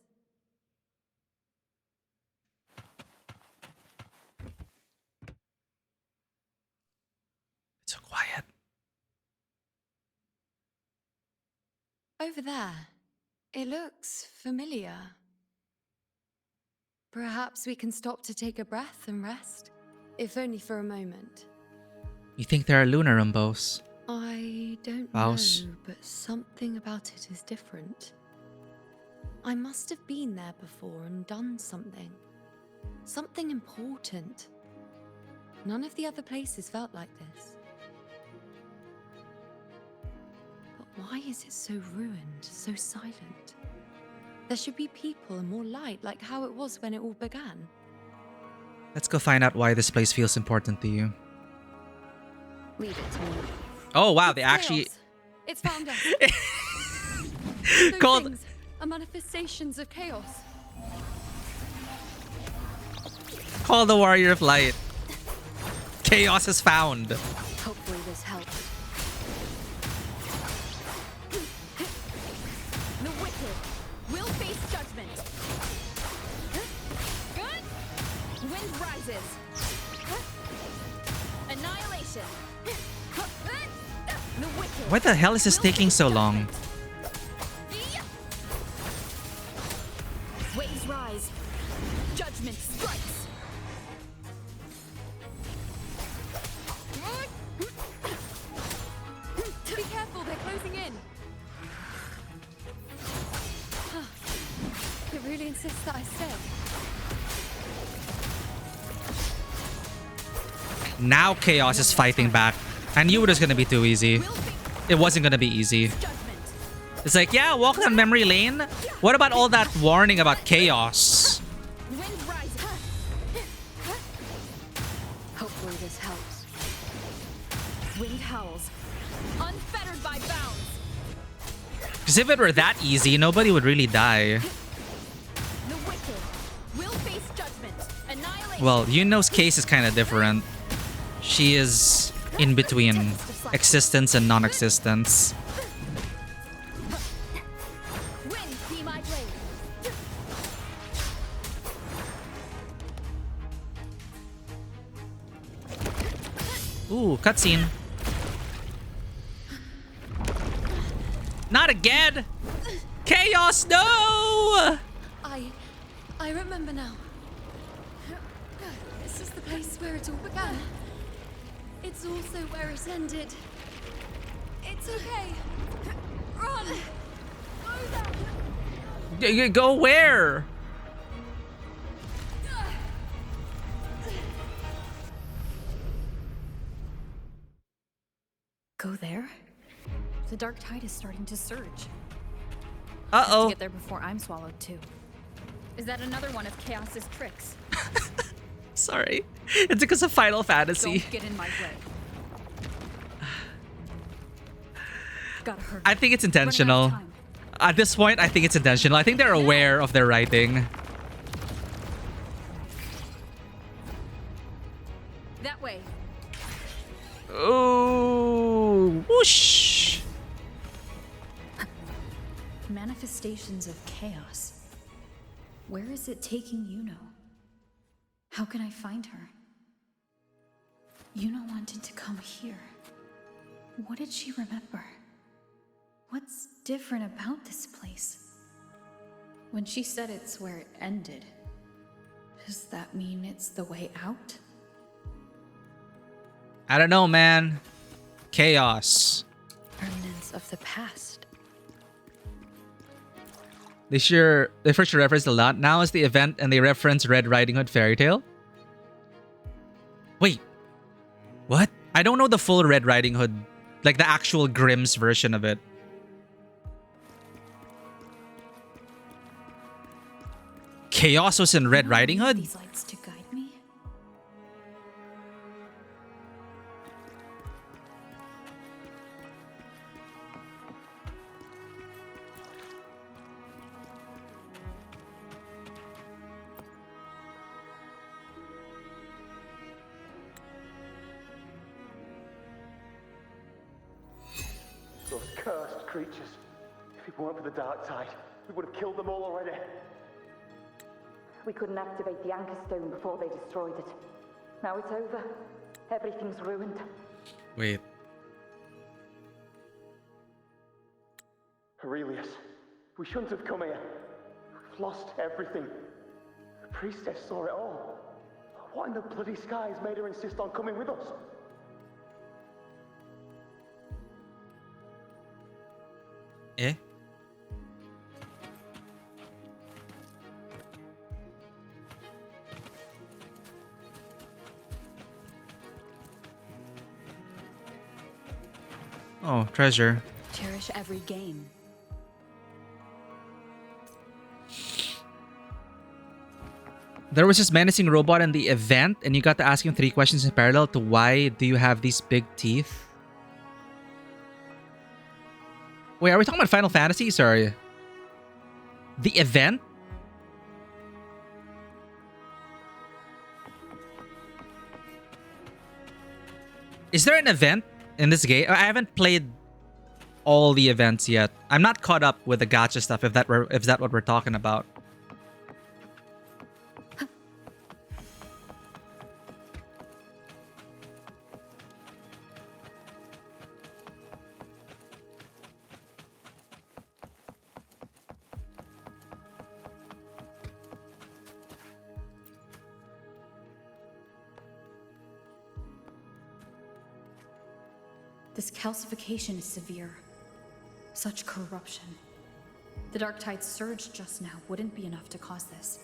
It's so quiet. Over there, it looks familiar. Perhaps we can stop to take a breath and rest, if only for a moment. You think there are lunar umbos? I don't Mouse. know, but something about it is different. I must have been there before and done something. Something important. None of the other places felt like this. But why is it so ruined, so silent? There should be people and more light, like how it was when it all began. Let's go find out why this place feels important to you. Leave it to me. Oh wow, they actually... It's found us. Those Called... things are manifestations of chaos. Call the Warrior of Light. Chaos is found. Hopefully this helps. The wicked will face judgment. Good. Wind rises. Annihilation. The wicked. Why the hell is this taking so long? Waves rise. Judgment strikes. Be careful, they're closing in. It really insists that I stay. Now Chaos is fighting back. I knew it was gonna be too easy. It wasn't gonna be easy. It's like, yeah, walk down memory lane. What about all that warning about Chaos? Hopefully this helps. Wind howls. Unfettered by bounds. Because if it were that easy, nobody would really die. The wicked will face judgment. Annihilation. Well, Yuno's case is kind of different. She is in between existence and non-existence. Wind be my blade. Ooh, cutscene. Not again! Chaos, no! I remember now. This is the place where it all began. It's also where it ended. It's okay. Run! Go where? Go there? The dark tide is starting to surge. Uh-oh. To get there before I'm swallowed too. Is that another one of Chaos's tricks? Sorry. It's because of Final Fantasy. Don't get in my way. Gotta hurry. I think it's intentional. At this point, I think it's intentional. I think they're aware of their writing. That way. Oh, whoosh. Manifestations of chaos. Where is it taking Iuno? How can I find her? Iuno wanted to come here. What did she remember? What's different about this place? When she said it's where it ended, does that mean it's the way out? I don't know, man. Chaos. Remnants of the past. They first referenced a lot. Now is the event and they reference Red Riding Hood fairy tale. Wait. What? I don't know the full Red Riding Hood. Like the actual Grimm's version of it. Chaos was in Red Riding Hood? These lights to guide me? Those cursed creatures. If it weren't for the dark tide, we would have killed them all already. We couldn't activate the anchor stone before they destroyed it. Now it's over. Everything's ruined. Wait. Aurelius, we shouldn't have come here. We've lost everything. The priestess saw it all. What in the bloody skies made her insist on coming with us? Eh? Oh, treasure. Cherish every game. There was this menacing robot in the event, and you got to ask him 3 questions in parallel to why do you have these big teeth? Wait, are we talking about Final Fantasy? Sorry. The event? Is there an event in this game? I haven't played all the events yet. I'm not caught up with the gacha stuff if that's what we're talking about. This calcification is severe. Such corruption. The dark tide surge just now wouldn't be enough to cause this.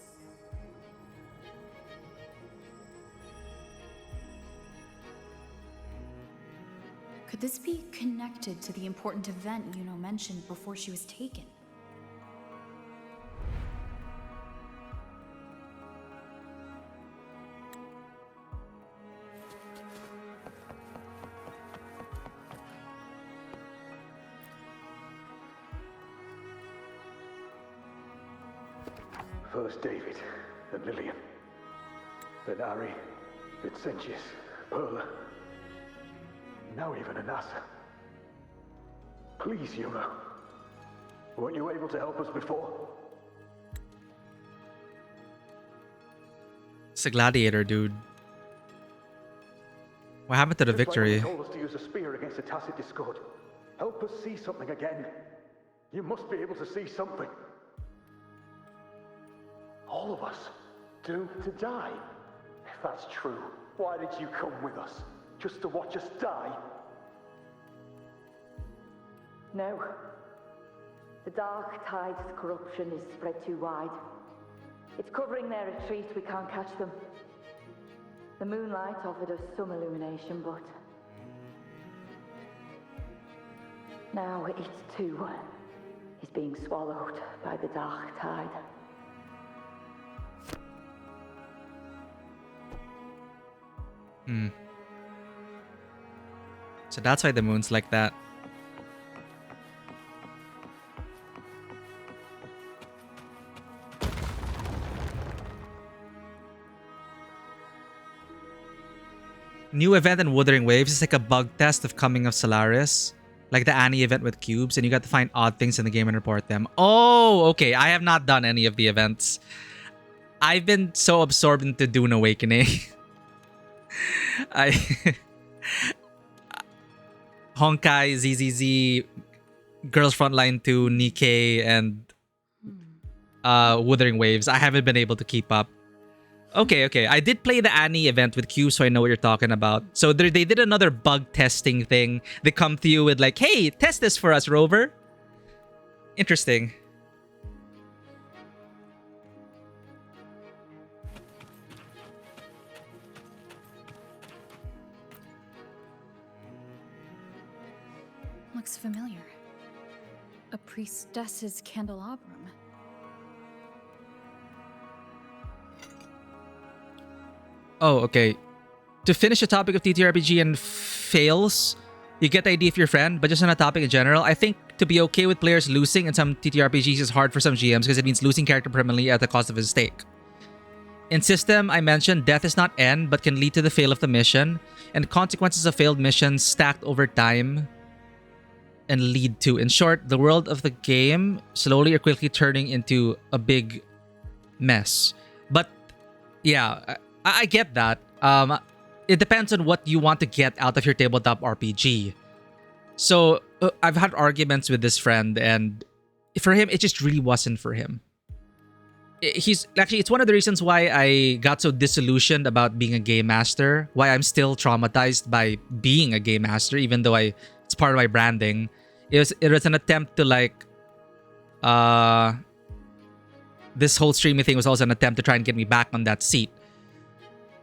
Could this be connected to the important event Iuno mentioned before she was taken? First David, then Lillian, then Harry, Vincentius, Perla, now even Anassa. Please, Iuno. Weren't you able to help us before? It's a gladiator, dude. What happened to the victory? Just like when you told us to use a spear against the Tacit Discord. Help us see something again. You must be able to see something. All of us doomed to die. If that's true, why did you come with us? Just to watch us die? No. The dark tide's corruption is spread too wide. It's covering their retreat, we can't catch them. The moonlight offered us some illumination, but now it too is being swallowed by the dark tide. So that's why the moon's like that. New event in Wuthering Waves is like a bug test of Coming of Solaris. Like the Annie event with cubes, and you got to find odd things in the game and report them. Oh, okay. I have not done any of the events. I've been so absorbed into Dune Awakening. Honkai, ZZZ, Girls Frontline 2, Nikkei, and Wuthering Waves. I haven't been able to keep up. Okay. I did play the Annie event with Q, so I know what you're talking about. So they did another bug testing thing. They come to you with like, hey, test this for us, Rover. Interesting. Looks familiar. A priestess's candelabrum. Oh, okay. To finish the topic of TTRPG and fails, you get the idea of your friend, but just on a topic in general, I think to be okay with players losing in some TTRPGs is hard for some GMs because it means losing character permanently at the cost of a stake. In system, I mentioned death is not end, but can lead to the fail of the mission, and consequences of failed missions stacked over time and lead to, in short, the world of the game slowly or quickly turning into a big mess. But yeah, I get that. It depends on what you want to get out of your tabletop RPG. So I've had arguments with this friend, and for him, it just really wasn't for him. It's one of the reasons why I got so disillusioned about being a game master. Why I'm still traumatized by being a game master, even though it's part of my branding. It was an attempt to like, this whole streaming thing was also an attempt to try and get me back on that seat.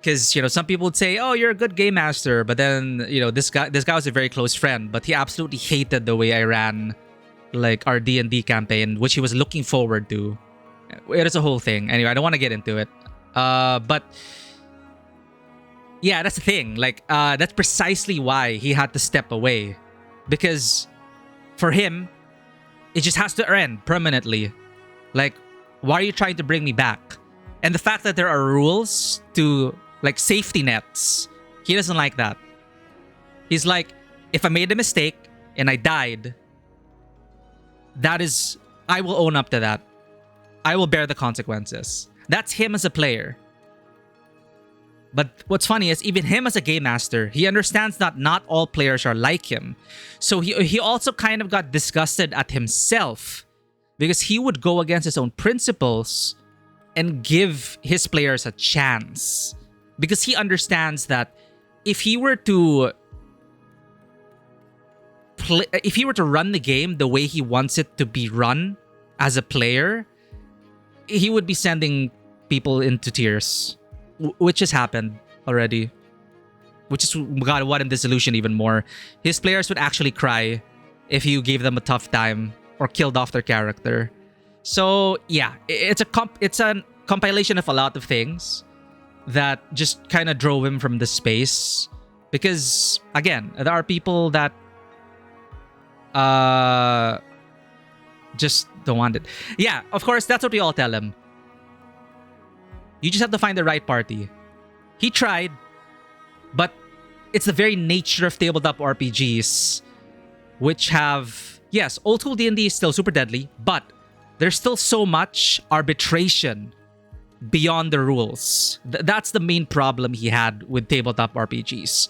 Because, you know, some people would say, oh, you're a good game master. But then, you know, this guy was a very close friend. But he absolutely hated the way I ran, like, our D&D campaign, which he was looking forward to. It is a whole thing. Anyway, I don't want to get into it. But, yeah, that's the thing. Like, that's precisely why he had to step away. Because, for him, it just has to end permanently. Like, why are you trying to bring me back? And the fact that there are rules to, like, safety nets, he doesn't like that. He's like, if I made a mistake and I died, I will own up to that. I will bear the consequences. That's him as a player. But what's funny is, even him as a game master, he understands that not all players are like him. So he also kind of got disgusted at himself because he would go against his own principles and give his players a chance. Because he understands that if he were to run the game the way he wants it to be run as a player, he would be sending people into tears, which has happened already. Which is got what in disillusion even more. His players would actually cry if you gave them a tough time or killed off their character. So yeah, it's a compilation of a lot of things that just kind of drove him from the space. Because again, there are people that just don't want it. Yeah, of course, that's what we all tell him. You just have to find the right party. He tried, but it's the very nature of tabletop RPGs, which have, yes, old school D&D is still super deadly, but there's still so much arbitration beyond the rules. That's the main problem he had with tabletop RPGs.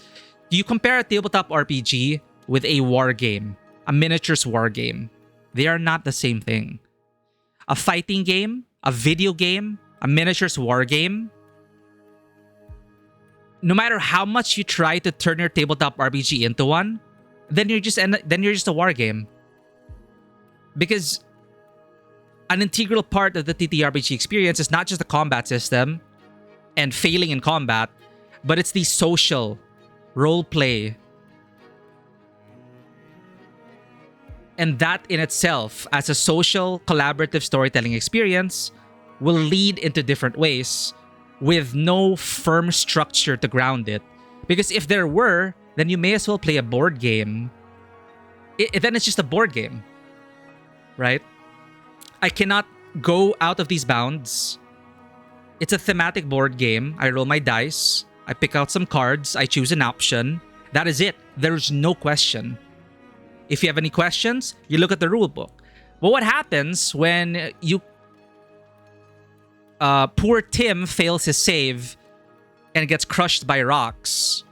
You compare a tabletop RPG with a war game, a miniatures war game. They are not the same thing. A fighting game, a video game, a miniatures war game, no matter how much you try to turn your tabletop RPG into one, then you're just a war game. Because an integral part of the TTRPG experience is not just the combat system and failing in combat, but it's the social role play. And that in itself, as a social collaborative storytelling experience, will lead into different ways with no firm structure to ground it. Because if there were, then you may as well play a board game. Then it's just a board game, right? I cannot go out of these bounds. It's a thematic board game. I roll my dice. I pick out some cards. I choose an option. That is it. There's no question. If you have any questions, you look at the rule book. But what happens when poor Tim fails his save and gets crushed by rocks,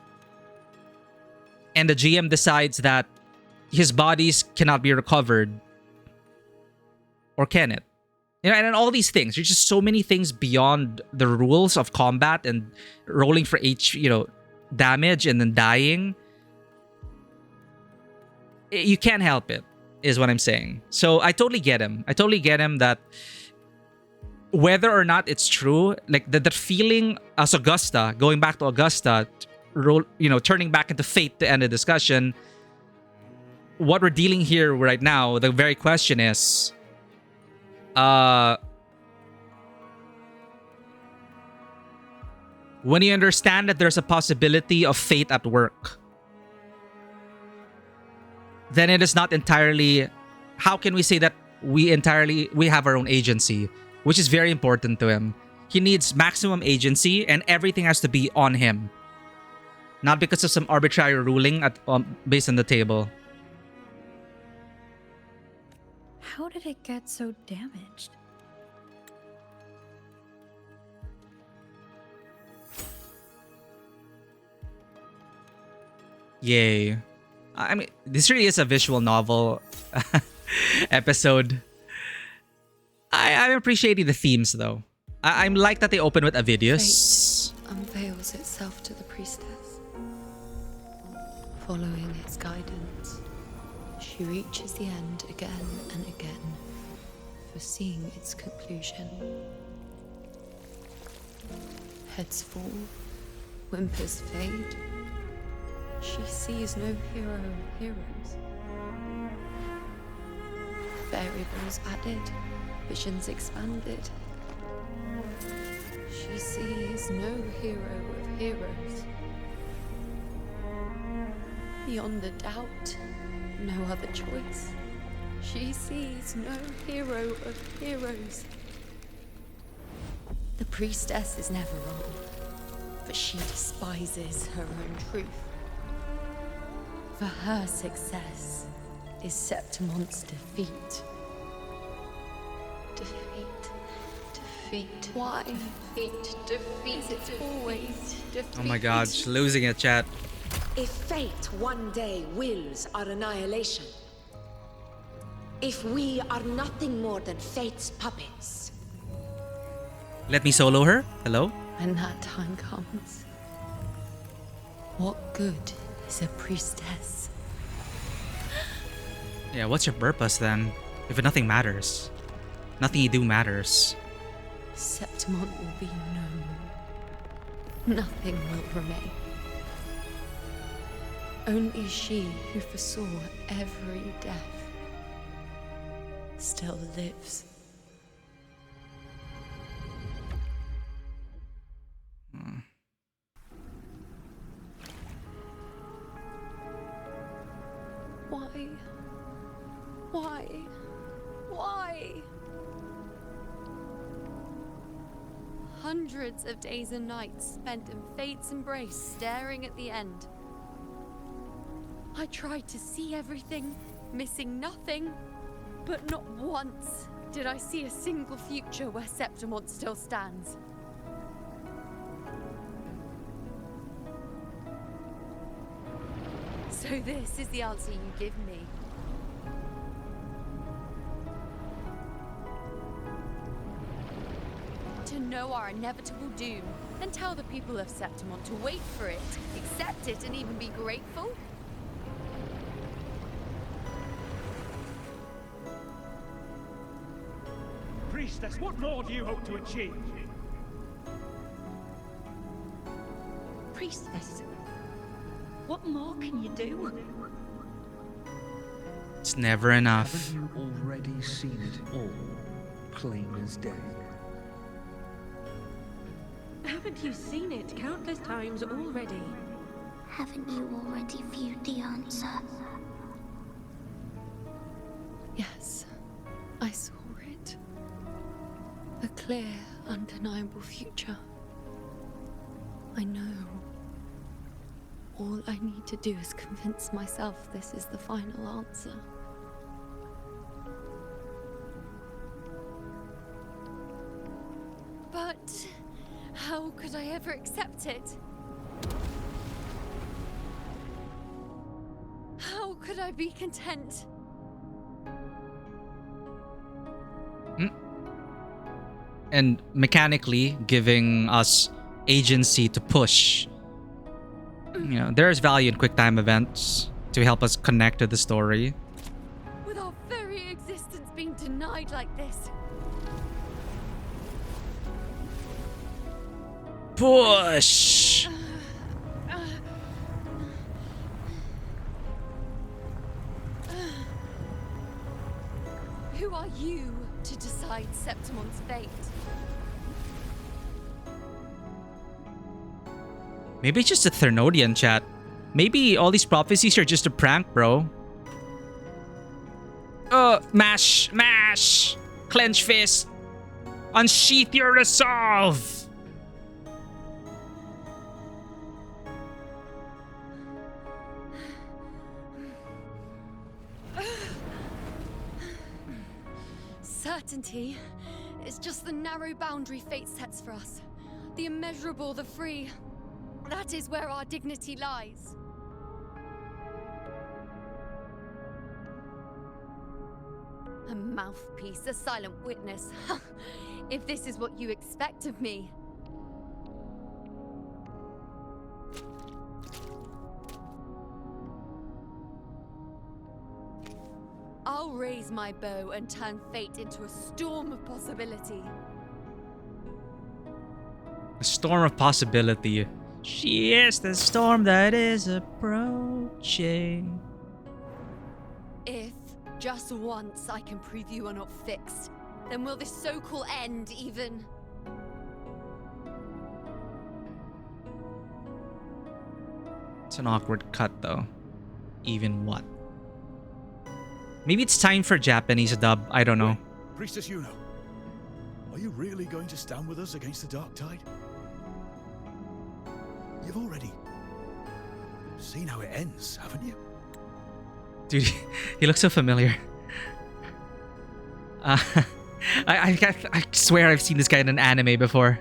and the GM decides that his bodies cannot be recovered? Or can it? You know, and all these things. There's just so many things beyond the rules of combat and rolling for damage and then dying. You can't help it, is what I'm saying. So I totally get him. I totally get him that whether or not it's true, like the feeling as Augusta, going back to Augusta, turning back into fate to end the discussion, what we're dealing here right now, the very question is, when you understand that there's a possibility of fate at work, then it is not entirely, how can we say that we have our own agency, which is very important to him. He needs maximum agency and everything has to be on him, not because of some arbitrary ruling based on the table. How did it get so damaged? Yay. I mean, this really is a visual novel episode. I'm appreciating the themes, though. I'm like that they open with Avidius. Fate unveils itself to the priestess. Following its guidance, she reaches the end again and again, foreseeing its conclusion. Heads fall, whimpers fade. She sees no hero of heroes. Variables added, visions expanded. She sees no hero of heroes. Beyond a doubt, no other choice. She sees no hero of heroes. The priestess is never wrong, but she despises her own truth. For her success is Septimon's defeat. Defeat. Why? Defeat. It's always defeat. Oh my god, she's losing it, chat. If fate one day wills our annihilation, if we are nothing more than fate's puppets, Let me solo her? Hello? When that time comes, what good is a priestess? Yeah, what's your purpose then? If nothing matters. Nothing you do matters. Septimon will be known. Nothing will remain. Only she who foresaw every death still lives. Why? Why? Why? hundreds of days and nights spent in fate's embrace, staring at the end. I tried to see everything, missing nothing, but not once did I see a single future where Septimont still stands. So this is the answer you give me. To know our inevitable doom, then tell the people of Septimont to wait for it, accept it, and even be grateful? Priestess, what more do you hope to achieve? Priestess, what more can you do? It's never enough. Haven't you already seen it all, plain as day? Haven't you seen it countless times already? Haven't you already viewed the answer? Yes, I saw it. A clear, undeniable future. I know. All I need to do is convince myself this is the final answer. But how could I ever accept it? How could I be content? And mechanically giving us agency to push. You know, there's value in quick time events to help us connect to the story. With our very existence being denied like this. Push! Who are you to decide Septimon's fate? Maybe it's just a Thernodian chat. Maybe all these prophecies are just a prank, bro. Mash! Mash! Clench fist! Unsheath your resolve! Certainty is just the narrow boundary fate sets for us. The immeasurable, the free. That is where our dignity lies. A mouthpiece, a silent witness. If this is what you expect of me. I'll raise my bow and turn fate into a storm of possibility. A storm of possibility. She is the storm that is approaching. If just once I can prove you are not fixed, then will this so-called end even? It's an awkward cut though. Even what? Maybe it's time for Japanese dub. I don't know. Priestess Iuno, are you really going to stand with us against the dark tide? You've already seen how it ends, haven't you? Dude, he looks so familiar. I swear I've seen this guy in an anime before.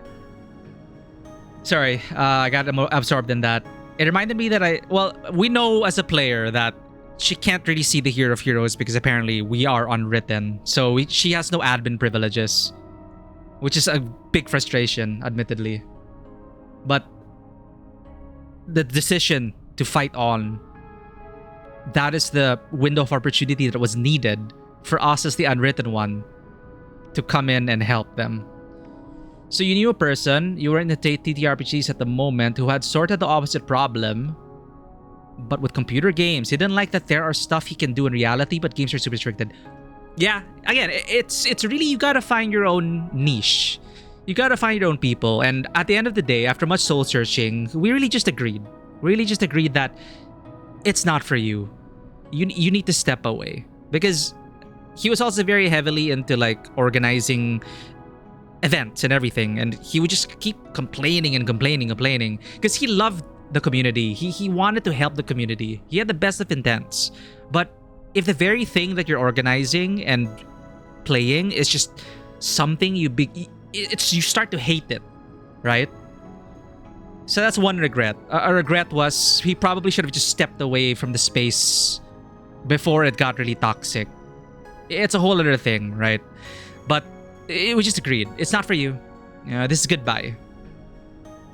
Sorry, I got absorbed in that. It reminded me that we know as a player that she can't really see the hero of heroes because apparently we are unwritten. So she has no admin privileges, which is a big frustration, admittedly. But the decision to fight on, that is the window of opportunity that was needed for us as the unwritten one to come in and help them. So you knew a person, you were in the TTRPGs at the moment, who had sort of the opposite problem, but with computer games. He didn't like that there are stuff he can do in reality, but games are super restricted. Yeah, again, it's really, you gotta find your own niche. You gotta find your own people. And at the end of the day, after much soul searching, we really just agreed. That it's not for you. You need to step away. Because he was also very heavily into like organizing events and everything, and he would just keep complaining and complaining because he loved the community. He wanted to help the community. He had the best of intents. But if the very thing that you're organizing and playing is just something you start to hate it, right? So that's one regret. A regret was he probably should have just stepped away from the space before it got really toxic. It's a whole other thing, right? But we just agreed. It's not for you. This is goodbye.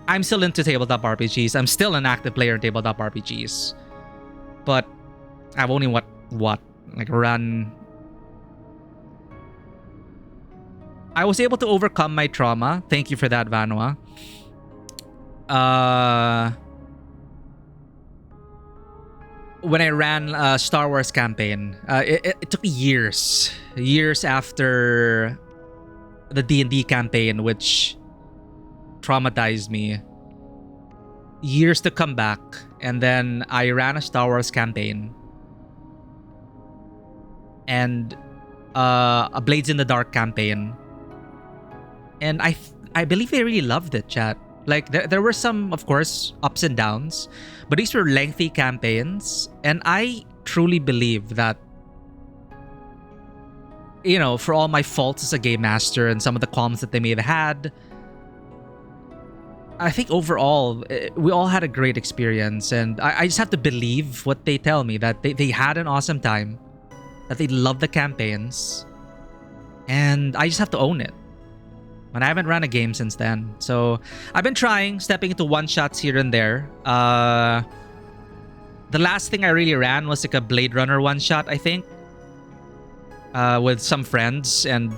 I'm still into tabletop RPGs. I'm still an active player in tabletop RPGs. But I've only run. I was able to overcome my trauma. Thank you for that, Vanwa. When I ran a Star Wars campaign, it took me years after the D&D campaign, which traumatized me, years to come back. And then I ran a Star Wars campaign and a Blades in the Dark campaign, and I believe I really loved it, chat. Like there were some, of course, ups and downs, but these were lengthy campaigns, and I truly believe that, for all my faults as a game master and some of the qualms that they may have had, I think overall we all had a great experience, and I just have to believe what they tell me, that they had an awesome time, that they loved the campaigns, and I just have to own it. And I haven't run a game since then. So I've been stepping into one-shots here and there. The last thing I really ran was like a Blade Runner one-shot, I think, with some friends. And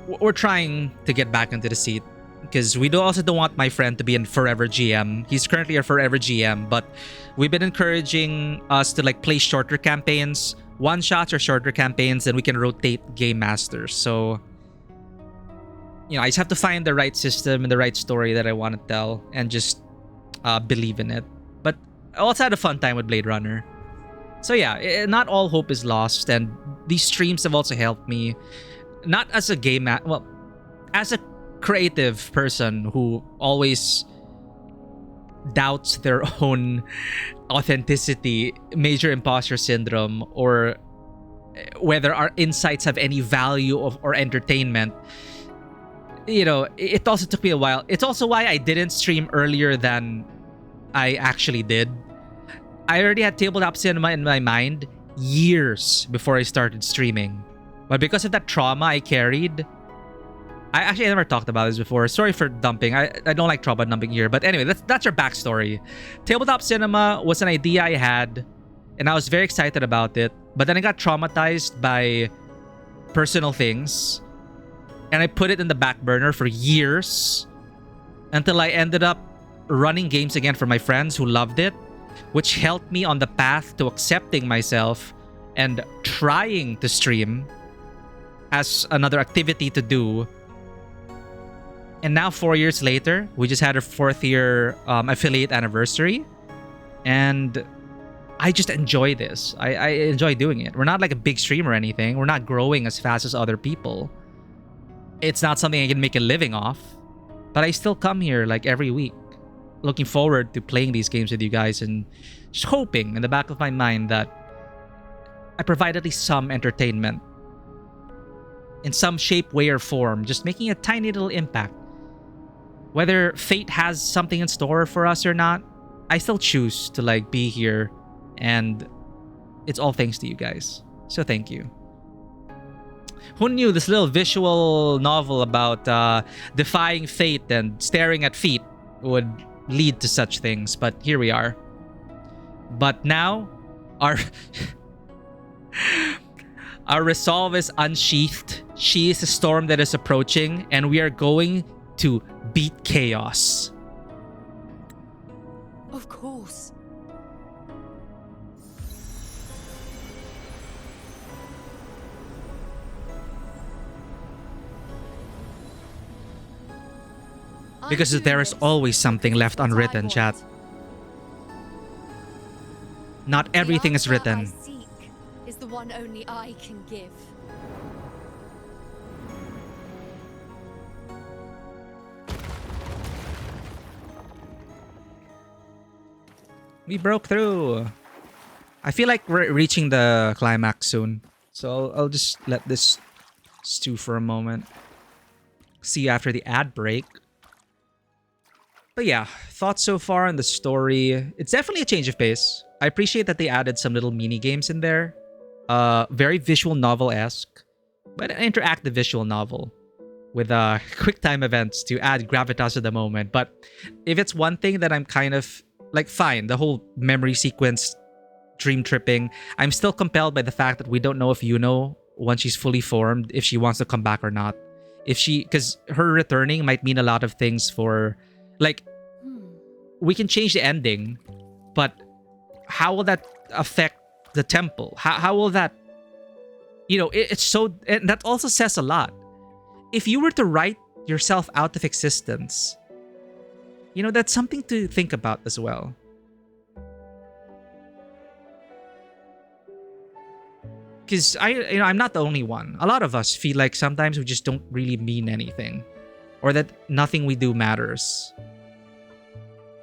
we're trying to get back into the seat, because we also don't want my friend to be in forever GM. He's currently a forever GM, but we've been encouraging us to play shorter campaigns, one-shots or shorter campaigns, and we can rotate game masters. So I just have to find the right system and the right story that I want to tell, and just believe in it. But I also had a fun time with Blade Runner. So yeah, not all hope is lost, and these streams have also helped me, not as a as a creative person who always doubts their own authenticity, major imposter syndrome, or whether our insights have any value or entertainment. It also took me a while. It's also why I didn't stream earlier than I actually did. I already had Tabletop Cinema in my mind years before I started streaming. But because of that trauma I carried, I never talked about this before. Sorry for dumping. I don't like trauma dumping here. But anyway, that's your backstory. Tabletop Cinema was an idea I had, and I was very excited about it. But then I got traumatized by personal things, and I put it in the back burner for years until I ended up running games again for my friends who loved it, which helped me on the path to accepting myself and trying to stream as another activity to do. And now 4 years later, we just had our 4th year affiliate anniversary, and I just enjoy this. I enjoy doing it. We're not like a big stream or anything. We're not growing as fast as other people. It's not something I can make a living off, but I still come here like every week, looking forward to playing these games with you guys, and just hoping in the back of my mind that I provide at least some entertainment in some shape, way, or form, just making a tiny little impact. Whether fate has something in store for us or not, I still choose to be here, and it's all thanks to you guys. So thank you. Who knew this little visual novel about defying fate and staring at feet would lead to such things, but here we are. But now, our resolve is unsheathed. She is a storm that is approaching, and we are going to beat chaos. Of course. Because there is always something left unwritten, chat. Not everything is written. The answer I seek is the one only I can give. We broke through. I feel like we're reaching the climax soon. So I'll just let this stew for a moment. See you after the ad break. But yeah, thoughts so far on the story. It's definitely a change of pace. I appreciate that they added some little mini games in there. Very visual novel-esque, but an interactive visual novel with quick time events to add gravitas to the moment. But if it's one thing that I'm kind of like, fine, the whole memory sequence, dream tripping, I'm still compelled by the fact that we don't know if Iuno, once she's fully formed, if she wants to come back or not. Because her returning might mean a lot of things for, like, we can change the ending, but how will that affect the temple? How will that, it's so, and that also says a lot. If you were to write yourself out of existence, that's something to think about as well. Because I'm not the only one. A lot of us feel like sometimes we just don't really mean anything, or that nothing we do matters,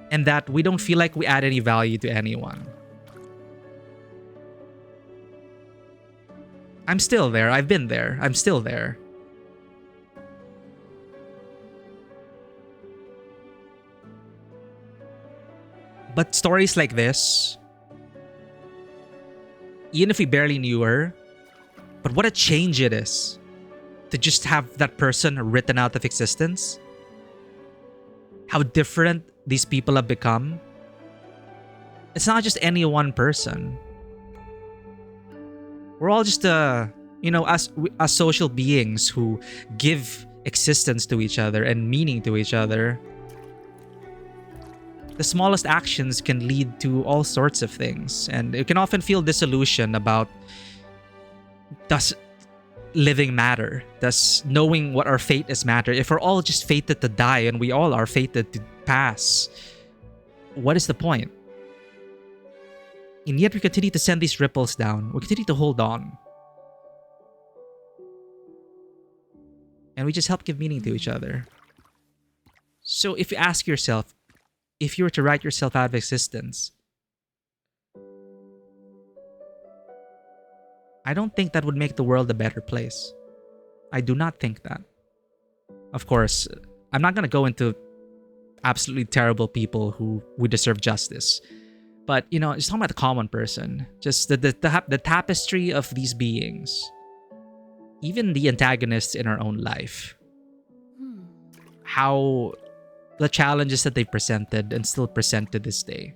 and that we don't feel like we add any value to anyone. I'm still there. I've been there. I'm still there. But stories like this, even if we barely knew her, but what a change it is to just have that person written out of existence. How different these people have become. It's not just any one person. We're all just, as social beings who give existence to each other and meaning to each other. The smallest actions can lead to all sorts of things, and you can often feel disillusion about, does living matter? Does knowing what our fate is matter? If we're all just fated to die and we all are fated to pass, what is the point? And yet we continue to send these ripples down. We continue to hold on. And we just help give meaning to each other. So if you ask yourself, if you were to write yourself out of existence, I don't think that would make the world a better place. I do not think that. Of course, I'm not going to go into absolutely terrible people who deserve justice. But, just talking about the common person. Just the tapestry of these beings. Even the antagonists in our own life. How the challenges that they presented and still present to this day.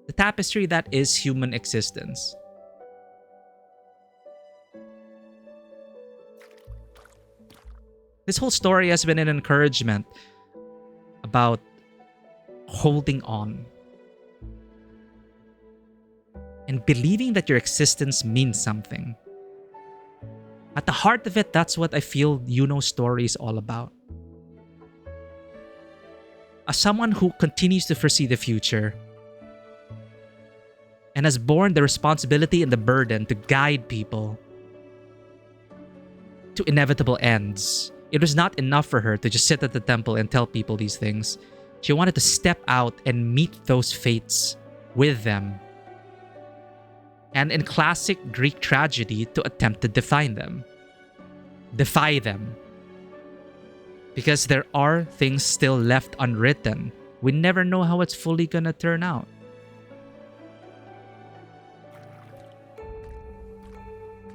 The tapestry that is human existence. This whole story has been an encouragement about holding on and believing that your existence means something. At the heart of it, that's what I feel Iuno's story is all about. As someone who continues to foresee the future and has borne the responsibility and the burden to guide people to inevitable ends, it was not enough for her to just sit at the temple and tell people these things. She wanted to step out and meet those fates with them. And in classic Greek tragedy, to attempt to define them. Defy them. Because there are things still left unwritten. We never know how it's fully gonna turn out.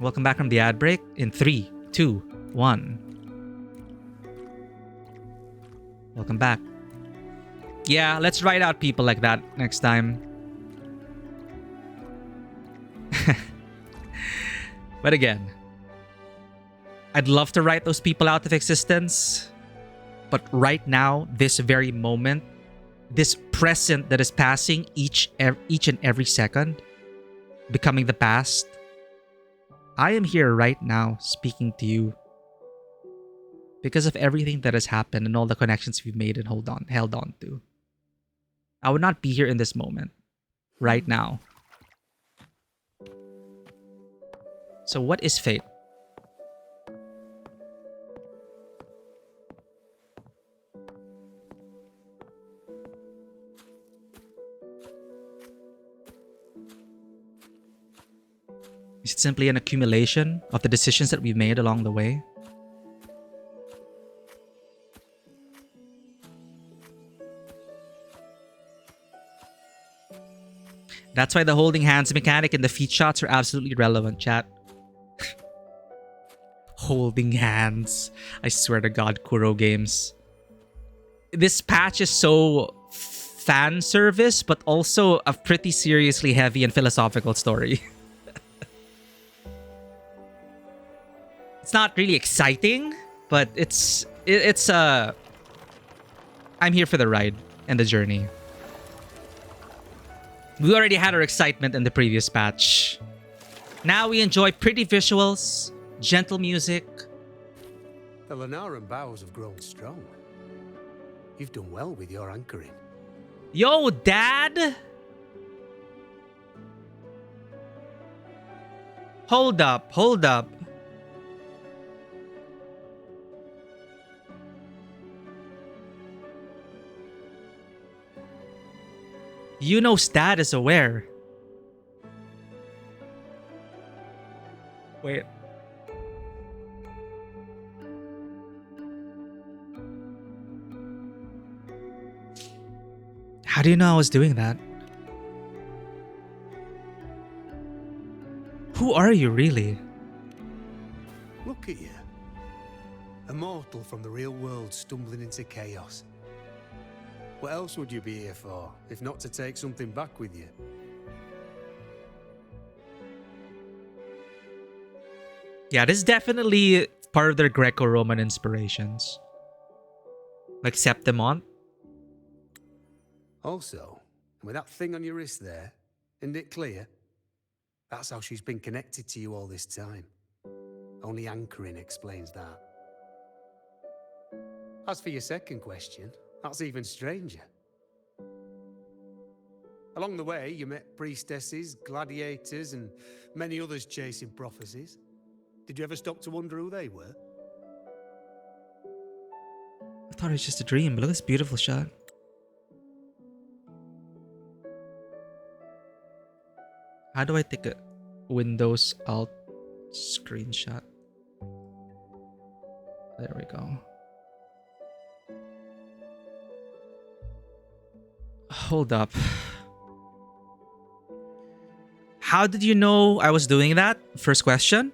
Welcome back from the ad break in 3, 2, 1. Welcome back. Yeah, let's write out people like that next time. But again, I'd love to write those people out of existence. But right now, this very moment, this present that is passing each and every second, becoming the past, I am here right now speaking to you because of everything that has happened and all the connections we've made and held on to. I would not be here in this moment, right now. So what is fate? Is it simply an accumulation of the decisions that we've made along the way? That's why the holding hands mechanic and the feet shots are absolutely relevant, chat. Holding hands. I swear to God, Kuro games. This patch is so fan service, but also a pretty seriously heavy and philosophical story. It's not really exciting, but it's I'm here for the ride and the journey. We already had our excitement in the previous patch. Now we enjoy pretty visuals, gentle music. The Lunaran bows have grown strong. You've done well with your anchoring. Yo, Dad! Hold up, hold up. Iuno's dad is aware. Wait. How do you know I was doing that? Who are you really? Look at you. A mortal from the real world stumbling into chaos. What else would you be here for, if not to take something back with you? Yeah, this is definitely part of their Greco-Roman inspirations. Like Septimont. Also, with that thing on your wrist there, isn't it clear? That's how she's been connected to you all this time. Only anchoring explains that. As for your second question, that's even stranger. Along the way, you met priestesses, gladiators, and many others chasing prophecies. Did you ever stop to wonder who they were? I thought it was just a dream, but look at this beautiful shot. How do I take a Windows Alt screenshot? There we go. Hold up. How did you know I was doing that? First question.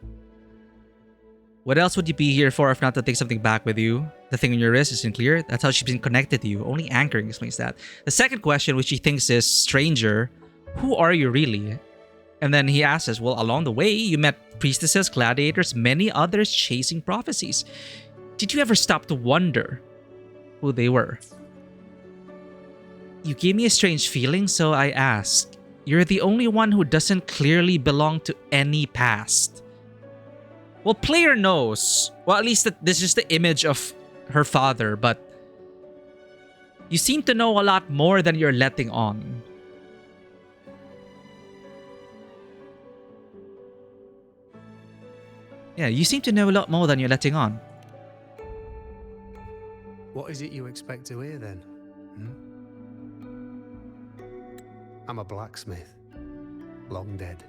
What else would you be here for if not to take something back with you? The thing on your wrist isn't clear. That's how she's been connected to you. Only anchoring explains that. The second question, which he thinks is stranger, who are you really? And then he asks us, well, along the way, you met priestesses, gladiators, many others chasing prophecies. Did you ever stop to wonder who they were? You gave me a strange feeling, so I asked. You're the only one who doesn't clearly belong to any past. Well, player knows. Well, at least this is the image of her father, but you seem to know a lot more than you're letting on. Yeah, you seem to know a lot more than you're letting on. What is it you expect to hear then? I'm a blacksmith, long dead.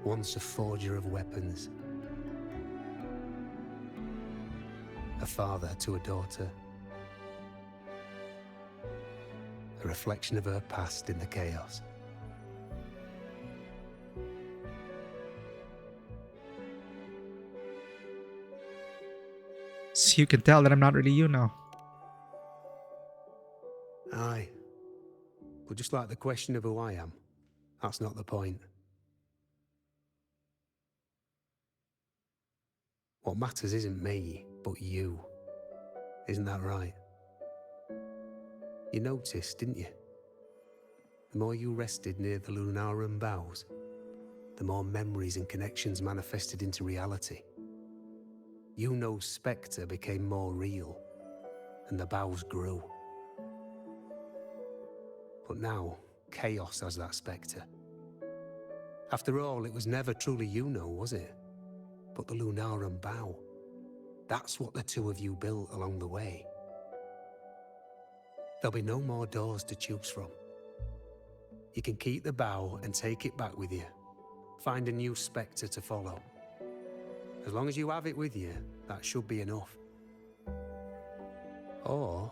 Once a forger of weapons. A father to a daughter. A reflection of her past in the chaos. So you can tell that I'm not really Iuno. Aye. But just like the question of who I am, that's not the point. What matters isn't me, but you. Isn't that right? You noticed, didn't you? The more you rested near the Lunaran bows, the more memories and connections manifested into reality. Iuno's spectre became more real, and the bows grew. But now, chaos has that spectre. After all, it was never truly Iuno, was it? But the Lunaran bow. That's what the two of you built along the way. There'll be no more doors to choose from. You can keep the bow and take it back with you, find a new spectre to follow. As long as you have it with you, that should be enough. Or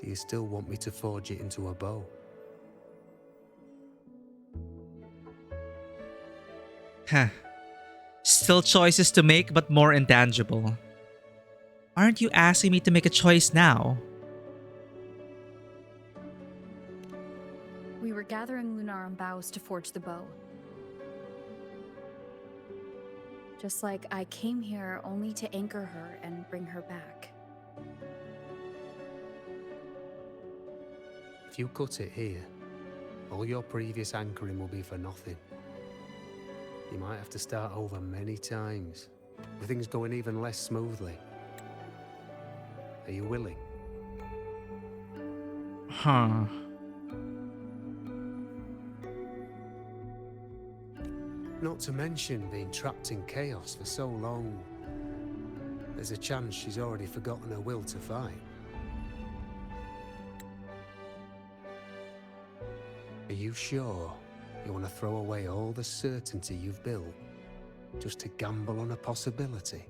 do you still want me to forge it into a bow? Huh. Still choices to make, but more intangible. Aren't you asking me to make a choice now? We were gathering Lunarum boughs to forge the bow. Just like I came here only to anchor her and bring her back. If you cut it here, all your previous anchoring will be for nothing. You might have to start over many times, with things going even less smoothly. Are you willing? Huh. Not to mention being trapped in chaos for so long. There's a chance she's already forgotten her will to fight. Are you sure you want to throw away all the certainty you've built just to gamble on a possibility?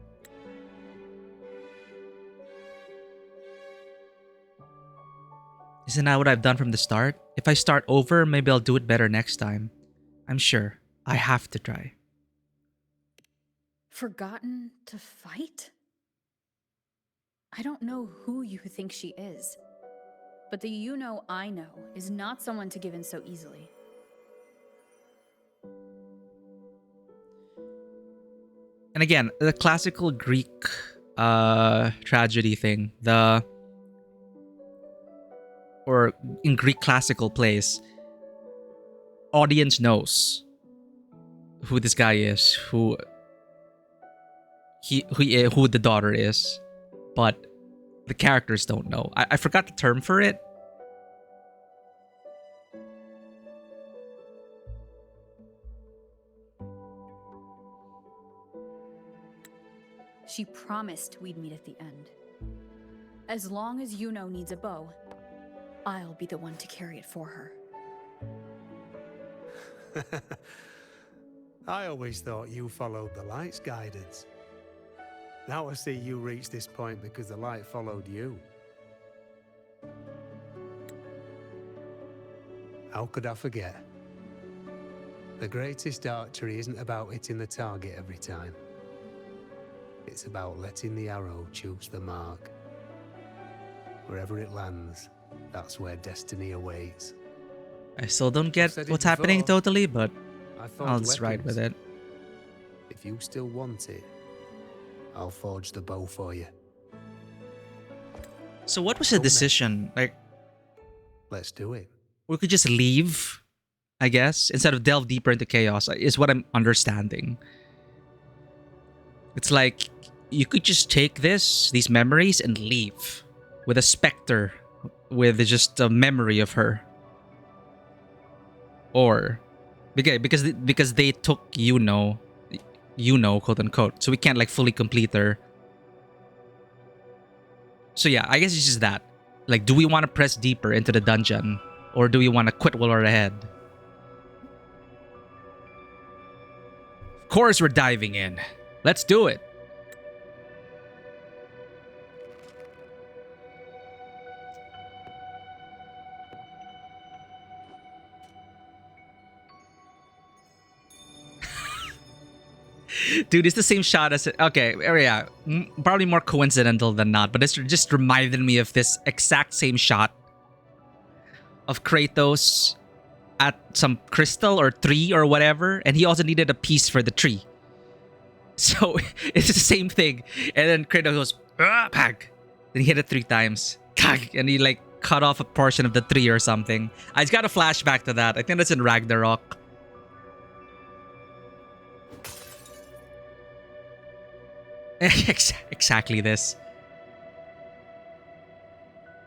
Isn't that what I've done from the start? If I start over, maybe I'll do it better next time. I'm sure. I have to try. Forgotten to fight? I don't know who you think she is, but the Iuno I know is not someone to give in so easily. And again, the classical Greek tragedy thing, or in Greek classical plays, audience knows who this guy is, who the daughter is, but the characters don't know. I forgot the term for it. She promised we'd meet at the end. As long as Iuno needs a bow, I'll be the one to carry it for her. I always thought you followed the light's guidance. Now I see you reach this point because the light followed you. How could I forget? The greatest archery isn't about hitting the target every time. It's about letting the arrow choose the mark. Wherever it lands, that's where destiny awaits. I still don't get what's happening totally, but I'll just ride with it. If you still want it, I'll forge the bow for you. So what was the decision? Like, let's do it. We could just leave, I guess, instead of delve deeper into chaos, is what I'm understanding. It's like, you could just take these memories and leave with a specter, with just a memory of her. Or, because they took Iuno, quote unquote, so we can't like fully complete her. So yeah, I guess it's just that. Like, do we want to press deeper into the dungeon, or do we want to quit while we're ahead? Of course we're diving in. Let's do it. Dude, it's the same shot as it. Okay, yeah, probably more coincidental than not, but it's just reminded me of this exact same shot of Kratos at some crystal or tree or whatever, and he also needed a piece for the tree. So it's the same thing. And then Kratos goes, pag. Then he hit it 3 times. Kag. And he like cut off a portion of the tree or something. I just got a flashback to that. I think that's in Ragnarok. Exactly this.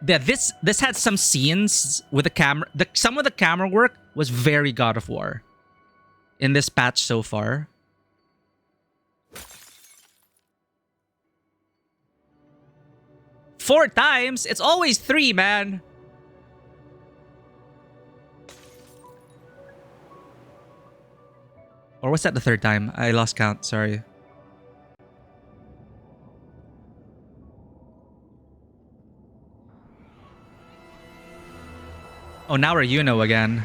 Yeah, this had some scenes with the camera. Some of the camera work was very God of War in this patch so far. Four times? It's always 3, man. Or was that the third time? I lost count, sorry. Oh, now we're Iuno again.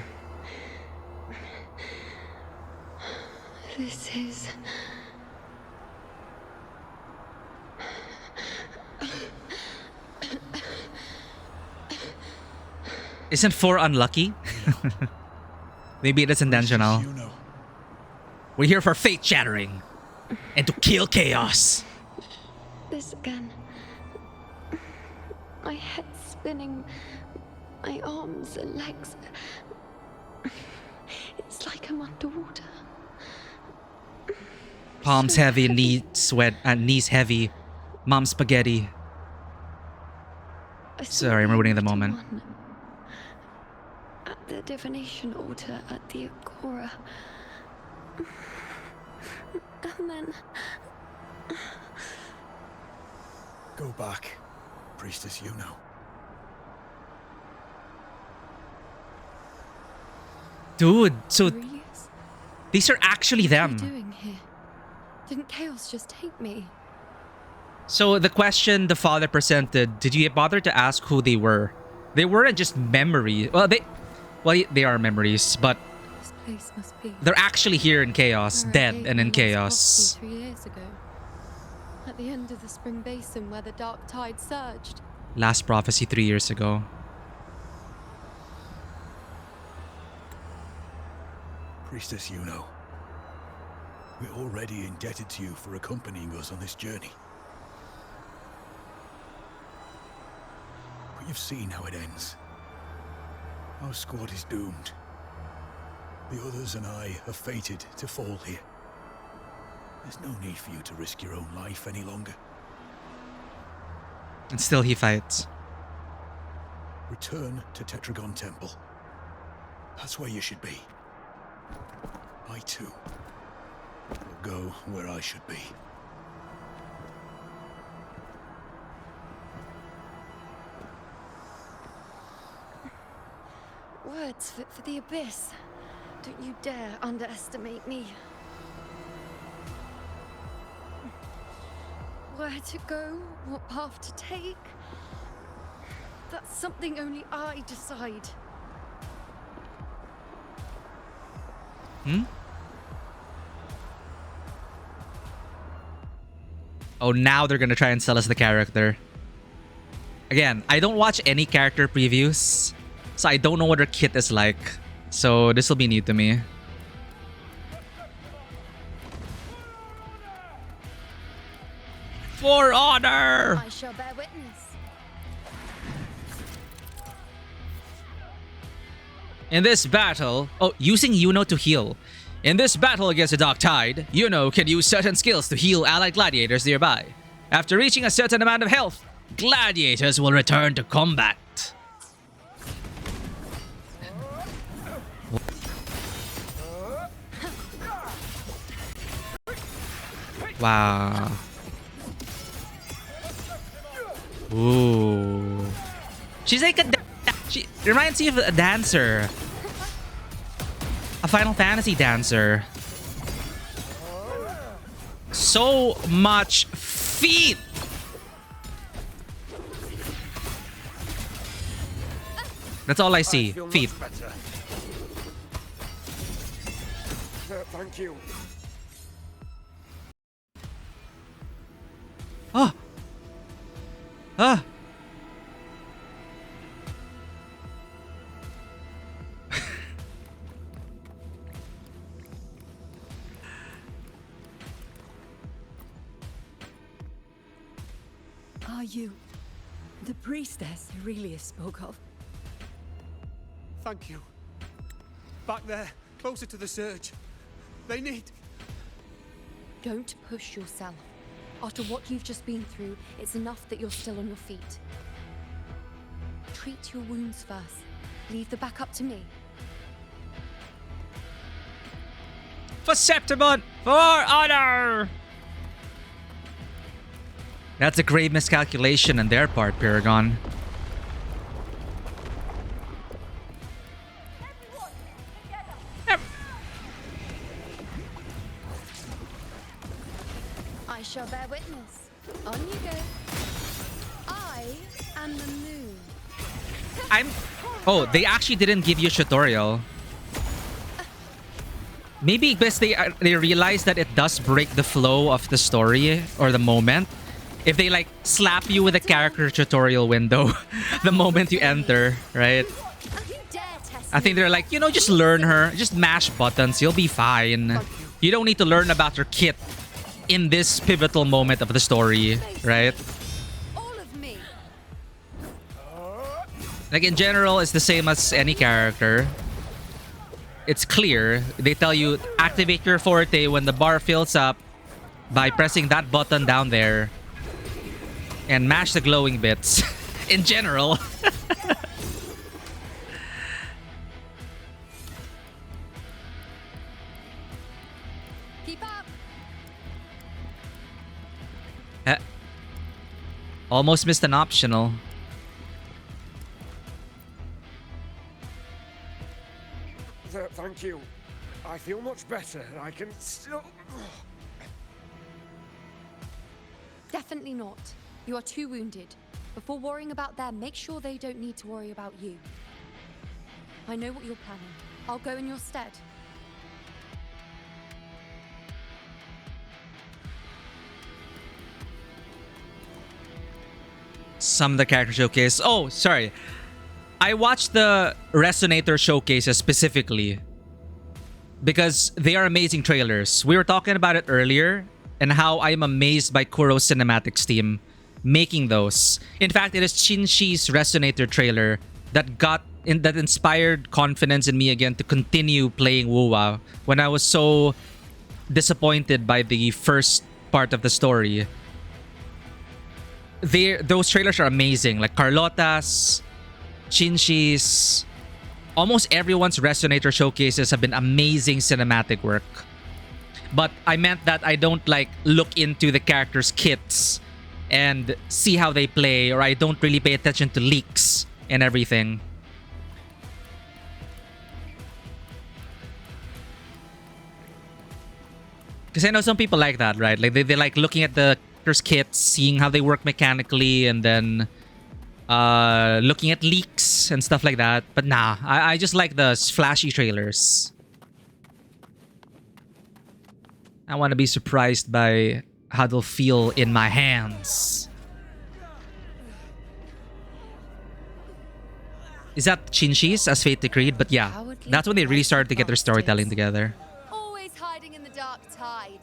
This is... Isn't 4 unlucky? Maybe it is intentional. We're here for fate shattering and to kill chaos. This again. My head spinning, my arms and legs. It's like I'm underwater. Palms heavy, knees heavy. Mom spaghetti. Sorry, I'm ruining the moment. At the divination altar at the Agora. And then... Go back, Priestess Iuno. Dude, so these are actually What are you them. doing here? Didn't chaos just take me? So the question the father presented, did you bother to ask who they were? They weren't just memories. Well, they are memories, but This place must be... they're actually here in chaos, where I dead gave and in my last chaos. prophecy 3 years ago. At the end of the spring basin where the dark tide surged. Last prophecy 3 years ago. Priestess Iuno, we're already indebted to you for accompanying us on this journey. But you've seen how it ends. Our squad is doomed. The others and I are fated to fall here. There's no need for you to risk your own life any longer. And still he fights. Return to Tetragon Temple. That's where you should be. I too will go where I should be. Words fit for the abyss. Don't you dare underestimate me. Where to go, what path to take. That's something only I decide. Hmm? Oh, now they're gonna try and sell us the character. Again, I don't watch any character previews, so I don't know what their kit is like. So this will be new to me. For honor! I shall bear witness. In this battle... Oh, using Iuno to heal. In this battle against the Dark Tide, Iuno can use certain skills to heal allied gladiators nearby. After reaching a certain amount of health, gladiators will return to combat. Wow. Ooh. She's like she reminds me of a dancer. A Final Fantasy dancer. So much feet. That's all I see. Feet. Thank you. Ah. Ah. Are you the priestess Aurelia spoke of? Thank you. Back there, closer to the surge. They need... Don't push yourself. After what you've just been through, it's enough that you're still on your feet. Treat your wounds first. Leave the back up to me. For Septimon! For honor! That's a grave miscalculation on their part, Paragon. I shall bear witness. On you go. I am the moon. Oh, they actually didn't give you a tutorial. Maybe because they realize that it does break the flow of the story or the moment. If they like slap you with a character tutorial window the moment you enter, right? I think they're like, you know, just learn her. Just mash buttons. You'll be fine. You don't need to learn about her kit in this pivotal moment of the story, right? Like in general, it's the same as any character. It's clear. They tell you activate your forte when the bar fills up by pressing that button down there and mash the glowing bits. In general. Keep up. Almost missed an optional. Thank you. I feel much better. I can still... Definitely not. You are too wounded. Before worrying about them, make sure they don't need to worry about you. I know what you're planning. I'll go in your stead. Some of the character showcase. Oh, sorry. I watched the Resonator showcases specifically because they are amazing trailers. We were talking about it earlier and how I'm amazed by Kuro's cinematics team making those. In fact, it is Shinshi's Resonator trailer that that inspired confidence in me again to continue playing WoWa when I was so disappointed by the first part of the story. Those trailers are amazing. Like Carlotta's, Shinshi's, almost everyone's Resonator showcases have been amazing cinematic work. But I meant that I don't like look into the characters' kits and see how they play, or I don't really pay attention to leaks and everything. Because I know some people like that, right? Like they like looking at the characters' kits, seeing how they work mechanically, and then looking at leaks and stuff like that. But nah, I just like the flashy trailers. I want to be surprised by how they'll feel in my hands. Is that Shinshi's as Fate Decreed? But yeah, that's when they really started to get their storytelling together. Always hiding in the dark tide.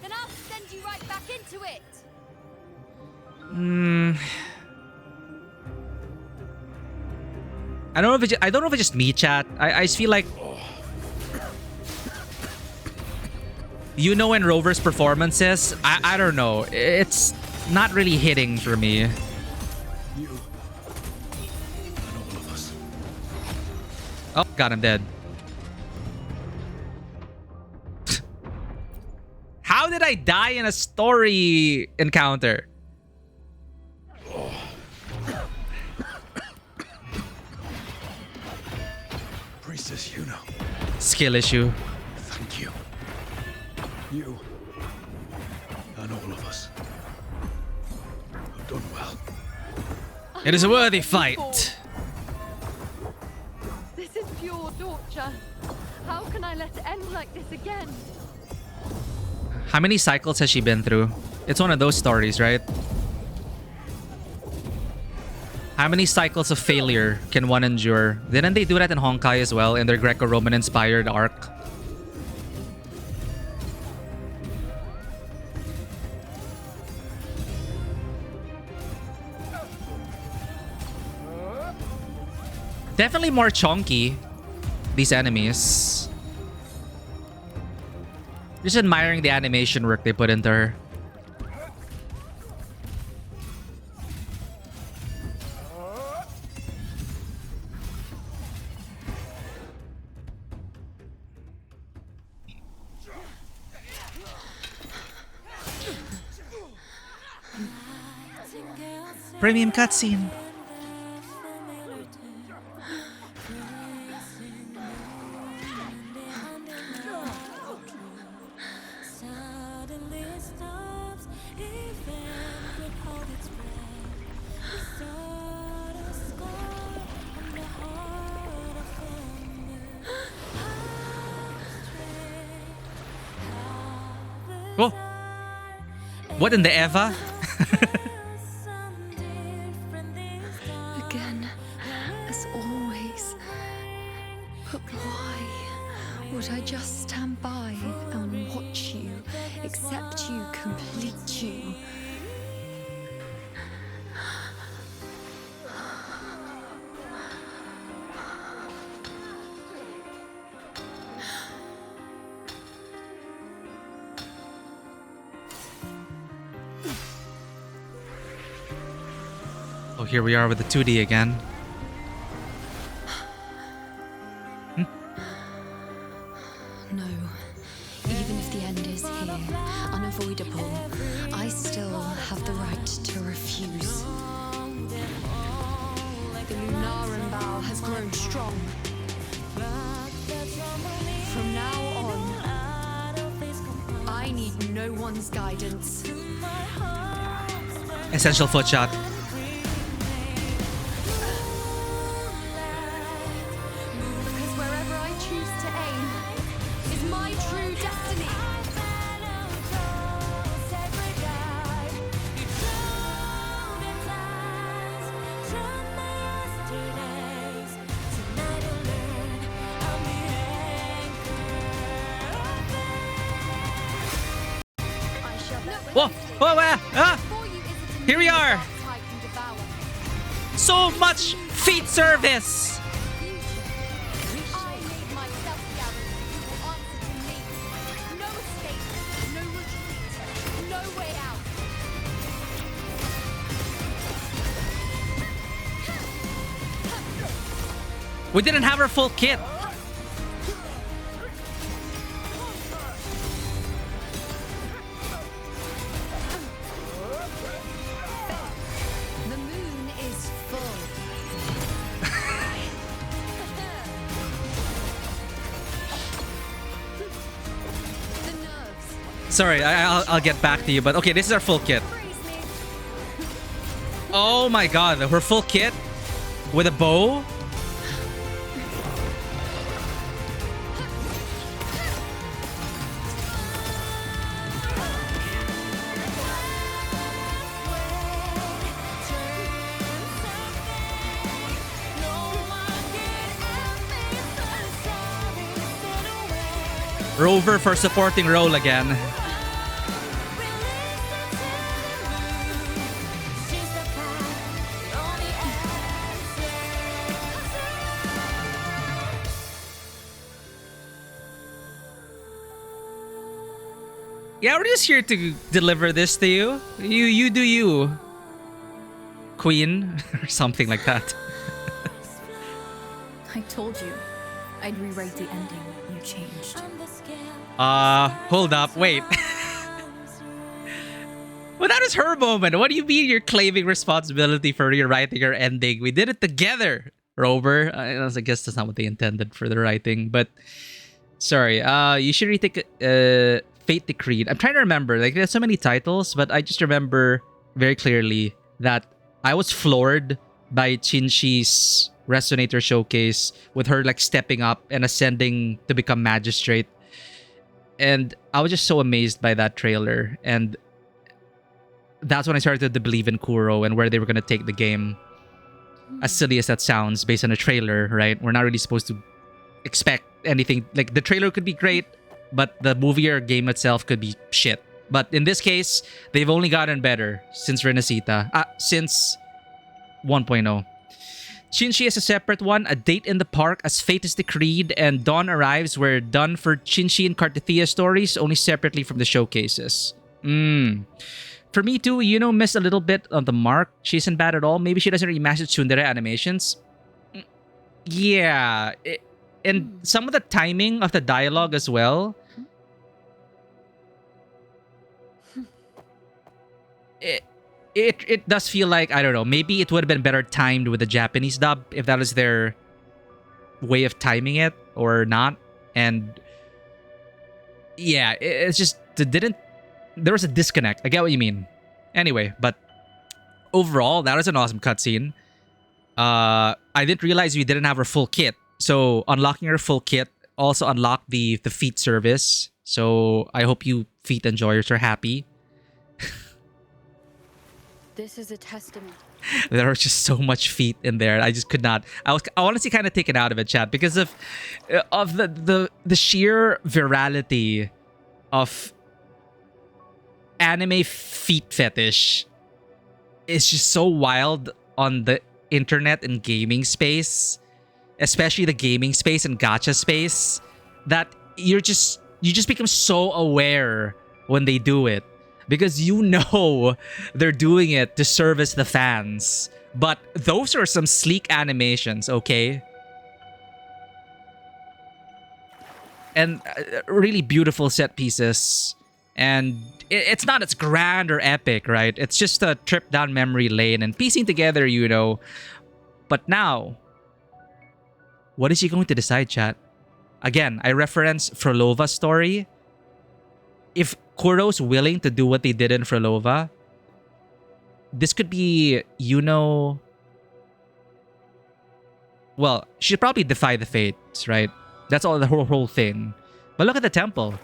Then I'll send you right back into it. I don't know if it's just me, chat. I just feel like Iuno and Rover's performances, I don't know. It's not really hitting for me. You and all of us. Oh, God, I'm dead. How did I die in a story encounter? Priestess Iuno. Skill issue. Thank you. You and all of us have done well. It is a worthy fight. This is pure torture. How can I let it end like this again? How many cycles has she been through? It's one of those stories, right? How many cycles of failure can one endure? Didn't they do that in Honkai as well in their Greco-Roman inspired arc? Definitely more chunky, these enemies. Just admiring the animation work they put into her. Premium cutscene. What in the Eva? Again, as always. But why would I just stand by and watch you, accept you, complete you? Oh, here we are with the 2D again. No. Even if the end is here, unavoidable, I still have the right to refuse. The Lunaran bow has grown strong. From now on, I need no one's guidance. Essential foot shot. Because wherever I choose to aim is my true destiny. Whoa! Whoa! Ah! Here we are! So much feet service! We didn't have our full kit. The moon is full. Sorry, I'll get back to you, but okay, this is our full kit. Oh my god, her full kit with a bow. Rover for supporting role again. Yeah, we're just here to deliver this to you. You do you, Queen, or something like that. I told you I'd rewrite the ending. You changed. Hold up, wait. Well, that is her moment. What do you mean you're claiming responsibility for rewriting her ending? We did it together, Rover. I guess that's not what they intended for the writing, but sorry. You should retake Fate Decreed. I'm trying to remember. Like, there's so many titles, but I just remember very clearly that I was floored by Chinshi's Resonator showcase with her like stepping up and ascending to become magistrate. And I was just so amazed by that trailer. And that's when I started to believe in Kuro and where they were going to take the game. As silly as that sounds based on a trailer, right? We're not really supposed to expect anything. Like, the trailer could be great, but the movie or game itself could be shit. But in this case, they've only gotten better since Renacita. Since 1.0. Shinji is a separate one. A date in the park as fate is decreed and Dawn arrives were done for Shinji and Cartithia stories, only separately from the showcases. For me too, Iuno missed a little bit on the mark. She isn't bad at all. Maybe she doesn't really match the tsundere animations. Yeah. And some of the timing of the dialogue as well. It does feel like, I don't know, maybe it would have been better timed with the Japanese dub if that is their way of timing it or not. And yeah, it's just, there was a disconnect. I get what you mean. Anyway, but overall, that was an awesome cutscene. I didn't realize we didn't have her full kit. So unlocking her full kit also unlocked the feet service. So I hope you feet enjoyers are happy. This is a testament. There was just so much feet in there. I just could not. I was honestly kind of taken out of it, chat, because of the sheer virality of anime feet fetish. It's just so wild on the internet and gaming space, especially the gaming space and gacha space, that you just become so aware when they do it, because you know they're doing it to service the fans. But those are some sleek animations, okay? And really beautiful set pieces. And it's not as grand or epic, right? It's just a trip down memory lane and piecing together, you know. But now, what is he going to decide, chat? Again, I reference Frolova's story. If Kuro's willing to do what they did in Frolova, this could be Iuno. Well, she'd probably defy the fates, right? That's all, the whole thing. But look at the temple.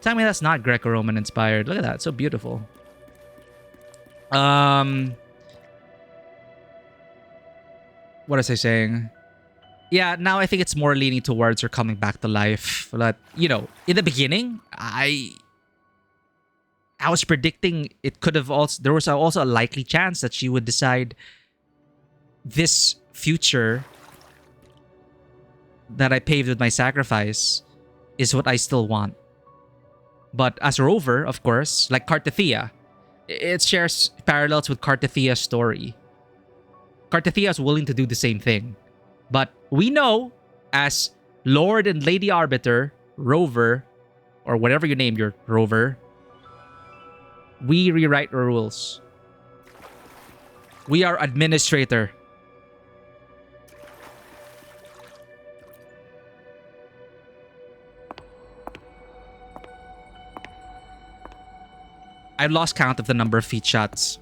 Tell me that's not Greco-Roman inspired. Look at that, it's so beautiful. What was I saying? Yeah, now I think it's more leaning towards her coming back to life. But, you know, in the beginning, I was predicting it could have also... There was also a likely chance that she would decide this future that I paved with my sacrifice is what I still want. But as Rover, of course, like Cartithia, it shares parallels with Cartithia's story. Cartithia is willing to do the same thing. But we know, as Lord and Lady Arbiter, Rover, or whatever you name your Rover, we rewrite the rules. We are administrator. I've lost count of the number of feet shots.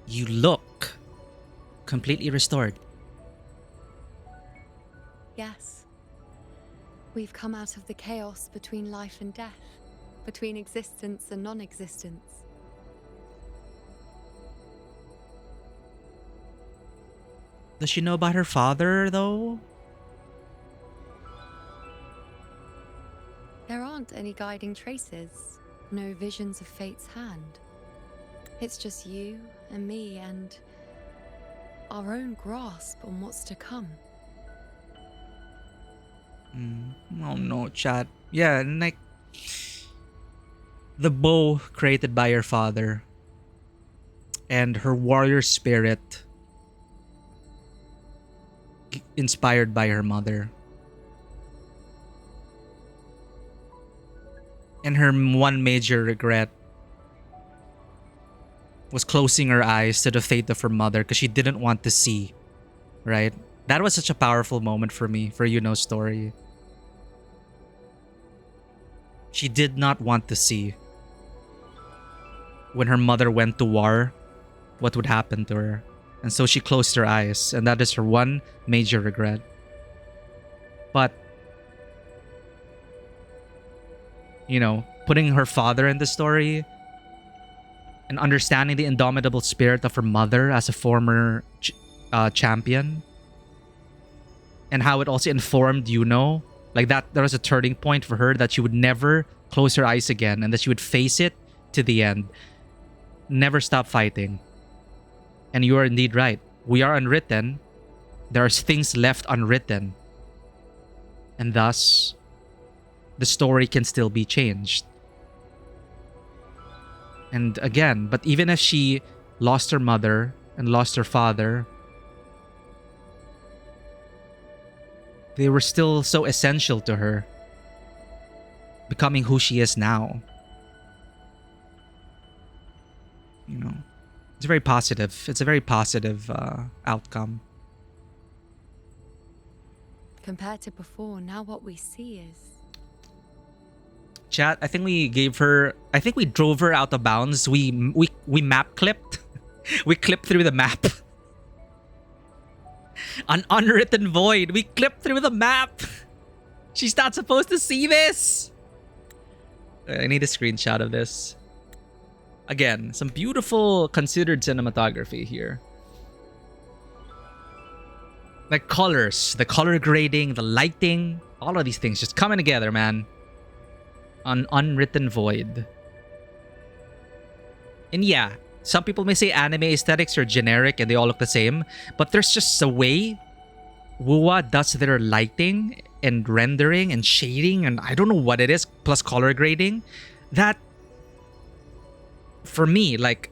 You look completely restored. Yes. We've come out of the chaos between life and death, between existence and non-existence. Does she know about her father, though? There aren't any guiding traces, no visions of fate's hand. It's just you and me and our own grasp on what's to come. Oh no, chat. Yeah, and like the bow created by her father and her warrior spirit inspired by her mother. And her one major regret was closing her eyes to the fate of her mother because she didn't want to see, right? That was such a powerful moment for me, for Iuno's story. She did not want to see when her mother went to war what would happen to her. And so she closed her eyes, and that is her one major regret. But, you know, putting her father in the story and understanding the indomitable spirit of her mother as a former champion, and how it also informed Iuno, like that there was a turning point for her, that she would never close her eyes again and that she would face it to the end. Never stop fighting. And you are indeed right. We are unwritten. There are things left unwritten. And thus, the story can still be changed. And again, but even if she lost her mother and lost her father, they were still so essential to her, becoming who she is now. You know, it's very positive. It's a very positive outcome. Compared to before, now what we see is... Chat, I think we gave her... I think we drove her out of bounds. We map clipped. We clipped through the map. An unwritten void. We clipped through the map. She's not supposed to see this. I need a screenshot of this. Again, some beautiful considered cinematography here. The colors, the color grading, the lighting, all of these things just coming together, man. An unwritten void. And yeah, some people may say anime aesthetics are generic and they all look the same, but there's just a way Wuwa does their lighting and rendering and shading, and I don't know what it is, plus color grading, that for me, like,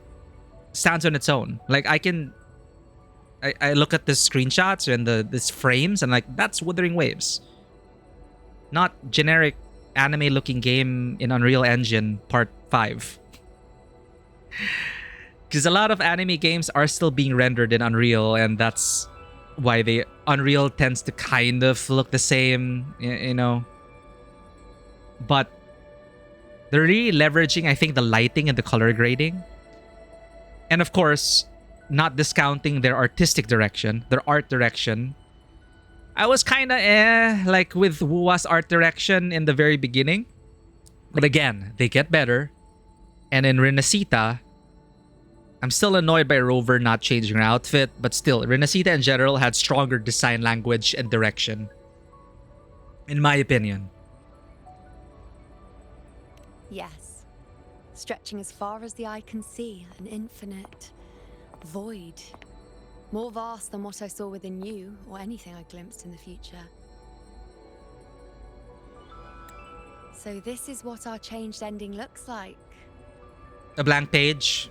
stands on its own. Like, I look at the screenshots and these frames and like, that's Wuthering Waves. Not generic anime looking game in Unreal Engine Part 5. Because a lot of anime games are still being rendered in Unreal, and that's why Unreal tends to kind of look the same, you know. But they're really leveraging, I think, the lighting and the color grading. And of course, not discounting their artistic direction, their art direction. I was kind of like with Wuwa's art direction in the very beginning. But again, they get better. And in Renacita, I'm still annoyed by Rover not changing her outfit, but still, Renacita in general had stronger design language and direction. In my opinion. Yes. Stretching as far as the eye can see, an infinite void. More vast than what I saw within you, or anything I glimpsed in the future. So this is what our changed ending looks like. A blank page.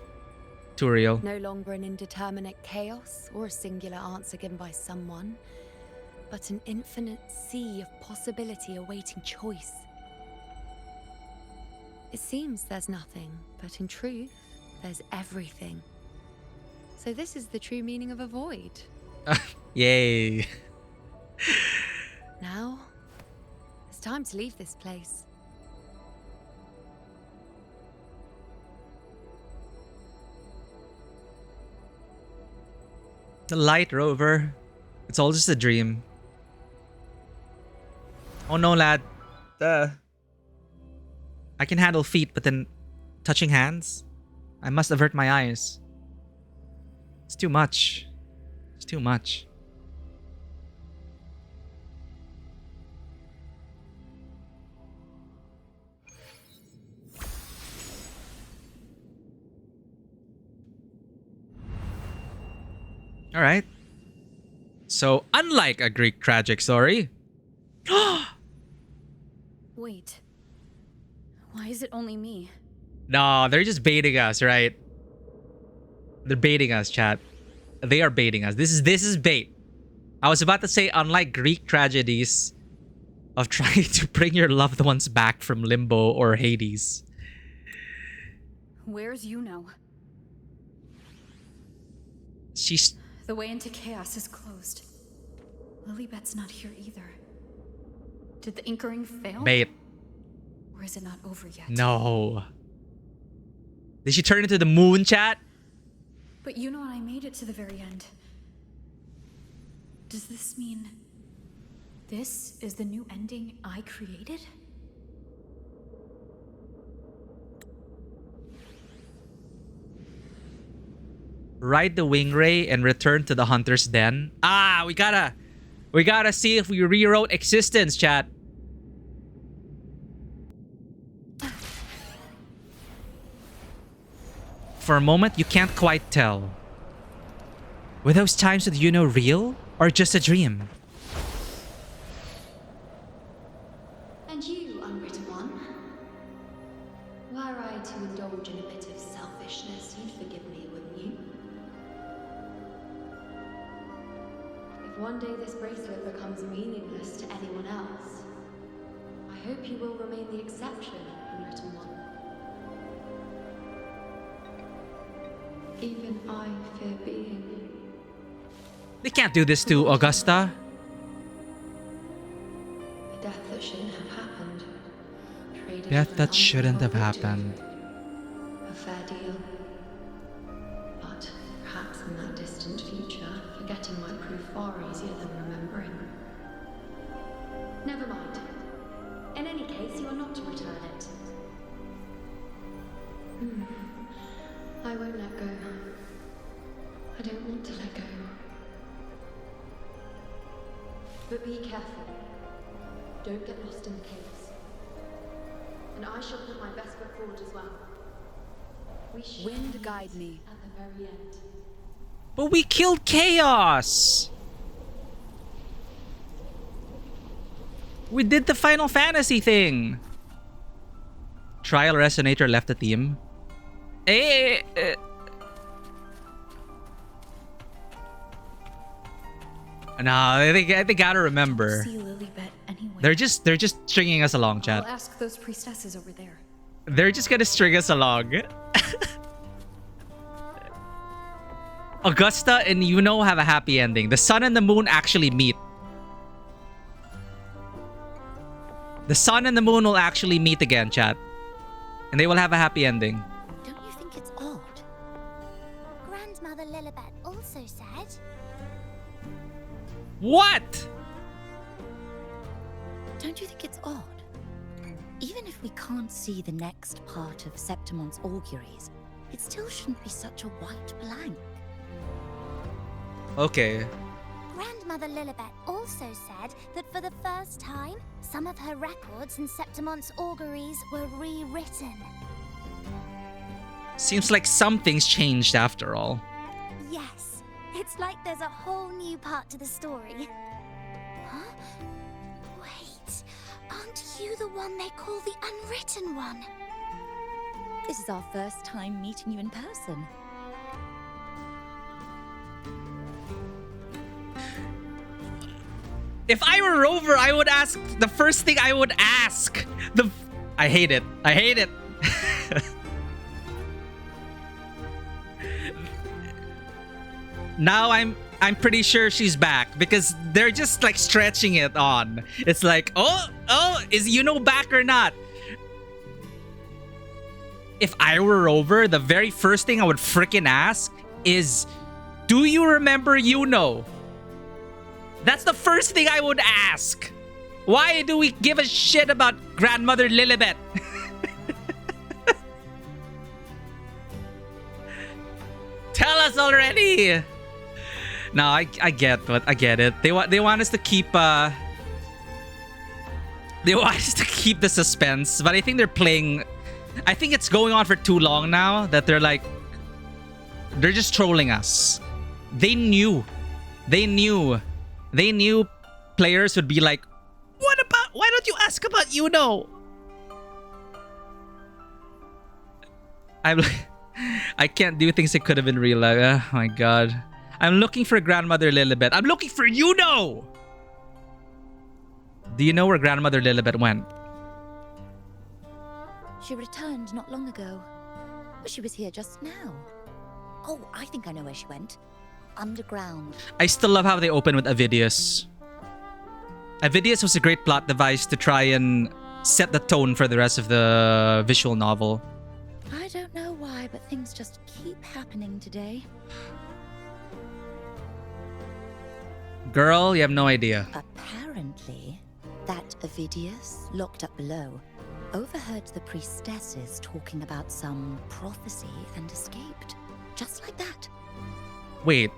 Too real. No longer an indeterminate chaos or a singular answer given by someone, but an infinite sea of possibility awaiting choice. It seems there's nothing, but in truth, there's everything. So this is the true meaning of a void. Yay. Now, it's time to leave this place. The light, Rover. It's all just a dream. Oh no, lad. I can handle feet, but then touching hands? I must avert my eyes. It's too much. It's too much. Alright. So, unlike a Greek tragic story... Wait. Why is it only me? No, they're just baiting us, right? They're baiting us, chat. They are baiting us. This is bait. I was about to say, unlike Greek tragedies of trying to bring your loved ones back from limbo or Hades. Where's Iuno? She's... The way into chaos is closed. Lilybet's not here either. Did the inkering fail? Bait. Or is it not over yet? No. Did she turn into the moon, chat? But Iuno and I made it to the very end. Does this mean this is the new ending I created? Ride the wing ray and return to the hunter's den. Ah, we gotta see if we rewrote existence, chat. For a moment, you can't quite tell. Were those times with Iuno real or just a dream? And you, unwritten one? Were I to indulge in a bit of selfishness, you'd forgive me, wouldn't you? If one day this bracelet becomes meaningless to anyone else, I hope you will remain the exception, unwritten one. Even I fear being. They can't do this to Augusta. A death that shouldn't have happened. Traded Death for an that shouldn't have unfair happened. A fair deal. But perhaps in that distant future, forgetting might prove far easier than remembering. Never mind. In any case, you are not to return it. I won't let go. I don't want to let go. But be careful. Don't get lost in the caves. And I shall put my best foot forward as well. We shall Wind guide me. at the very end. But we killed Chaos! We did the Final Fantasy thing! Trial Resonator left the team. No, they gotta remember. See Lilibet anyway. They're just stringing us along, chat. I'll ask those priestesses over there. They're just gonna string us along. Augusta and Iuno have a happy ending. The sun and the moon actually meet. The sun and the moon will actually meet again, chat. And they will have a happy ending. Don't you think it's odd? Grandmother Lilibet also said. What? Don't you think it's odd? Even if we can't see the next part of Septimon's auguries, it still shouldn't be such a white blank. Okay. Grandmother Lilibet also said that for the first time, some of her records in Septimon's auguries were rewritten. Seems like something's changed after all. Yes, it's like there's a whole new part to the story. Huh? Wait, aren't you the one they call the unwritten one? This is our first time meeting you in person. If I were Rover, I would ask the first thing I would ask. I hate it. I hate it. Now I'm pretty sure she's back because they're just like stretching it on. It's like, oh, is Iuno back or not? If I were Rover, the very first thing I would freaking ask is, do you remember Iuno? That's the first thing I would ask. Why do we give a shit about Grandmother Lilibet? Tell us already. No, I get it. They want us to keep the suspense, but I think they're playing. I think it's going on for too long now that they're just trolling us. They knew players would be like, why don't you ask about Iuno? I can't do things that could have been real. Oh my god. I'm looking for Grandmother Lilibet. I'm looking for Iuno! Do you know where Grandmother Lilibet went? She returned not long ago. But she was here just now. Oh, I think I know where she went. Underground. I still love how they open with Avidius. Avidius was a great plot device to try and set the tone for the rest of the visual novel. I don't know why, but things just keep happening today. Girl, you have no idea. Apparently, that Avidius, locked up below, overheard the priestesses talking about some prophecy and escaped. Just like that. Wait.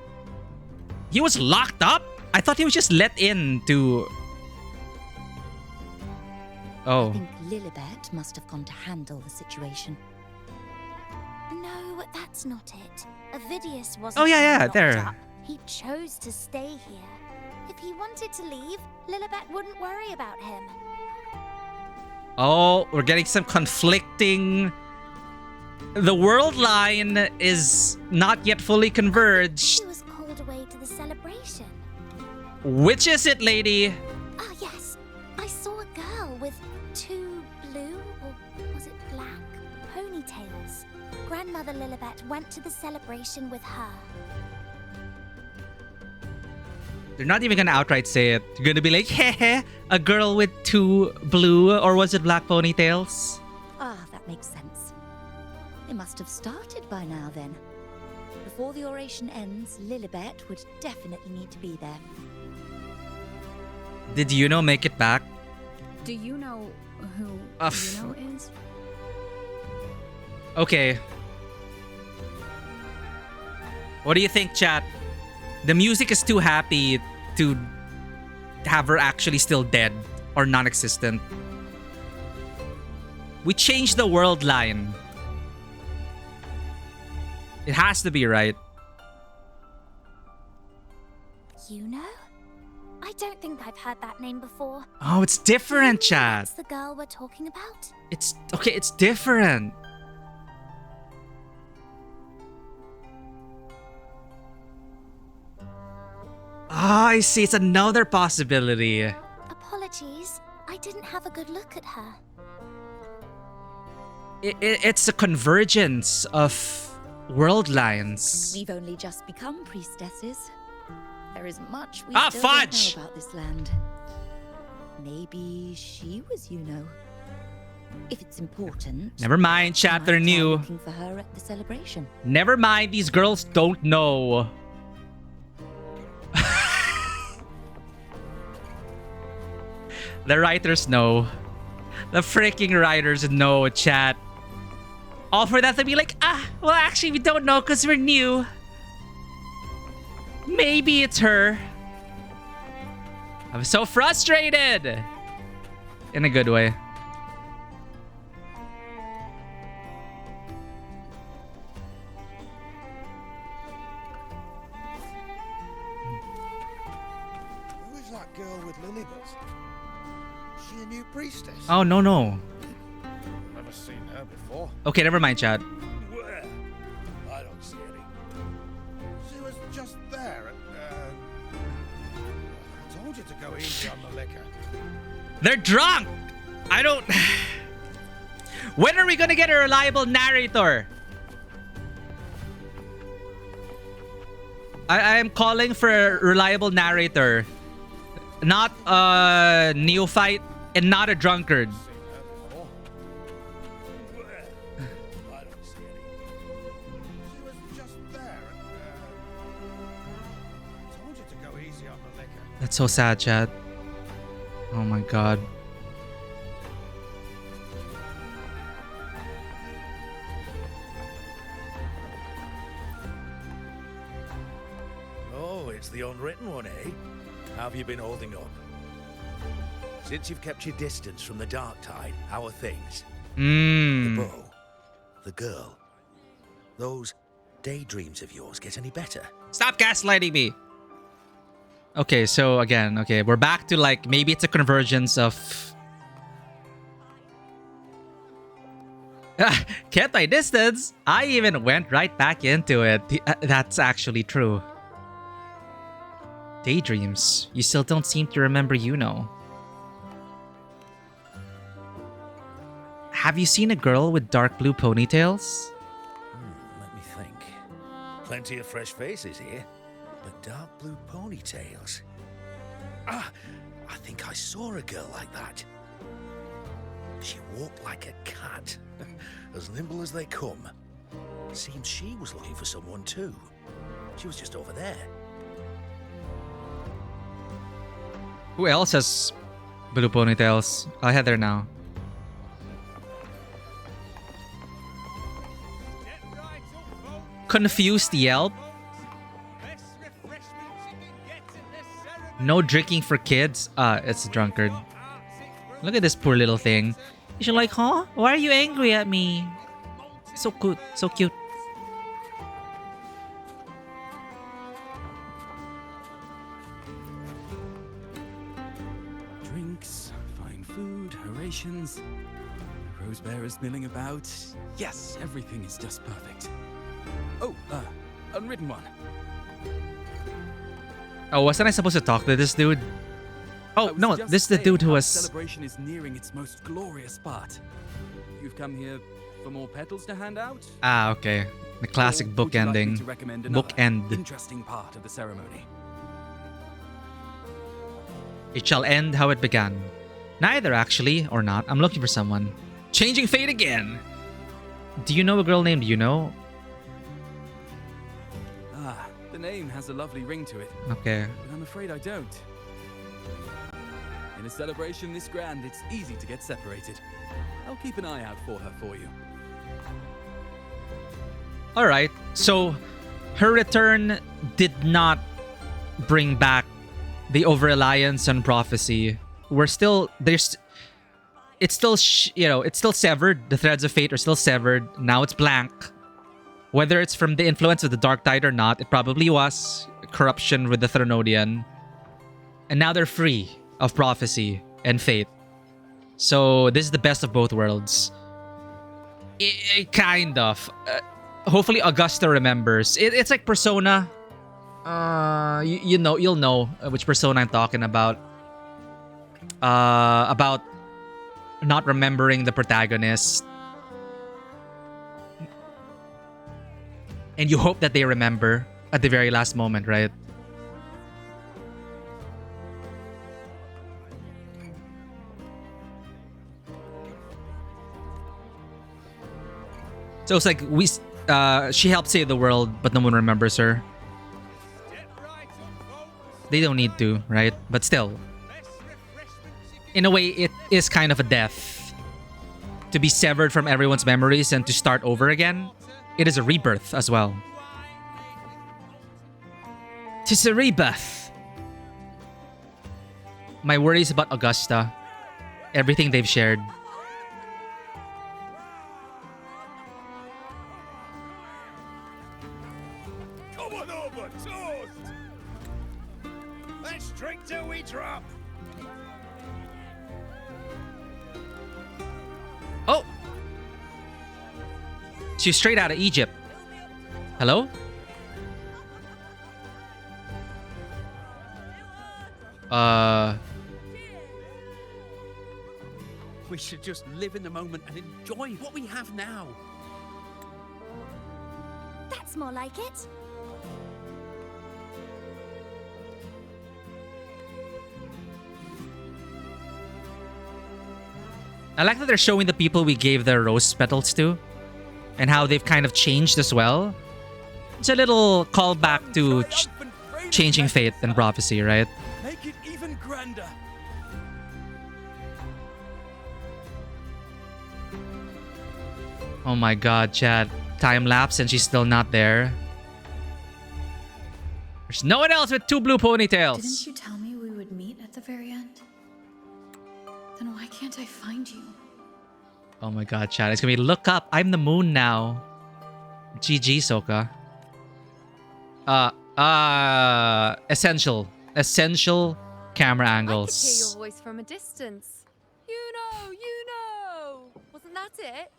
He was locked up? I thought he was just let in to... Oh. I think Lilibet must have gone to handle the situation. No, that's not it. Avidius wasn't. Oh, yeah, locked there. up. He chose to stay here. If he wanted to leave, Lilibet wouldn't worry about him. Oh, we're getting some conflicting... The world line is not yet fully converged. He was called away to the celebration. Which is it, lady? Ah, yes. I saw a girl with 2 blue, or was it black, ponytails. Grandmother Lilibet went to the celebration with her. They're not even gonna outright say it. You're gonna be like, heh, a girl with 2 blue, or was it black ponytails? Ah, that makes sense. It must have started by now then. Before the oration ends, Lilibet would definitely need to be there. Did Iuno make it back? Do you know who Ugh. Iuno is? Okay. What do you think, chat? The music is too happy to have her actually still dead or non-existent. We changed the world line. It has to be right. Iuno? I don't think I've heard that name before. Oh, it's different, chat. That's the girl we're talking about? It's okay, it's different. Ah, I see. It's another possibility. Apologies, I didn't have a good look at her. It's a convergence of world lines. We've only just become priestesses. There isn't much we still fudge! don't know about this land. Maybe she was Iuno. If it's important. Never mind, chat. They're new. Looking for her at the celebration. Never mind. These girls don't know. The writers know. The freaking writers know, chat. All for that to be like, well, actually, we don't know because we're new. Maybe it's her. I'm so frustrated. In a good way. Who is that girl with lily buds? Is she a new priestess? Oh, no, no. Never seen her before. Okay, never mind, chat. Where? I don't see any. She was just there. I told you to go easy on the liquor. They're drunk! I don't... When are we gonna get a reliable narrator? I am calling for a reliable narrator. Not a neophyte and not a drunkard. That's so sad, chat. Oh my god. Oh, it's the unwritten one, eh? How have you been holding up? Since you've kept your distance from the dark tide, how are things? The bow, the girl, those daydreams of yours get any better? Stop gaslighting me! Okay, so again, okay, we're back to like, maybe it's a convergence of... Kept my distance? I even went right back into it. That's actually true. Daydreams. You still don't seem to remember Iuno. Have you seen a girl with dark blue ponytails? Let me think. Plenty of fresh faces here, but dark blue ponytails. Ah, I think I saw a girl like that. She walked like a cat, as nimble as they come. Seems she was looking for someone too. She was just over there. Who else has blue ponytails? I'll head there now. Confused Yelp? No drinking for kids? It's a drunkard. Look at this poor little thing. She's like, huh? Why are you angry at me? So cute. So cute. Drinks, fine food, orations. The rose bearers milling about. Yes, everything is just perfect. Oh, unwritten one. Oh, wasn't I supposed to talk to this dude? Oh, no, this is the dude who was... The celebration is nearing its most glorious part. You've come here for more petals to hand out? Ah, okay. The classic book ending. Book end. Interesting part of the ceremony. It shall end how it began. Neither, actually, or not. I'm looking for someone. Changing fate again! Do you know a girl named Iuno? Ah, the name has a lovely ring to it. Okay. But I'm afraid I don't. In a celebration this grand, it's easy to get separated. I'll keep an eye out for her for you. All right. So her return did not bring back the over-reliance on prophecy. We're still there's it's still it's still severed. The threads of fate are still severed. Now it's blank. Whether it's from the influence of the Dark Tide or not, it probably was corruption with the Thronodian. And now they're free of prophecy and fate. So this is the best of both worlds. Kind of. Hopefully Augusta remembers. It's like Persona. You'll know which Persona I'm talking about. About not remembering the protagonist. And you hope that they remember at the very last moment, right? So it's like she helped save the world, but no one remembers her. They don't need to, right? But still, in a way, it is kind of a death. To be severed from everyone's memories and to start over again, it is a rebirth as well. 'Tis a rebirth. My worries about Augusta, everything they've shared. Come on over, toast! Let's drink till we drop. Oh! She's straight out of Egypt. Hello? We should just live in the moment and enjoy what we have now. That's more like it. I like that they're showing the people we gave the rose petals to and how they've kind of changed as well. It's a little callback to changing fate and prophecy, right? Make it even grander. Oh my god, Chad. Time lapse and she's still not there. There's no one else with two blue ponytails. Didn't you tell me we would meet at the very end? Then why can't I find you? Oh my god, Chad. It's gonna be look up. I'm the moon now. GG, Soka. Essential camera I could hear angles. your voice from a distance. Iuno! Wasn't that it?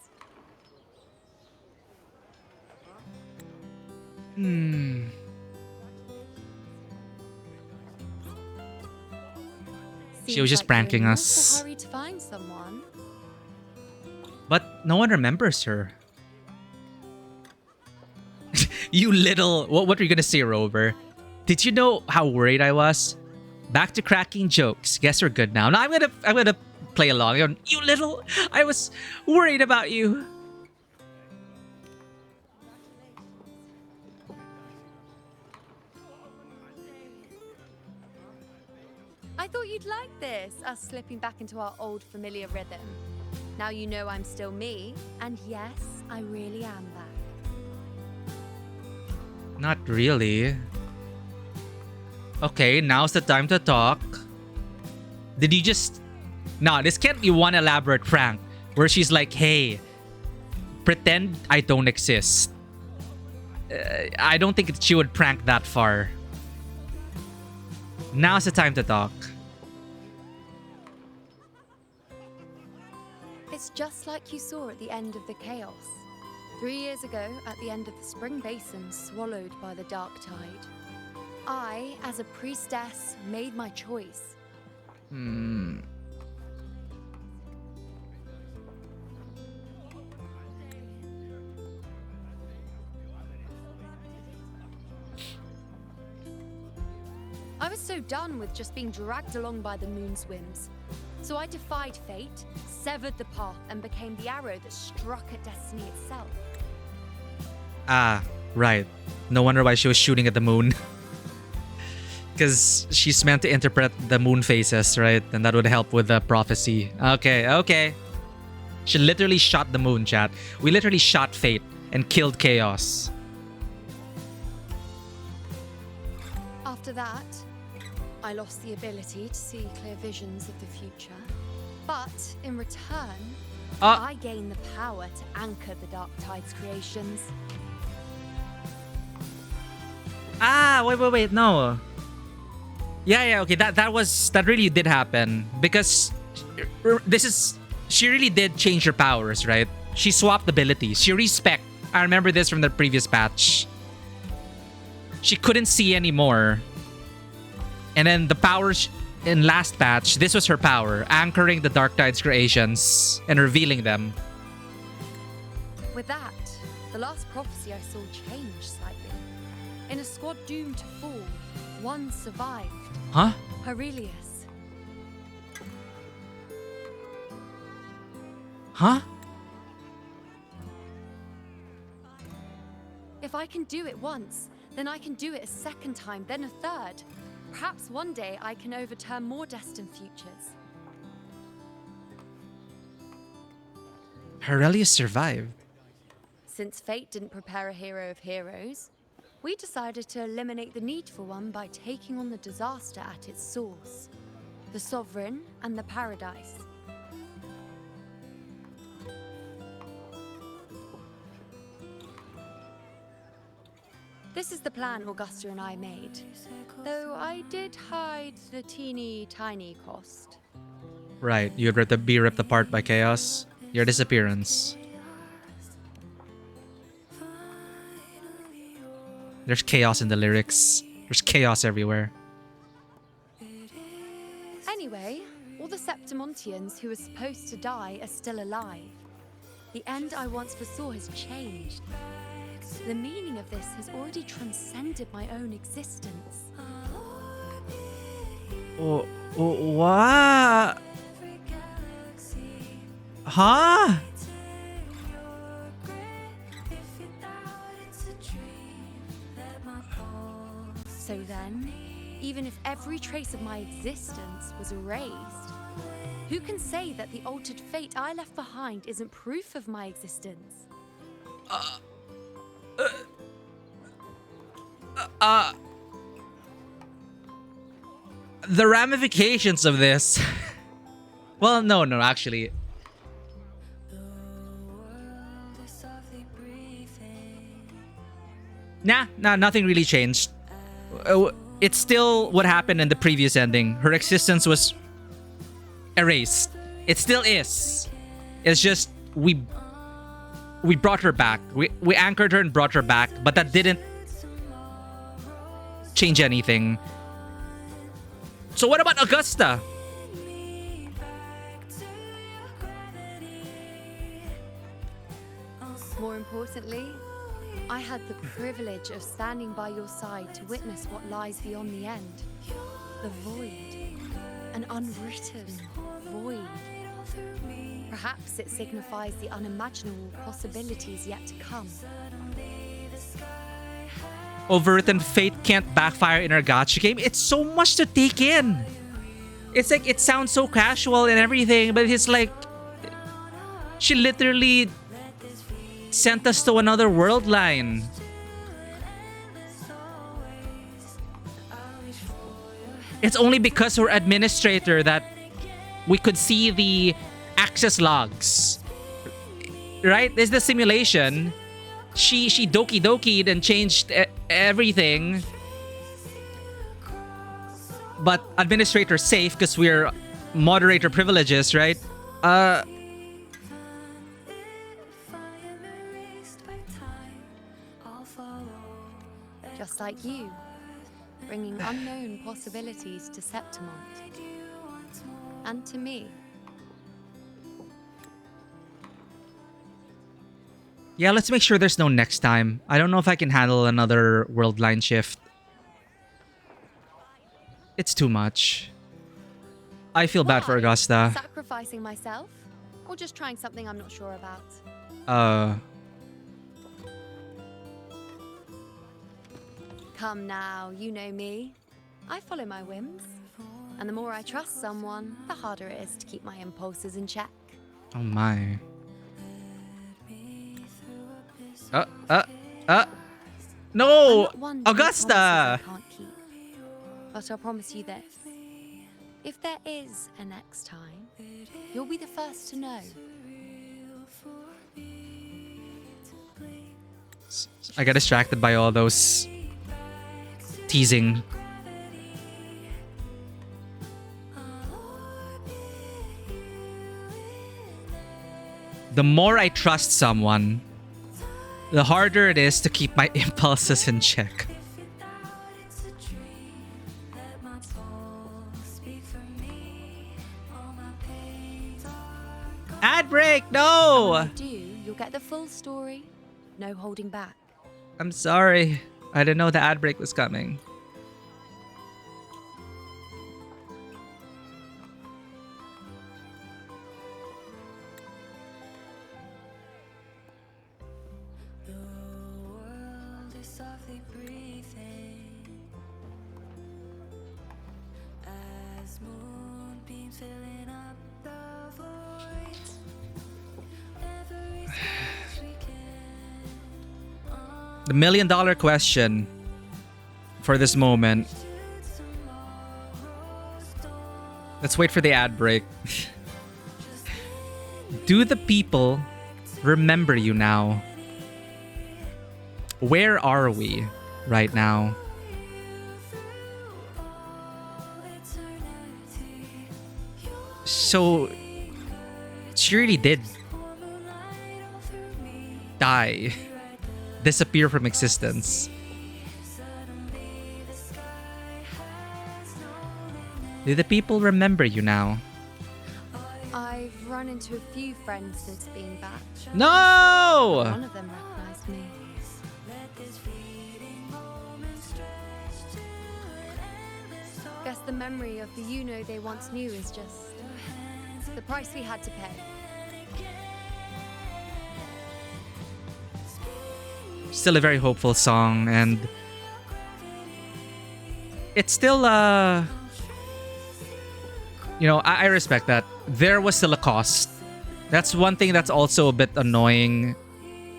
She was just pranking us. Hurry to find someone. But no one remembers her. You little... What were you gonna say, Rover? Did you know how worried I was? Back to cracking jokes. Guess we're good now. No, I'm gonna play along. You little... I was worried about you. I thought you'd like this, us slipping back into our old familiar rhythm. Now you know I'm still me, and yes, I really am back. Not really. Okay, now's the time to talk. Did you just... Nah, this can't be one elaborate prank where she's like, hey, pretend I don't exist. I don't think she would prank that far. Now's the time to talk. It's just like you saw at the end of the chaos. 3 years ago, at the end of the spring basin swallowed by the dark tide. I, as a priestess, made my choice. I was so done with just being dragged along by the moon's whims. So I defied fate, severed the path, and became the arrow that struck at destiny itself. Ah, right. No wonder why she was shooting at the moon. Because she's meant to interpret the moon phases, right? And that would help with the prophecy. Okay. She literally shot the moon, chat. We literally shot fate and killed Chaos. After that, I lost the ability to see clear visions of the future. But in return, I gained the power to anchor the Dark Tide's creations. Wait, no. Yeah, okay, that really did happen. Because she really did change her powers, right? She swapped abilities. She respec. I remember this from the previous patch. She couldn't see anymore. And then the powers in last patch, this was her power, anchoring the Dark Tide's creations and revealing them. With that, the last prophecy I saw changed slightly. In a squad doomed to fall, one survived. Huh? Aurelius. Huh? If I can do it once, then I can do it a second time, then a third. Perhaps one day I can overturn more destined futures. Aurelius survived. Since fate didn't prepare a hero of heroes, we decided to eliminate the need for one by taking on the disaster at its source, the Sovereign and the Paradise. This is the plan Augusta and I made, though I did hide the teeny tiny cost. Right, you would be ripped apart by Chaos. Your disappearance. There's chaos in the lyrics. There's chaos everywhere. Anyway, all the Septimontians who were supposed to die are still alive. The end I once foresaw has changed. The meaning of this has already transcended my own existence. What? Huh? So then, even if every trace of my existence was erased, who can say that the altered fate I left behind isn't proof of my existence? The ramifications of this. Well, no, actually. Nah, nothing really changed. It's still what happened in the previous ending. Her existence was erased. It still is. It's just we brought her back. We anchored her and brought her back, but that didn't change anything. So what about Augusta? More importantly, I had the privilege of standing by your side to witness what lies beyond the end. The void. An unwritten void. Perhaps it signifies the unimaginable possibilities yet to come. Overwritten fate can't backfire in our gacha game. It's so much to take in. It's like, it sounds so casual and everything, but it's like she literally sent us to another world line. It's only because we're administrator that we could see the access logs. Right? There's the simulation. She doki'd and changed everything. But administrator safe because we're moderator privileges, right? Just like you, bringing unknown possibilities to Septimont. And to me. Yeah, let's make sure there's no next time. I don't know if I can handle another world line shift. It's too much. I feel bad for Augusta. Sacrificing myself? Or just trying something I'm not sure about? Come now, you know me. I follow my whims. And the more I trust someone, the harder it is to keep my impulses in check. Oh my. I'm No! not one to make Augusta! promises I can't keep. But I'll promise you this. If there is a next time, you'll be the first to know. I got distracted by all those teasing. The more I trust someone, the harder it is to keep my impulses in check. Ad break, no! When you do, you'll get the full story. No holding back. I'm sorry. I didn't know the ad break was coming. The $1,000,000 question for this moment. Let's wait for the ad break. Do the people remember you now? Where are we right now? So, she really did die. Disappear from existence. Do the people remember you now? I've run into a few friends since being back. No! None of them recognized me. Guess the memory of the Iuno they once knew is just the price we had to pay. Still a very hopeful song, and it's still you know, I respect that. There was still a cost. That's one thing that's also a bit annoying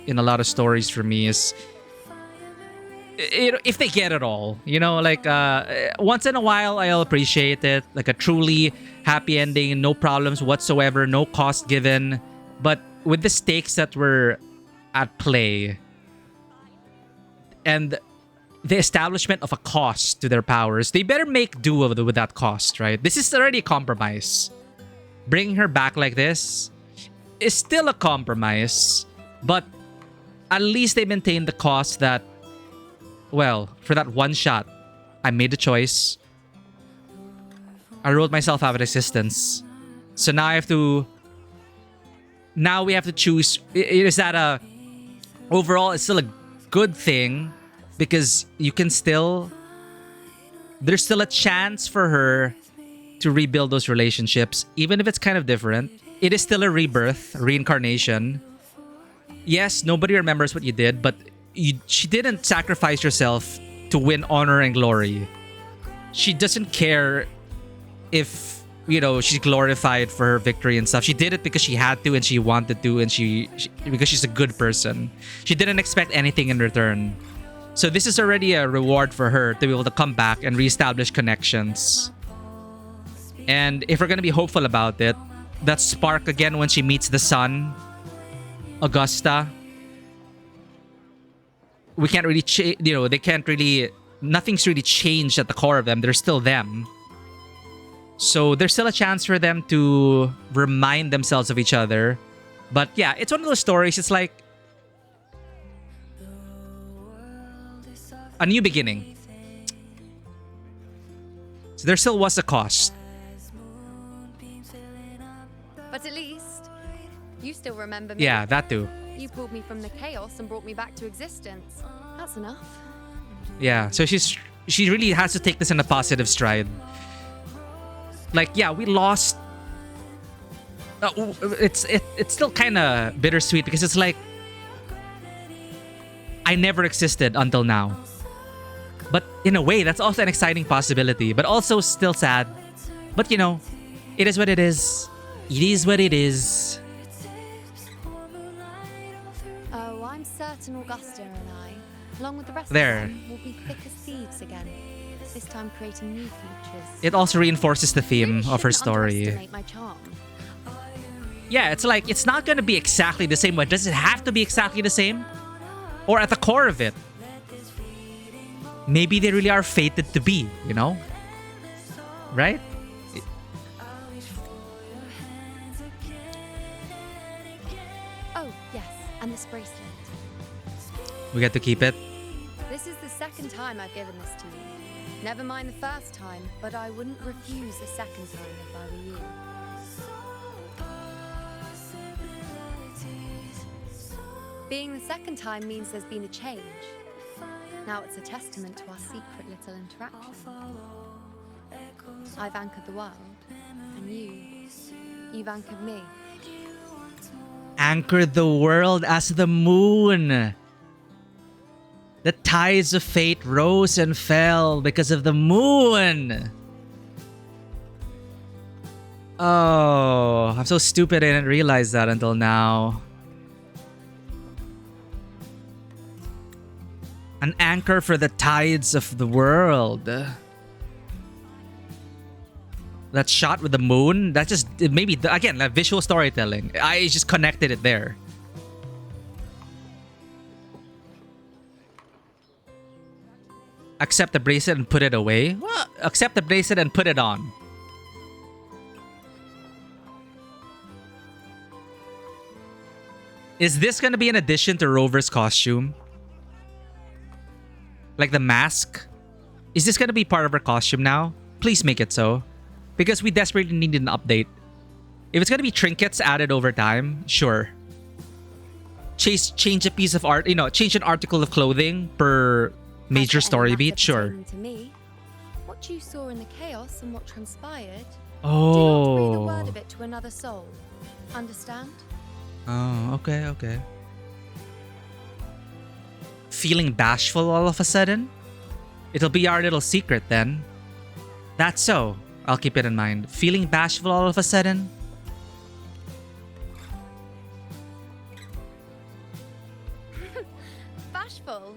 in a lot of stories for me is if they get it all, you know, like once in a while I'll appreciate it, like a truly happy ending, no problems whatsoever, no cost given. But with the stakes that were at play and the establishment of a cost to their powers, they better make do with that cost, right? This is already a compromise. Bringing her back like this is still a compromise, but at least they maintain the cost that, well, for that one shot, I made a choice. I wrote myself out of existence. So now I have to... Now we have to choose. Is that a... Overall, it's still a good thing because you can still... There's still a chance for her to rebuild those relationships, even if it's kind of different. It is still a rebirth, a reincarnation. Yes, nobody remembers what you did, but she didn't sacrifice herself to win honor and glory. She doesn't care if, you know, she's glorified for her victory and stuff. She did it because she had to and she wanted to, and because she's a good person. She didn't expect anything in return. So this is already a reward for her to be able to come back and reestablish connections. And if we're going to be hopeful about it, that spark again when she meets the sun, Augusta, we can't really you know, they can't really, nothing's really changed at the core of them. They're still them. So there's still a chance for them to remind themselves of each other. But yeah, it's one of those stories. It's like a new beginning. So there still was a cost. But at least you still remember me. Yeah, that too. You pulled me from the chaos and brought me back to existence. That's enough. Yeah, so she really has to take this in a positive stride. Like, yeah, we lost. It's still kind of bittersweet because it's like I never existed until now. But in a way, that's also an exciting possibility, but also still sad. But you know, it is what it is. It is what it is. Oh, I'm certain Augusta and I, along with the rest There. of them, will be thick as thieves again. This time creating new futures. It also reinforces the theme Really of her shouldn't story. underestimate my charm. Yeah, it's like, it's not gonna be exactly the same, but does it have to be exactly the same? Or at the core of it? Maybe they really are fated to be, you know? Right? Oh, yes, and this bracelet. We get to keep it. This is the second time I've given this to you. Never mind the first time, but I wouldn't refuse a second time if I were you. Being the second time means there's been a change. Now it's a testament to our secret little interaction. I've anchored the world, and you've anchored me. Anchored the world as the moon. The tides of fate rose and fell because of the moon. Oh, I'm so stupid I didn't realize that until now. An anchor for the tides of the world. That shot with the moon, that just, maybe, again, that visual storytelling. I just connected it there. Accept the bracelet and put it away? Well, accept the bracelet and put it on. Is this gonna be an addition to Rover's costume? Like the mask? Is this gonna be part of her costume now? Please make it so. Because we desperately need an update. If it's gonna be trinkets added over time, sure. Change a piece of art, you know, change an article of clothing per major story beat, sure. To me, what you saw in the chaos and what transpired. Oh. Do not breathe a word of it to another soul. Understand? Oh, okay, okay. Feeling bashful all of a sudden? It'll be our little secret then. That's so. I'll keep it in mind. Feeling bashful all of a sudden? Bashful?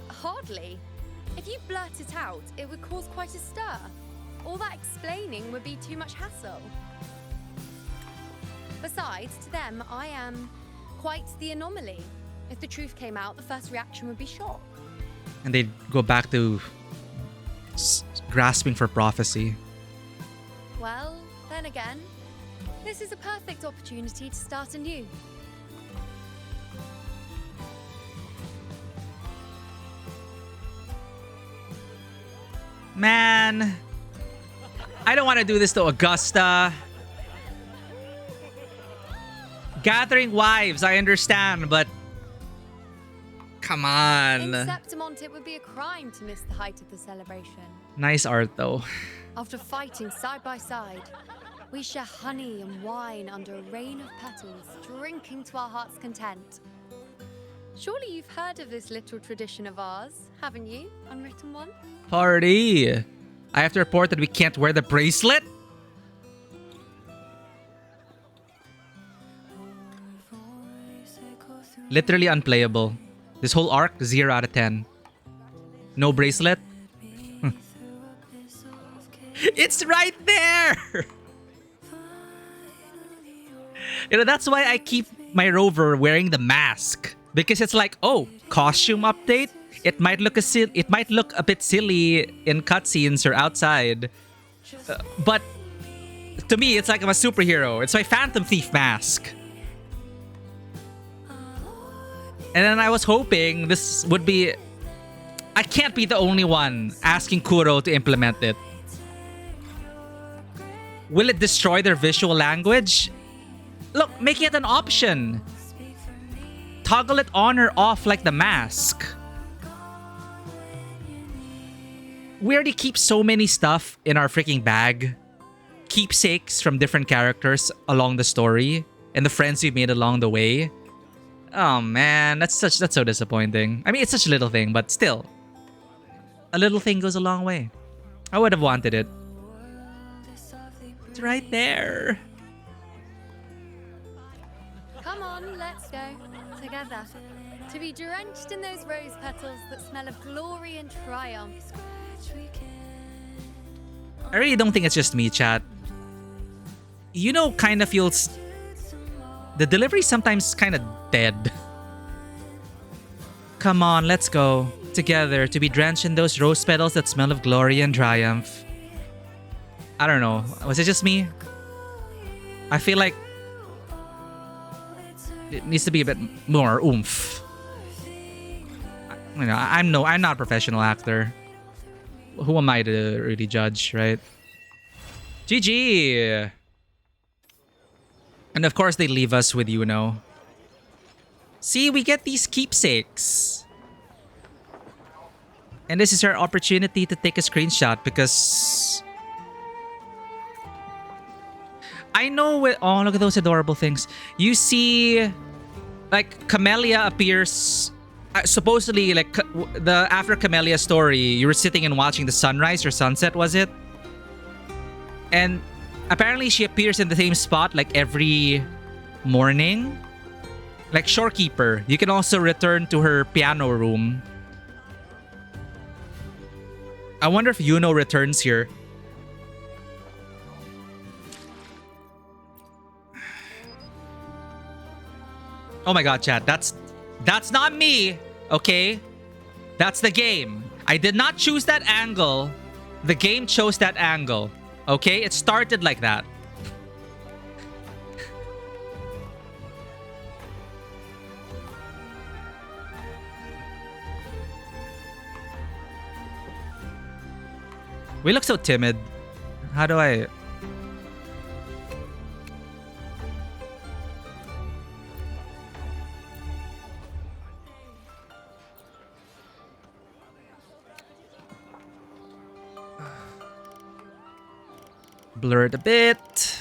Hardly. If you blurt it out, it would cause quite a stir. All that explaining would be too much hassle. Besides, to them, I am quite the anomaly. If the truth came out, the first reaction would be shock. And they'd go back to grasping for prophecy. Well, then again, this is a perfect opportunity to start anew. Man, I don't want to do this to Augusta. Gathering wives, I understand, but come on. In Septimont, it would be a crime to miss the height of the celebration. Nice art, though. After fighting side by side, we share honey and wine under a rain of petals, drinking to our heart's content. Surely you've heard of this little tradition of ours, haven't you, unwritten one? Party! I have to report that we can't wear the bracelet? Literally unplayable. This whole arc, 0 out of 10. No bracelet? It's right there! You know, that's why I keep my Rover wearing the mask. Because it's like, oh, costume update? It might look a bit silly in cutscenes or outside. But to me, it's like I'm a superhero. It's my Phantom Thief mask. And then I was hoping this would be... I can't be the only one asking Kuro to implement it. Will it destroy their visual language? Look, make it an option. Toggle it on or off like the mask. We already keep so many stuff in our freaking bag. Keepsakes from different characters along the story. And the friends we made along the way. Oh man, that's so disappointing. I mean, it's such a little thing, but still. A little thing goes a long way. I would have wanted it. It's right there. Come on, let's go. Together. To be drenched in those rose petals that smell of glory and triumph. I really don't think it's just me, chat. Kind of feels... The delivery sometimes kind of dead. Come on, let's go. Together, to be drenched in those rose petals that smell of glory and triumph. I don't know. Was it just me? I feel like it needs to be a bit more oomph. I'm not a professional actor. Who am I to really judge, right? GG! And of course they leave us with Iuno. See, we get these keepsakes. And this is our opportunity to take a screenshot because... I know with... Oh, look at those adorable things. You see... Like, Camellia appears... supposedly, like, after Camellia story, you were sitting and watching the sunrise or sunset, was it? And apparently she appears in the same spot, like, every morning. Like Shorekeeper. You can also return to her piano room. I wonder if Iuno returns here. Oh my god, chat. That's not me, okay? That's the game. I did not choose that angle. The game chose that angle, okay? It started like that. We look so timid. How do I... Blur it a bit.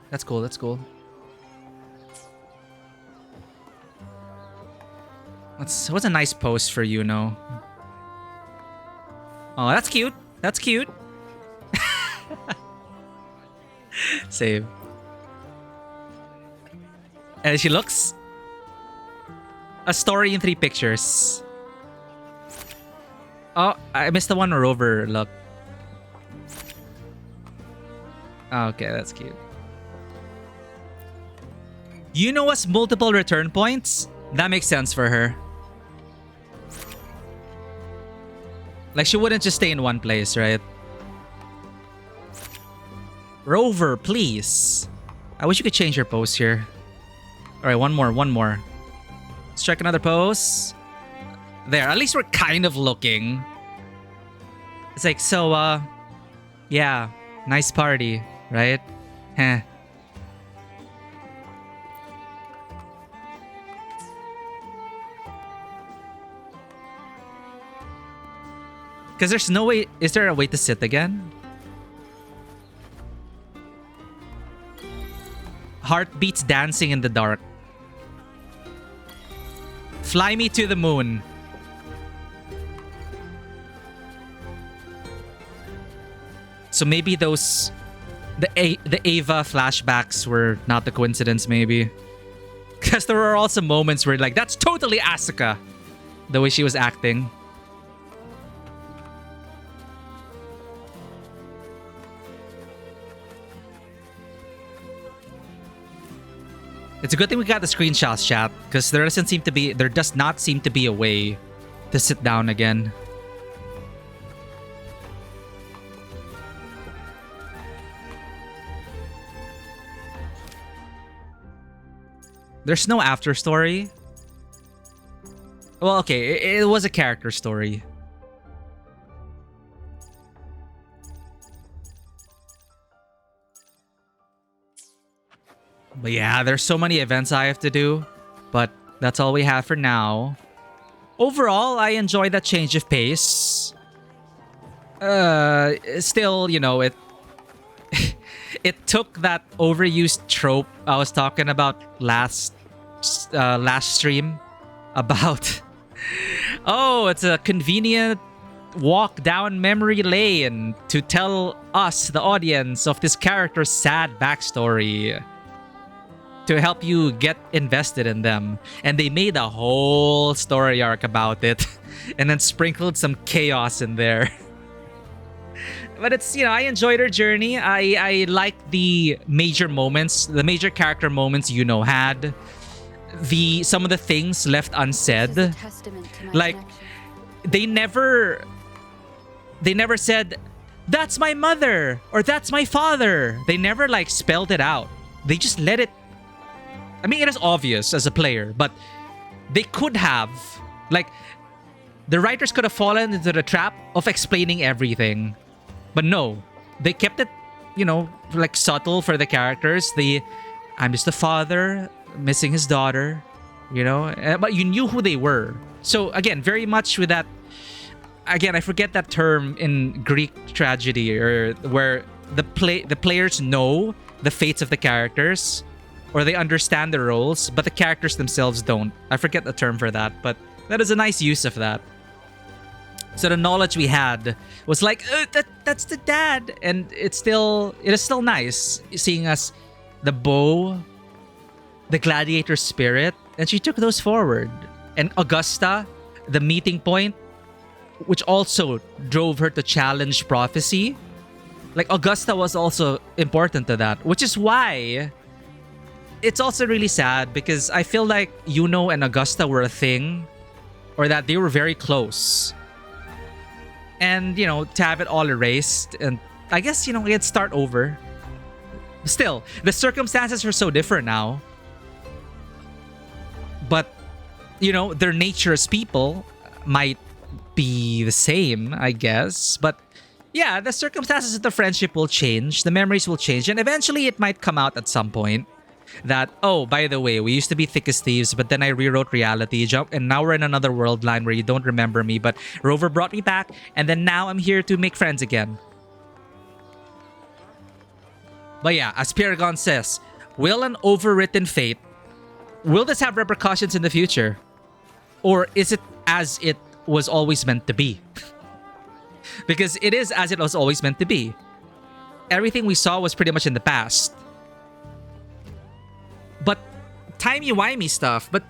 That's cool, that's cool. What's a nice pose for Iuno? Oh, that's cute. That's cute. Save. And she looks... A story in 3 pictures. Oh, I missed the one rover look. Okay, that's cute. Iuno has multiple return points? That makes sense for her. Like, she wouldn't just stay in one place, right? Rover, please. I wish you could change your pose here. Alright, one more. Let's check another pose. There, at least we're kind of looking. It's like, so, yeah, nice party, right? Heh. Because there's no way... Is there a way to sit again? Heartbeats dancing in the dark. Fly me to the moon. So maybe those... The Ava flashbacks were not the coincidence, maybe. Because there were also moments where, like, that's totally Asuka. The way she was acting. It's a good thing we got the screenshots, chat, because there does not seem to be a way to sit down again. There's no after story. Well, okay, it was a character story. But yeah, there's so many events I have to do. But that's all we have for now. Overall, I enjoyed that change of pace. Still, you know, it took that overused trope I was talking about last stream about oh, it's a convenient walk down memory lane to tell us, the audience, of this character's sad backstory to help you get invested in them. And they made a whole story arc about it and then sprinkled some chaos in there. But it's, I enjoyed her journey. I like the major moments, the major character moments had. Some of the things left unsaid. Like, they never said, that's my mother or that's my father. They never like spelled it out. They just let it. I mean, it is obvious as a player, but they could have, like, the writers could have fallen into the trap of explaining everything. But no, they kept it, like subtle for the characters. I'm just the father missing his daughter, but you knew who they were. So again, very much with that. Again, I forget that term in Greek tragedy, or where the players know the fates of the characters, or they understand the roles, but the characters themselves don't. I forget the term for that, but that is a nice use of that. So the knowledge we had was like, that's the dad, and it is still nice seeing us, the bow, the gladiator spirit, and she took those forward. And Augusta, the meeting point, which also drove her to challenge prophecy. Like, Augusta was also important to that, which is why it's also really sad, because I feel like Iuno and Augusta were a thing, or that they were very close. And, to have it all erased, and I guess, it'd start over. Still, the circumstances are so different now. But, their nature as people might be the same, I guess. But yeah, the circumstances of the friendship will change. The memories will change. And eventually it might come out at some point that, oh, by the way, we used to be thick as thieves, but then I rewrote reality, and now we're in another world line where you don't remember me, but Rover brought me back, and then now I'm here to make friends again. But yeah, as Piergon says, will an overwritten fate, will this have repercussions in the future? Or is it as it was always meant to be? Because it is as it was always meant to be. Everything we saw was pretty much in the past. But timey-wimey stuff, but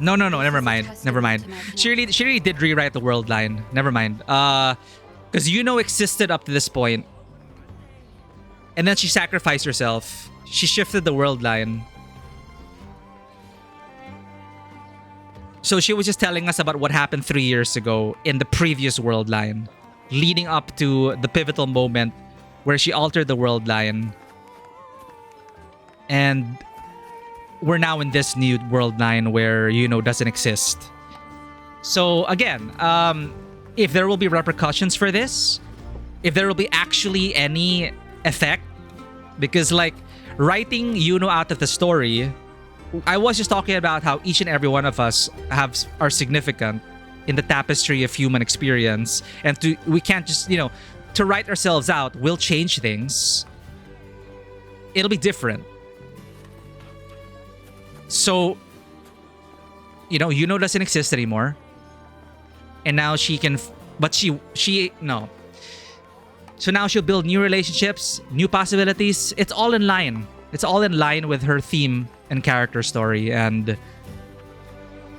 No, never mind. She really did rewrite the world line. Never mind. Because Iuno existed up to this point. And then she sacrificed herself. She shifted the world line. So she was just telling us about what happened 3 years ago in the previous world line, leading up to the pivotal moment where she altered the world line. And we're now in this new world line where doesn't exist. So again, if there will be repercussions for this, if there will be actually any effect, because like writing Iuno out of the story, I was just talking about how each and every one of us are significant in the tapestry of human experience, and we can't just to write ourselves out will change things. It'll be different. So Iuno doesn't exist anymore, and now she can, but she no. So now she'll build new relationships, new possibilities. It's all in line. It's all in line with her theme and character story. And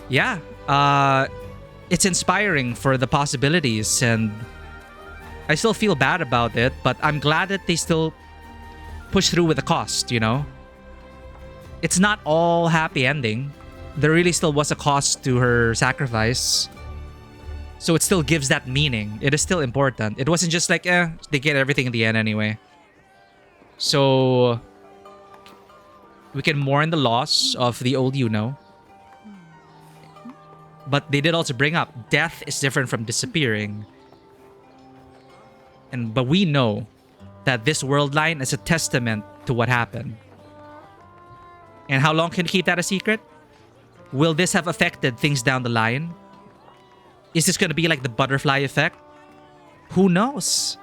yeah, it's inspiring for the possibilities. And I still feel bad about it, but I'm glad that they still push through with the cost, It's not all happy ending. There really still was a cost to her sacrifice. So it still gives that meaning. It is still important. It wasn't just like, they get everything in the end anyway. So we can mourn the loss of the old Iuno. But they did also bring up death is different from disappearing. But we know that this world line is a testament to what happened. And how long can we keep that a secret? Will this have affected things down the line? Is this going to be like the butterfly effect? Who knows?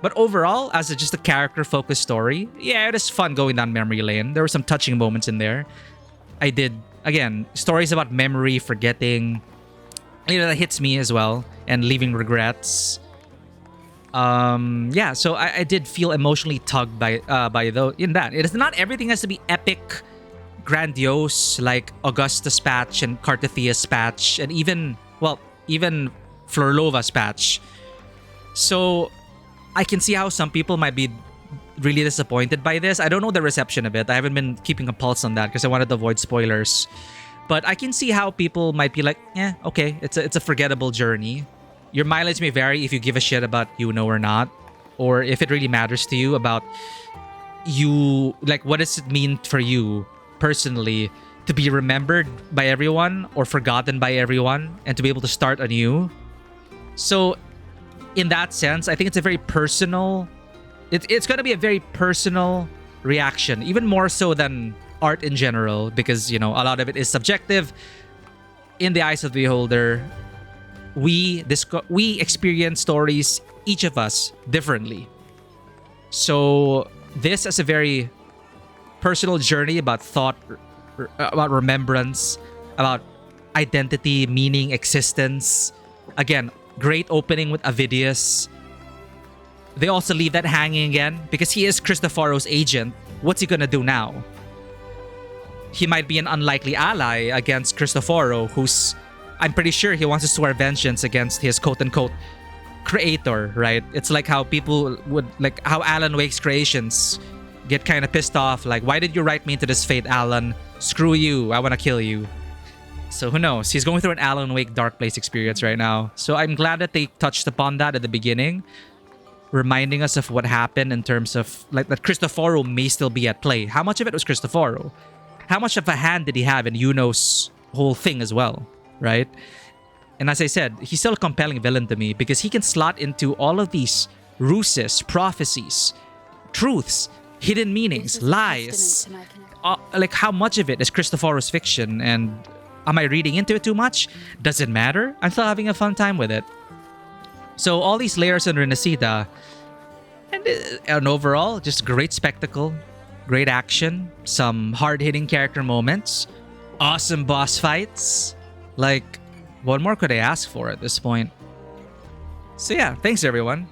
But overall, as just a character-focused story, yeah, it is fun going down memory lane. There were some touching moments in there. I did, again, stories about memory, forgetting. That hits me as well, and leaving regrets. Yeah, so I did feel emotionally tugged by in that. It is not everything has to be epic, grandiose, like Augustus patch and Carthathia's patch, and even Florlova's patch. So I can see how some people might be really disappointed by this. I don't know the reception of it. I haven't been keeping a pulse on that because I wanted to avoid spoilers. But I can see how people might be like, okay, it's a forgettable journey. Your mileage may vary if you give a shit about Iuno or not, or if it really matters to you about you, like what does it mean for you personally to be remembered by everyone or forgotten by everyone and to be able to start anew. So in that sense, I think it's a very personal, it's going to be a very personal reaction, even more so than art in general, because, a lot of it is subjective. In the eyes of the beholder, we experience stories, each of us, differently. So this is a very personal journey about thought, about remembrance, about identity, meaning, existence. Again, great opening with Avidius. They also leave that hanging again because he is Cristoforo's agent. What's he gonna do now? He might be an unlikely ally against Cristoforo, who's, I'm pretty sure he wants to swear vengeance against his quote-unquote creator, right? It's like how people would, like how Alan Wake's creations get kind of pissed off, like, why did you write me into this fate, Alan? Screw you, I want to kill you. So who knows? He's going through an Alan Wake Dark Place experience right now. So I'm glad that they touched upon that at the beginning, reminding us of what happened in terms of, like, that Cristoforo may still be at play. How much of it was Cristoforo? How much of a hand did he have in Iuno's whole thing as well, right? And as I said, he's still a compelling villain to me because he can slot into all of these ruses, prophecies, truths, hidden meanings, lies. Like, how much of it is Cristoforo's fiction, and am I reading into it too much? Does it matter? I'm still having a fun time with it. So all these layers in Renacida, and overall, just great spectacle, great action, some hard-hitting character moments, awesome boss fights. Like, what more could I ask for at this point? So yeah, thanks everyone.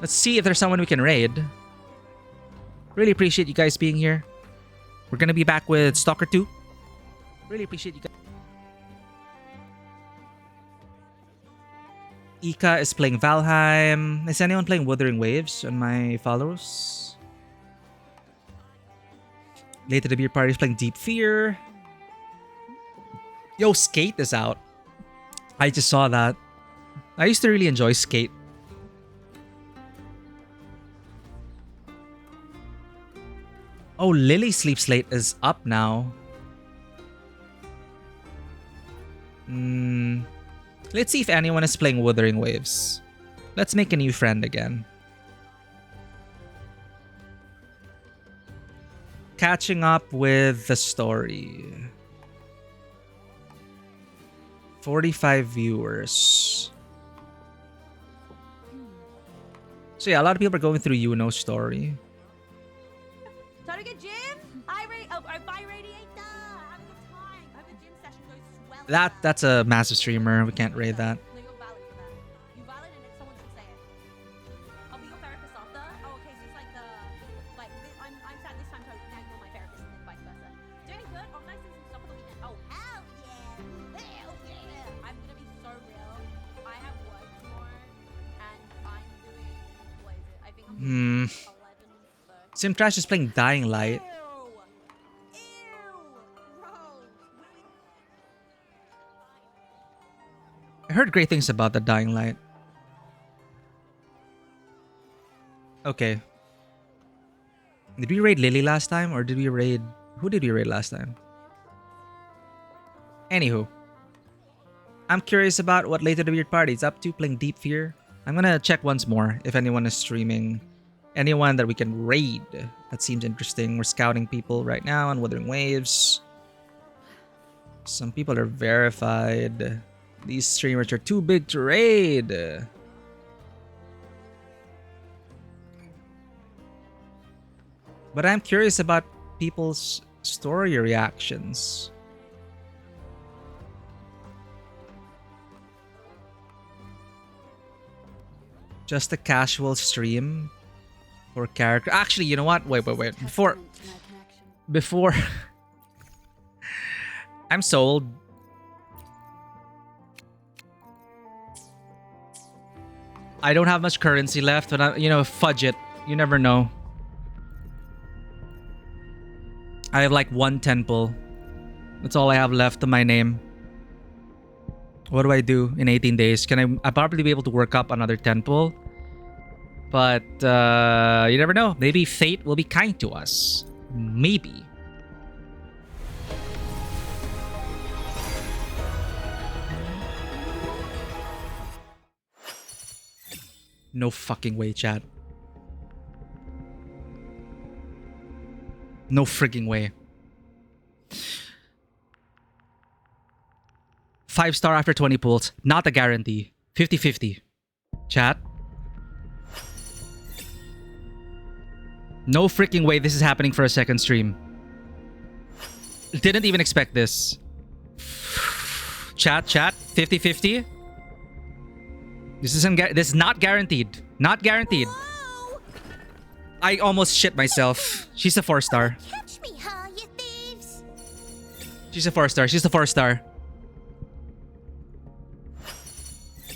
Let's see if there's someone we can raid. Really appreciate you guys being here. We're gonna be back with Stalker 2. Really appreciate you guys. Ika is playing Valheim. Is anyone playing Wuthering Waves on my follows? Later the beer party is playing Deep Fear. Yo, Skate is out. I just saw that. I used to really enjoy Skate. Oh, Lily Sleeps Late is up now. Let's see if anyone is playing Wuthering Waves. Let's make a new friend again. Catching up with the story. 45 viewers. So yeah, a lot of people are going through Iuno's story. Trying to get gym? I buy radiator. Have a good time. I hope the gym session goes swell. That's a massive streamer. We can't raid that. No, you're valid for that. You valid and someone should say it. I'll be your therapist after. Oh, okay, so it's like I'm sad this time, so now you're my therapist and then vice versa. Doing good? Organizing some stuff for the weekend. Oh, hell yeah. Hell yeah. I'm gonna be so real. I have work tomorrow and I'm doing, what is it? I think I'm doing 11. Simtrash is playing Dying Light. I heard great things about the Dying Light. Okay. Did we raid Lily last time, or did we raid... Who did we raid last time? Anywho. I'm curious about what Later the Weird Party is up to, playing Deep Fear. I'm gonna check once more if anyone is streaming. Anyone that we can raid. That seems interesting. We're scouting people right now on Wuthering Waves. Some people are verified. These streamers are too big to raid. But I'm curious about people's story reactions. Just a casual stream for character. Actually, you know what? Wait. Before I'm sold. I don't have much currency left, but fudge it. You never know. I have like one temple. That's all I have left to my name. What do I do in 18 days? I'll probably be able to work up another temple. But you never know. Maybe fate will be kind to us. Maybe. No fucking way, chat. No frigging way. 5-star after 20 pulls. Not a guarantee. 50-50. Chat. No freaking way this is happening for a second stream. Didn't even expect this. Chat. 50-50. This is not guaranteed. Not guaranteed. Whoa! I almost shit myself. She's a 4-star. Catch me, huh, you thieves? She's a 4-star. She's a 4-star.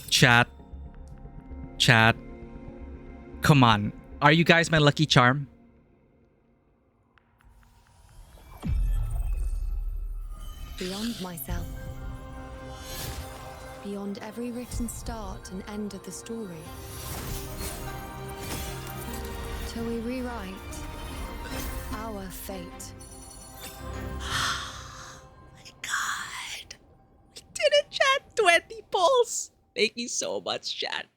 Chat. Come on. Are you guys my lucky charm? Beyond myself. Beyond every written start and end of the story. Till we rewrite our fate. Oh my god. We did it, chat. 20 pulls. Thank you so much, chat.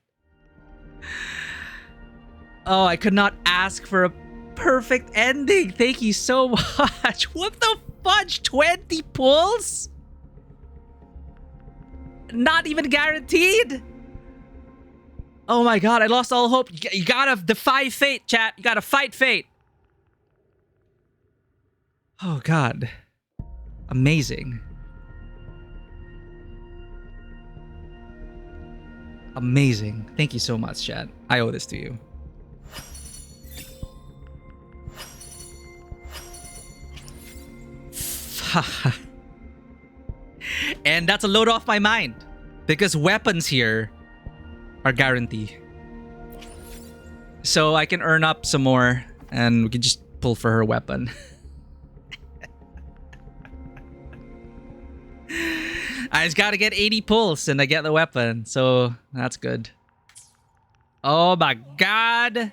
Oh, I could not ask for a perfect ending. Thank you so much. What the fudge? 20 pulls? Not even guaranteed? Oh my god, I lost all hope. You gotta defy fate, chat. You gotta fight fate. Oh god. Amazing. Amazing. Thank you so much, chat. I owe this to you. And that's a load off my mind. Because weapons here are guaranteed. So I can earn up some more and we can just pull for her weapon. I just gotta get 80 pulls and I get the weapon. So that's good. Oh my god.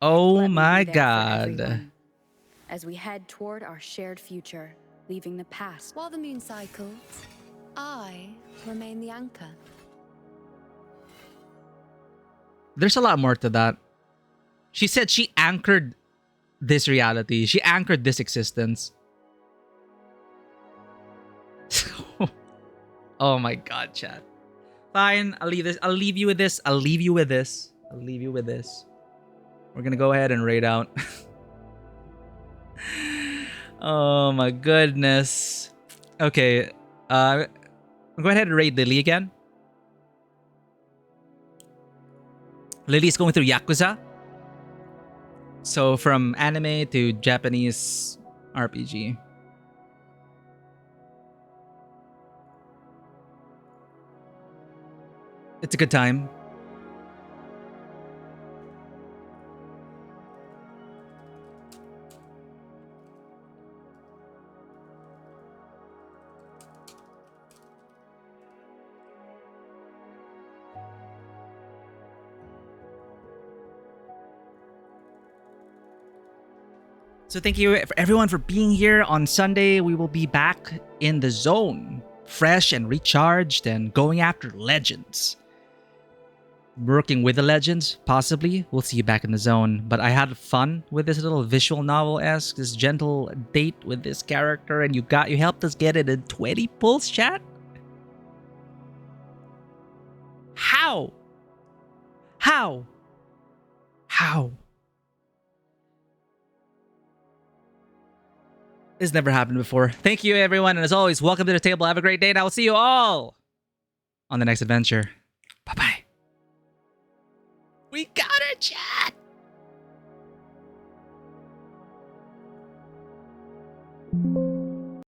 Oh my god. As we head toward our shared future, leaving the past. While the moon cycles, I remain the anchor. There's a lot more to that. She said she anchored this reality. She anchored this existence. Oh my god, chat. Fine, I'll leave this. I'll leave you with this. I'll leave you with this. I'll leave you with this. We're gonna go ahead and raid out. Oh my goodness. Okay. Go ahead and raid Lily again. Lily's going through Yakuza. So from anime to Japanese RPG. It's a good time. So thank you for everyone for being here on Sunday. We will be back in the zone, fresh and recharged and going after legends. Working with the legends, possibly. We'll see you back in the zone. But I had fun with this little visual novel-esque, this gentle date with this character, and you helped us get it in 20 pulls, chat. How? How? How? This never happened before. Thank you, everyone. And as always, welcome to the table. Have a great day. And I will see you all on the next adventure. Bye-bye. We got it, chat.